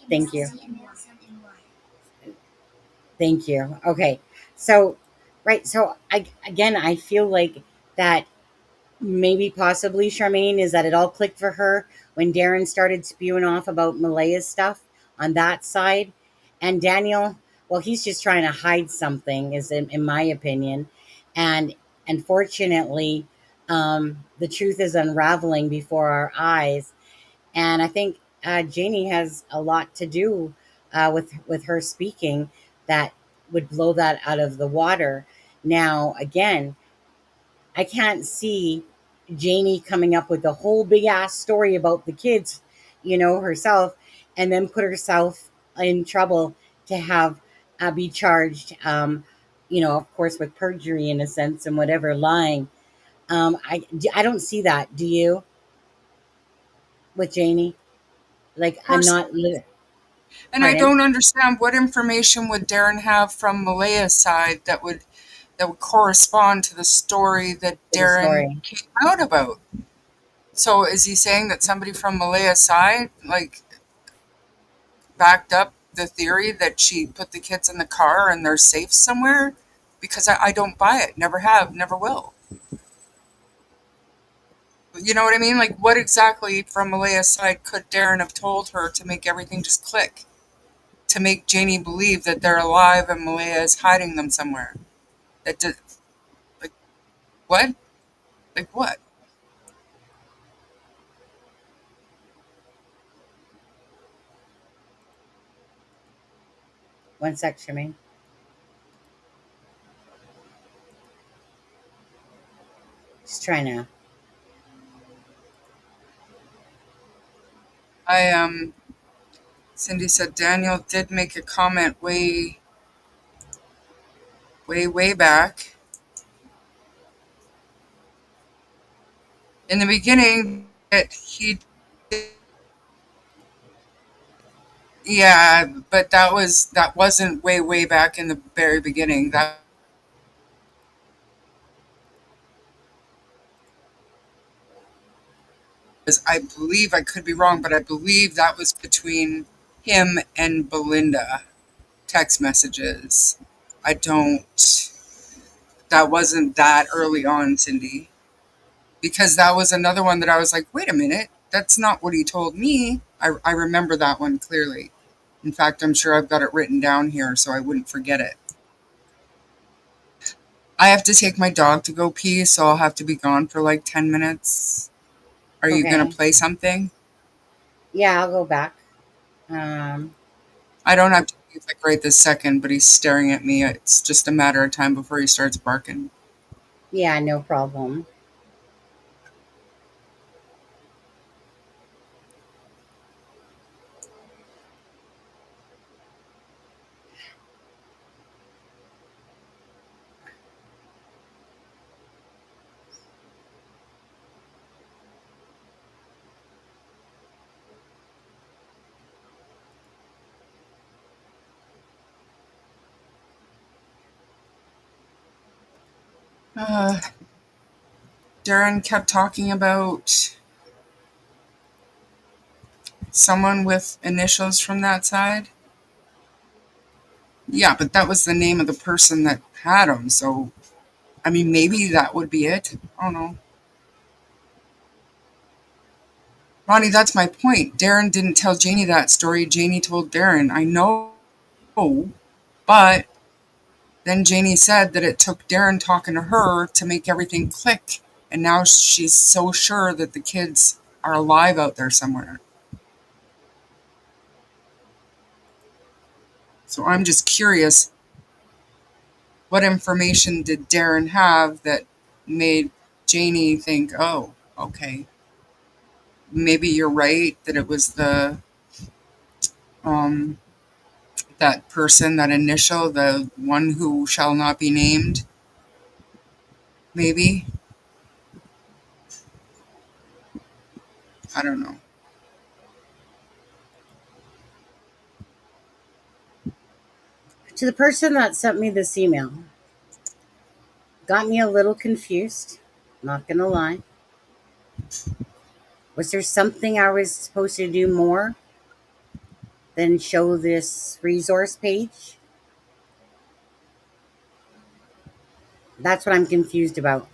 Thank you. Thank you. Okay. So, right. So, I feel like that maybe possibly Charmaine is that it all clicked for her when Darren started spewing off about Malaya's stuff on that side. And Daniel, well, he's just trying to hide something, is in my opinion. And unfortunately, the truth is unraveling before our eyes. And I think Janie has a lot to do with her speaking that would blow that out of the water. Now, again, I can't see Janie coming up with a whole big ass story about the kids, herself, and then put herself in trouble to have be charged, of course, with perjury in a sense and whatever, lying. I don't see that. Do you? With Janie? Like, I'm not. And I don't understand, what information would Darren have from Malaya's side that would correspond to the story that Darren came out about. So is he saying that somebody from Malaya's side backed up the theory that she put the kids in the car and they're safe somewhere? Because I don't buy it. Never have, never will. You know what I mean? Like, what exactly from Malaya's side could Darren have told her to make everything just click? To make Janie believe that they're alive and Malaya is hiding them somewhere? What? Like what? One sec, Charmaine. Just trying to. Cindy said Daniel did make a comment way back. In the beginning, that he. Yeah, but that wasn't way back in the very beginning. That. I believe, I could be wrong, but I believe that was between him and Belynda, text messages. That wasn't that early on, Cindy. Because that was another one that I was like, wait a minute, that's not what he told me. I remember that one clearly. In fact, I'm sure I've got it written down here so I wouldn't forget it. I have to take my dog to go pee, so I'll have to be gone for like 10 minutes. Are you going to play something? Yeah, I'll go back. I don't have to leave like right this second, but he's staring at me. It's just a matter of time before he starts barking. Yeah, no problem. Darren kept talking about someone with initials from that side. Yeah, but that was the name of the person that had him, so I mean, maybe that would be it. I don't know. Ronnie, that's my point. Darren didn't tell Janie that story. Janie told Darren. I know, but then Janie said that it took Darren talking to her to make everything click. And now she's so sure that the kids are alive out there somewhere. So I'm just curious, what information did Darren have that made Janie think, oh, okay, maybe you're right, that it was that person, that initial, the one who shall not be named, maybe? I don't know. To the person that sent me this email, got me a little confused, not gonna lie. Was there something I was supposed to do more than show this resource page? That's what I'm confused about.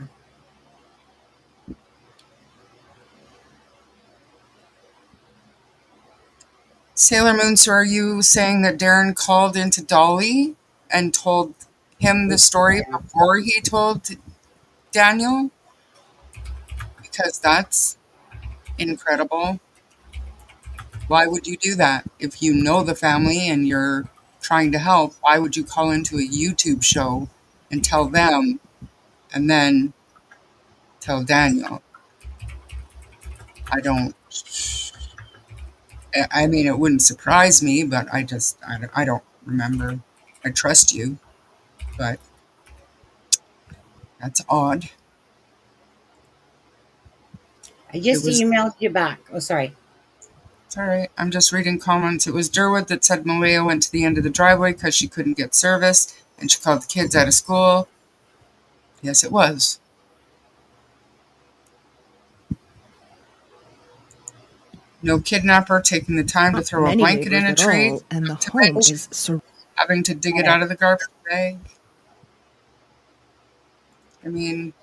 Sailor Moon, so are you saying that Darren called into Dolly and told him the story before he told Daniel? Because that's incredible. Why would you do that? If you know the family and you're trying to help, why would you call into a YouTube show and tell them and then tell Daniel? I don't, I mean, it wouldn't surprise me, but I don't remember. I trust you, but that's odd. I just emailed you back. Oh, sorry. It's all right. I'm just reading comments. It was Durwood that said Malia went to the end of the driveway because she couldn't get service, and she called the kids out of school. Yes, it was. No kidnapper taking the time to throw a blanket in a tree, and the home is having to dig it out of the garbage bag. I mean,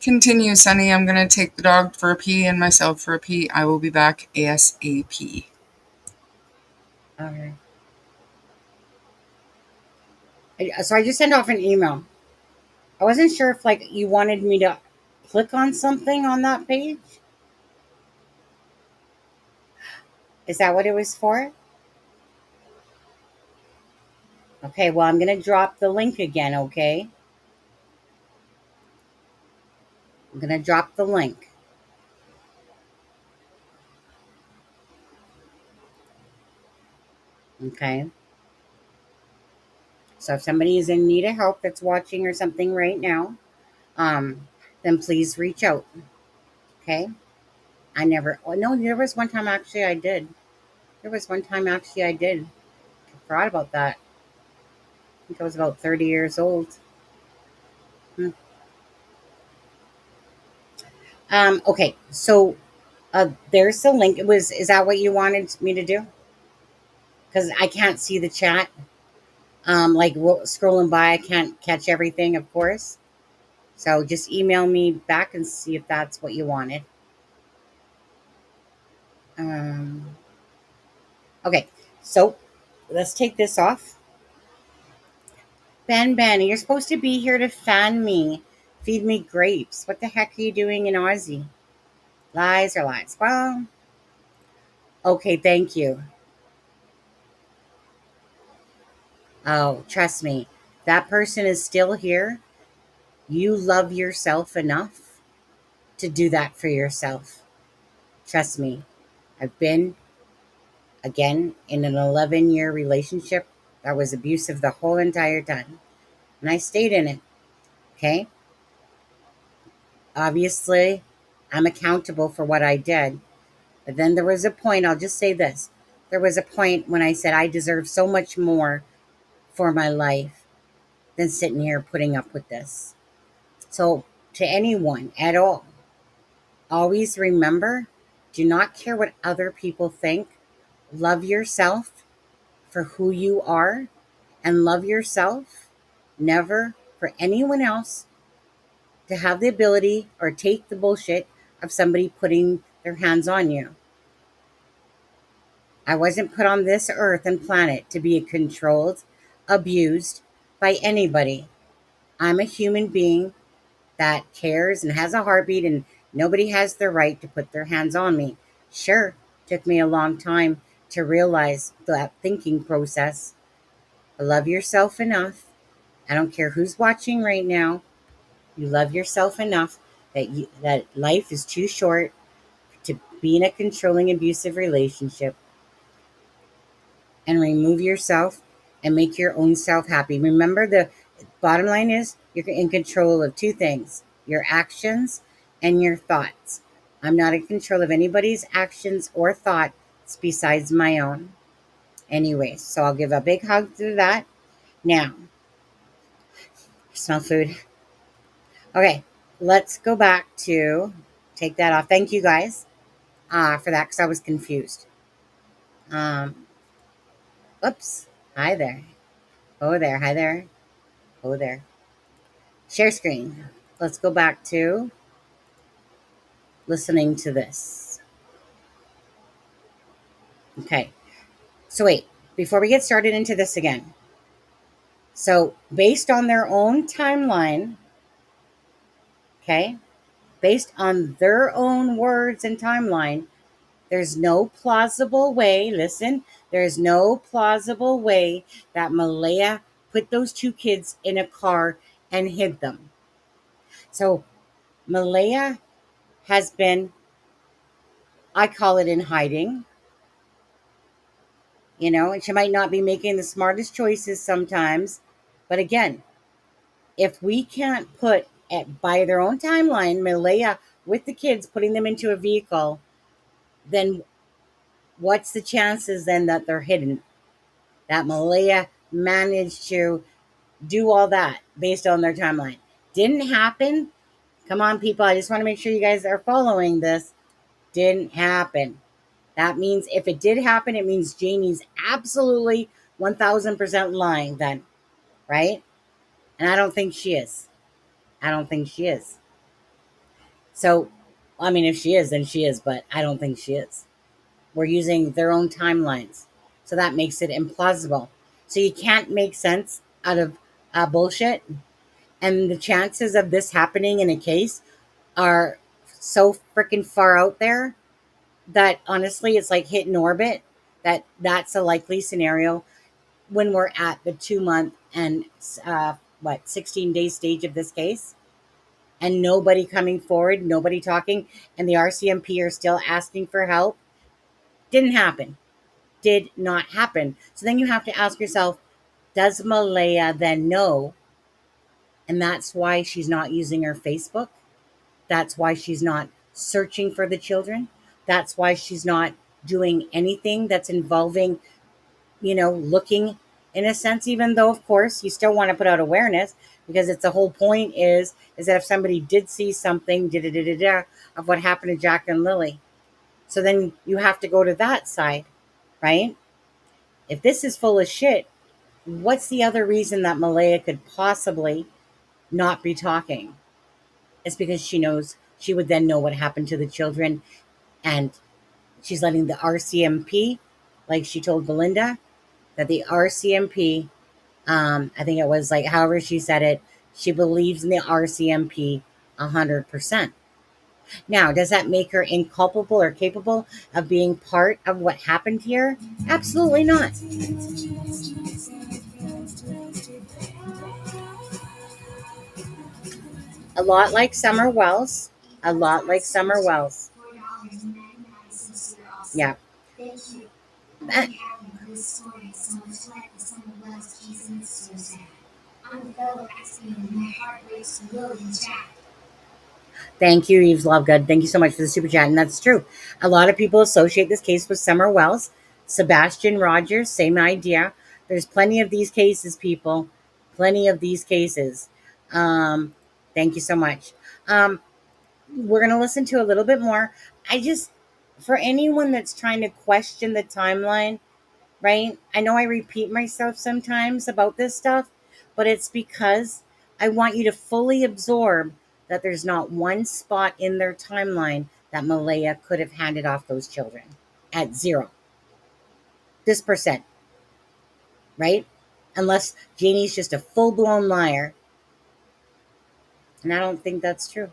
continue, Sonny. I'm going to take the dog for a pee and myself for a pee. I will be back ASAP. Okay. So I just sent off an email. I wasn't sure if like you wanted me to click on something on that page. Is that what it was for? Okay, well, I'm going to drop the link again, okay? I'm going to drop the link. Okay. So if somebody is in need of help that's watching or something right now, then please reach out. Okay. No, there was one time actually I did. I forgot about that. I think I was about 30 years old. Okay. So There's the link. Is that what you wanted me to do? Because I can't see the chat. Scrolling by, I can't catch everything, of course. So just email me back and see if that's what you wanted. Okay, so let's take this off. Ben, you're supposed to be here to fan me, feed me grapes. What the heck are you doing in Aussie? Lies are lies. Well, okay, thank you. Oh, trust me, that person is still here. You love yourself enough to do that for yourself. Trust me, I've been, again, in an 11-year relationship that was abusive the whole entire time. And I stayed in it, okay? Obviously, I'm accountable for what I did. But then there was a point, I'll just say this. There was a point when I said I deserve so much more for my life than sitting here putting up with this. So, to anyone at all, always remember, do not care what other people think. Love yourself for who you are and love yourself. Never for anyone else to have the ability or take the bullshit of somebody putting their hands on you. I wasn't put on this earth and planet to be controlled, abused by anybody. I'm a human being that cares and has a heartbeat, and nobody has the right to put their hands on me. Sure, took me a long time to realize that thinking process. But love yourself enough. I don't care who's watching right now. You love yourself enough that life is too short to be in a controlling, abusive relationship, and remove yourself and make your own self happy. Remember, the bottom line is you're in control of two things: your actions and your thoughts. I'm not in control of anybody's actions or thoughts besides my own. Anyways, so I'll give a big hug to that. Now, smell food. Okay, let's go back to take that off. Thank you guys for that, because I was confused. Oops. Hi there. Oh there. Hi there. Oh there. Share screen. Let's go back to listening to this. Okay. So wait, before we get started into this again. So based on their own timeline, okay, based on their own words and timeline, there's no plausible way, listen, there's no plausible way that Malaya put those two kids in a car and hid them. So Malaya has been, I call it, in hiding, and she might not be making the smartest choices sometimes. But again, if we can't put it by their own timeline, Malaya with the kids, putting them into a vehicle, then what's the chances then that they're hidden? That Malaya managed to do all that based on their timeline. Didn't happen. Come on, people. I just want to make sure you guys are following this. Didn't happen. That means if it did happen, it means Jamie's absolutely 1000% lying then, right? And I don't think she is. I don't think she is. So, I mean, if she is, then she is, but I don't think she is. We're using their own timelines. So that makes it implausible. So you can't make sense out of bullshit. And the chances of this happening in a case are so freaking far out there that honestly it's like hitting orbit. That's a likely scenario when we're at the 2-month and 16-day stage of this case, and nobody coming forward, nobody talking, and the RCMP are still asking for help. Didn't happen. Did not happen. So then you have to ask yourself, does Malaya then know? And that's why she's not using her Facebook. That's why she's not searching for the children. That's why she's not doing anything that's involving, looking, in a sense, even though, of course, you still want to put out awareness, because it's the whole point is that if somebody did see something of what happened to Jack and Lily, So then you have to go to that side, right? If this is full of shit, what's the other reason that Malaya could possibly not be talking? It's because she knows, she would then know what happened to the children, and she's letting the RCMP, like she told Belynda, that the RCMP, I think it was like, however she said it, she believes in the RCMP 100%. Now, does that make her inculpable or capable of being part of what happened here? Absolutely not. A lot like Summer Wells. A lot like Summer Wells. Yeah. Uh, Thank you, Eves Lovegood. Thank you so much for the super chat. And that's true. A lot of people associate this case with Summer Wells. Sebastian Rogers, same idea. There's plenty of these cases, people. Plenty of these cases. Thank you so much. We're going to listen to a little bit more. For anyone that's trying to question the timeline, right? I know I repeat myself sometimes about this stuff, but it's because I want you to fully absorb that there's not one spot in their timeline that Malaya could have handed off those children at zero. This percent, right? Unless Janie's just a full-blown liar. And I don't think that's true.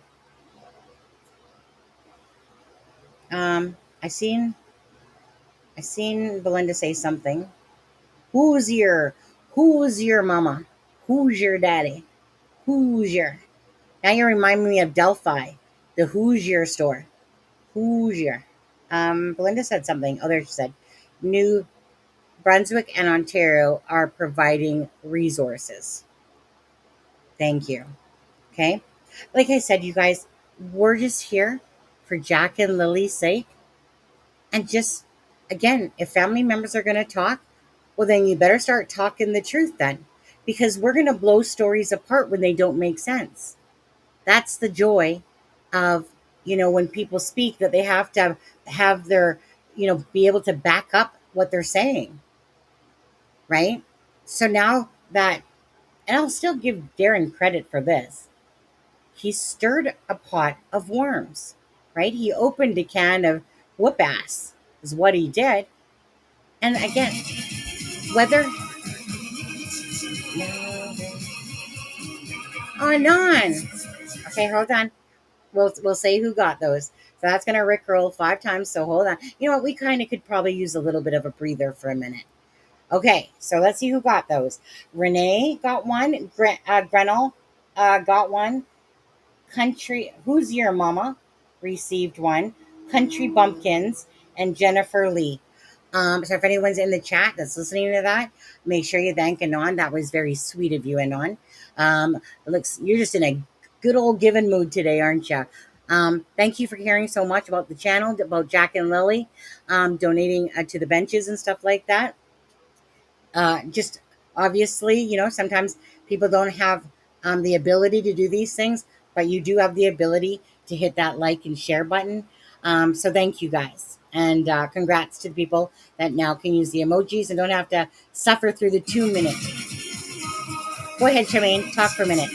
I seen Belynda say something. Who's your mama? Who's your daddy? Who's your? Now you remind me of Delphi, the Hoosier store. Hoosier. Belynda said something. Oh, there she said. New Brunswick and Ontario are providing resources. Thank you. Okay. Like I said, you guys, we're just here for Jack and Lily's sake. And just, again, if family members are going to talk, well, then you better start talking the truth then. Because we're going to blow stories apart when they don't make sense. That's the joy of, when people speak, that they have to have their, be able to back up what they're saying. Right? So now that, and I'll still give Darren credit for this, he stirred a pot of worms, right? He opened a can of whoop ass, is what he did. And again, whether, oh, none. Okay, hold on. We'll say who got those. So that's going to rickroll 5 times. So hold on. You know what? We kind of could probably use a little bit of a breather for a minute. Okay, so let's see who got those. Renee got one. Grenell got one. Country, Who's Your Mama received one. Country Bumpkins and Jennifer Lee. So if anyone's in the chat that's listening to that, make sure you thank Anon. That was very sweet of you, Anon. You're just in a good old giving mood today, aren't you? Thank you for caring so much about the channel, about Jack and Lily, donating to the benches and stuff like that. Just obviously, sometimes people don't have the ability to do these things, but you do have the ability to hit that like and share button. So thank you guys. And congrats to the people that now can use the emojis and don't have to suffer through the 2 minutes. Go ahead, Charmaine. Talk for a minute.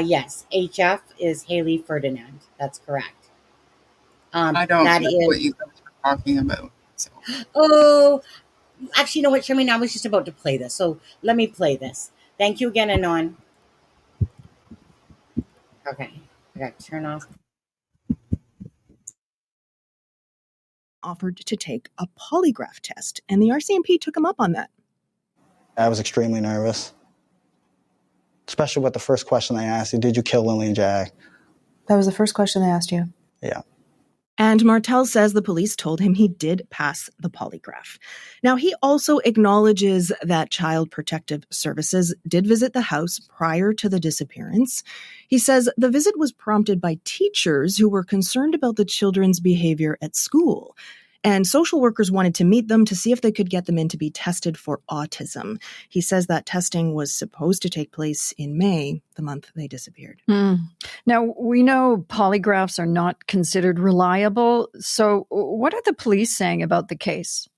Yes, HF is Haley Ferdinand. That's correct. I don't know what you guys are talking about. So. Oh, actually, you know what, Charmaine? I was just about to play this. So let me play this. Thank you again, Anon. Okay. I got to turn off. Offered to take a polygraph test, and the RCMP took him up on that. I was extremely nervous, especially with the first question they asked you, did you kill Lily and Jack? That was the first question they asked you? Yeah. And Martell says the police told him he did pass the polygraph. Now, he also acknowledges that Child Protective Services did visit the house prior to the disappearance. He says the visit was prompted by teachers who were concerned about the children's behavior at school. And social workers wanted to meet them to see if they could get them in to be tested for autism. He says that testing was supposed to take place in May, the month they disappeared. Now, we know polygraphs are not considered reliable. So what are the police saying about the case?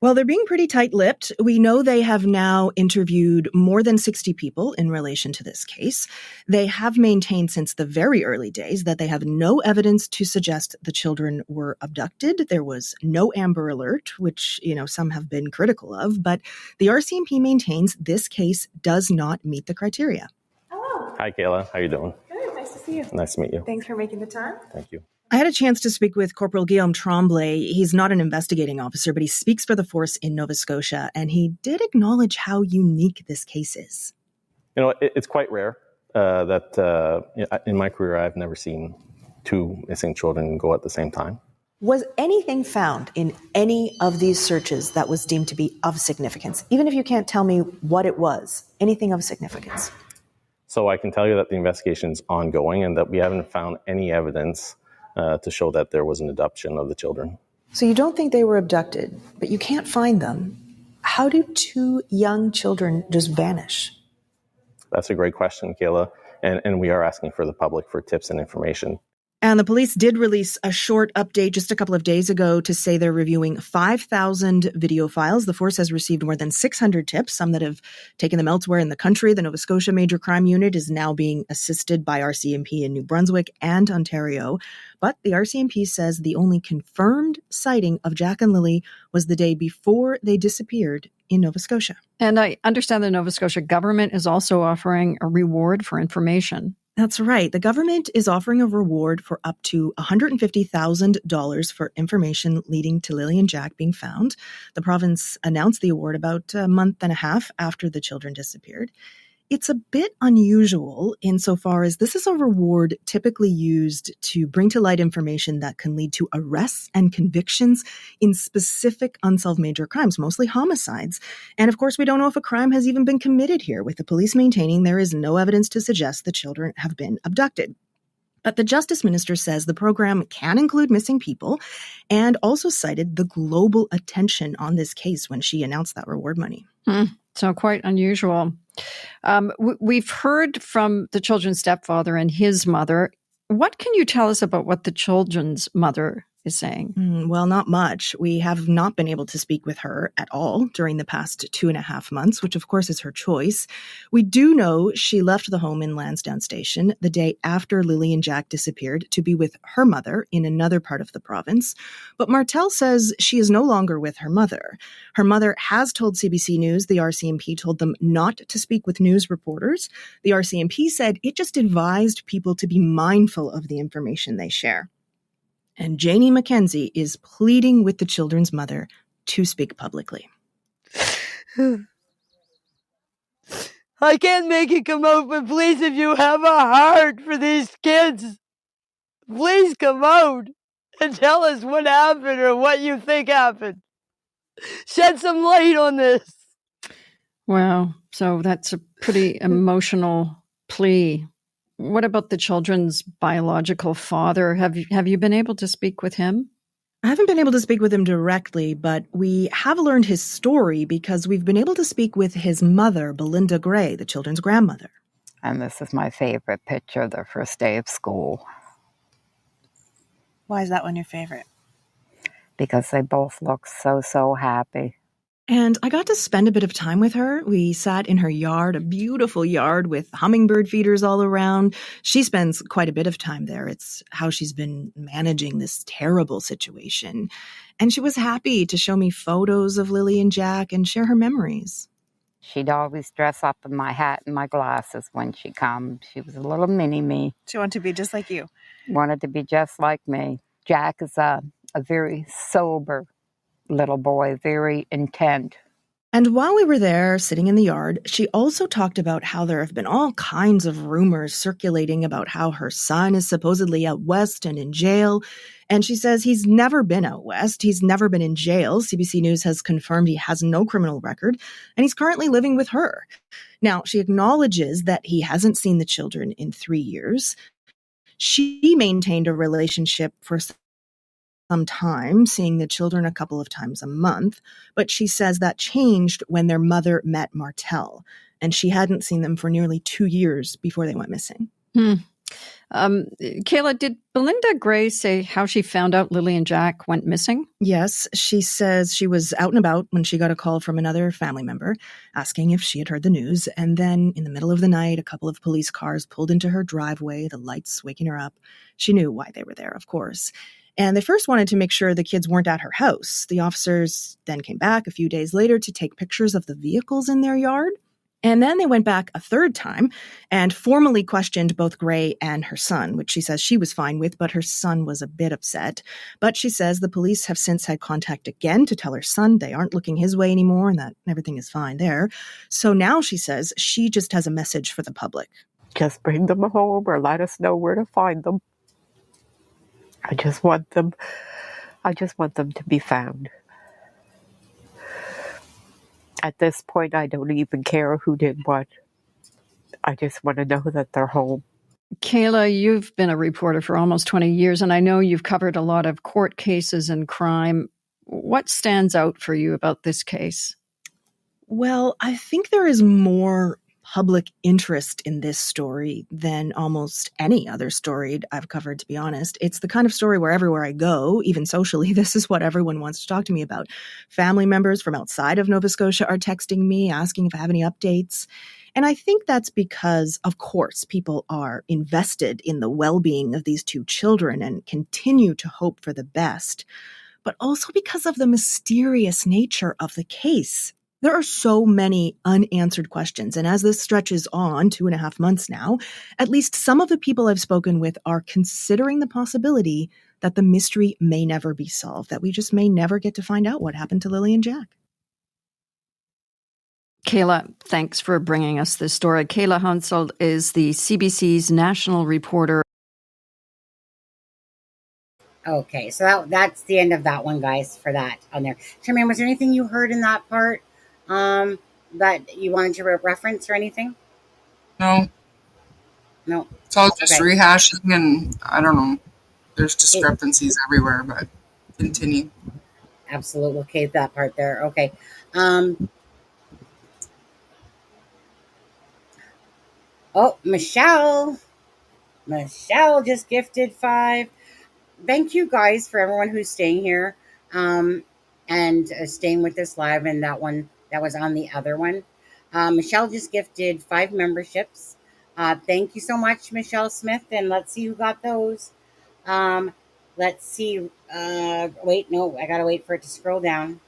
Well, they're being pretty tight-lipped. We know they have now interviewed more than 60 people in relation to this case. They have maintained since the very early days that they have no evidence to suggest the children were abducted. There was no Amber Alert, which, some have been critical of, but the RCMP maintains this case does not meet the criteria. Hello. Hi, Kayla. How you doing? Good. Nice to see you. Nice to meet you. Thanks for making the time. Thank you. I had a chance to speak with Corporal Guillaume Tremblay. He's not an investigating officer, but he speaks for the force in Nova Scotia, and he did acknowledge how unique this case is. It's quite rare that in my career I've never seen two missing children go at the same time. Was anything found in any of these searches that was deemed to be of significance? Even if you can't tell me what it was, anything of significance? So I can tell you that the investigation is ongoing and that we haven't found any evidence to show that there was an abduction of the children. So you don't think they were abducted, but you can't find them. How do two young children just vanish? That's a great question, Kayla. And we are asking for the public for tips and information. And the police did release a short update just a couple of days ago to say they're reviewing 5,000 video files. The force has received more than 600 tips, some that have taken them elsewhere in the country. The Nova Scotia Major Crime Unit is now being assisted by RCMP in New Brunswick and Ontario. But the RCMP says the only confirmed sighting of Jack and Lily was the day before they disappeared in Nova Scotia. And I understand the Nova Scotia government is also offering a reward for information. That's right. The government is offering a reward for up to $150,000 for information leading to Lily and Jack being found. The province announced the award about a month and a half after the children disappeared. It's a bit unusual insofar as this is a reward typically used to bring to light information that can lead to arrests and convictions in specific unsolved major crimes, mostly homicides. And of course, we don't know if a crime has even been committed here, with the police maintaining there is no evidence to suggest the children have been abducted. But the Justice Minister says the program can include missing people and also cited the global attention on this case when she announced that reward money. So quite unusual. We've heard from the children's stepfather and his mother. What can you tell us about what the children's mother is saying? Well, not much. We have not been able to speak with her at all during the past 2.5 months, which of course is her choice. We do know she left the home in Lansdowne Station the day after Lily and Jack disappeared to be with her mother in another part of the province. But Martell says she is no longer with her mother. Her mother has told CBC News the RCMP told them not to speak with news reporters. The RCMP said it just advised people to be mindful of the information they share. And Janie McKenzie is pleading with the children's mother to speak publicly. I can't make it come out, but please, if you have a heart for these kids, please come out and tell us what happened or what you think happened. Shed some light on this. Wow. So that's a pretty emotional plea. What about the children's biological father? Have you been able to speak with him? I haven't been able to speak with him directly, but we have learned his story because we've been able to speak with his mother, Belynda Gray, the children's grandmother. And this is my favorite picture, their first day of school. Why is that one your favorite? Because they both look so happy. And I got to spend a bit of time with her. We sat in her yard, a beautiful yard with hummingbird feeders all around. She spends quite a bit of time there. It's how she's been managing this terrible situation. And she was happy to show me photos of Lily and Jack and share her memories. She'd always dress up in my hat and my glasses when she come. She was a little mini-me. She wanted to be just like you. Wanted to be just like me. Jack is a very sober little boy, very intent. And while we were there sitting in the yard, she also talked about how there have been all kinds of rumors circulating about how her son is supposedly out west and in jail. And she says he's never been out west. He's never been in jail. CBC News has confirmed he has no criminal record, and he's currently living with her. Now, she acknowledges that he hasn't seen the children in 3 years. She maintained a relationship for some time, seeing the children a couple of times a month, but she says that changed when their mother met Martell, and she hadn't seen them for nearly 2 years before they went missing. Kayla, did Belynda Gray say how she found out Lily and Jack went missing? Yes, she says she was out and about when she got a call from another family member asking if she had heard the news. And then in the middle of the night, a couple of police cars pulled into her driveway, the lights waking her up. She knew why they were there, of course. And they first wanted to make sure the kids weren't at her house. The officers then came back a few days later to take pictures of the vehicles in their yard. And then they went back a third time and formally questioned both Gray and her son, which she says she was fine with, but her son was a bit upset. But she says the police have since had contact again to tell her son they aren't looking his way anymore and that everything is fine there. So now she says she just has a message for the public. Just bring them home or let us know where to find them. I just want them to be found. At this point, I don't even care who did what. I just want to know that they're home. Kayla, you've been a reporter for almost 20 years, and I know you've covered a lot of court cases and crime. What stands out for you about this case? Well, I think there is more public interest in this story than almost any other story I've covered, to be honest. It's the kind of story where everywhere I go, even socially, this is what everyone wants to talk to me about. Family members from outside of Nova Scotia are texting me, asking if I have any updates. And I think that's because, of course, people are invested in the well-being of these two children and continue to hope for the best, but also because of the mysterious nature of the case. There are so many unanswered questions, and as this stretches on 2.5 months now, at least some of the people I've spoken with are considering the possibility that the mystery may never be solved, that we just may never get to find out what happened to Lily and Jack. Kayla, thanks for bringing us this story. Kayla Hansel is the CBC's national reporter. Okay, so that's the end of that one, guys, for that on there. Charmaine, was there anything you heard in that part that you wanted to reference or anything? No. It's all just rehashing, and I don't know. There's discrepancies everywhere, but continue. Absolutely. Okay, that part there. Okay. Oh, Michelle just gifted 5. Thank you guys for everyone who's staying here and staying with us live. And that one that was on the other one. Michelle just gifted 5 memberships. Thank you so much, Michelle Smith. And let's see who got those. Let's see. Wait, no, I gotta wait for it to scroll down.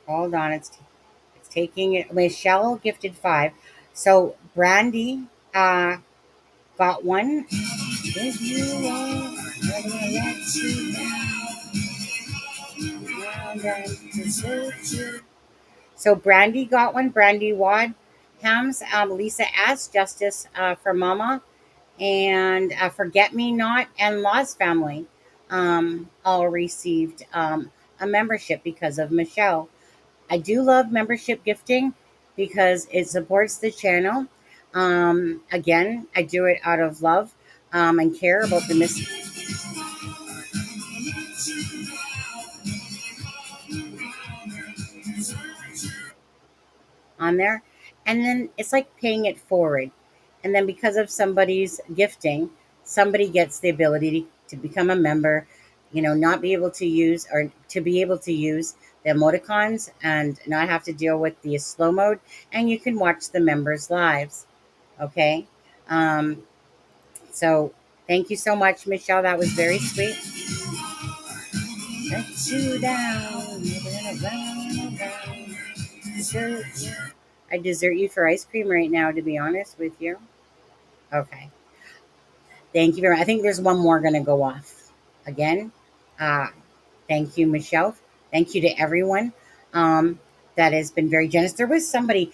Hold on, it's taking it. Michelle gifted 5. So Brandy got one. If you are, I'm gonna let you down. So Brandy got one. Brandy Wad, Hams, Lisa S, Justice for Mama, and Forget Me Not, and Law's Family all received a membership because of Michelle. I do love membership gifting because it supports the channel. Again, I do it out of love and care about the on there. And then it's like paying it forward. And then because of somebody's gifting, somebody gets the ability to become a member, not be able to use or to be able to use the emoticons and not have to deal with the slow mode. And you can watch the members' lives. Okay. So thank you so much, Michelle. That was very sweet. Let you down. I desert you for ice cream right now, to be honest with you. Okay. Thank you very much. I think there's one more going to go off again. Thank you, Michelle. Thank you to everyone that has been very generous. There was somebody,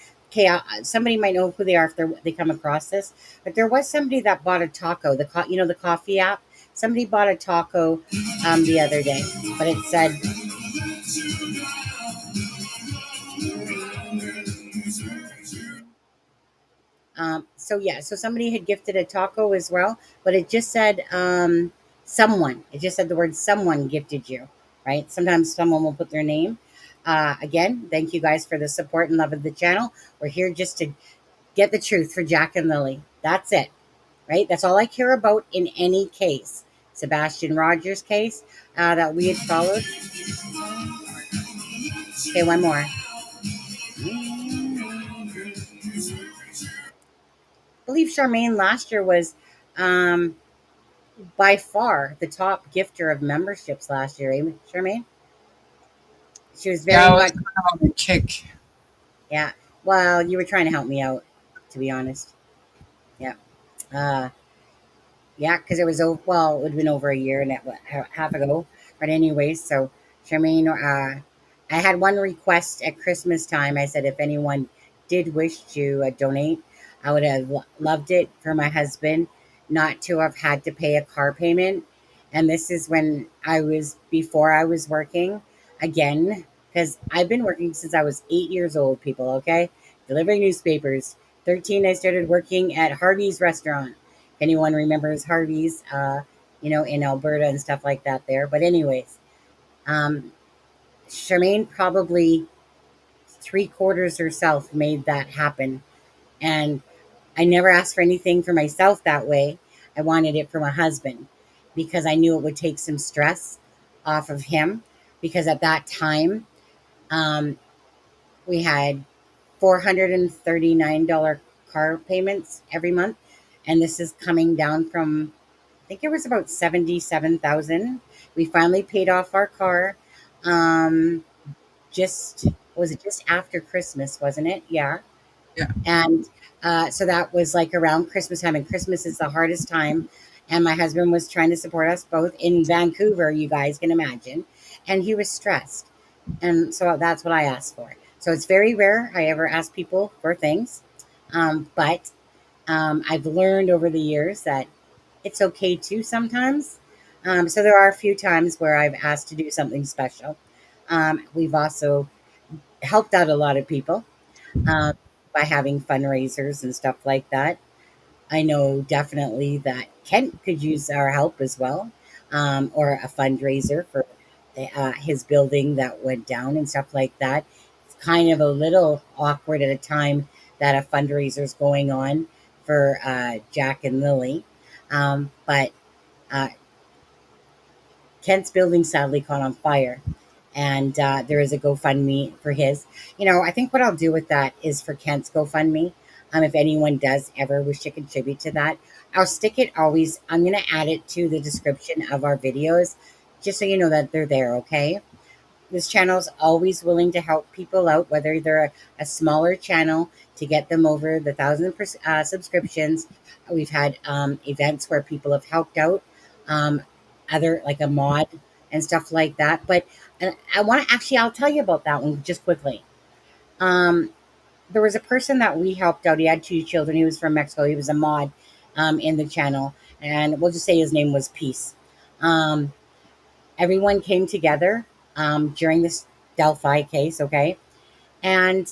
somebody might know who they are if they come across this, but there was somebody that bought a taco, the coffee app. Somebody bought a taco the other day, but it said, so somebody had gifted a taco as well, but it just said Someone, it just said the word someone gifted you, right? Sometimes someone will put their name. Again, thank you guys for the support and love of the channel. We're here just to get the truth for Jack and Lily. That's it, right? That's all I care about in any case. Sebastian Rogers case that we had followed. Okay, one more. I believe Charmaine last year was by far the top gifter of memberships last year, eh, Charmaine? She was Yeah, very I was much. on a kick. Yeah. Well, you were trying to help me out, to be honest. Yeah. Uh, yeah, because it was over. Well, it would have been over a year and half ago. But anyways, so Charmaine, I had one request at Christmas time. I said if anyone did wish to donate, I would have loved it for my husband not to have had to pay a car payment. And this is when I was before I was working again, because I've been working since I was 8 years old. People, okay, delivering newspapers. 13, I started working at Harvey's restaurant. If anyone remembers Harvey's, in Alberta and stuff like that there. But anyways, Charmaine probably three-quarters herself made that happen. And I never asked for anything for myself that way. I wanted it for my husband because I knew it would take some stress off of him. Because at that time, um, we had $439 car payments every month. And this is coming down from, I think it was about 77,000. We finally paid off our car. Just was it just after Christmas, wasn't it? Yeah. Yeah. And so that was like around Christmas time, and Christmas is the hardest time. And my husband was trying to support us both in Vancouver, you guys can imagine, and he was stressed. And so that's what I asked for. So it's very rare I ever ask people for things, but I've learned over the years that it's okay too sometimes. So there are a few times where I've asked to do something special. We've also helped out a lot of people um, by having fundraisers and stuff like that. I know definitely that Kent could use our help as well, or a fundraiser for his building that went down and stuff like that. It's kind of a little awkward at a time that a fundraiser is going on for Jack and Lily. But uh, Kent's building sadly caught on fire, and there is a GoFundMe for his. I think what I'll do with that is for Kent's GoFundMe. If anyone does ever wish to contribute to that, I'll stick it always. I'm going to add it to the description of our videos, just so you know that they're there. Okay. This channel is always willing to help people out, whether they're a smaller channel to get them over the 1,000 subscriptions. We've had events where people have helped out, other like a mod and stuff like that. But I want to actually, I'll tell you about that one just quickly. There was a person that we helped out. He had 2 children. He was from Mexico. He was a mod in the channel, and we'll just say his name was Peace. Everyone came together during this Delphi case, okay? And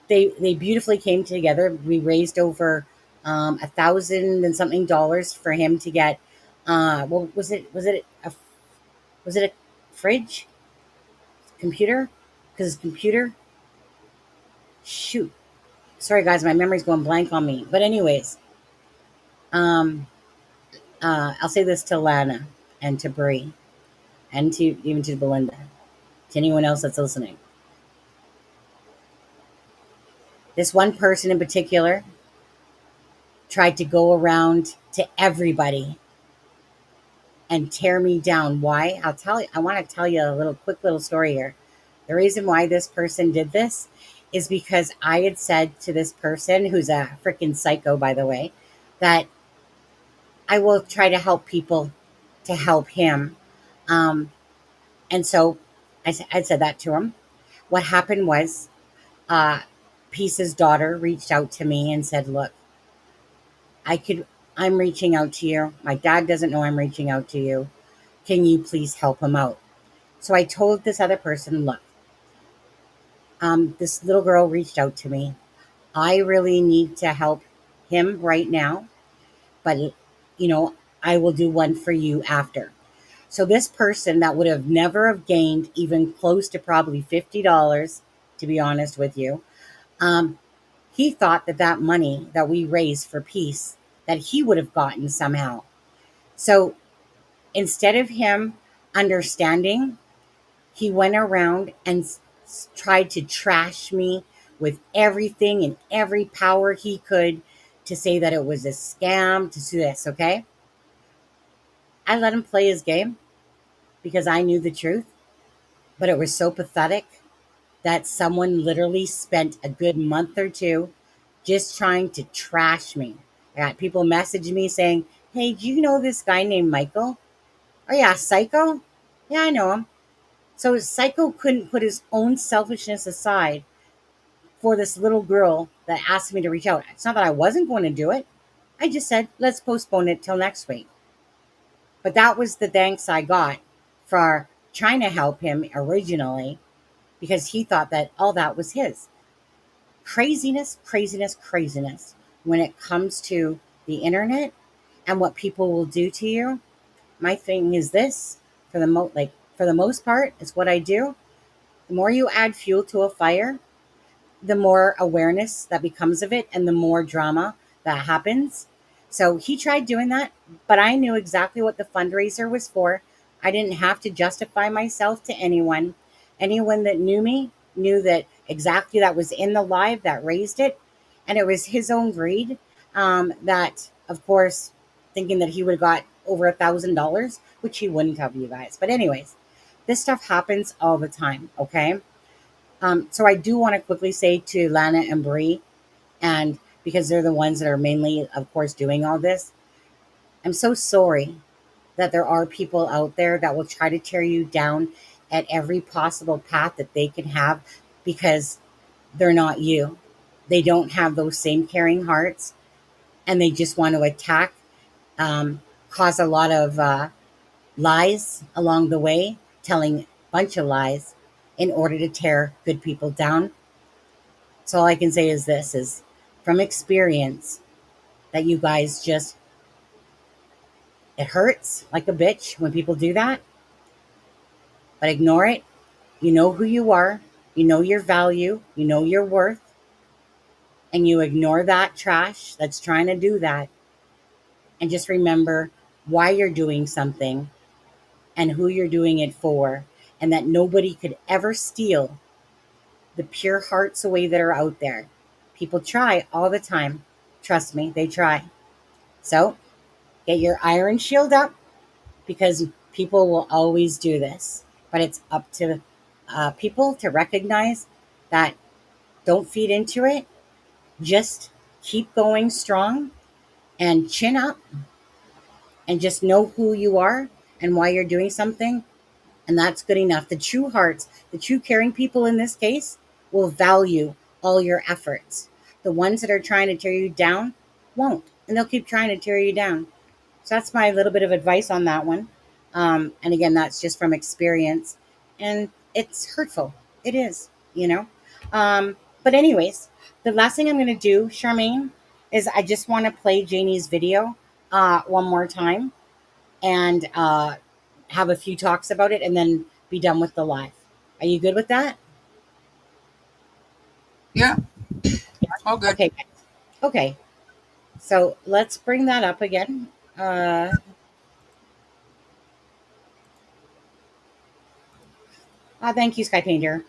they beautifully came together. We raised over $1,000 and something for him to get. Well, was it a fridge, computer? Because his computer. Shoot, sorry guys, my memory's going blank on me. But anyways, I'll say this to Alana and to Bree and to even to Belynda, to anyone else that's listening. This one person in particular tried to go around to everybody and tear me down. Why? I'll tell you. I want to tell you a quick little story here. The reason why this person did this is because I had said to this person, who's a freaking psycho, by the way, that I will try to help people to help him. And so I said that to him. What happened was Peace's daughter reached out to me and said, look, I'm reaching out to you. My dad doesn't know I'm reaching out to you. Can you please help him out? So I told this other person, look, this little girl reached out to me. I really need to help him right now. But, I will do one for you after. So this person that would have never have gained even close to probably $50, to be honest with you, he thought that that money that we raised for peace, that he would have gotten somehow. So instead of him understanding, he went around and tried to trash me with everything and every power he could to say that it was a scam, to do this, okay? I let him play his game because I knew the truth, but it was so pathetic that someone literally spent a good month or two just trying to trash me. I got people messaging me saying, hey, do you know this guy named Michael? Oh, yeah, Psycho? Yeah, I know him. So Psycho couldn't put his own selfishness aside for this little girl that asked me to reach out. It's not that I wasn't going to do it. I just said, let's postpone it till next week. But that was the thanks I got for trying to help him originally because he thought that all that was his. Craziness, craziness, craziness when it comes to the internet and what people will do to you. My thing is this, for the most part, it's what I do. The more you add fuel to a fire, the more awareness that becomes of it and the more drama that happens. So he tried doing that, but I knew exactly what the fundraiser was for. I didn't have to justify myself to anyone. Anyone that knew me knew that exactly that was in the live that raised it. And it was his own greed that, of course, thinking that he would have got over $1,000, which he wouldn't have, you guys. But anyways, this stuff happens all the time, okay? So I do want to quickly say to Lana and Bree, and because they're the ones that are mainly, of course, doing all this, I'm so sorry that there are people out there that will try to tear you down at every possible path that they can have because they're not you. They don't have those same caring hearts, and they just want to attack, cause a lot of lies along the way, telling a bunch of lies in order to tear good people down. So all I can say is this is from experience that you guys just, it hurts like a bitch when people do that, but ignore it. You know who you are, you know your value, you know your worth, and you ignore that trash that's trying to do that. And just remember why you're doing something and who you're doing it for, and that nobody could ever steal the pure hearts away that are out there. People try all the time. Trust me, they try. So get your iron shield up because people will always do this. But it's up to people to recognize that don't feed into it. Just keep going strong and chin up and just know who you are and why you're doing something. And that's good enough. The true hearts, the true caring people in this case will value all your efforts. The ones that are trying to tear you down won't. And they'll keep trying to tear you down. So that's my little bit of advice on that one. And again, that's just from experience. And it's hurtful. It is, you know. But anyways, the last thing I'm going to do, Charmaine, is I just want to play Janie's video one more time and have a few talks about it and then be done with the live. Are you good with that? Yeah. All good. Okay. Okay. So let's bring that up again. Thank you, Sky Painter.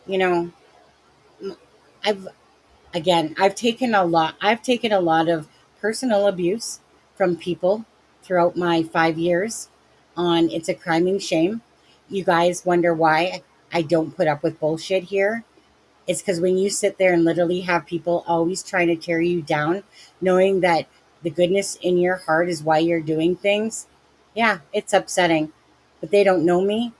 You know, I've I've taken a lot. I've taken a lot of personal abuse from people throughout my 5 years on It's a Crime and Shame. You guys wonder why I don't put up with bullshit here. It's because when you sit there and literally have people always trying to tear you down, knowing that the goodness in your heart is why you're doing things, yeah, it's upsetting. But they don't know me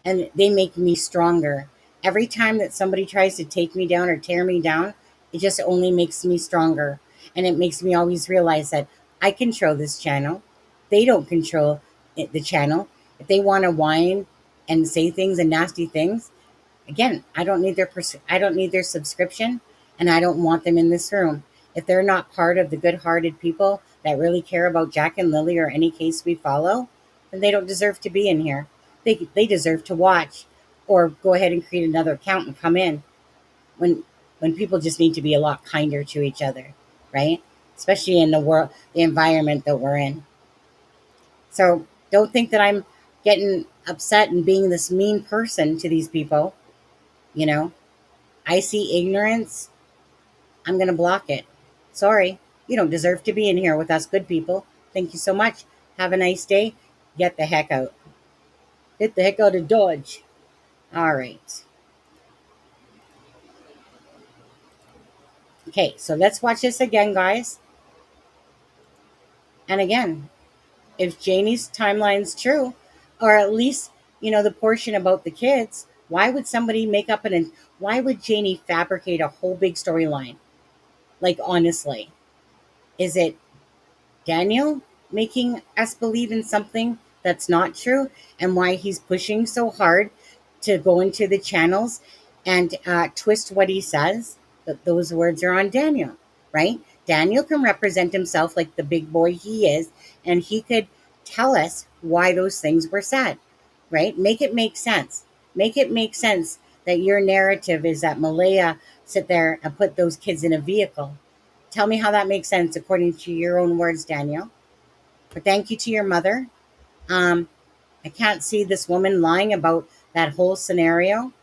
and they make me stronger. Every time that somebody tries to take me down or tear me down, it just only makes me stronger. And it makes me always realize that I control this channel. They don't control the channel. If they want to whine and say things and nasty things, again, I don't need their subscription, and I don't want them in this room. If they're not part of the good-hearted people that really care about Jack and Lily or any case we follow, then they don't deserve to be in here. They deserve to watch or go ahead and create another account and come in when people just need to be a lot kinder to each other, right? Especially in the environment that we're in. So don't think that I'm getting upset and being this mean person to these people. You know, I see ignorance. I'm going to block it. Sorry. You don't deserve to be in here with us good people. Thank you so much. Have a nice day. Get the heck out. Get the heck out of Dodge. All right. Okay, so let's watch this again, guys. And again, if Janie's timeline's true, or at least, the portion about the kids, why would somebody why would Janie fabricate a whole big storyline? Like, honestly, is it Daniel making us believe in something that's not true, and why he's pushing so hard to go into the channels and twist what he says? Those words are on Daniel, right? Daniel can represent himself like the big boy he is, and he could tell us why those things were said, right? Make it make sense. Make it make sense that your narrative is that Malaya sit there and put those kids in a vehicle. Tell me how that makes sense according to your own words, Daniel. But thank you to your mother. I can't see this woman lying about that whole scenario.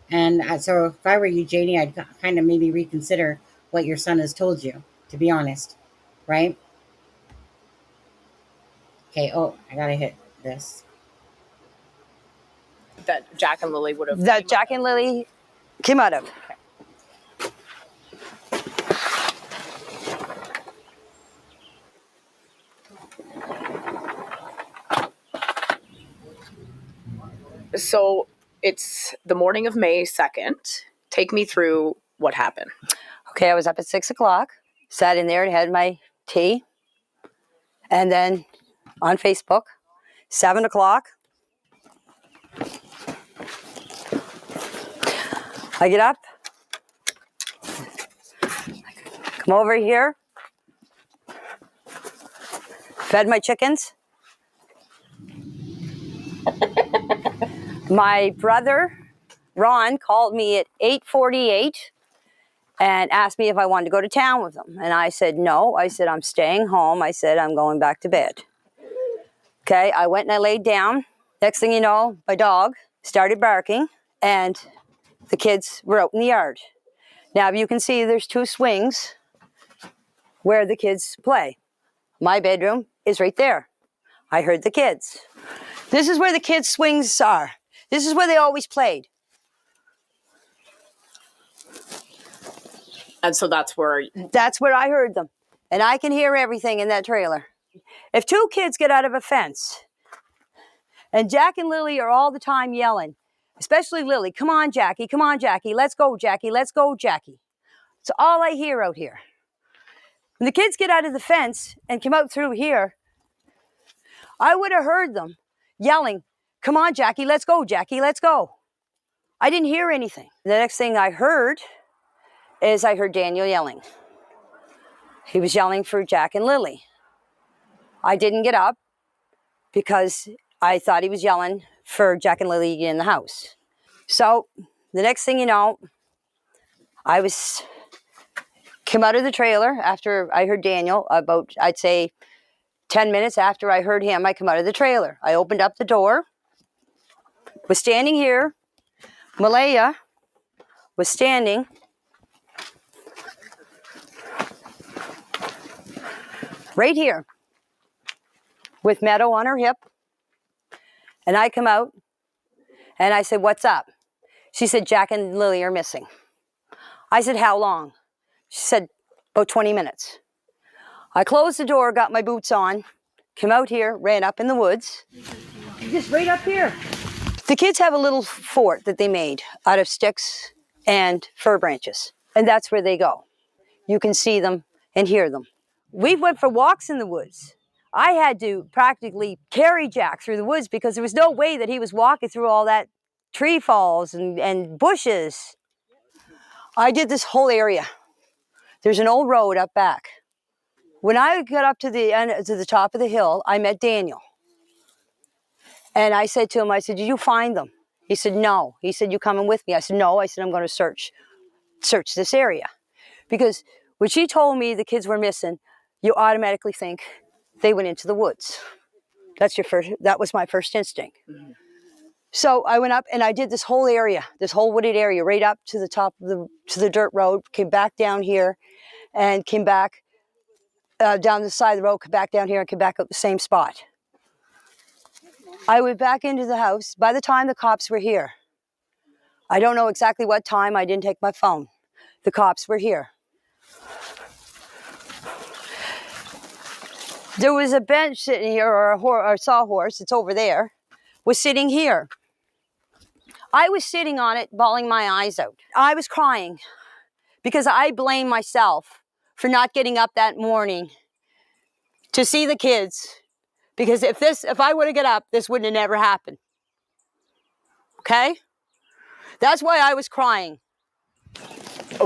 And so if I were you, Janie, I'd kind of maybe reconsider what your son has told you, to be honest. Right? Okay. Oh, I got to hit this. That Jack and Lily would have. That Jack and Lily came out of. So it's the morning of May 2nd. Take me through what happened. Okay, I was up at 6 o'clock, sat in there and had my tea. And then on Facebook, 7 o'clock, I get up, come over here, fed my chickens. My brother, Ron, called me at 8:48 and asked me if I wanted to go to town with him. And I said, no. I said, I'm staying home. I said, I'm going back to bed. Okay, I went and I laid down. Next thing you know, my dog started barking and the kids were out in the yard. Now, you can see there's 2 swings where the kids play. My bedroom is right there. I heard the kids. This is where the kids' swings are. This is where they always played. And so that's where I heard them. And I can hear everything in that trailer. If 2 kids get out of a fence, and Jack and Lily are all the time yelling, especially Lily, come on, Jackie, let's go, Jackie, let's go, Jackie. It's all I hear out here. When the kids get out of the fence and come out through here, I would have heard them yelling, come on, Jackie, let's go, I didn't hear anything. The next thing I heard is I heard Daniel yelling. He was yelling for Jack and Lily. I didn't get up because I thought he was yelling for Jack and Lily in the house. So the next thing you know, I came out of the trailer after I heard Daniel, about, I'd say, 10 minutes after I heard him, I come out of the trailer. I opened up the door, was standing here. Malaya was standing right here with Meadow on her hip. And I come out and I said, what's up? She said, Jack and Lily are missing. I said, how long? She said, about 20 minutes. I closed the door, got my boots on, came out here, ran up in the woods. Just right up here. The kids have a little fort that they made out of sticks and fir branches. And that's where they go. You can see them and hear them. We went for walks in the woods. I had to practically carry Jack through the woods because there was no way that he was walking through all that tree falls and bushes. I did this whole area. There's an old road up back. When I got up to the top of the hill, I met Daniel. And I said to him, I said, did you find them? He said, no. He said, you coming with me? I said, no. I said, I'm going to search this area. Because when she told me the kids were missing, you automatically think they went into the woods. That was my first instinct. Mm-hmm. So I went up and I did this whole area, this whole wooded area, right up to the top of the dirt road, came back down here and came back down the side of the road, come back down here and came back up the same spot. I went back into the house. By the time the cops were here, I don't know exactly what time, I didn't take my phone. The cops were here. There was a bench sitting here, or a sawhorse, it's over there, was sitting here. I was sitting on it, bawling my eyes out. I was crying because I blame myself for not getting up that morning to see the kids. Because if I would have got up, this wouldn't have never happened. Okay? That's why I was crying.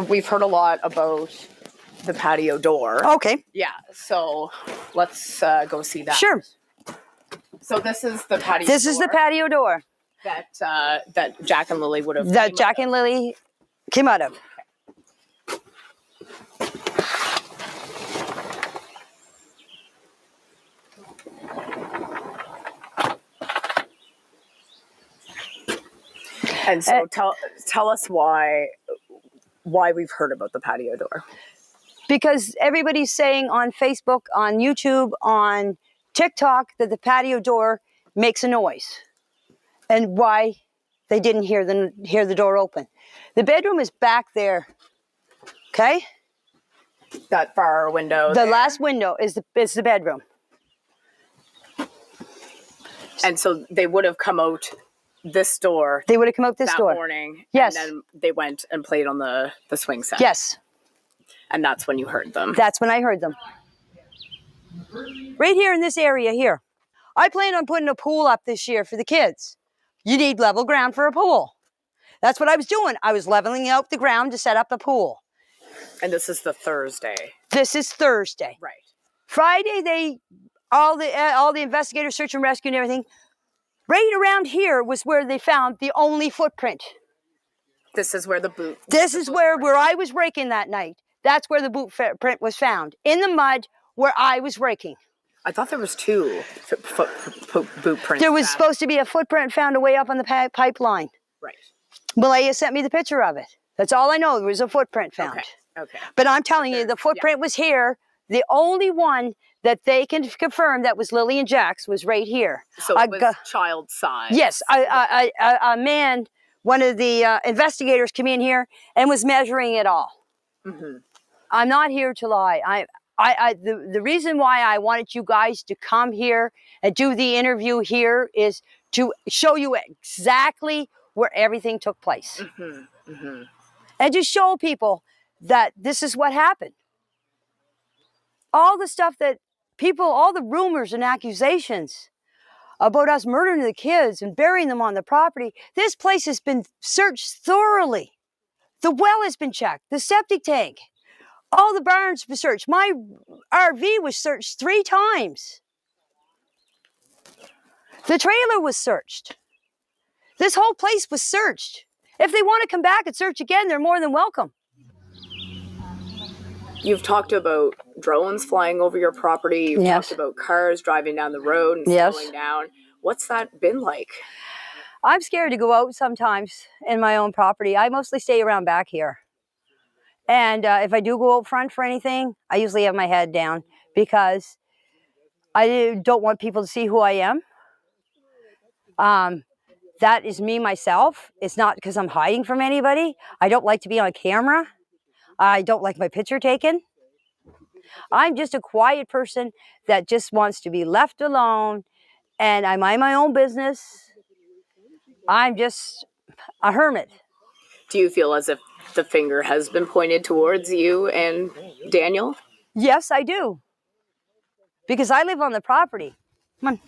We've heard a lot about the patio door. Okay. Yeah, so let's go see that. Sure. So this is the patio door. This is the patio door. That Jack and Lily would have... That Jack and Lily came out of. And so tell us why we've heard about the patio door. Because everybody's saying on Facebook, on YouTube, on TikTok that the patio door makes a noise. And why they didn't hear the door open. The bedroom is back there. Okay? That far window. The last window is the bedroom. And so they would have come out this door. They would have come out this door that morning. Yes. And then they went and played on the swing set. Yes. And that's when you heard them. That's when I heard them. Right here in this area here. I plan on putting a pool up this year for the kids. You need level ground for a pool. That's what I was doing. I was leveling out the ground to set up a pool. And this is the Thursday. This is Thursday. Right. Friday, all the investigators, search and rescue and everything, right around here was where they found the only footprint. This is where the boot... This is where I was raking that night. That's where the boot print was found. In the mud where I was raking. I thought there was two boot prints. There was supposed to be a footprint found way up on the pipeline. Right. Malaya sent me the picture of it. That's all I know. There was a footprint found. Okay. But I'm telling you, the footprint was here. The only one that they can confirm that was Lily and Jack's was right here. So it was child size. Yes. A man, one of the investigators came in here and was measuring it all. Mm-hmm. I'm not here to lie. The reason why I wanted you guys to come here and do the interview here is to show you exactly where everything took place. Mm-hmm. Mm-hmm. And to show people that this is what happened. All the stuff that all the rumors and accusations about us murdering the kids and burying them on the property, this place has been searched thoroughly. The well has been checked, the septic tank. All the barns were searched. My RV was searched 3 times. The trailer was searched. This whole place was searched. If they want to come back and search again, they're more than welcome. You've talked about drones flying over your property. You've talked about cars driving down the road and slowing down. What's that been like? I'm scared to go out sometimes in my own property. I mostly stay around back here. And if I do go out front for anything, I usually have my head down because I don't want people to see who I am. That is me myself. It's not because I'm hiding from anybody. I don't like to be on camera. I don't like my picture taken. I'm just a quiet person that just wants to be left alone, and I mind my own business. I'm just a hermit. Do you feel as if the finger has been pointed towards you and Daniel? Yes, I do. Because I live on the property. Come on.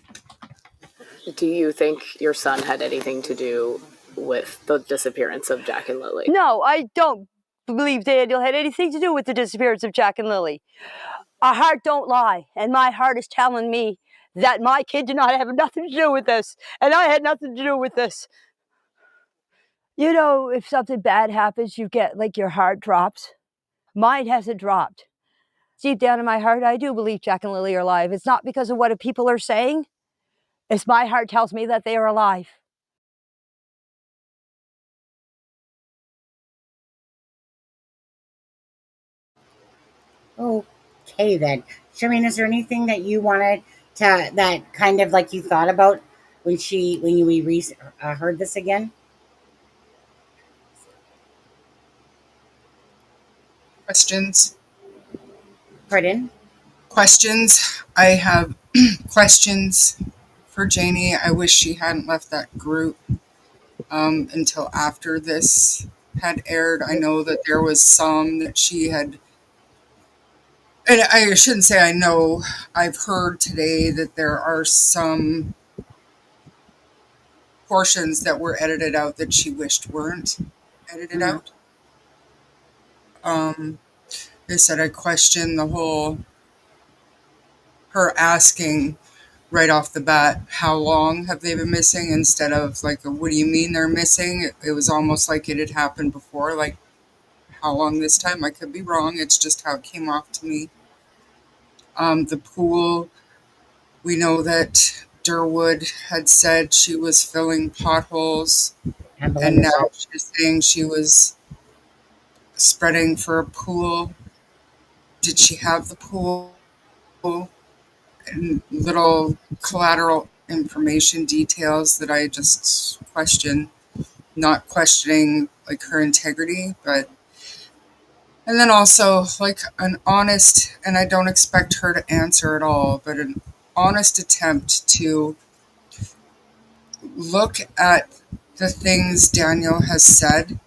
Do you think your son had anything to do with the disappearance of Jack and Lily? No, I don't believe Daniel had anything to do with the disappearance of Jack and Lily. Our heart don't lie, and my heart is telling me that my kid did not have nothing to do with this, and I had nothing to do with this. You know, if something bad happens, you get like your heart drops. Mine hasn't dropped. Deep down in my heart, I do believe Jack and Lily are alive. It's not because of what people are saying. It's my heart tells me that they are alive. Okay then. Charmaine, is there anything that you wanted to, that kind of like you thought about when we heard this again? Questions? Pardon? Questions? I have questions for Janie. I wish she hadn't left that group until after this had aired. I know that there was some that she had, and I shouldn't say I know, I've heard today that there are some portions that were edited out that she wished weren't edited out. They said I questioned the whole, her asking right off the bat, how long have they been missing, instead of like, what do you mean they're missing? It was almost like it had happened before, like, how long this time? I could be wrong. It's just how it came off to me. The pool, we know that Durwood had said she was filling potholes, and now she's saying she was spreading for a pool. Did she have the pool? And little collateral information details that I just question, not questioning like her integrity, but, and then also like an honest, and I don't expect her to answer at all, but an honest attempt to look at the things Daniel has said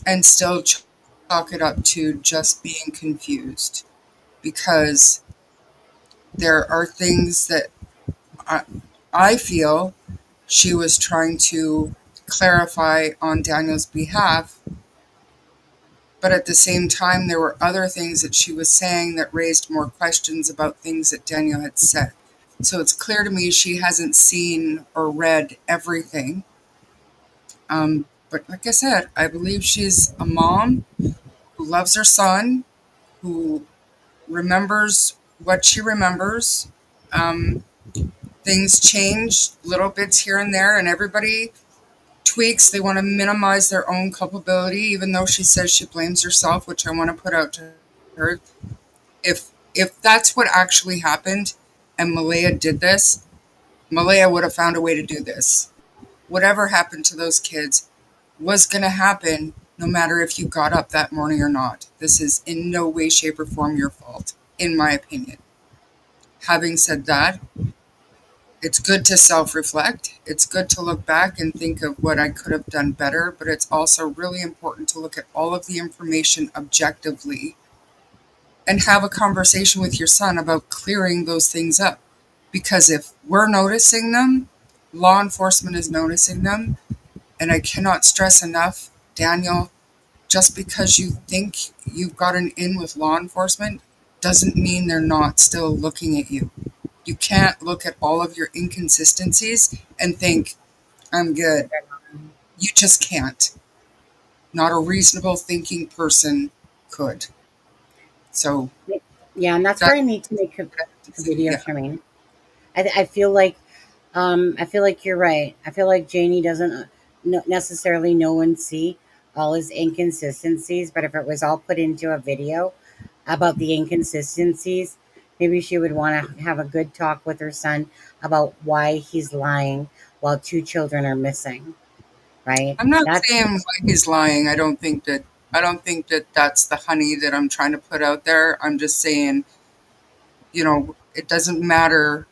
and still chalk it up to just being confused, because there are things that I feel she was trying to clarify on Daniel's behalf, but at the same time, there were other things that she was saying that raised more questions about things that Daniel had said. So it's clear to me she hasn't seen or read everything. But like I said, I believe she's a mom who loves her son, who remembers what she remembers. Things change, little bits here and there, and everybody tweaks. They want to minimize their own culpability, even though she says she blames herself, which I want to put out to her. If that's what actually happened and Malaya did this, Malaya would have found a way to do this. Whatever happened to those kids was going to happen no matter if you got up that morning or not. This is in no way, shape, or form your fault, in my opinion. Having said that, it's good to self-reflect. It's good to look back and think of what I could have done better, but it's also really important to look at all of the information objectively and have a conversation with your son about clearing those things up. Because if we're noticing them, law enforcement is noticing them, and I cannot stress enough, Daniel, just because you think you've got an in with law enforcement doesn't mean they're not still looking at you. You can't look at all of your inconsistencies and think, I'm good. You just can't. Not a reasonable thinking person could. So, Yeah, and that's where I need to make a video, Charmaine. I feel like you're right. I feel like Janie doesn't necessarily know and see all his inconsistencies, but if it was all put into a video about the inconsistencies, maybe she would want to have a good talk with her son about why he's lying while two children are missing. Right? I'm not saying why he's lying. I don't think that that's the honey that I'm trying to put out there. I'm just saying, it doesn't matter.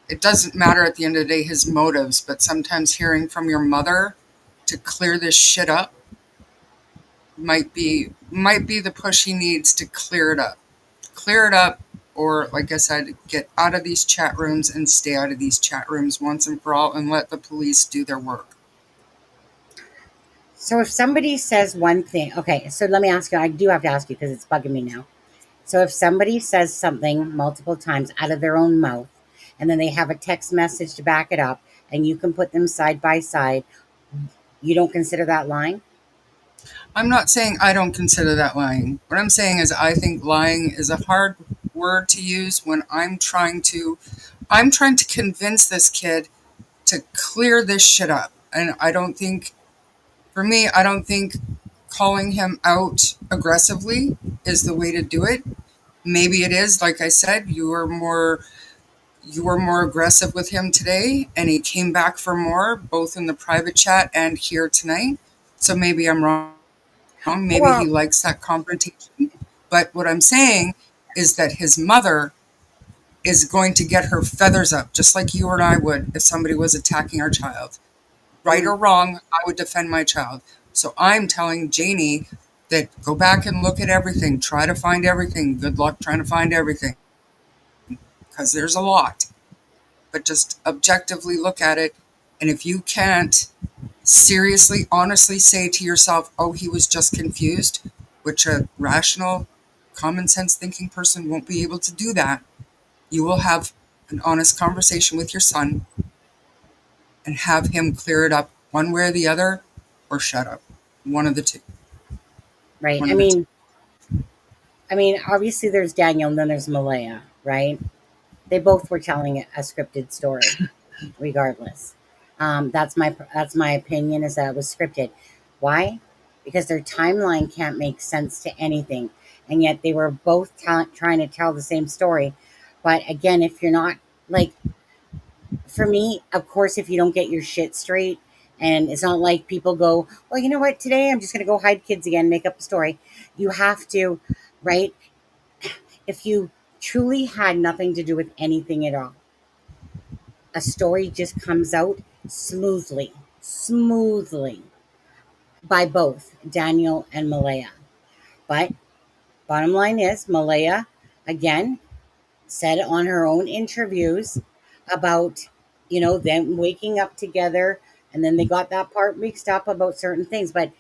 It doesn't matter at the end of the day his motives, but sometimes hearing from your mother to clear this shit up might be the push he needs to clear it up. Clear it up, or like I said, get out of these chat rooms and stay out of these chat rooms once and for all, and let the police do their work. So if somebody says one thing, okay, so let me ask you, I do have to ask you because it's bugging me now. So if somebody says something multiple times out of their own mouth, and then they have a text message to back it up, and you can put them side by side, you don't consider that lying? I'm not saying I don't consider that lying. What I'm saying is I think lying is a hard word to use when I'm trying to convince this kid to clear this shit up. And I don't think, for me, I don't think calling him out aggressively is the way to do it. Maybe it is. Like I said, you were more aggressive with him today, and he came back for more, both in the private chat and here tonight. So maybe I'm wrong. Maybe he Well, likes that confrontation. But what I'm saying is that his mother is going to get her feathers up, just like you or I would if somebody was attacking our child. Right or wrong, I would defend my child. So I'm telling Janie that go back and look at everything. Try to find everything. Good luck trying to find everything. Because there's a lot. But just objectively look at it. And if you can't seriously, honestly say to yourself, oh, he was just confused, which a rational, common sense thinking person won't be able to do that, you will have an honest conversation with your son and have him clear it up one way or the other, or shut up. One of the two. Right. One of the two. I mean, obviously there's Daniel and then there's Malaya, right? They both were telling a scripted story, regardless. That's my opinion, is that it was scripted. Why? Because their timeline can't make sense to anything, and yet they were both trying to tell the same story. But again, if you're not, like, for me, of course, if you don't get your shit straight, and it's not like people go, well, you know what, today I'm just going to go hide kids again, make up a story. You have to, right? If you truly had nothing to do with anything at all, a story just comes out smoothly by both Daniel and Malaya. But bottom line is, Malaya, again, said on her own interviews about, them waking up together, and then they got that part mixed up about certain things. But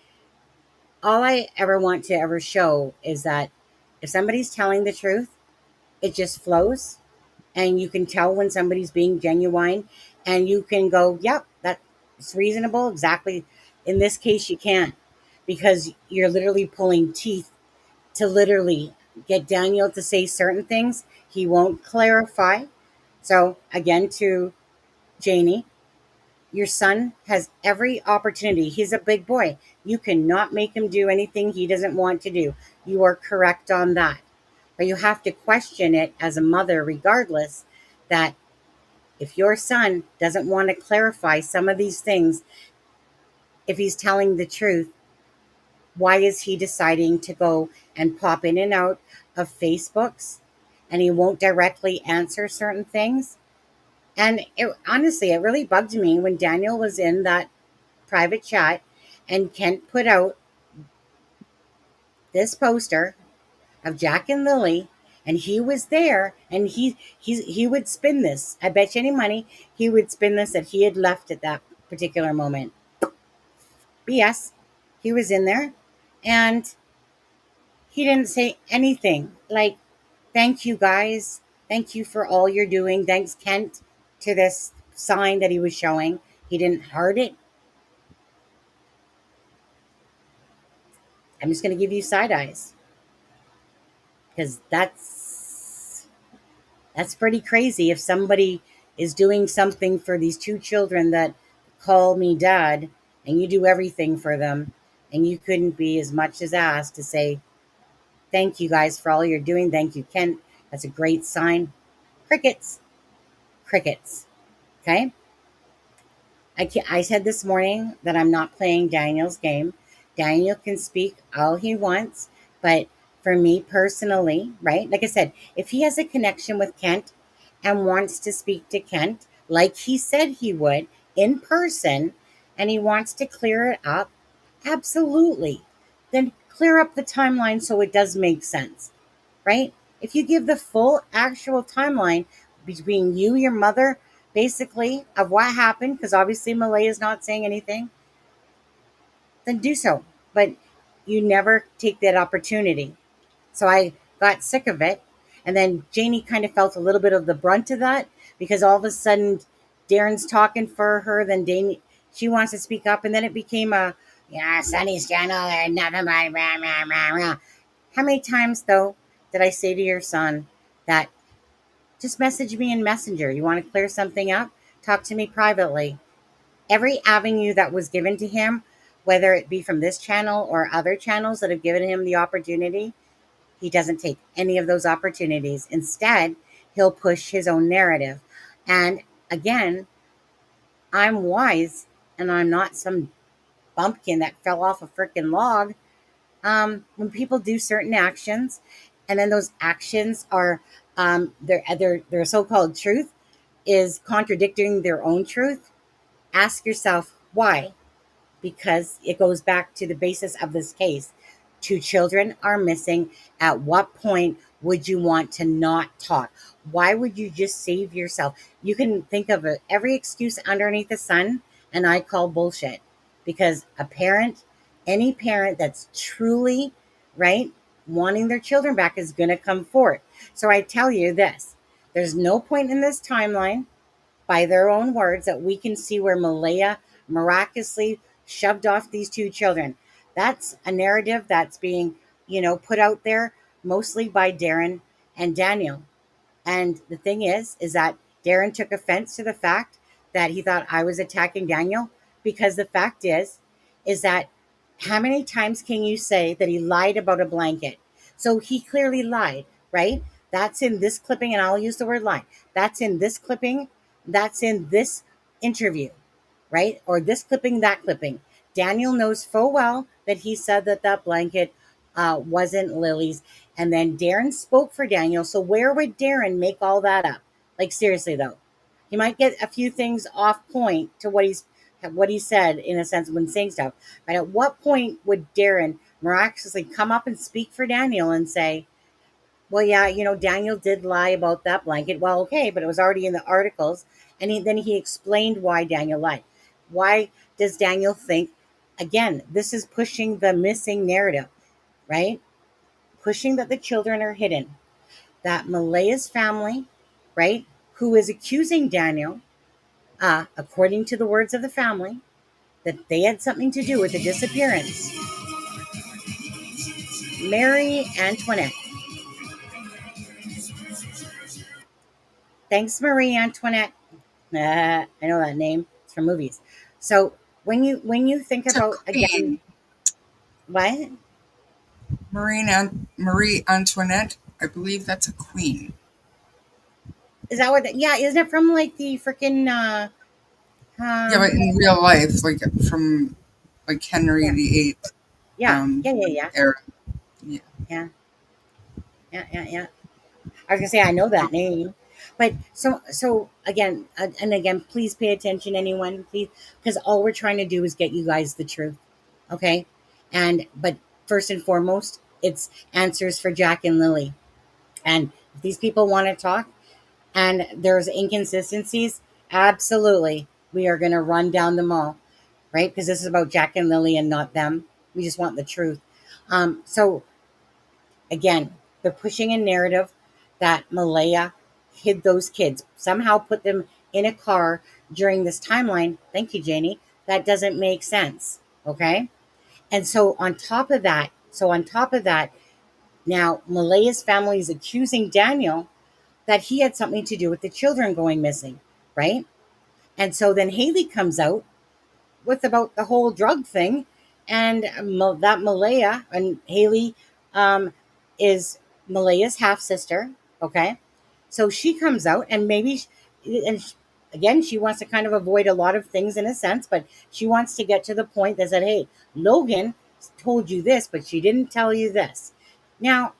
all I ever want to ever show is that if somebody's telling the truth, it just flows, and you can tell when somebody's being genuine, and you can go, yep, that's reasonable. Exactly. In this case, you can't, because you're literally pulling teeth to literally get Daniel to say certain things. He won't clarify. So again, to Janie, your son has every opportunity. He's a big boy. You cannot make him do anything he doesn't want to do. You are correct on that. But you have to question it as a mother, regardless, that if your son doesn't want to clarify some of these things, if he's telling the truth, why is he deciding to go and pop in and out of Facebooks, and he won't directly answer certain things? And honestly, it really bugged me when Daniel was in that private chat and Kent put out this poster of Jack and Lily, and he was there, and he would spin this. I bet you any money he would spin this that he had left at that particular moment. BS. He was in there, and he didn't say anything. Like, thank you guys. Thank you for all you're doing. Thanks, Kent, to this sign that he was showing. He didn't heart it. I'm just going to give you side eyes, because that's pretty crazy. If somebody is doing something for these two children that call me dad, and you do everything for them, and you couldn't be as much as asked to say, thank you guys for all you're doing. Thank you, Kent. That's a great sign. Crickets. Crickets. Okay? I said this morning that I'm not playing Daniel's game. Daniel can speak all he wants, but for me personally, right? Like I said, if he has a connection with Kent and wants to speak to Kent, like he said he would, in person, and he wants to clear it up, absolutely. Then clear up the timeline so it does make sense, right? If you give the full actual timeline between you, your mother, basically, of what happened, because obviously Malay is not saying anything, then do so. But you never take that opportunity. So I got sick of it. And then Janie kind of felt a little bit of the brunt of that because all of a sudden Darren's talking for her. Then she wants to speak up. And then it became Sunny's channel or nothing. Blah, blah, blah, blah, blah. How many times, though, did I say to your son that just message me in Messenger? You want to clear something up? Talk to me privately. Every avenue that was given to him, whether it be from this channel or other channels that have given him the opportunity, he doesn't take any of those opportunities. Instead, he'll push his own narrative. And again, I'm wise and I'm not some bumpkin that fell off a freaking log. When people do certain actions and then those actions are their so-called truth is contradicting their own truth, ask yourself why. Because it goes back to the basis of this case. 2 children are missing. At what point would you want to not talk? Why would you just save yourself? You can think of every excuse underneath the sun, and I call bullshit. Because any parent that's truly, right, wanting their children back is going to come forward. So I tell you this, there's no point in this timeline, by their own words, that we can see where Malaya miraculously shoved off these 2 children. That's a narrative that's being, put out there mostly by Darren and Daniel. And the thing is that Darren took offense to the fact that he thought I was attacking Daniel, because the fact is that how many times can you say that he lied about a blanket? So he clearly lied, right? That's in this clipping, and I'll use the word lie. That's in this clipping. That's in this interview, right? Or this clipping, that clipping. Daniel knows full well that he said that blanket wasn't Lily's. And then Darren spoke for Daniel. So where would Darren make all that up? Like, seriously, though. He might get a few things off point to what he said, in a sense, when saying stuff. But at what point would Darren miraculously come up and speak for Daniel and say, well, yeah, Daniel did lie about that blanket. Well, okay, but it was already in the articles. And then he explained why Daniel lied. Why does Daniel think, again, this is pushing the missing narrative, right? Pushing that the children are hidden. That Malaya's family, right, who is accusing Daniel, according to the words of the family, that they had something to do with the disappearance. Mary Antoinette. Thanks, Marie Antoinette. I know that name. It's from movies. So when you think about, again, what? Marie Antoinette, I believe that's a queen. Is that what? Yeah, isn't it from like the freaking? Yeah, but in real life, like from like Henry VIII. Yeah, yeah. Era. Yeah. I was gonna say I know that name, but so again, and again, please pay attention, anyone, please, because all we're trying to do is get you guys the truth, okay? But first and foremost, it's answers for Jack and Lily, and if these people want to talk, and there's inconsistencies, absolutely, we are gonna run down them all, right? Because this is about Jack and Lily and not them. We just want the truth. So again, they're pushing a narrative that Malaya hid those kids, somehow put them in a car during this timeline. Thank you, Janie. That doesn't make sense. Okay. And so on top of that, now Malaya's family is accusing Daniel that he had something to do with the children going missing, right? And so then Haley comes out with about the whole drug thing, and that Malaya and Haley is Malaya's half sister. Okay, so she comes out, and again, she wants to kind of avoid a lot of things in a sense, but she wants to get to the point that said, "Hey, Logan told you this, but she didn't tell you this." Now,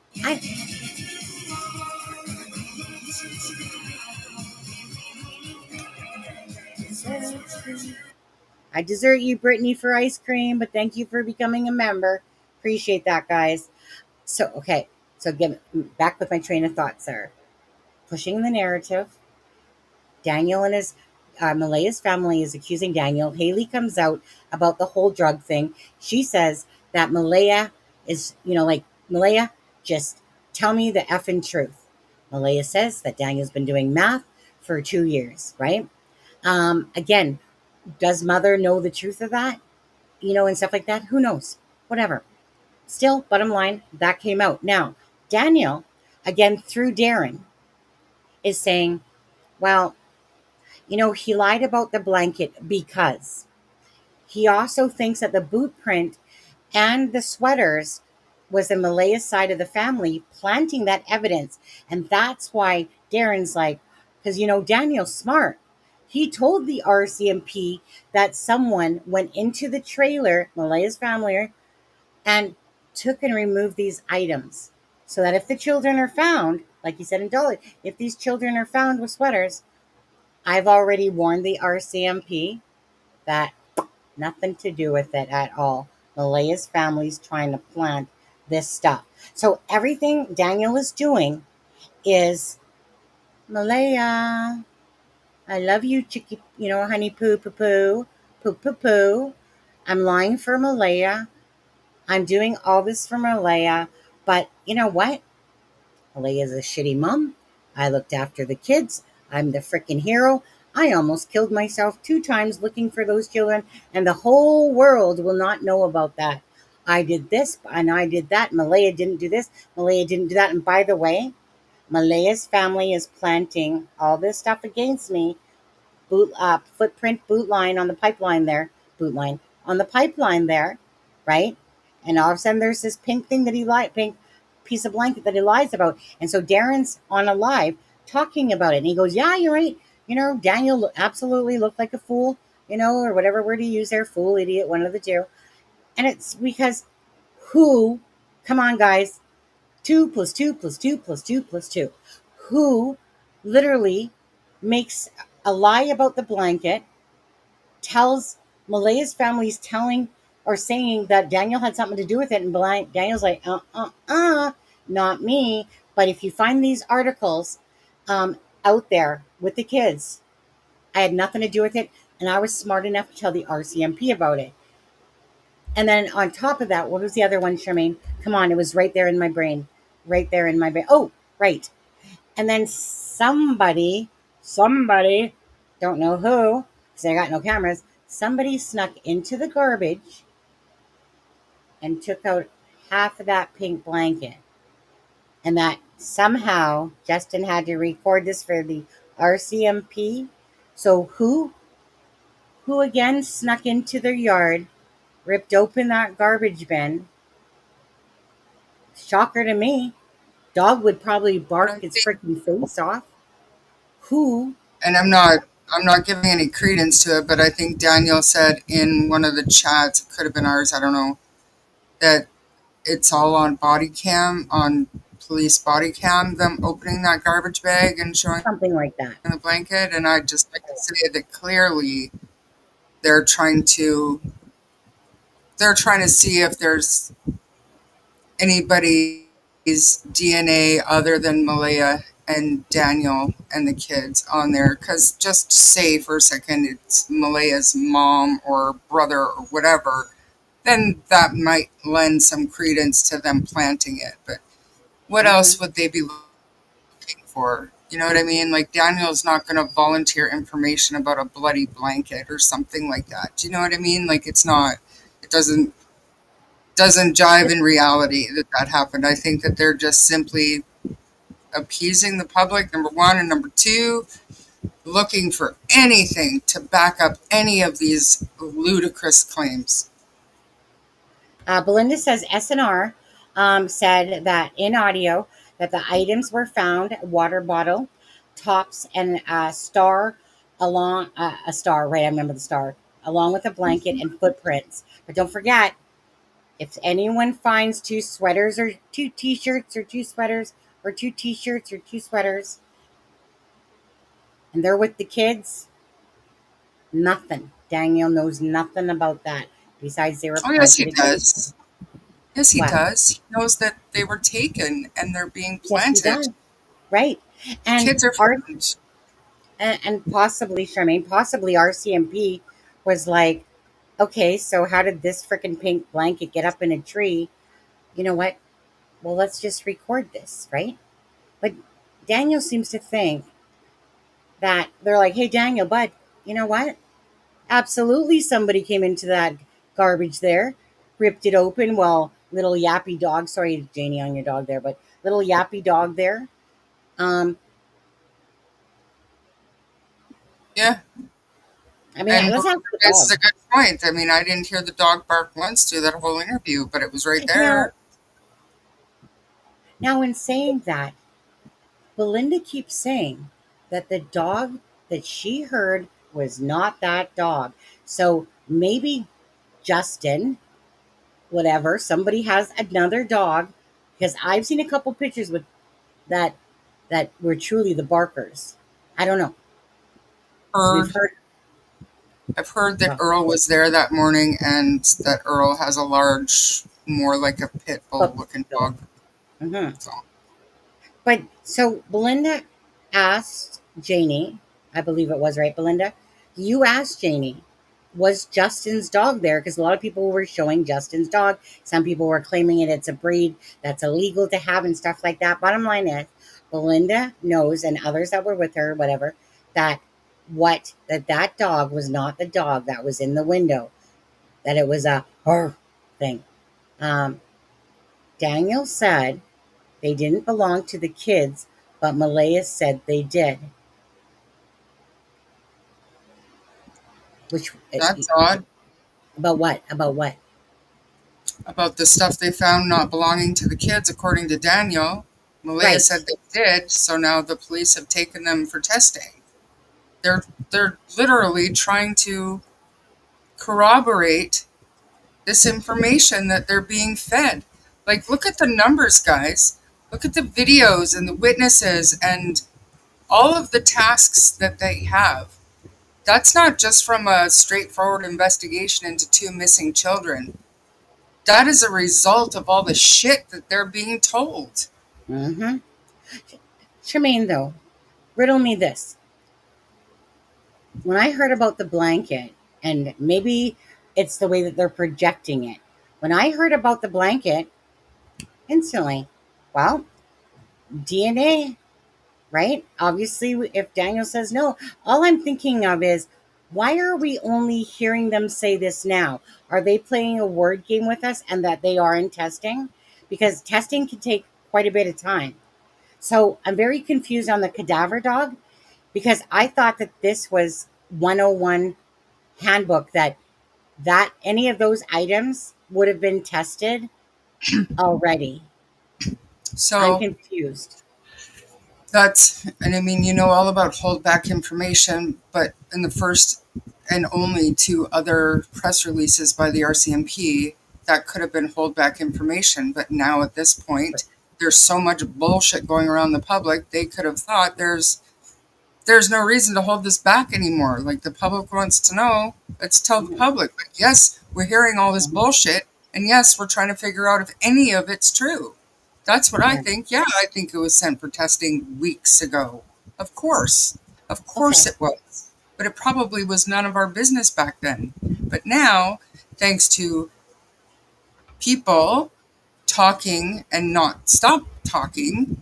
I desert you, Brittany, for ice cream, but thank you for becoming a member. Appreciate that, guys. So, okay. So, back with my train of thought, sir. Pushing the narrative. Daniel and Malaya's family is accusing Daniel. Haley comes out about the whole drug thing. She says that Malaya is, Malaya just Tell me the effing truth. Malaya says that Daniel's been doing math for 2 years, right? Again, does mother know the truth of that? And stuff like that? Who knows? Whatever. Still, bottom line, that came out. Now, Daniel, again, through Darren, is saying, well, he lied about the blanket because he also thinks that the boot print and the sweaters was the Malaya side of the family planting that evidence. And that's why Darren's like, because, Daniel's smart. He told the RCMP that someone went into the trailer, Malaya's family, and took and removed these items. So that if the children are found, like you said in Dolly, if these children are found with sweaters, I've already warned the RCMP that nothing to do with it at all. Malaya's family's trying to plant this stuff. So everything Daniel is doing is, Malaya, I love you, chicky, honey poo poo poo, poo poo poo. I'm lying for Malaya. I'm doing all this for Malaya. But you know what? Malaya's a shitty mom. I looked after the kids. I'm the freaking hero. I almost killed myself 2 times looking for those children, and the whole world will not know about that. I did this and I did that. Malaya didn't do this. Malaya didn't do that. And by the way, Malaya's family is planting all this stuff against me. Footprint boot line on the pipeline there. Boot line on the pipeline there, right? And all of a sudden there's this pink thing that pink piece of blanket that he lies about. And so Darren's on a live talking about it. And he goes, yeah, you're right. Daniel absolutely looked like a fool, or whatever word he used there, fool, idiot, one of the two. And it's because come on, guys, 2 plus 2 plus 2 plus 2 plus 2. Who literally makes a lie about the blanket, tells Malaya's family's telling or saying that Daniel had something to do with it, and Daniel's like, not me. But if you find these articles out there with the kids, I had nothing to do with it, and I was smart enough to tell the RCMP about it. And then on top of that, what was the other one, Charmaine? Come on, it was right there in my brain. Right there in my brain. Oh, right. And then somebody, don't know who, because I got no cameras, somebody snuck into the garbage and took out half of that pink blanket. And that somehow Justin had to record this for the RCMP. So who again snuck into their yard, ripped open that garbage bin? Shocker to me. Dog would probably bark its freaking face off. Who? And I'm not giving any credence to it, but I think Daniel said in one of the chats, it could have been ours, I don't know, that it's all on body cam, on police body cam, them opening that garbage bag and showing something like that in the blanket. And I'd just like to say that clearly they're trying to see if there's anybody's DNA other than Malaya and Daniel and the kids on there. Because just say for a second it's Malaya's mom or brother or whatever, then that might lend some credence to them planting it. But what else would they be looking for? You know what I mean? Like, Daniel's not going to volunteer information about a bloody blanket or something like that. Do you know what I mean? Like, it doesn't jive in reality that happened. I think that they're just simply appeasing the public, number one, and number two, looking for anything to back up any of these ludicrous claims. Belynda says SNR said that in audio that the items were found: water bottle, tops, and a star along a star. Right, I remember the star, along with a blanket and footprints. But don't forget, if anyone finds 2 sweaters or 2 t-shirts or 2 sweaters or 2 t-shirts or 2 sweaters, and they're with the kids, nothing. Daniel knows nothing about that besides they were. Oh, yes, he does. Yes, he does. He knows that they were taken and they're being planted. Yes, he does. Right. And kids are friends. And possibly, Charmaine, possibly RCMP was like, okay, so how did this freaking pink blanket get up in a tree? You know what? well, let's just record this, right? But Daniel seems to think that they're like, hey, Daniel, bud, you know what? Absolutely somebody came into that garbage there, ripped it open. Well, little yappy dog, sorry, Janie, on your dog there, but little yappy dog there. Um, Yeah. I mean, And let's whoever ask the it is dog. a good point. I mean, I didn't hear the dog bark once through that whole interview, but it was right Now, there. now, in saying that, Belynda keeps saying that the dog that she heard was not that dog. So maybe Justin, whatever, somebody has another dog, because I've seen a couple pictures with that that were truly the barkers. I don't know, because we've heard. I've heard that Well, Earl was there that morning and that Earl has a large, more like a pit bull looking dog. Mm-hmm. So. But so Belynda asked Janie, I believe it was, right, Belynda? You asked Janie, was Justin's dog there? Because a lot of people were showing Justin's dog. Some people were claiming it's a breed that's illegal to have and stuff like that. Bottom line is, Belynda knows, and others that were with her, whatever, that that dog was not the dog that was in the window. That it was a her thing. Daniel said they didn't belong to the kids, but Malaya said they did. Which That's odd. About what? About what? About the stuff they found not belonging to the kids, according to Daniel. Malaya Right. said they did, so now the police have taken them for testing. They're literally trying to corroborate this information that they're being fed. Like, look at the numbers, guys. Look at the videos and the witnesses and all of the tasks that they have. That's not just from a straightforward investigation into 2 missing children. That is a result of all the shit that they're being told. Mm-hmm. Tremaine, though, riddle me this. When I heard about the blanket, and maybe it's the way that they're projecting it, when I heard about the blanket, instantly, well, DNA, right? Obviously, if Daniel says no, all I'm thinking of is, why are we only hearing them say this now? Are they playing a word game with us and that they are in testing? Because testing can take quite a bit of time. So I'm very confused on the cadaver dog, because I thought that this was 101 handbook, that any of those items would have been tested already. I'm So confused. and I mean, you know all about holdback information, but in the first and only 2 other press releases by the RCMP, that could have been holdback information. But now at this point, there's so much bullshit going around the public, they could have thought there's no reason to hold this back anymore. Like, the public wants to know, let's tell the public. Like, yes, we're hearing all this bullshit, and yes, we're trying to figure out if any of it's true. That's what I think. Yeah, I think it was sent for testing weeks ago. Of course. Of course it was. But it probably was none of our business back then. But now, thanks to people talking and not stop talking,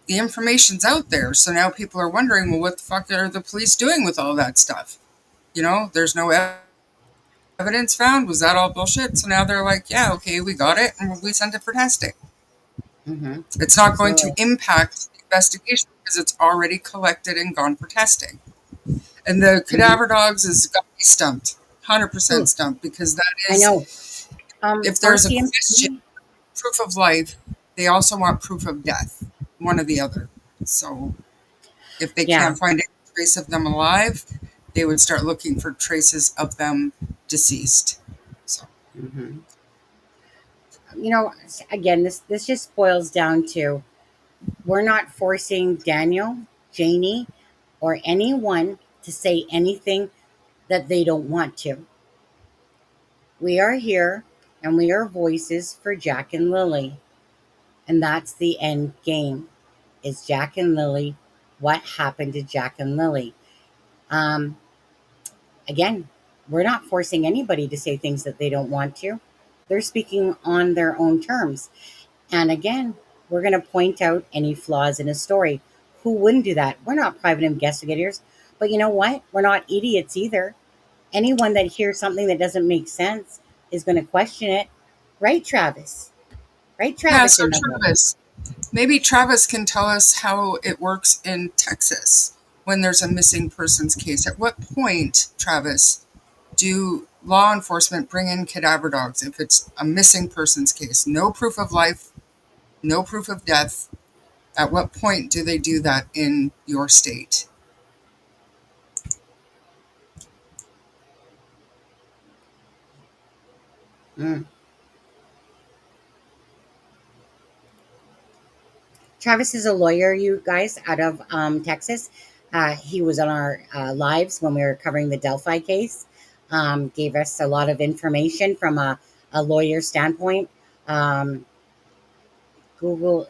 the information's out there. So now people are wondering, well, what the fuck are the police doing with all that stuff? You know, there's no evidence found. Was that all bullshit? So now they're like, yeah, okay, we got it, and we sent it for testing. Mm-hmm. It's not going to impact the investigation because it's already collected and gone for testing. And the cadaver dogs has got to be stumped, 100% stumped, because that is, I know. If there's a RCMP, question, proof of life, they also want proof of death, one or the other. So if they can't find any trace of them alive, they would start looking for traces of them deceased. So. Mm-hmm. You know, again, this just boils down to, we're not forcing Daniel, Janie, or anyone to say anything that they don't want to. We are here and we are voices for Jack and Lily. And that's the end game. Is Jack and Lily. What happened to Jack and Lily? Again, we're not forcing anybody to say things that they don't want to. They're speaking on their own terms. And again, we're going to point out any flaws in a story. Who wouldn't do that? We're not private investigators, but you know what? We're not idiots either. Anyone that hears something that doesn't make sense is going to question it. Right, Travis? Right, Yeah, Travis so in the hole. Travis, maybe Travis can tell us how it works in Texas when there's a missing persons case. At what point, Travis, do law enforcement bring in cadaver dogs if it's a missing persons case? No proof of life, no proof of death. At what point do they do that in your state? Mm. Travis is a lawyer, you guys, out of Texas. He was on our lives when we were covering the Delphi case. Gave us a lot of information from a lawyer standpoint. Um, Google,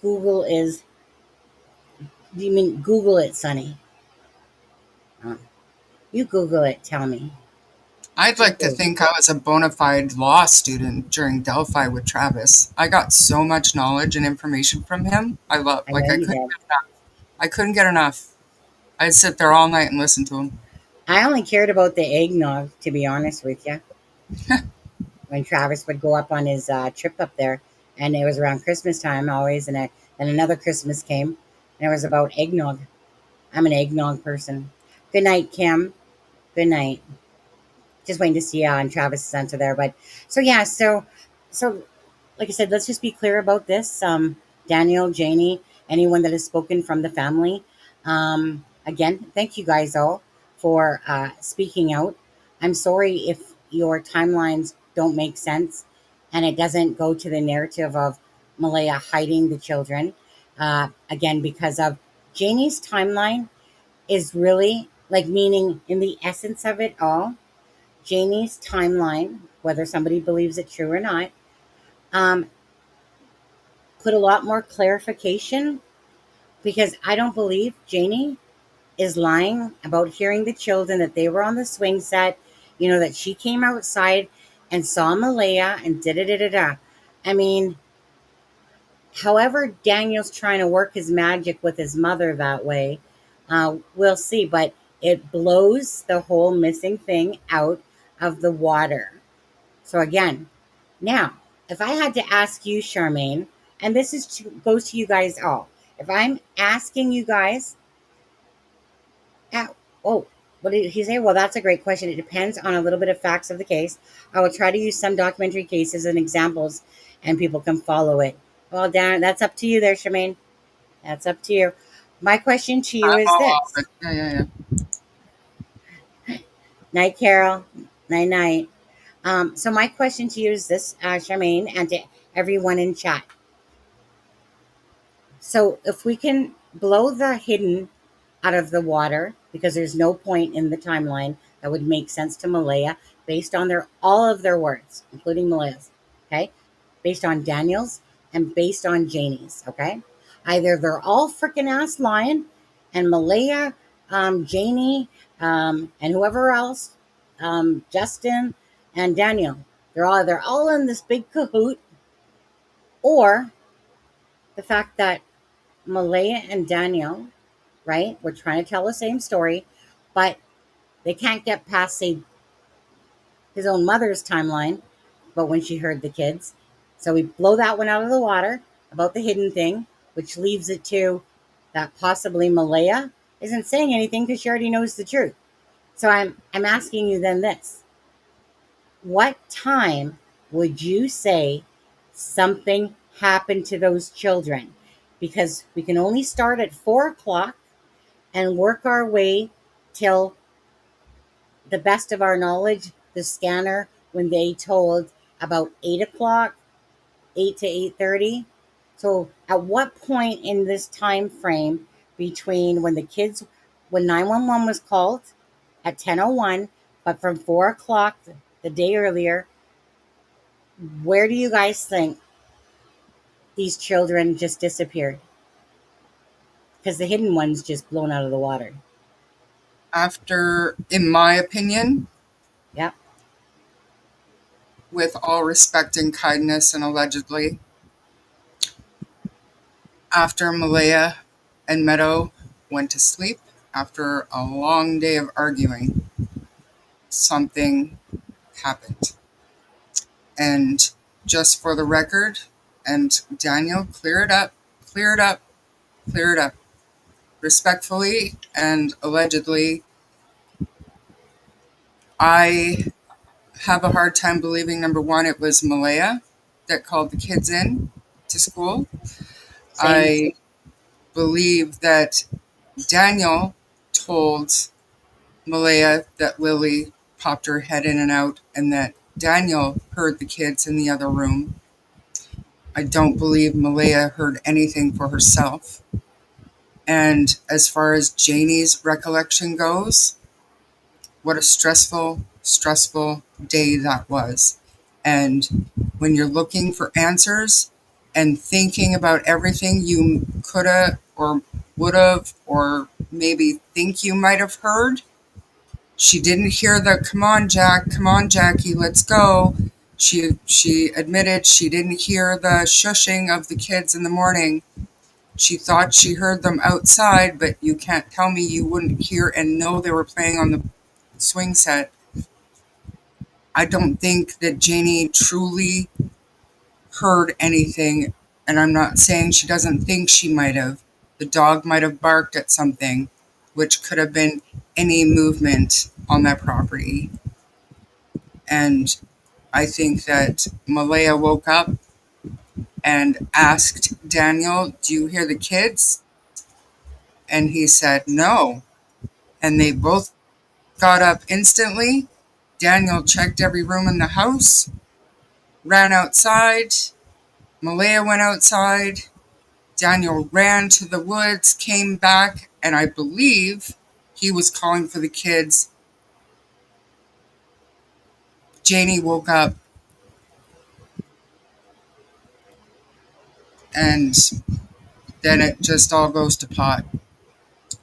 Google is. Do you mean Google it, Sonny? You Google it. Tell me. I'd like to think I was a bona fide law student during Delphi with Travis. I got so much knowledge and information from him. I love, I like, know you did. I couldn't get enough. I'd sit there all night and listen to him. I only cared about the eggnog, to be honest with you. When Travis would go up on his trip up there, and it was around Christmas time always, and then another Christmas came, and it was about eggnog. I'm an eggnog person. Good night, Kim. Good night. Just waiting to see on Travis's answer there, but so yeah, so like I said, let's just be clear about this. Daniel, Janie, anyone that has spoken from the family. Again, thank you guys all for speaking out. I'm sorry if your timelines don't make sense and it doesn't go to the narrative of Malaya hiding the children. Again, because of Janie's timeline is really like meaning in the essence of it all, Janie's timeline, whether somebody believes it true or not, um, put a lot more clarification because I don't believe Janie is lying about hearing the children that they were on the swing set, that she came outside and saw Malaya and da-da-da-da-da. I mean, however Daniel's trying to work his magic with his mother that way, we'll see. But it blows the whole missing thing out of the water. So again, now, if I had to ask you, Charmaine, and this goes to you guys all, if I'm asking you guys, oh, what did he say? Well, that's a great question. It depends on a little bit of facts of the case. I will try to use some documentary cases and examples, and people can follow it. Well, Dan, that's up to you there, Charmaine. That's up to you. My question to you I'm is all off this. it. Yeah. Night, Carol. Night, night. So my question to you is this, Charmaine, and to everyone in chat. So if we can blow the hidden out of the water, because there's no point in the timeline that would make sense to Malaya based on all of their words, including Malaya's, okay? Based on Daniel's and based on Janie's, okay? Either they're all freaking ass lying and Malaya, Janie, and whoever else, Justin and Daniel, they're all in this big cahoot, or the fact that Malaya and Daniel, right, we're trying to tell the same story, but they can't get past, say, his own mother's timeline, but when she heard the kids. So we blow that one out of the water about the hidden thing, which leaves it to that possibly Malaya isn't saying anything because she already knows the truth. So I'm asking you then this. What time would you say something happened to those children? Because we can only start at 4 o'clock and work our way till the best of our knowledge, the scanner, when they told about 8 o'clock, 8 to 8:30. So at what point in this time frame between when 911 was called at 10:01, but from 4 o'clock the day earlier, where do you guys think these children just disappeared? Because the hidden one's just blown out of the water. After, in my opinion, Yep. with all respect and kindness and allegedly, After Malaya and Meadow went to sleep, after a long day of arguing, something happened. And just for the record, and Daniel, clear it up, clear it up, clear it up. Respectfully and allegedly, I have a hard time believing, number one, it was Malaya that called the kids in to school. Same. I believe that Daniel told Malaya that Lily popped her head in and out and that Daniel heard the kids in the other room. I don't believe Malaya heard anything for herself. And as far as Janie's recollection goes, what a stressful, stressful day that was. And when you're looking for answers and thinking about everything you coulda or would-have or maybe think you might have heard, she didn't hear the come on Jackie, let's go. She admitted she didn't hear the shushing of the kids in the morning. She thought she heard them outside, but you can't tell me you wouldn't hear and know they were playing on the swing set. I don't think that Janie truly heard anything, and I'm not saying she doesn't think she might have. The dog might have barked at something, which could have been any movement on that property. And I think that Malaya woke up and asked Daniel, "Do you hear the kids?" And he said, "No." And they both got up instantly. Daniel checked every room in the house, ran outside. Malaya went outside. Daniel ran to the woods, came back, and I believe he was calling for the kids. Janie woke up, and then it just all goes to pot.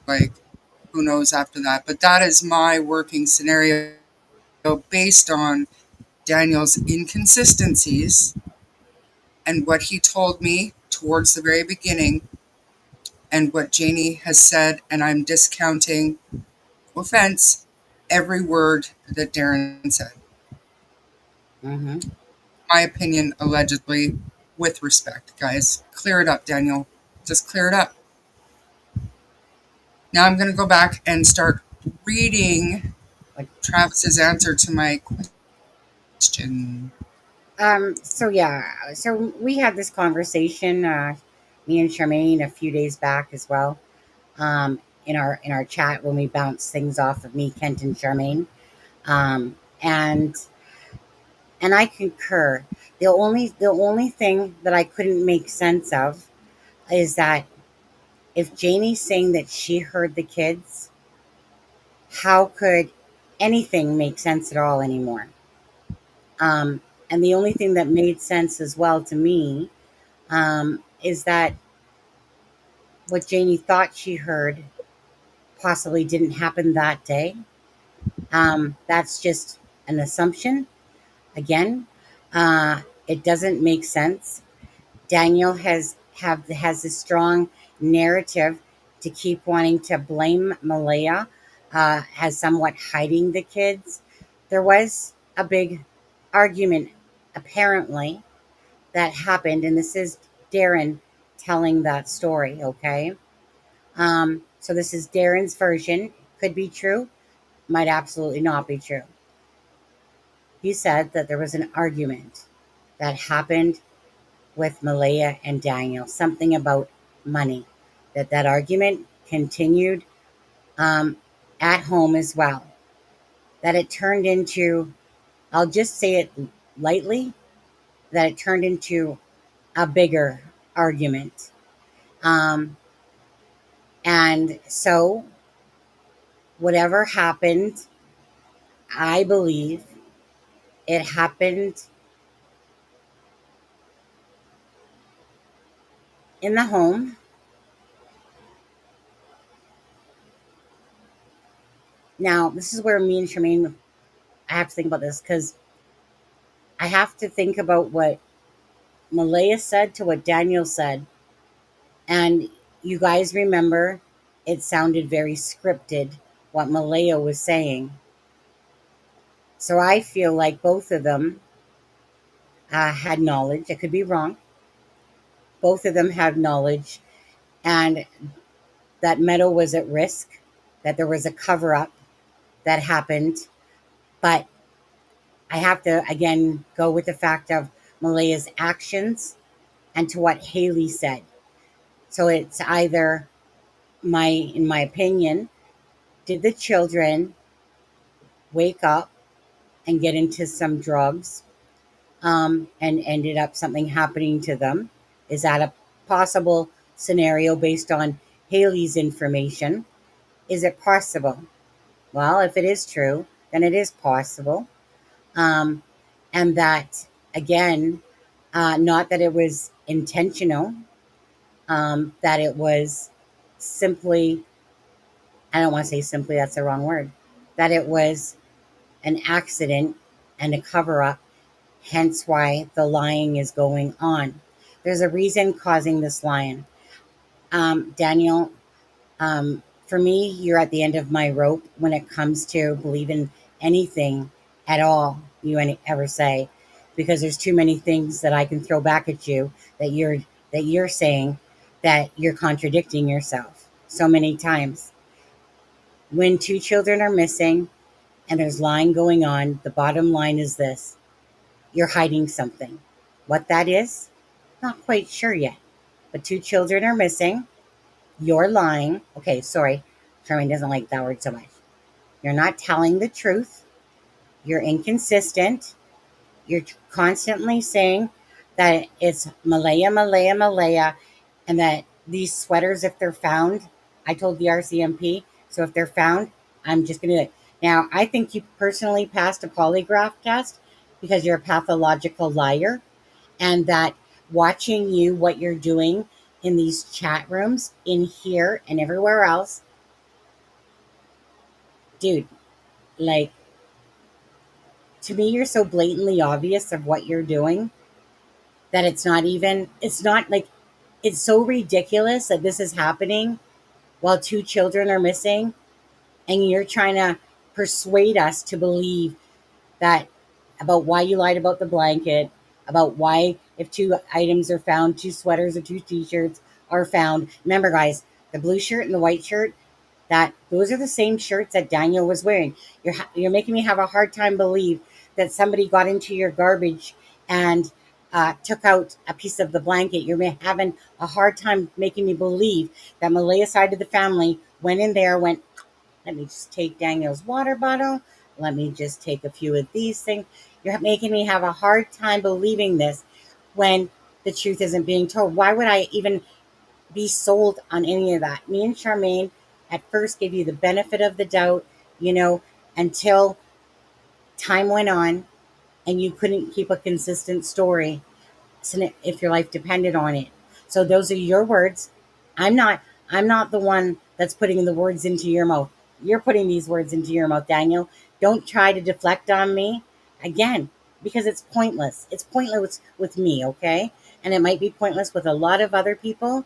Like, who knows after that? But that is my working scenario based on Daniel's inconsistencies and what he told me towards the very beginning and what Janie has said, and I'm discounting, no offense, every word that Darren said. Mm-hmm. My opinion, allegedly, with respect, guys. Clear it up, Daniel. Just clear it up. Now I'm going to go back and start reading Travis's answer to my question. So we had this conversation, me and Charmaine, a few days back as well, in our chat when we bounced things off of me, Kent, and Charmaine, and I concur. The only thing that I couldn't make sense of is that if Janie's saying that she heard the kids, how could anything make sense at all anymore? And the only thing that made sense as well to me is that what Janie thought she heard possibly didn't happen that day. That's just an assumption. Again, it doesn't make sense. Daniel has a strong narrative to keep wanting to blame Malaya, as somewhat hiding the kids. There was a big argument apparently that happened, and this is Darren telling that story. Okay, so this is Darren's version. Could be true, might absolutely not be true. He said that there was an argument that happened with Malaya and Daniel, something about money, that argument continued at home as well, that it turned into, I'll just say it lightly, that it turned into a bigger argument. And so whatever happened, I believe it happened in the home. Now, this is where me and Charmaine, I have to think about this, because I have to think about what Malaya said to what Daniel said. And you guys remember it sounded very scripted what Malaya was saying. So I feel like both of them had knowledge. I could be wrong. Both of them had knowledge, and that Meadow was at risk, that there was a cover up that happened. But I have to, again, go with the fact of Malaya's actions and to what Haley said. So it's either, in my opinion, did the children wake up and get into some drugs, and ended up something happening to them? Is that a possible scenario based on Haley's information? Is it possible? Well, if it is true, then it is possible. Um, and that, again, not that it was intentional, that it was simply, I don't want to say simply, that's the wrong word, that it was an accident and a cover up, hence why the lying is going on. There's a reason causing this lying. Daniel, for me, you're at the end of my rope when it comes to believing anything at all you ever say, because there's too many things that I can throw back at you that you're saying, that you're contradicting yourself so many times. When two children are missing and there's lying going on, the bottom line is this: you're hiding something. What that is, not quite sure yet. But two children are missing. You're lying. Okay, sorry. Charmaine doesn't like that word so much. You're not telling the truth. You're inconsistent. You're constantly saying that it's Malaya, Malaya, Malaya, and that these sweaters, if they're found, I told the RCMP, so if they're found, I'm just going to. Now, I think you personally passed a polygraph test because you're a pathological liar, and that watching you, what you're doing in these chat rooms, in here and everywhere else, dude, like, to me, you're so blatantly obvious of what you're doing that it's not like, it's so ridiculous that this is happening while two children are missing, and you're trying to persuade us to believe that, about why you lied about the blanket, about why, if two items are found, two sweaters or two t-shirts are found. Remember, guys, the blue shirt and the white shirt, that those are the same shirts that Daniel was wearing. You're making me have a hard time believe that somebody got into your garbage and took out a piece of the blanket. You're having a hard time making me believe that Malaya's side of the family went in there, went, let me just take Daniel's water bottle. Let me just take a few of these things. You're making me have a hard time believing this when the truth isn't being told. Why would I even be sold on any of that? Me and Charmaine at first gave you the benefit of the doubt, until time went on and you couldn't keep a consistent story if your life depended on it. So those are your words. I'm not the one that's putting the words into your mouth. You're putting these words into your mouth, Daniel. Don't try to deflect on me again, because it's pointless. It's pointless with me, okay? And it might be pointless with a lot of other people.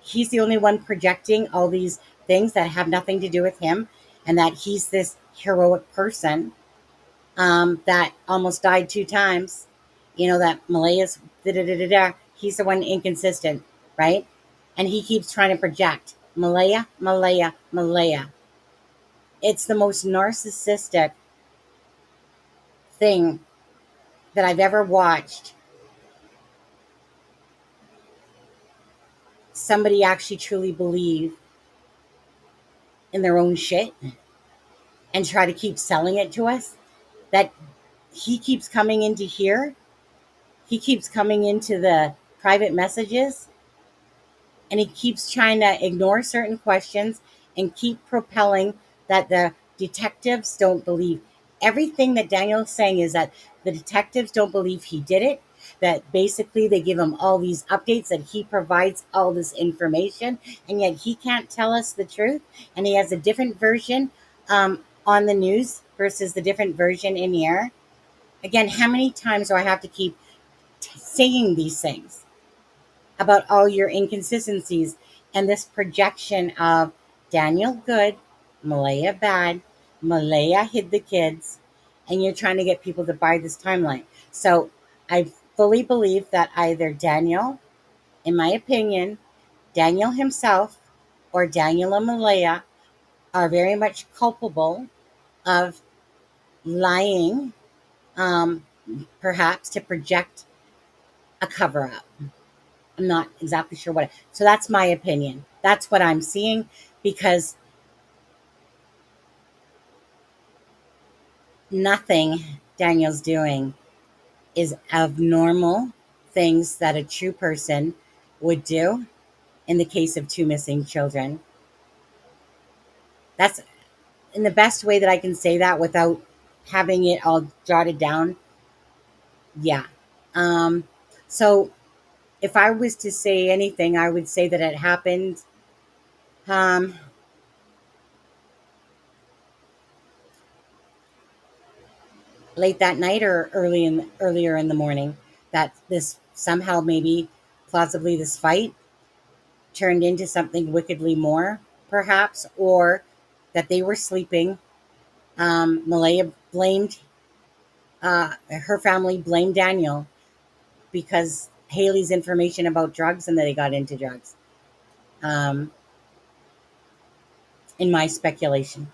He's the only one projecting all these things that have nothing to do with him, and that he's this heroic person that almost died 2 times. That Malaya's da-da-da-da-da. He's the one inconsistent, right? And he keeps trying to project Malaya, Malaya, Malaya. It's the most narcissistic thing that I've ever watched. Somebody actually truly believe in their own shit and try to keep selling it to us. That he keeps coming into here. He keeps coming into the private messages, and he keeps trying to ignore certain questions and keep propelling that the detectives don't believe. Everything that Daniel's saying is that the detectives don't believe he did it, that basically they give him all these updates, that he provides all this information, and yet he can't tell us the truth, and he has a different version on the news versus the different version in here. Again, how many times do I have to keep saying these things? about all your inconsistencies and this projection of Daniel good, Malaya bad, Malaya hid the kids, and you're trying to get people to buy this timeline. So I fully believe that either Daniel, in my opinion, Daniel himself, or Daniel and Malaya are very much culpable of lying, um, perhaps to project a cover up. I'm not exactly sure what. So that's my opinion. That's what I'm seeing, because nothing Daniel's doing is abnormal things that a true person would do in the case of two missing children. That's in the best way that I can say that without having it all jotted down. Yeah. Um, so if I was to say anything, I would say that it happened um, late that night or earlier in the morning. That this somehow, maybe plausibly, this fight turned into something wickedly more, perhaps, or that they were sleeping. Malaya blamed her family blamed Daniel because Haley's information about drugs, and that they got into drugs. Um, in my speculation,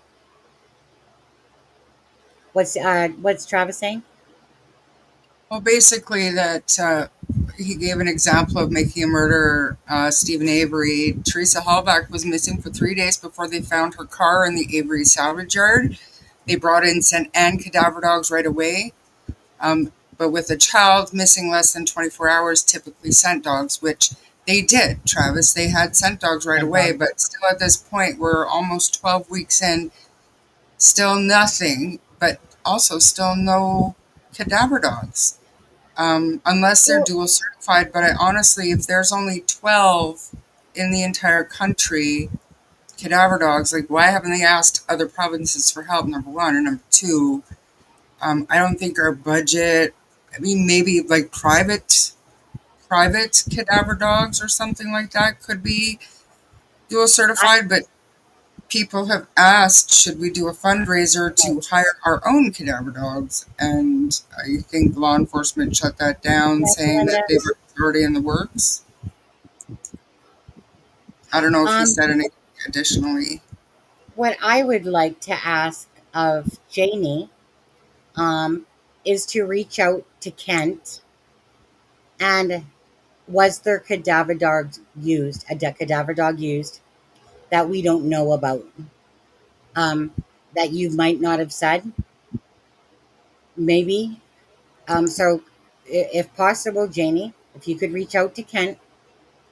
what's Travis saying? Well, basically, that he gave an example of making a murderer, Stephen Avery. Teresa Hallback was missing for 3 days before they found her car in the Avery salvage yard. They brought in scent and cadaver dogs right away. But with a child missing less than 24 hours, typically scent dogs, which they did, Travis. They had scent dogs right away, but still at this point, we're almost 12 weeks in, still nothing, but also still no cadaver dogs. Unless they're dual certified. But I honestly, if there's only 12 in the entire country, cadaver dogs, like, why haven't they asked other provinces for help, number one? And number two, I don't think our budget, I mean, maybe like private cadaver dogs or something like that could be dual certified, but people have asked, should we do a fundraiser to hire our own cadaver dogs? And I think law enforcement shut that down, saying that they were already in the works. I don't know if he said anything additionally. What I would like to ask of Janie is to reach out to Kent, and was there cadaver dogs used, cadaver dog used, that we don't know about, that you might not have said, maybe. So if possible, Janie, if you could reach out to Kent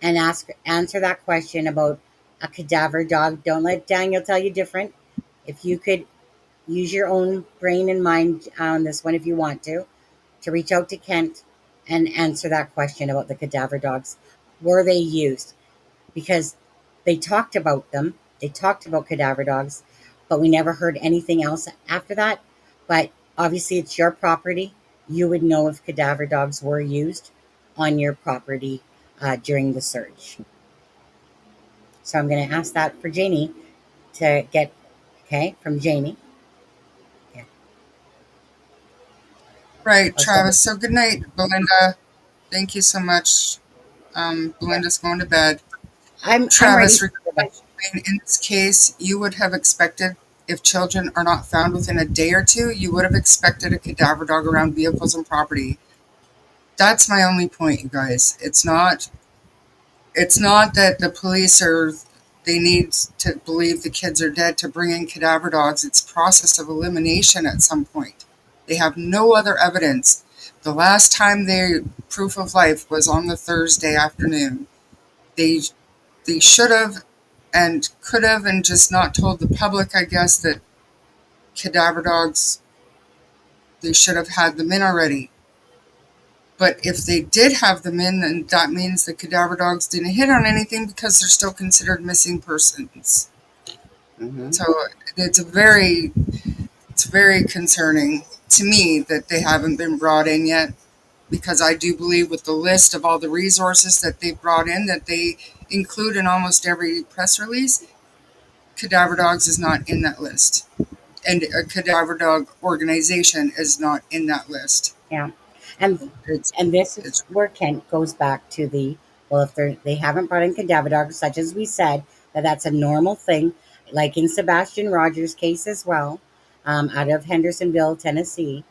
and answer that question about a cadaver dog. Don't let Daniel tell you different. If you could use your own brain and mind on this one, if you want to reach out to Kent and answer that question about the cadaver dogs. Were they used? Because they talked about them. They talked about cadaver dogs, but we never heard anything else after that. But obviously, it's your property. You would know if cadaver dogs were used on your property during the search. So I'm going to ask that for Janie to get, okay, from Janie. Yeah. Right, Travis. So good night, Belynda. Thank you so much. Belynda's going to bed. Travis, in this case, you would have expected, if children are not found within a day or two, you would have expected a cadaver dog around vehicles and property. That's my only point, you guys. It's not that the police they need to believe the kids are dead to bring in cadaver dogs. It's process of elimination at some point. They have no other evidence. The last time their proof of life was on the Thursday afternoon. They should have and could have and just not told the public, I guess, that cadaver dogs, they should have had them in already. But if they did have them in, then that means the cadaver dogs didn't hit on anything because they're still considered missing persons. Mm-hmm. So it's very concerning to me that they haven't been brought in yet. because I do believe with the list of all the resources that they've brought in, that they include in almost every press release, Cadaver Dogs is not in that list. And a cadaver dog organization is not in that list. Yeah. And this is where Kent goes back to the, well, if they haven't brought in cadaver dogs, such as we said, that's a normal thing, like in Sebastian Rogers' case as well, out of Hendersonville, Tennessee,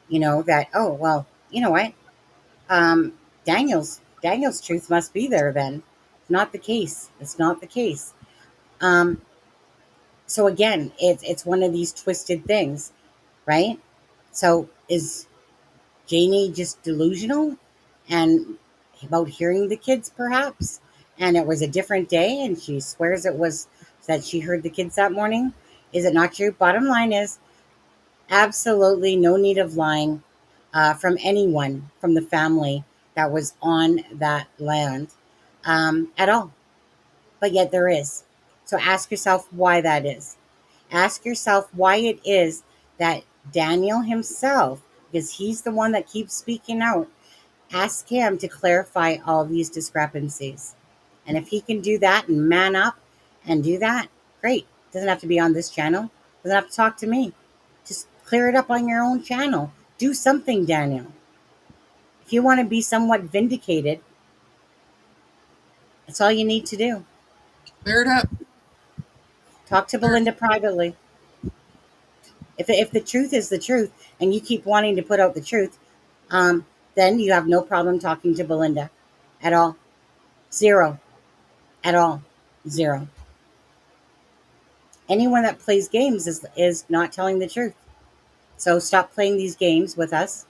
that, oh, well, you know what? Daniel's truth must be there then. It's not the case. It's not the case. So again, it's one of these twisted things, right? So is Janie just delusional and about hearing the kids perhaps? And it was a different day and she swears it was that she heard the kids that morning. Is it not true? Bottom line is absolutely no need of lying from anyone from the family that was on that land at all. But yet there is. So ask yourself why that is. Ask yourself why it is that Daniel himself, because he's the one that keeps speaking out, ask him to clarify all these discrepancies. And if he can do that and man up and do that, great. Doesn't have to be on this channel. Doesn't have to talk to me. Just clear it up on your own channel. Do something, Daniel. If you want to be somewhat vindicated, that's all you need to do. Clear it up. Talk to Belynda privately. If the truth is the truth and you keep wanting to put out the truth, then you have no problem talking to Belynda at all. Zero. At all. Zero. Anyone that plays games is not telling the truth. So stop playing these games with us,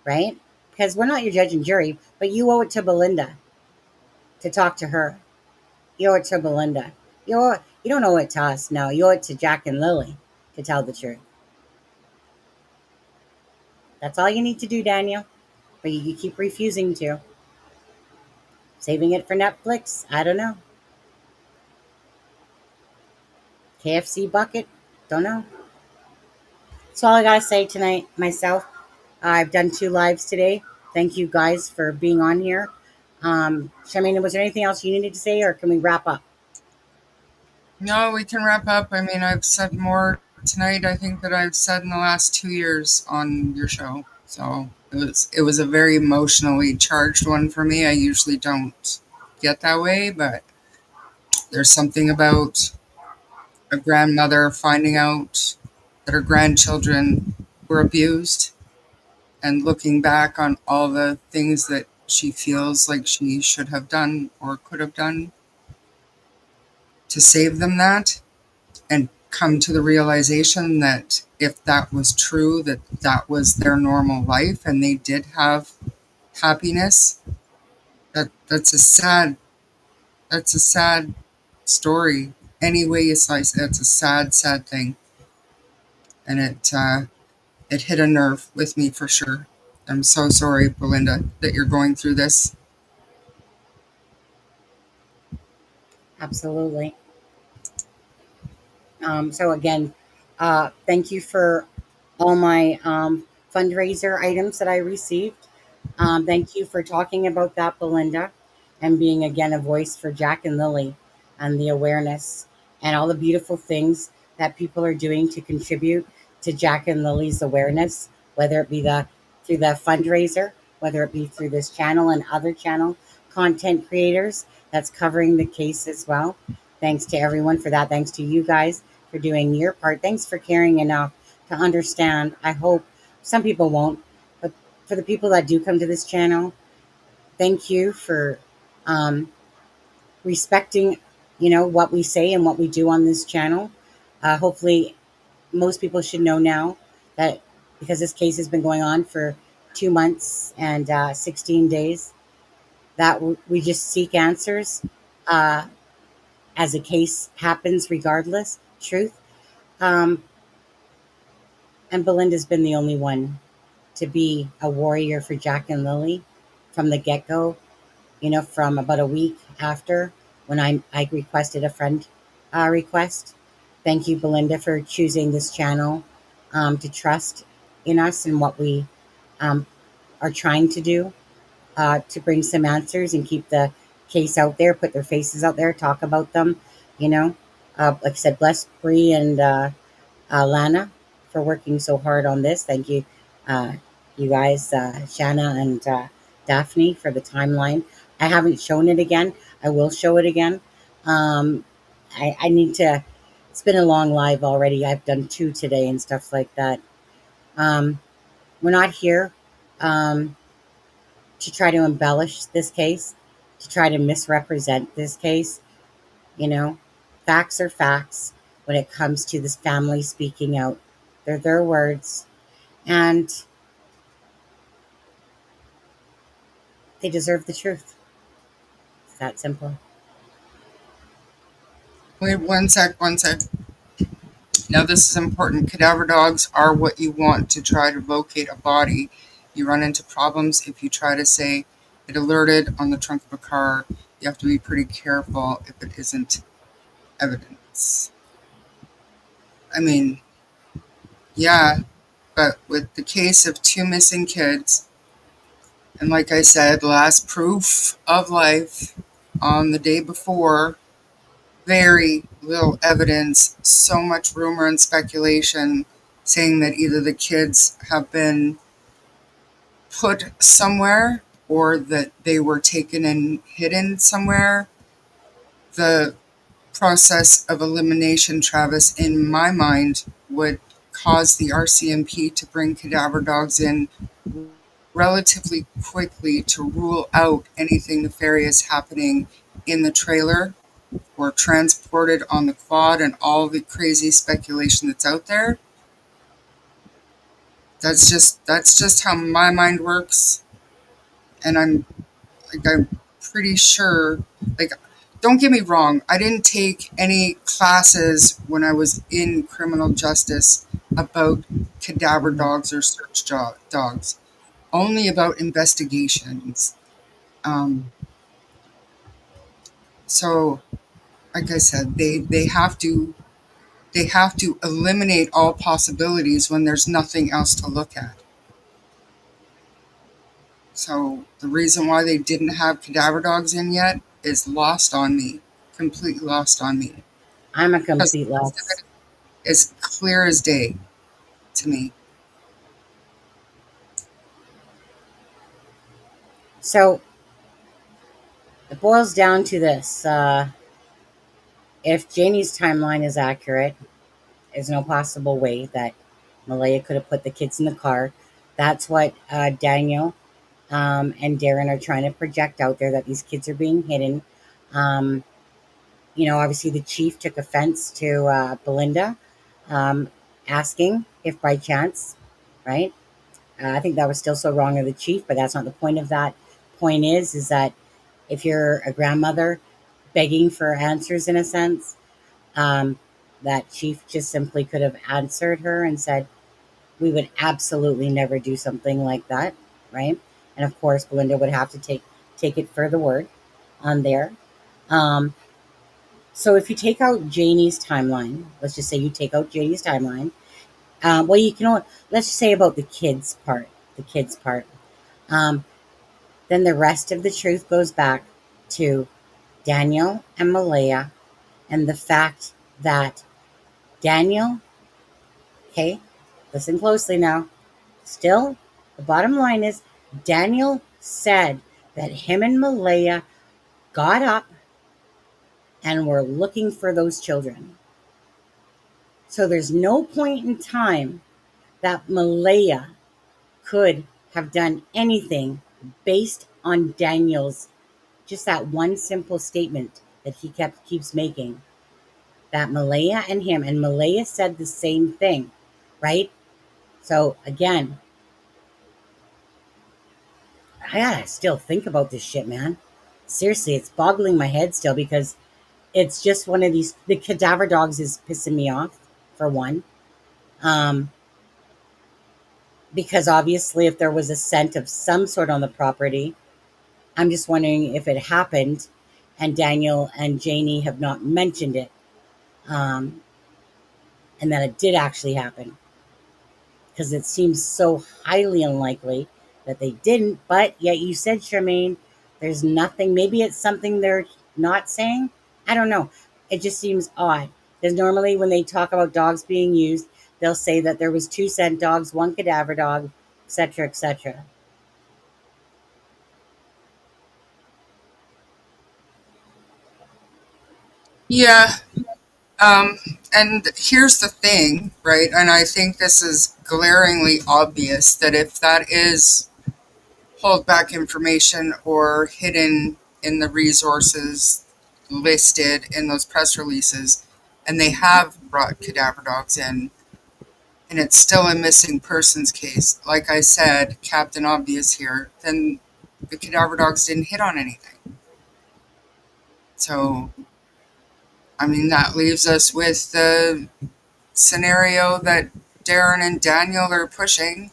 right? Because we're not your judge and jury, but you owe it to Belynda to talk to her. You owe it to Belynda. You don't owe it to us, no. You owe it to Jack and Lily to tell the truth. That's all you need to do, Daniel. But you keep refusing to. Saving it for Netflix? I don't know. KFC bucket? Don't know. That's all I gotta say tonight, myself. I've done 2 lives today. Thank you guys for being on here. Charmaine, was there anything else you needed to say, or can we wrap up? No, we can wrap up. I mean, I've said more tonight, I think, that I've said in the last 2 years on your show. So it was a very emotionally charged one for me. I usually don't get that way, but there's something about a grandmother finding out that her grandchildren were abused and looking back on all the things that she feels like she should have done or could have done to save them, that, and come to the realization that if that was true, that was their normal life and they did have happiness, that's a sad story. Any way you slice it, it's a sad thing. And it hit a nerve with me for sure. I'm so sorry, Belynda, that you're going through this. Absolutely. So again, thank you for all my fundraiser items that I received. Thank you for talking about that, Belynda, and being again a voice for Jack and Lily and the awareness and all the beautiful things that people are doing to contribute to Jack and Lily's awareness, whether it be through the fundraiser, whether it be through this channel and other channel content creators that's covering the case as well. Thanks to everyone for that. Thanks to you guys for doing your part. Thanks for caring enough to understand. I hope some people won't, but for the people that do come to this channel, thank you for respecting, what we say and what we do on this channel. Hopefully, most people should know now that because this case has been going on for 2 months and 16 days, that we just seek answers as a case happens, regardless, truth. And Belynda's been the only one to be a warrior for Jack and Lily from the get-go, from about a week after when I requested a friend request. Thank you, Belynda, for choosing this channel to trust in us and what we are trying to do to bring some answers and keep the case out there, put their faces out there, talk about them. You know, like I said, bless Bree and Alana for working so hard on this. Thank you, you guys, Shanna and Daphne, for the timeline. I haven't shown it again. I will show it again. I need to. It's been a long live already. I've done 2 today and stuff like that. We're not here to try to embellish this case, to try to misrepresent this case. You know, facts are facts when it comes to this family speaking out. They're their words, and they deserve the truth. It's that simple. Wait, one sec. Now, this is important. Cadaver dogs are what you want to try to locate a body. You run into problems if you try to say it alerted on the trunk of a car. You have to be pretty careful if it isn't evidence. I mean, yeah, but with the case of 2 missing kids, and like I said, last proof of life on the day before, very little evidence, so much rumor and speculation saying that either the kids have been put somewhere or that they were taken and hidden somewhere. The process of elimination, Travis, in my mind, would cause the RCMP to bring cadaver dogs in relatively quickly to rule out anything nefarious happening in the trailer or transported on the quad and all the crazy speculation that's out there. That's just how my mind works. And I'm pretty sure, like, don't get me wrong, I didn't take any classes when I was in criminal justice about cadaver dogs or search dogs, only about investigations. So, like I said, they have to eliminate all possibilities when there's nothing else to look at. So the reason why they didn't have cadaver dogs in yet is lost on me, completely lost on me. I'm a complete loss. It's clear as day to me. So it boils down to this. If Janie's timeline is accurate, there's no possible way that Malaya could have put the kids in the car. That's what Daniel and Darren are trying to project out there, that these kids are being hidden. Obviously the chief took offense to Belynda asking if by chance, right? I think that was still so wrong of the chief, but that's not the point of that. Point is that if you're a grandmother begging for answers in a sense, that chief just simply could have answered her and said, we would absolutely never do something like that, right? And of course, Belynda would have to take it for the word on there. So if you take out Janie's timeline, let's just say you take out Janie's timeline. You can only, let's just say about the kids part. Then the rest of the truth goes back to Daniel and Malaya, and the fact that Daniel, okay, listen closely now. Still, the bottom line is Daniel said that him and Malaya got up and were looking for those children. So there's no point in time that Malaya could have done anything based on Daniel's, just that one simple statement that he keeps making, that Malaya and him, and Malaya said the same thing, right? So again, I gotta still think about this shit, man. Seriously, it's boggling my head still, because it's just one of these, the cadaver dogs is pissing me off, for one. Because obviously if there was a scent of some sort on the property, I'm just wondering if it happened and Daniel and Janie have not mentioned it, and that it did actually happen. Because it seems so highly unlikely that they didn't, but yet you said, Charmaine, there's nothing. Maybe it's something they're not saying. I don't know. It just seems odd. Because normally when they talk about dogs being used, they'll say that there was 2 scent dogs, 1 cadaver dog, etc., etc. Yeah. And here's the thing, right? And I think this is glaringly obvious that if that is hold back information or hidden in the resources listed in those press releases, and they have brought cadaver dogs in, and it's still a missing persons case, like I said, Captain Obvious here, then the cadaver dogs didn't hit on anything. So, I mean, that leaves us with the scenario that Darren and Daniel are pushing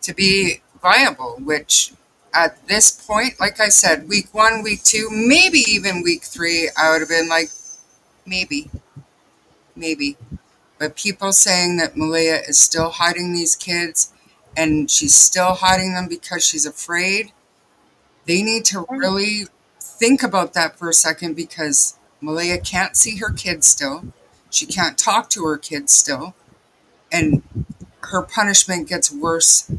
to be viable, which at this point, like I said, week 1, week 2, maybe even week 3, I would have been like, maybe. But people saying that Malia is still hiding these kids and she's still hiding them because she's afraid, they need to really think about that for a second, because Malia can't see her kids still. She can't talk to her kids still. And her punishment gets worse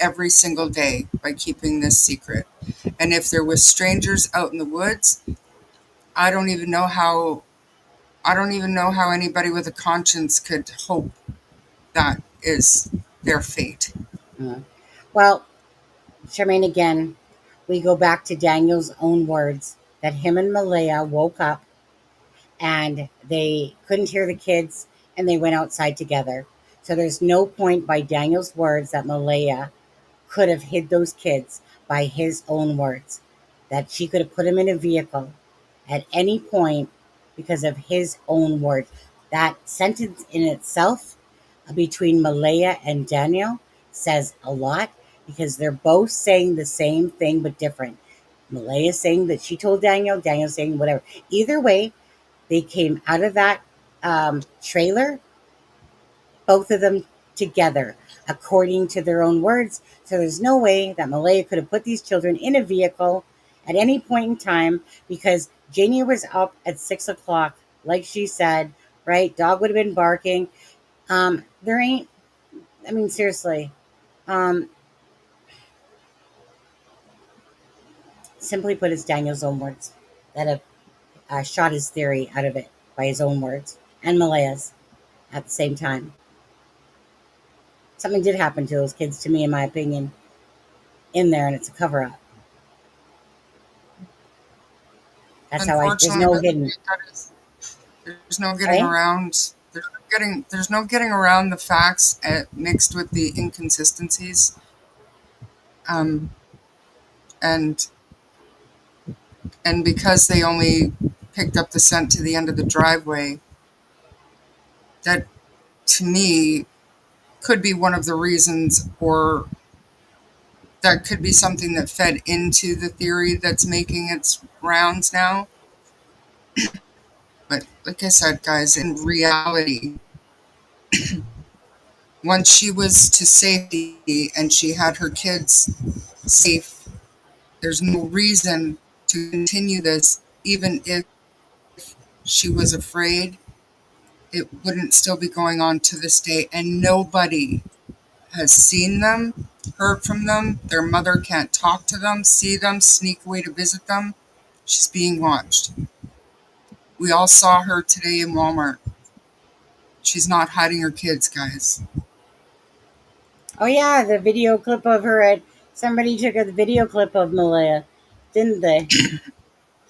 every single day by keeping this secret. And if there was strangers out in the woods, I don't even know how anybody with a conscience could hope that is their fate. Well, Charmaine, again, we go back to Daniel's own words that him and Malaya woke up and they couldn't hear the kids and they went outside together. So there's no point by Daniel's words that Malaya could have hid those kids, by his own words, that she could have put him in a vehicle at any point because of his own words. That sentence in itself between Malaya and Daniel says a lot, because they're both saying the same thing but different. Malaya saying that she told Daniel, Daniel saying whatever. Either way, they came out of that trailer, both of them together, according to their own words. So there's no way that Malaya could have put these children in a vehicle at any point in time, because Janie was up at 6 o'clock, like she said, right? Dog would have been barking. There ain't, I mean, seriously. Simply put, it's Daniel's own words that have shot his theory out of it by his own words, and Malaya's at the same time. Something did happen to those kids, to me, in my opinion, in there, and it's a cover up. That's how there's no hidden. There's no getting around. There's no getting around the facts mixed with the inconsistencies. And because they only picked up the scent to the end of the driveway, that to me could be one of the reasons, or that could be something that fed into the theory that's making its rounds now. But like I said, guys, in reality, once she was to safety and she had her kids safe, there's no reason to continue this. Even if she was afraid, it wouldn't still be going on to this day, and nobody has seen them, heard from them. Their mother can't talk to them, see them, sneak away to visit them. She's being watched. We all saw her today in Walmart. She's not hiding her kids, guys. Oh yeah, the video clip of her at, somebody took a video clip of Malaya, didn't they?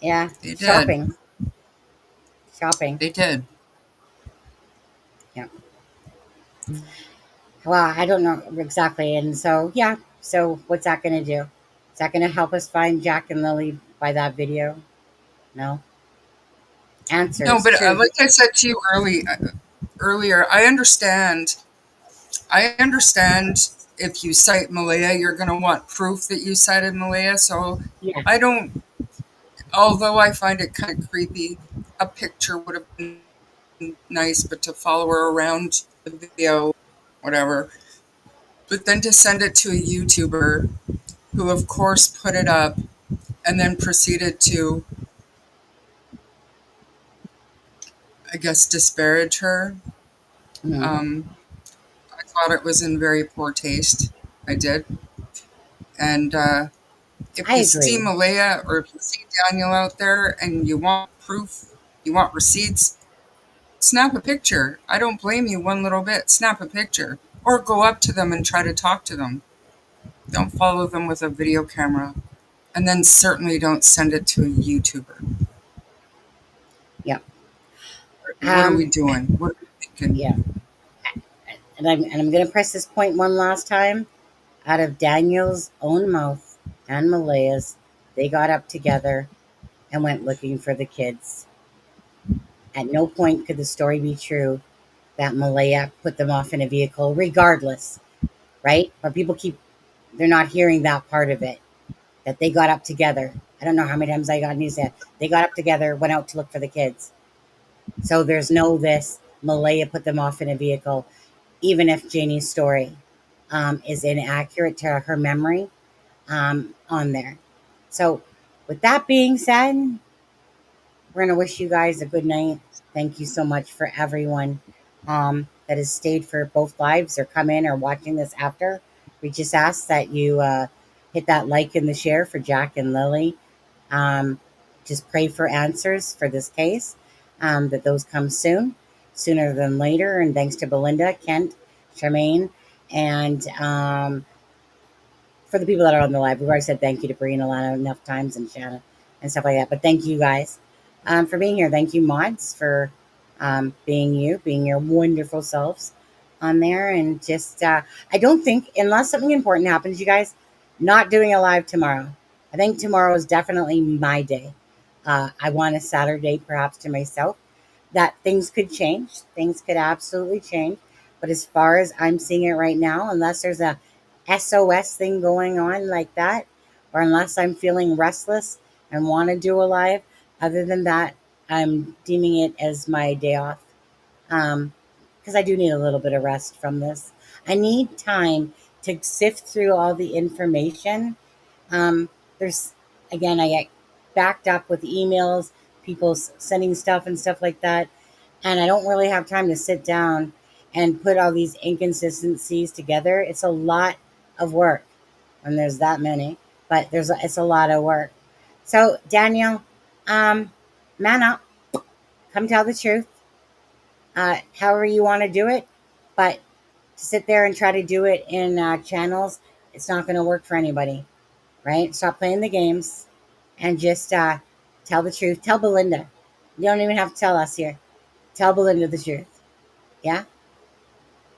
Yeah, they did. Shopping. They did. Yeah. Well, I don't know exactly, and so yeah. So what's that going to do? Is that going to help us find Jack and Lily by that video? No. Answers. No, but like I said to you earlier, I understand. If you cite Malaya, you're going to want proof that you cited Malaya. So yeah. I don't. Although I find it kind of creepy, a picture would have been nice, but to follow her around the video, whatever. But then to send it to a YouTuber who, of course, put it up and then proceeded to, I guess, disparage her. I thought it was in very poor taste. I did. And if I you see agree. Malaya or if you see Daniel out there and you want proof, you want receipts, snap a picture. I don't blame you one little bit. Snap a picture. Or go up to them and try to talk to them. Don't follow them with a video camera. And then certainly don't send it to a YouTuber. Yeah. What are we doing? What are we thinking? Yeah. And I'm going to press this point one last time. Out of Daniel's own mouth and Malaya's, they got up together and went looking for the kids. At no point could the story be true that Malaya put them off in a vehicle, regardless, right? But people they're not hearing that part of it, that they got up together. I don't know how many times I got news that they got up together, went out to look for the kids. So there's no this, Malaya put them off in a vehicle, even if Janie's story is inaccurate to her memory on there. So with that being said, we're going to wish you guys a good night. Thank you so much for everyone that has stayed for both lives or come in or watching this after. We just ask that you hit that like and the share for Jack and Lily. Just pray for answers for this case, that those come sooner than later. And thanks to Belynda, Kent, Charmaine, and for the people that are on the live. We've already said thank you to Bree and Alana enough times, and Shanna and stuff like that. But thank you guys for being here. Thank you, mods, for being your wonderful selves on there. And just, I don't think, unless something important happens, you guys, not doing a live tomorrow. I think tomorrow is definitely my day. I want a Saturday perhaps to myself. That things could change. Things could absolutely change. But as far as I'm seeing it right now, unless there's a SOS thing going on like that, or unless I'm feeling restless and want to do a live, other than that, I'm deeming it as my day off. Because I do need a little bit of rest from this. I need time to sift through all the information. There's, again, I get backed up with emails, people sending stuff and stuff like that. And I don't really have time to sit down and put all these inconsistencies together. It's a lot of work when there's that many, but it's a lot of work. So Daniel, man up, come tell the truth. However you want to do it, but to sit there and try to do it in channels, it's not going to work for anybody, right? Stop playing the games and just tell the truth. Tell Belynda. You don't even have to tell us here. Tell Belynda the truth. Yeah?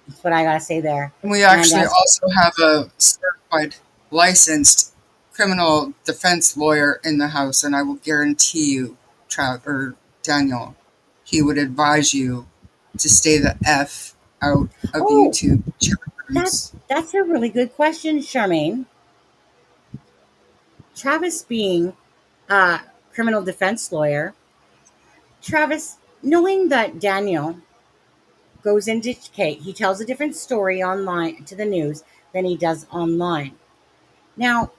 That's what I got to say there. And we actually also have a certified, licensed criminal defense lawyer in the house, and I will guarantee you, Daniel, he would advise you to stay the F out of YouTube. That's a really good question, Charmaine. Travis being a criminal defense lawyer, Travis, knowing that Daniel goes into Kate, he tells a different story online to the news than he does online. Now,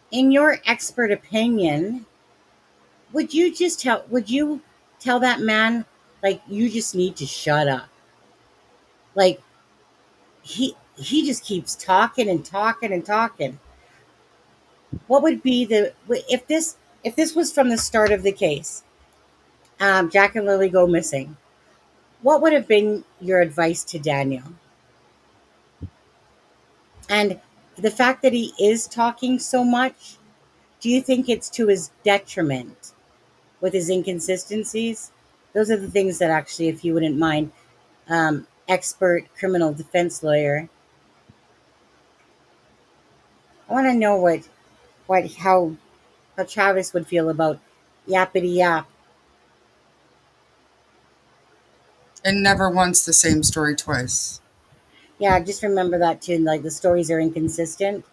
in your expert opinion, would you tell that man, like, you just need to shut up? Like, he just keeps talking and talking and talking. What would be if this was from the start of the case, Jack and Lily go missing, what would have been your advice to Daniel? And the fact that he is talking so much, do you think it's to his detriment with his inconsistencies? Those are the things that actually, if you wouldn't mind, expert criminal defense lawyer, I want to know how Travis would feel about yappity yap. And never once the same story twice. Yeah, just remember that too. Like, the stories are inconsistent.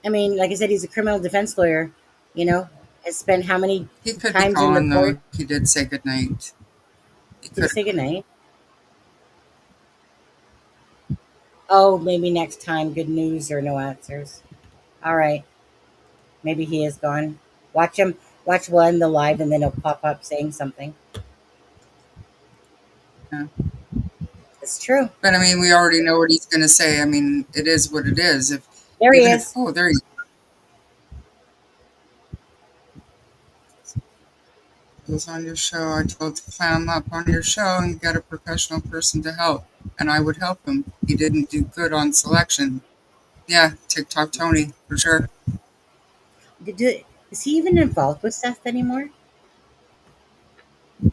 I mean, like I said, he's a criminal defense lawyer. Has spent how many He could be times in the gone, court? though. He did say goodnight. Did he say goodnight? Oh, maybe next time, good news or no answers. All right. Maybe he is gone. Watch him. Watch one the live, and then he'll pop up saying something. Yeah. It's true. But I mean, we already know what he's going to say. I mean, it is what it is. If There he even if is. oh, there he goes on your show. I told to clam up on your show and get a professional person to help, and I would help him. He didn't do good on selection. Yeah, TikTok Tony for sure. Is he even involved with Seth anymore?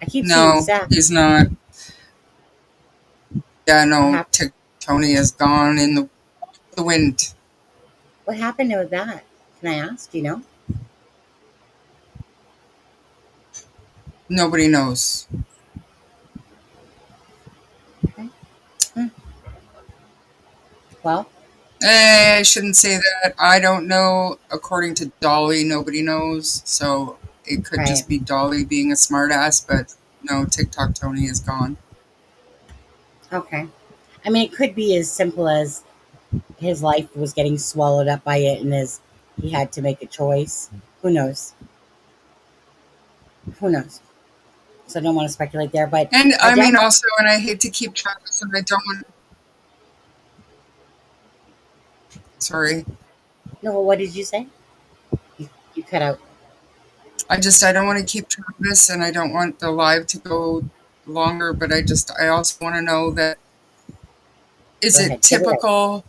I keep seeing No, Seth. he's not. Yeah, no, Tony is gone in the wind. What happened to that? Can I ask? Do you know? Nobody knows. Okay. Well, I shouldn't say that. I don't know. According to Dolly, nobody knows. So it could just be Dolly being a smartass, but no, TikTok Tony is gone. Okay. I mean, it could be as simple as his life was getting swallowed up by it, and he had to make a choice. Who knows? Who knows? So I don't want to speculate there, but and I mean also, and I hate to keep Travis, and I don't want. Sorry. No, what did you say? You cut out. I don't want to keep Travis, and I don't want the live to go longer, but I also want to know that is it typical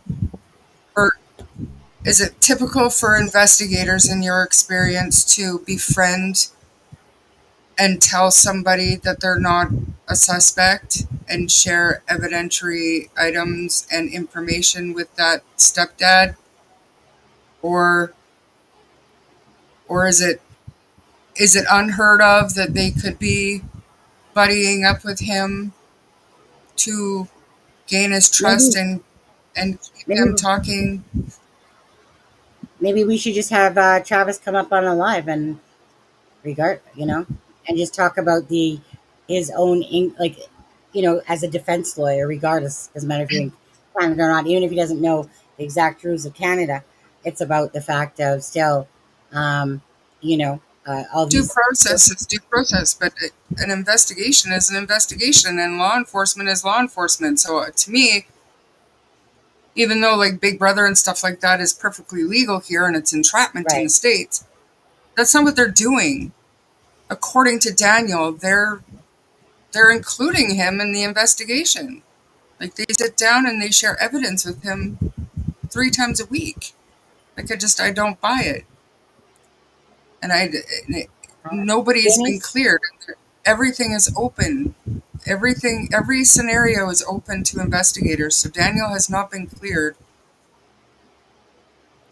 for investigators in your experience to befriend and tell somebody that they're not a suspect and share evidentiary items and information with that stepdad? Or is it unheard of that they could be buddying up with him to gain his trust and keep him talking? Maybe we should just have Travis come up on a live and and just talk about his own as a defense lawyer. Regardless, doesn't matter if you're in Canada or not. Even if he doesn't know the exact rules of Canada, it's about the fact of still, all Due these process is due process, but an investigation is an investigation, and law enforcement is law enforcement. So to me, even though like Big Brother and stuff like that is perfectly legal here and it's entrapment in the States, that's not what they're doing. According to Daniel, they're including him in the investigation. Like they sit down and they share evidence with him 3 times a week. Like I don't buy it. And nobody's been cleared. Everything is open. Every scenario is open to investigators. So Daniel has not been cleared.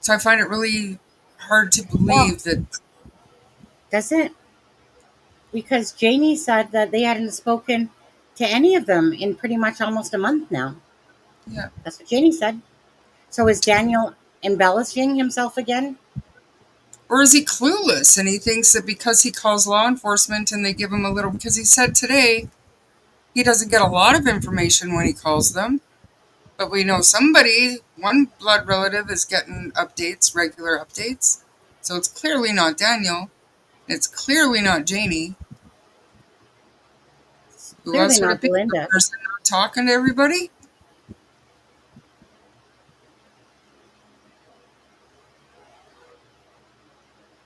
So I find it really hard to believe that. Doesn't, because Janie said that they hadn't spoken to any of them in pretty much almost a month now. Yeah. That's what Janie said. So is Daniel embellishing himself again? Or is he clueless and he thinks that because he calls law enforcement and they give him a little, because he said today he doesn't get a lot of information when he calls them, but we know one blood relative is getting updates, regular updates. So it's clearly not Daniel. It's clearly not Janie. Who else would it be? The person not talking to everybody?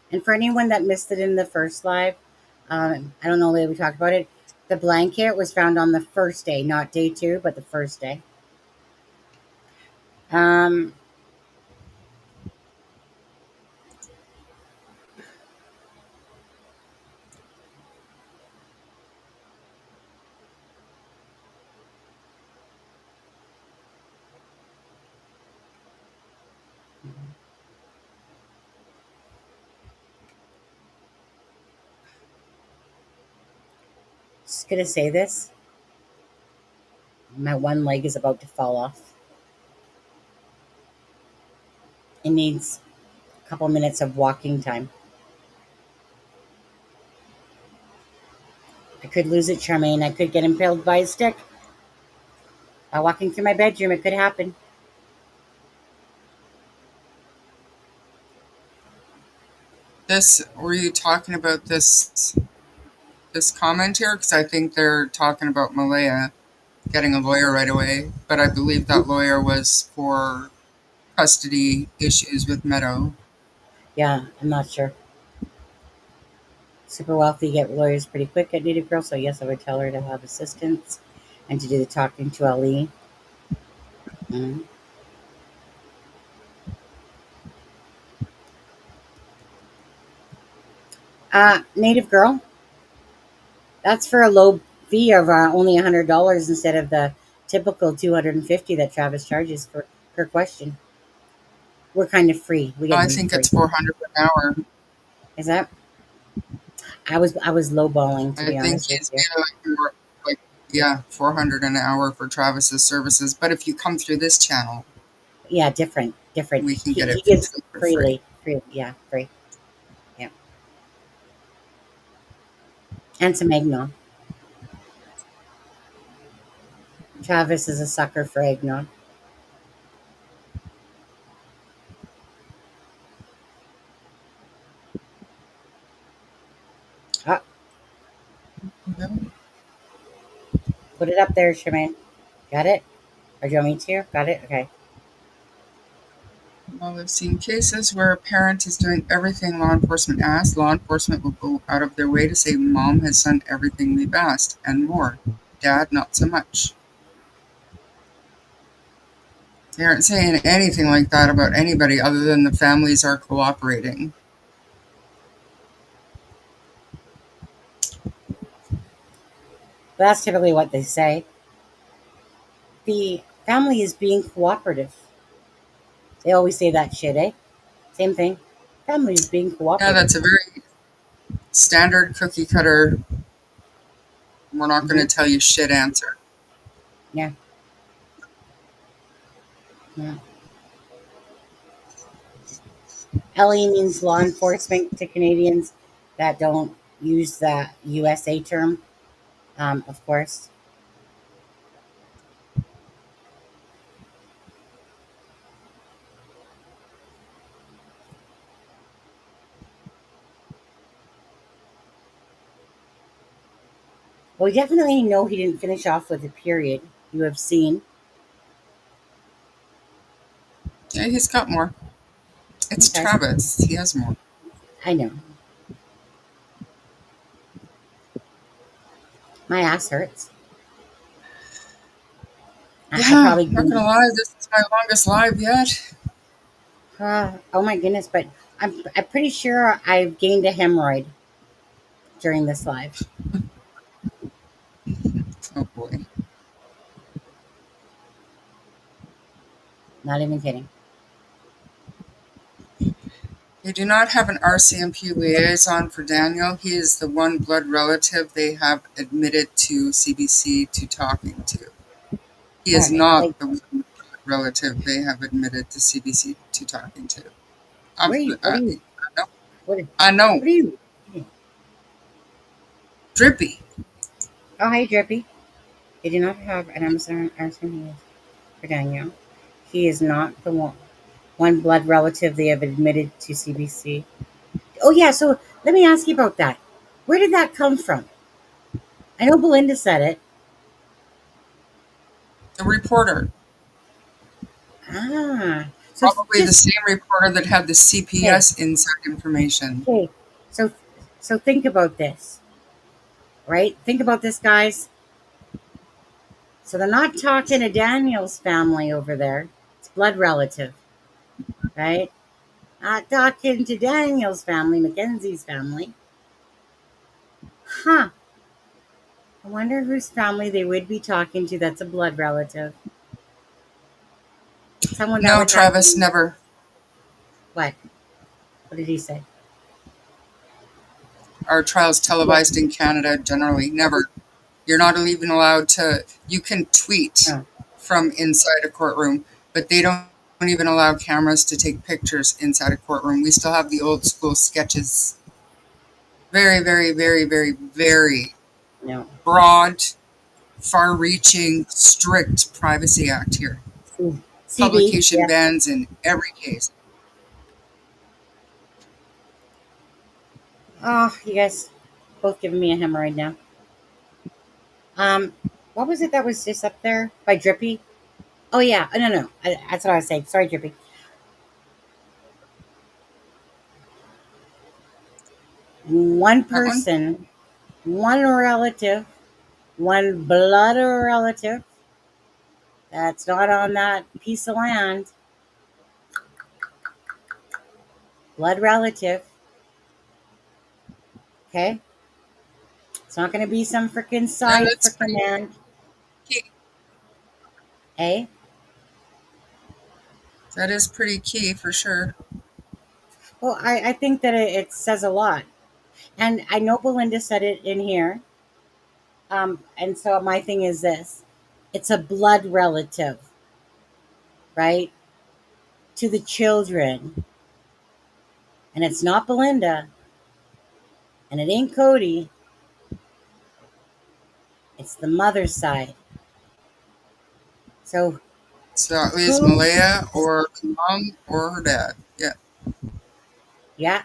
And for anyone that missed it in the first live, I don't know whether we talked about it. The blanket was found on the first day, not day 2, but the first day. Just gonna say this. My one leg is about to fall off. It needs a couple minutes of walking time. I could lose it, Charmaine. I could get impaled by a stick. By walking through my bedroom, it could happen. Were you talking about this comment here? Because I think they're talking about Malaya getting a lawyer right away, but I believe that lawyer was for custody issues with Meadow. Yeah, I'm not sure. Super wealthy get lawyers pretty quick at Native Girl, so yes, I would tell her to have assistance and to do the talking to Ali. Mm-hmm. Native Girl, that's for a low fee of only $100 instead of the typical $250 that Travis charges for her question. We're kind of free. We get I think free. it's $400 an hour. Is that? I was lowballing, to be honest with you. Like, yeah, $400 an hour for Travis's services. But if you come through this channel, yeah, different. We can get it he gives for freely, free. Yeah, free. Yeah, and some eggnog. Travis is a sucker for eggnog. Ah. Put it up there, Shemaine. Got it? Or do you want me to? Got it? Okay. Well, I've seen cases where a parent is doing everything law enforcement asks. Law enforcement will go out of their way to say, Mom has done everything we've asked, and more. Dad, not so much. They aren't saying anything like that about anybody other than the families are cooperating. That's typically what they say. The family is being cooperative. They always say that shit, eh? Same thing. Family is being cooperative. Yeah, that's a very standard cookie cutter, we're not going to tell you shit answer. Yeah. Yeah. LE means law enforcement to Canadians that don't use the USA term, of course. Well, we definitely know he didn't finish off with a period. You have seen. Yeah, he's got more. It's okay. Travis. He has more. I know. My ass hurts. Yeah, I'm not gonna lie, this is my longest live yet. Oh my goodness, but I'm pretty sure I've gained a hemorrhoid during this live. Oh boy. Not even kidding. They do not have an RCMP liaison for Daniel. He is the one blood relative they have admitted to CBC to talking to. He is not the one blood relative they have admitted to CBC to talking to. I know. What are you? Drippy. Oh, hi, Drippy. They do not have an RCMP for Daniel. He is not the one blood relative they have admitted to CBC. Oh, yeah, so let me ask you about that. Where did that come from? I know Belynda said it. The reporter. Ah. So probably the same reporter that had the CPS inside information. Okay, so think about this, right? Think about this, guys. So they're not talking to Daniel's family over there. It's blood relative, right? Not talking to Daniel's family, Mackenzie's family. Huh. I wonder whose family they would be talking to that's a blood relative. Someone that would Travis, never. What? What did he say? Our trials televised in Canada generally. Never. You're not even allowed to. You can tweet from inside a courtroom, but they don't even allow cameras to take pictures inside a courtroom. We still have the old school sketches. Very, very, very, very, very broad, far-reaching, strict Privacy Act here. Publication bans in every case. Oh, you guys both giving me a hemorrhoid now. What was it that was just up there by Drippy? Oh yeah, no, that's what I was saying. Sorry, Drippy. One That one? person, one relative, one blood relative that's not on that piece of land. Blood relative. Okay? It's not going to be some freaking Yeah, side that's freaking pretty man. key. Eh? That is pretty key for sure. Well, I think that it says a lot. And I know Belynda said it in here. And so my thing is this it's a blood relative, right? To the children. And it's not Belynda. And it ain't Cody. It's the mother's side. So So that leaves who? Malaya or her mom or her dad. Yeah. Yeah.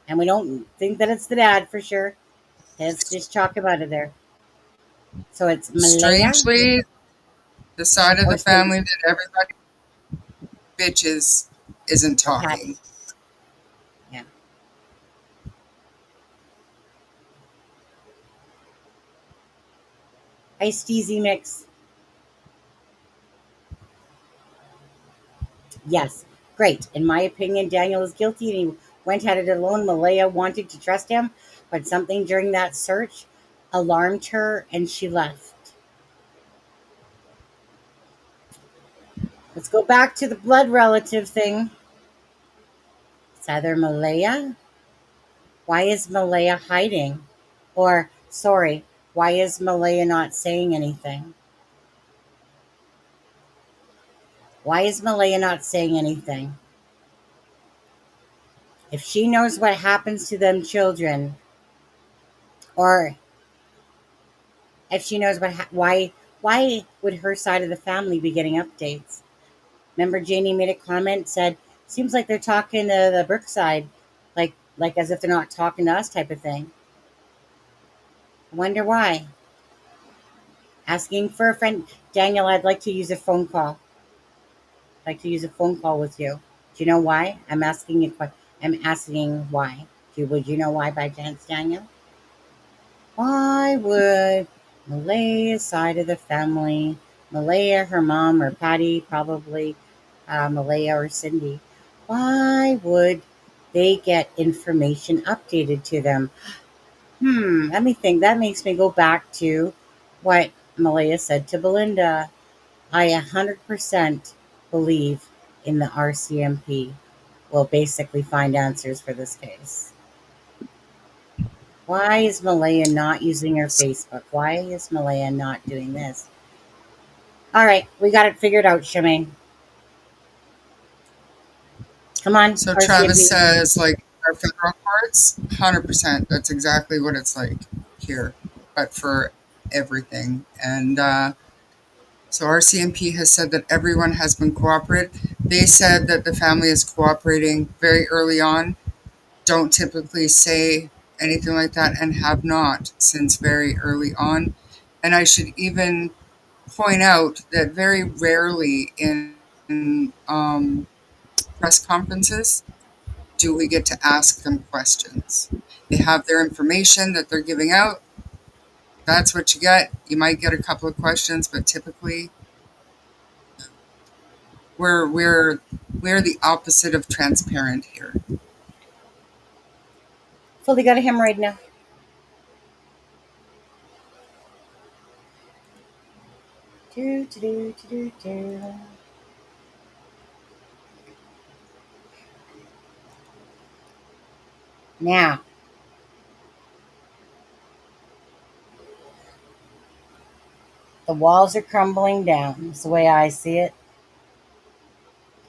And we don't think that it's the dad for sure. Let's just chalk him out of there. So it's Malaya Strangely, the side of or the Cindy. family that everybody bitches isn't talking. Patty. Yeah. Iced Easy Mix. Yes. Great. In my opinion, Daniel is guilty and he went at it alone. Malaya wanted to trust him, but something during that search alarmed her and she left. Let's go back to the blood relative thing. It's either Malaya. Why is Malaya hiding? Or, sorry, why is Malaya not saying anything? Why is Malaya not saying anything? If she knows what happens to them children, or if she knows why would her side of the family be getting updates? Remember, Janie made a comment, said, "Seems like they're talking to the Brookside, like as if they're not talking to us," type of thing. I wonder why. Asking for a friend, Daniel. I'd like to use a phone call. I'd like to use a phone call with you. Do you know why? I'm asking you. I'm asking why. Would you know why by chance, Daniel? Why would Malaya's side of the family, Malaya, her mom, or Patty, probably Malaya or Cindy, why would they get information updated to them? Let me think. That makes me go back to what Malaya said to Belynda. I 100% believe in the RCMP will basically find answers for this case. Why is Malaya not using her Facebook? Why is Malaya not doing this? All right, we got it figured out, Shemaine. Come on, So Travis RCMP. says, like, our federal courts, 100%. That's exactly what it's like here, but for everything. And so RCMP has said that everyone has been cooperative. They said that the family is cooperating very early on, don't typically say anything like that, and have not since very early on. And I should even point out that very rarely in press conferences do we get to ask them questions. They have their information that they're giving out. That's what you get. You might get a couple of questions, but typically we're the opposite of transparent here. Fully got a hemorrhoid now. Do, do, do, do, do. Now, the walls are crumbling down. That's the way I see it.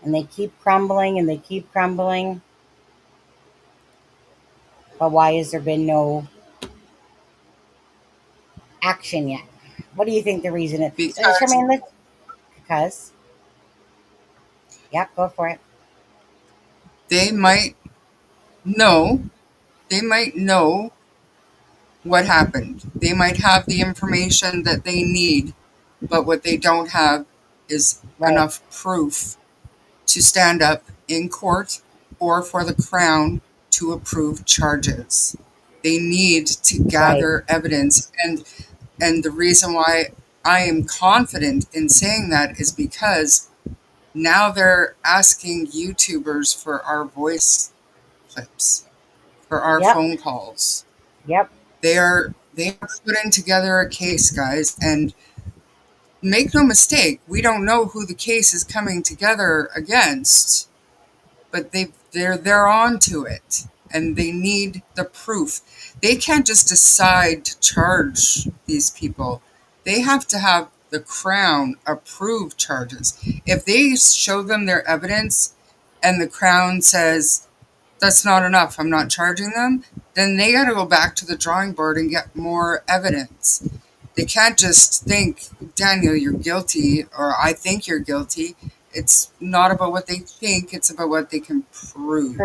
And they keep crumbling and they keep crumbling. But why has there been no action yet? What do you think the reason is? Because Charmaine, because. Yep, go for it. they might know They might know what happened. They might have the information that they need, but what they don't have is enough proof to stand up in court or for the Crown to approve charges. They need to gather evidence. And the reason why I am confident in saying that is because now they're asking YouTubers for our voice clips, for our phone calls. Yep. They are putting together a case, guys, and make no mistake, we don't know who the case is coming together against, but they're on to it, and they need the proof. They can't just decide to charge these people. They have to have the Crown approve charges. If they show them their evidence and the Crown says, that's not enough, I'm not charging them, then they got to go back to the drawing board and get more evidence. They can't just think, Daniel, you're guilty, or I think you're guilty. It's not about what they think, it's about what they can prove.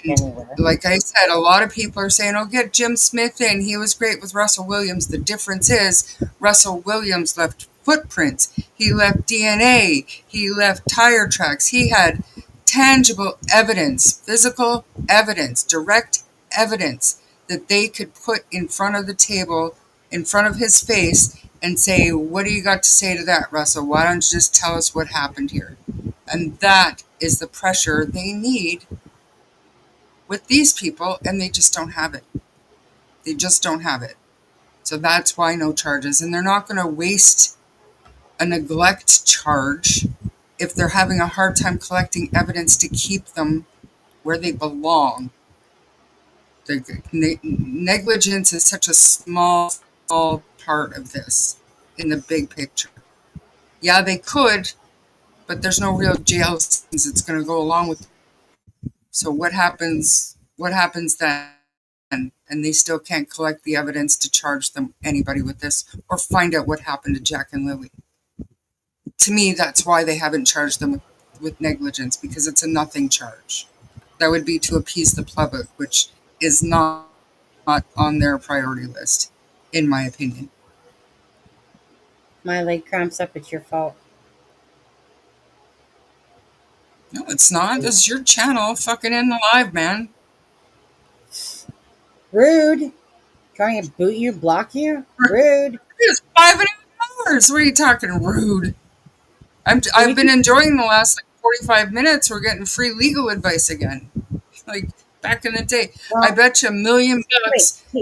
And like I said, a lot of people are saying, oh, get Jim Smith in. He was great with Russell Williams. The difference is Russell Williams left footprints. He left DNA. He left tire tracks. He had tangible evidence, physical evidence, direct evidence that they could put in front of the table, in front of his face, and say, what do you got to say to that, Russell? Why don't you just tell us what happened here? And that is the pressure they need with these people, and they just don't have it. They just don't have it. So that's why no charges. And they're not going to waste a neglect charge if they're having a hard time collecting evidence to keep them where they belong. The negligence is such a small part of this in the big picture. Yeah, they could, but there's no real jail sentence it's going to go along with. So what happens then? And they still can't collect the evidence to charge anybody with this or find out what happened to Jack and Lily. To me, that's why they haven't charged them with negligence, because it's a nothing charge. That would be to appease the public, which is not on their priority list, in my opinion. My leg cramps up. It's your fault. No, it's not. This is your channel. Fucking end the live, man. Rude. Trying to boot you, block you? Rude. It's 5.5 hours. What are you talking rude? I've been enjoying the last 45 minutes. We're getting free legal advice again. Like back in the day. Well, I bet you $1 million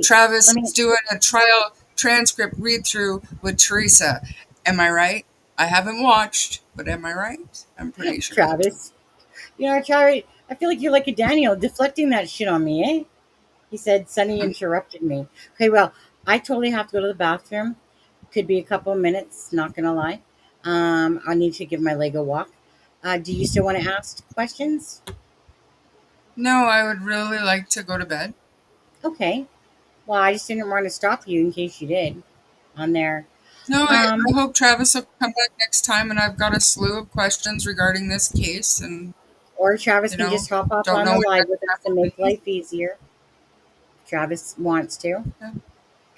Travis is doing a trial transcript read through with Teresa. Am I right? I haven't watched, but am I right? I'm pretty sure. Travis. Travis, I feel like you're like a Daniel deflecting that shit on me, eh? He said, Sonny interrupted me. Okay, well, I totally have to go to the bathroom. Could be a couple of minutes, not going to lie. I need to give my leg a walk. Do you still want to ask questions? No, I would really like to go to bed. Okay. Well, I just didn't want to stop you in case you did on there. No, I hope Travis will come back next time, and I've got a slew of questions regarding this case. Or Travis can just hop off on the live with us to make life easier. Travis wants to. Yeah.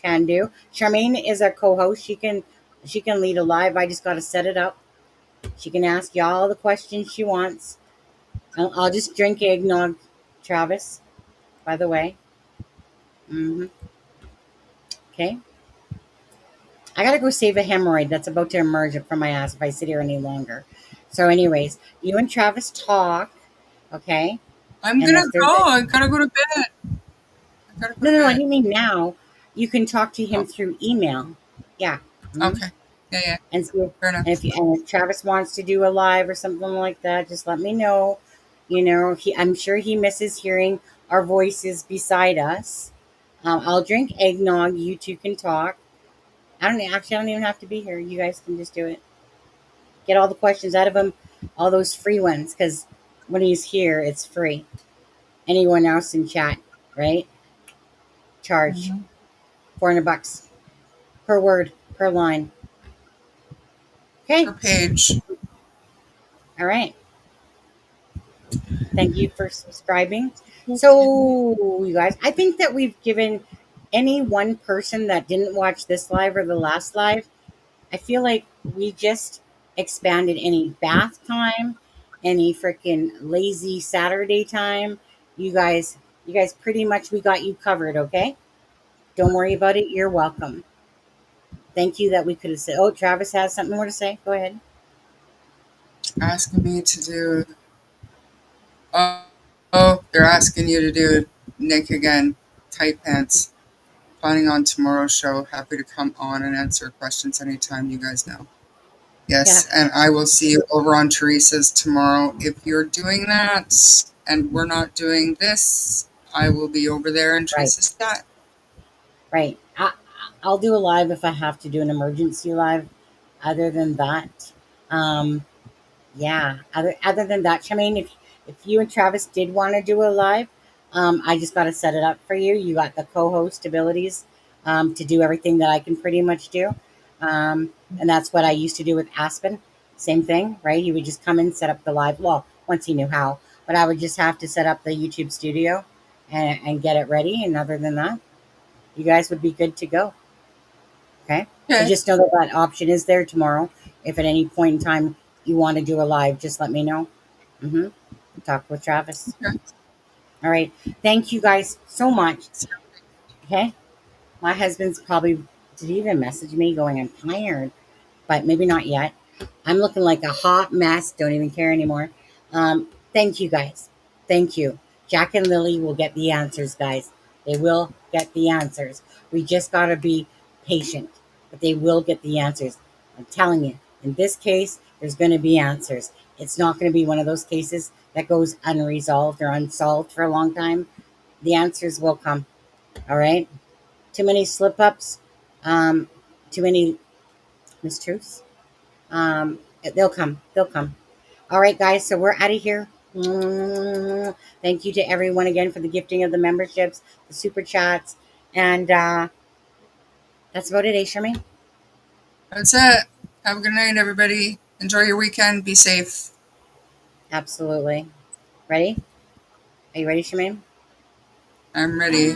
Can do. Charmaine is a co-host. She can lead a live. I just got to set it up. She can ask you all the questions she wants. I'll just drink eggnog, Travis, by the way. Okay. I got to go save a hemorrhoid that's about to emerge from my ass if I sit here any longer. So anyways, you and Travis talk, okay? I'm going to go. I got to go to bed. No, I didn't mean now. You can talk to him through email. Yeah. Okay. Yeah. And so, fair enough. And if Travis wants to do a live or something like that, just let me know. I'm sure he misses hearing our voices beside us. I'll drink eggnog. You two can talk. I don't even have to be here. You guys can just do it. Get all the questions out of him, all those free ones, because when he's here, it's free. Anyone else in chat, right? Charge $400 per word, per line. Okay. Per page. All right. Thank you for subscribing. So, you guys, I think that we've given any one person that didn't watch this live or the last live, I feel like we just expanded any bath time, any freaking lazy Saturday time. You guys pretty much we got you covered, okay? Don't worry about it. You're welcome. Thank you that we could have said. Oh, Travis has something more to say. Go ahead. Asking me to do. Oh, they're asking you to do Nick again. Tight pants. Planning on tomorrow's show. Happy to come on and answer questions anytime. You guys know. Yes, Yeah. and I will see you over on Teresa's tomorrow. If you're doing that and we're not doing this, I will be over there in Right. Teresa's chat. Right. I'll do a live if I have to do an emergency live. Other than that, yeah. Other than that, Charmaine, if you and Travis did want to do a live, I just got to set it up for you. You got the co-host abilities to do everything that I can pretty much do, and that's what I used to do with Aspen. Same thing, right? He would just come and set up the live. Well, once he knew how, but I would just have to set up the YouTube studio and get it ready. And other than that, you guys would be good to go. Okay. So Okay. just know that that option is there tomorrow. If at any point in time you want to do a live, just let me know. Talk with Travis. Okay. All right. Thank you guys so much. Okay. My husband's probably did he even message me going, I'm tired, but maybe not yet. I'm looking like a hot mess. Don't even care anymore. Thank you guys. Thank you. Jack and Lily will get the answers, guys. They will get the answers. We just got to be patient, but they will get the answers. I'm telling you, in this case, there's going to be answers. It's not going to be one of those cases that goes unresolved or unsolved for a long time. The answers will come. All right. Too many slip ups, too many mistruths. They'll come. They'll come. All right, guys. So we're out of here. Thank you to everyone again for the gifting of the memberships, the super chats, and that's about it, Charmaine? That's it. Have a good night, everybody. Enjoy your weekend. Be safe. Absolutely. Ready? Are you ready, Charmaine? I'm ready.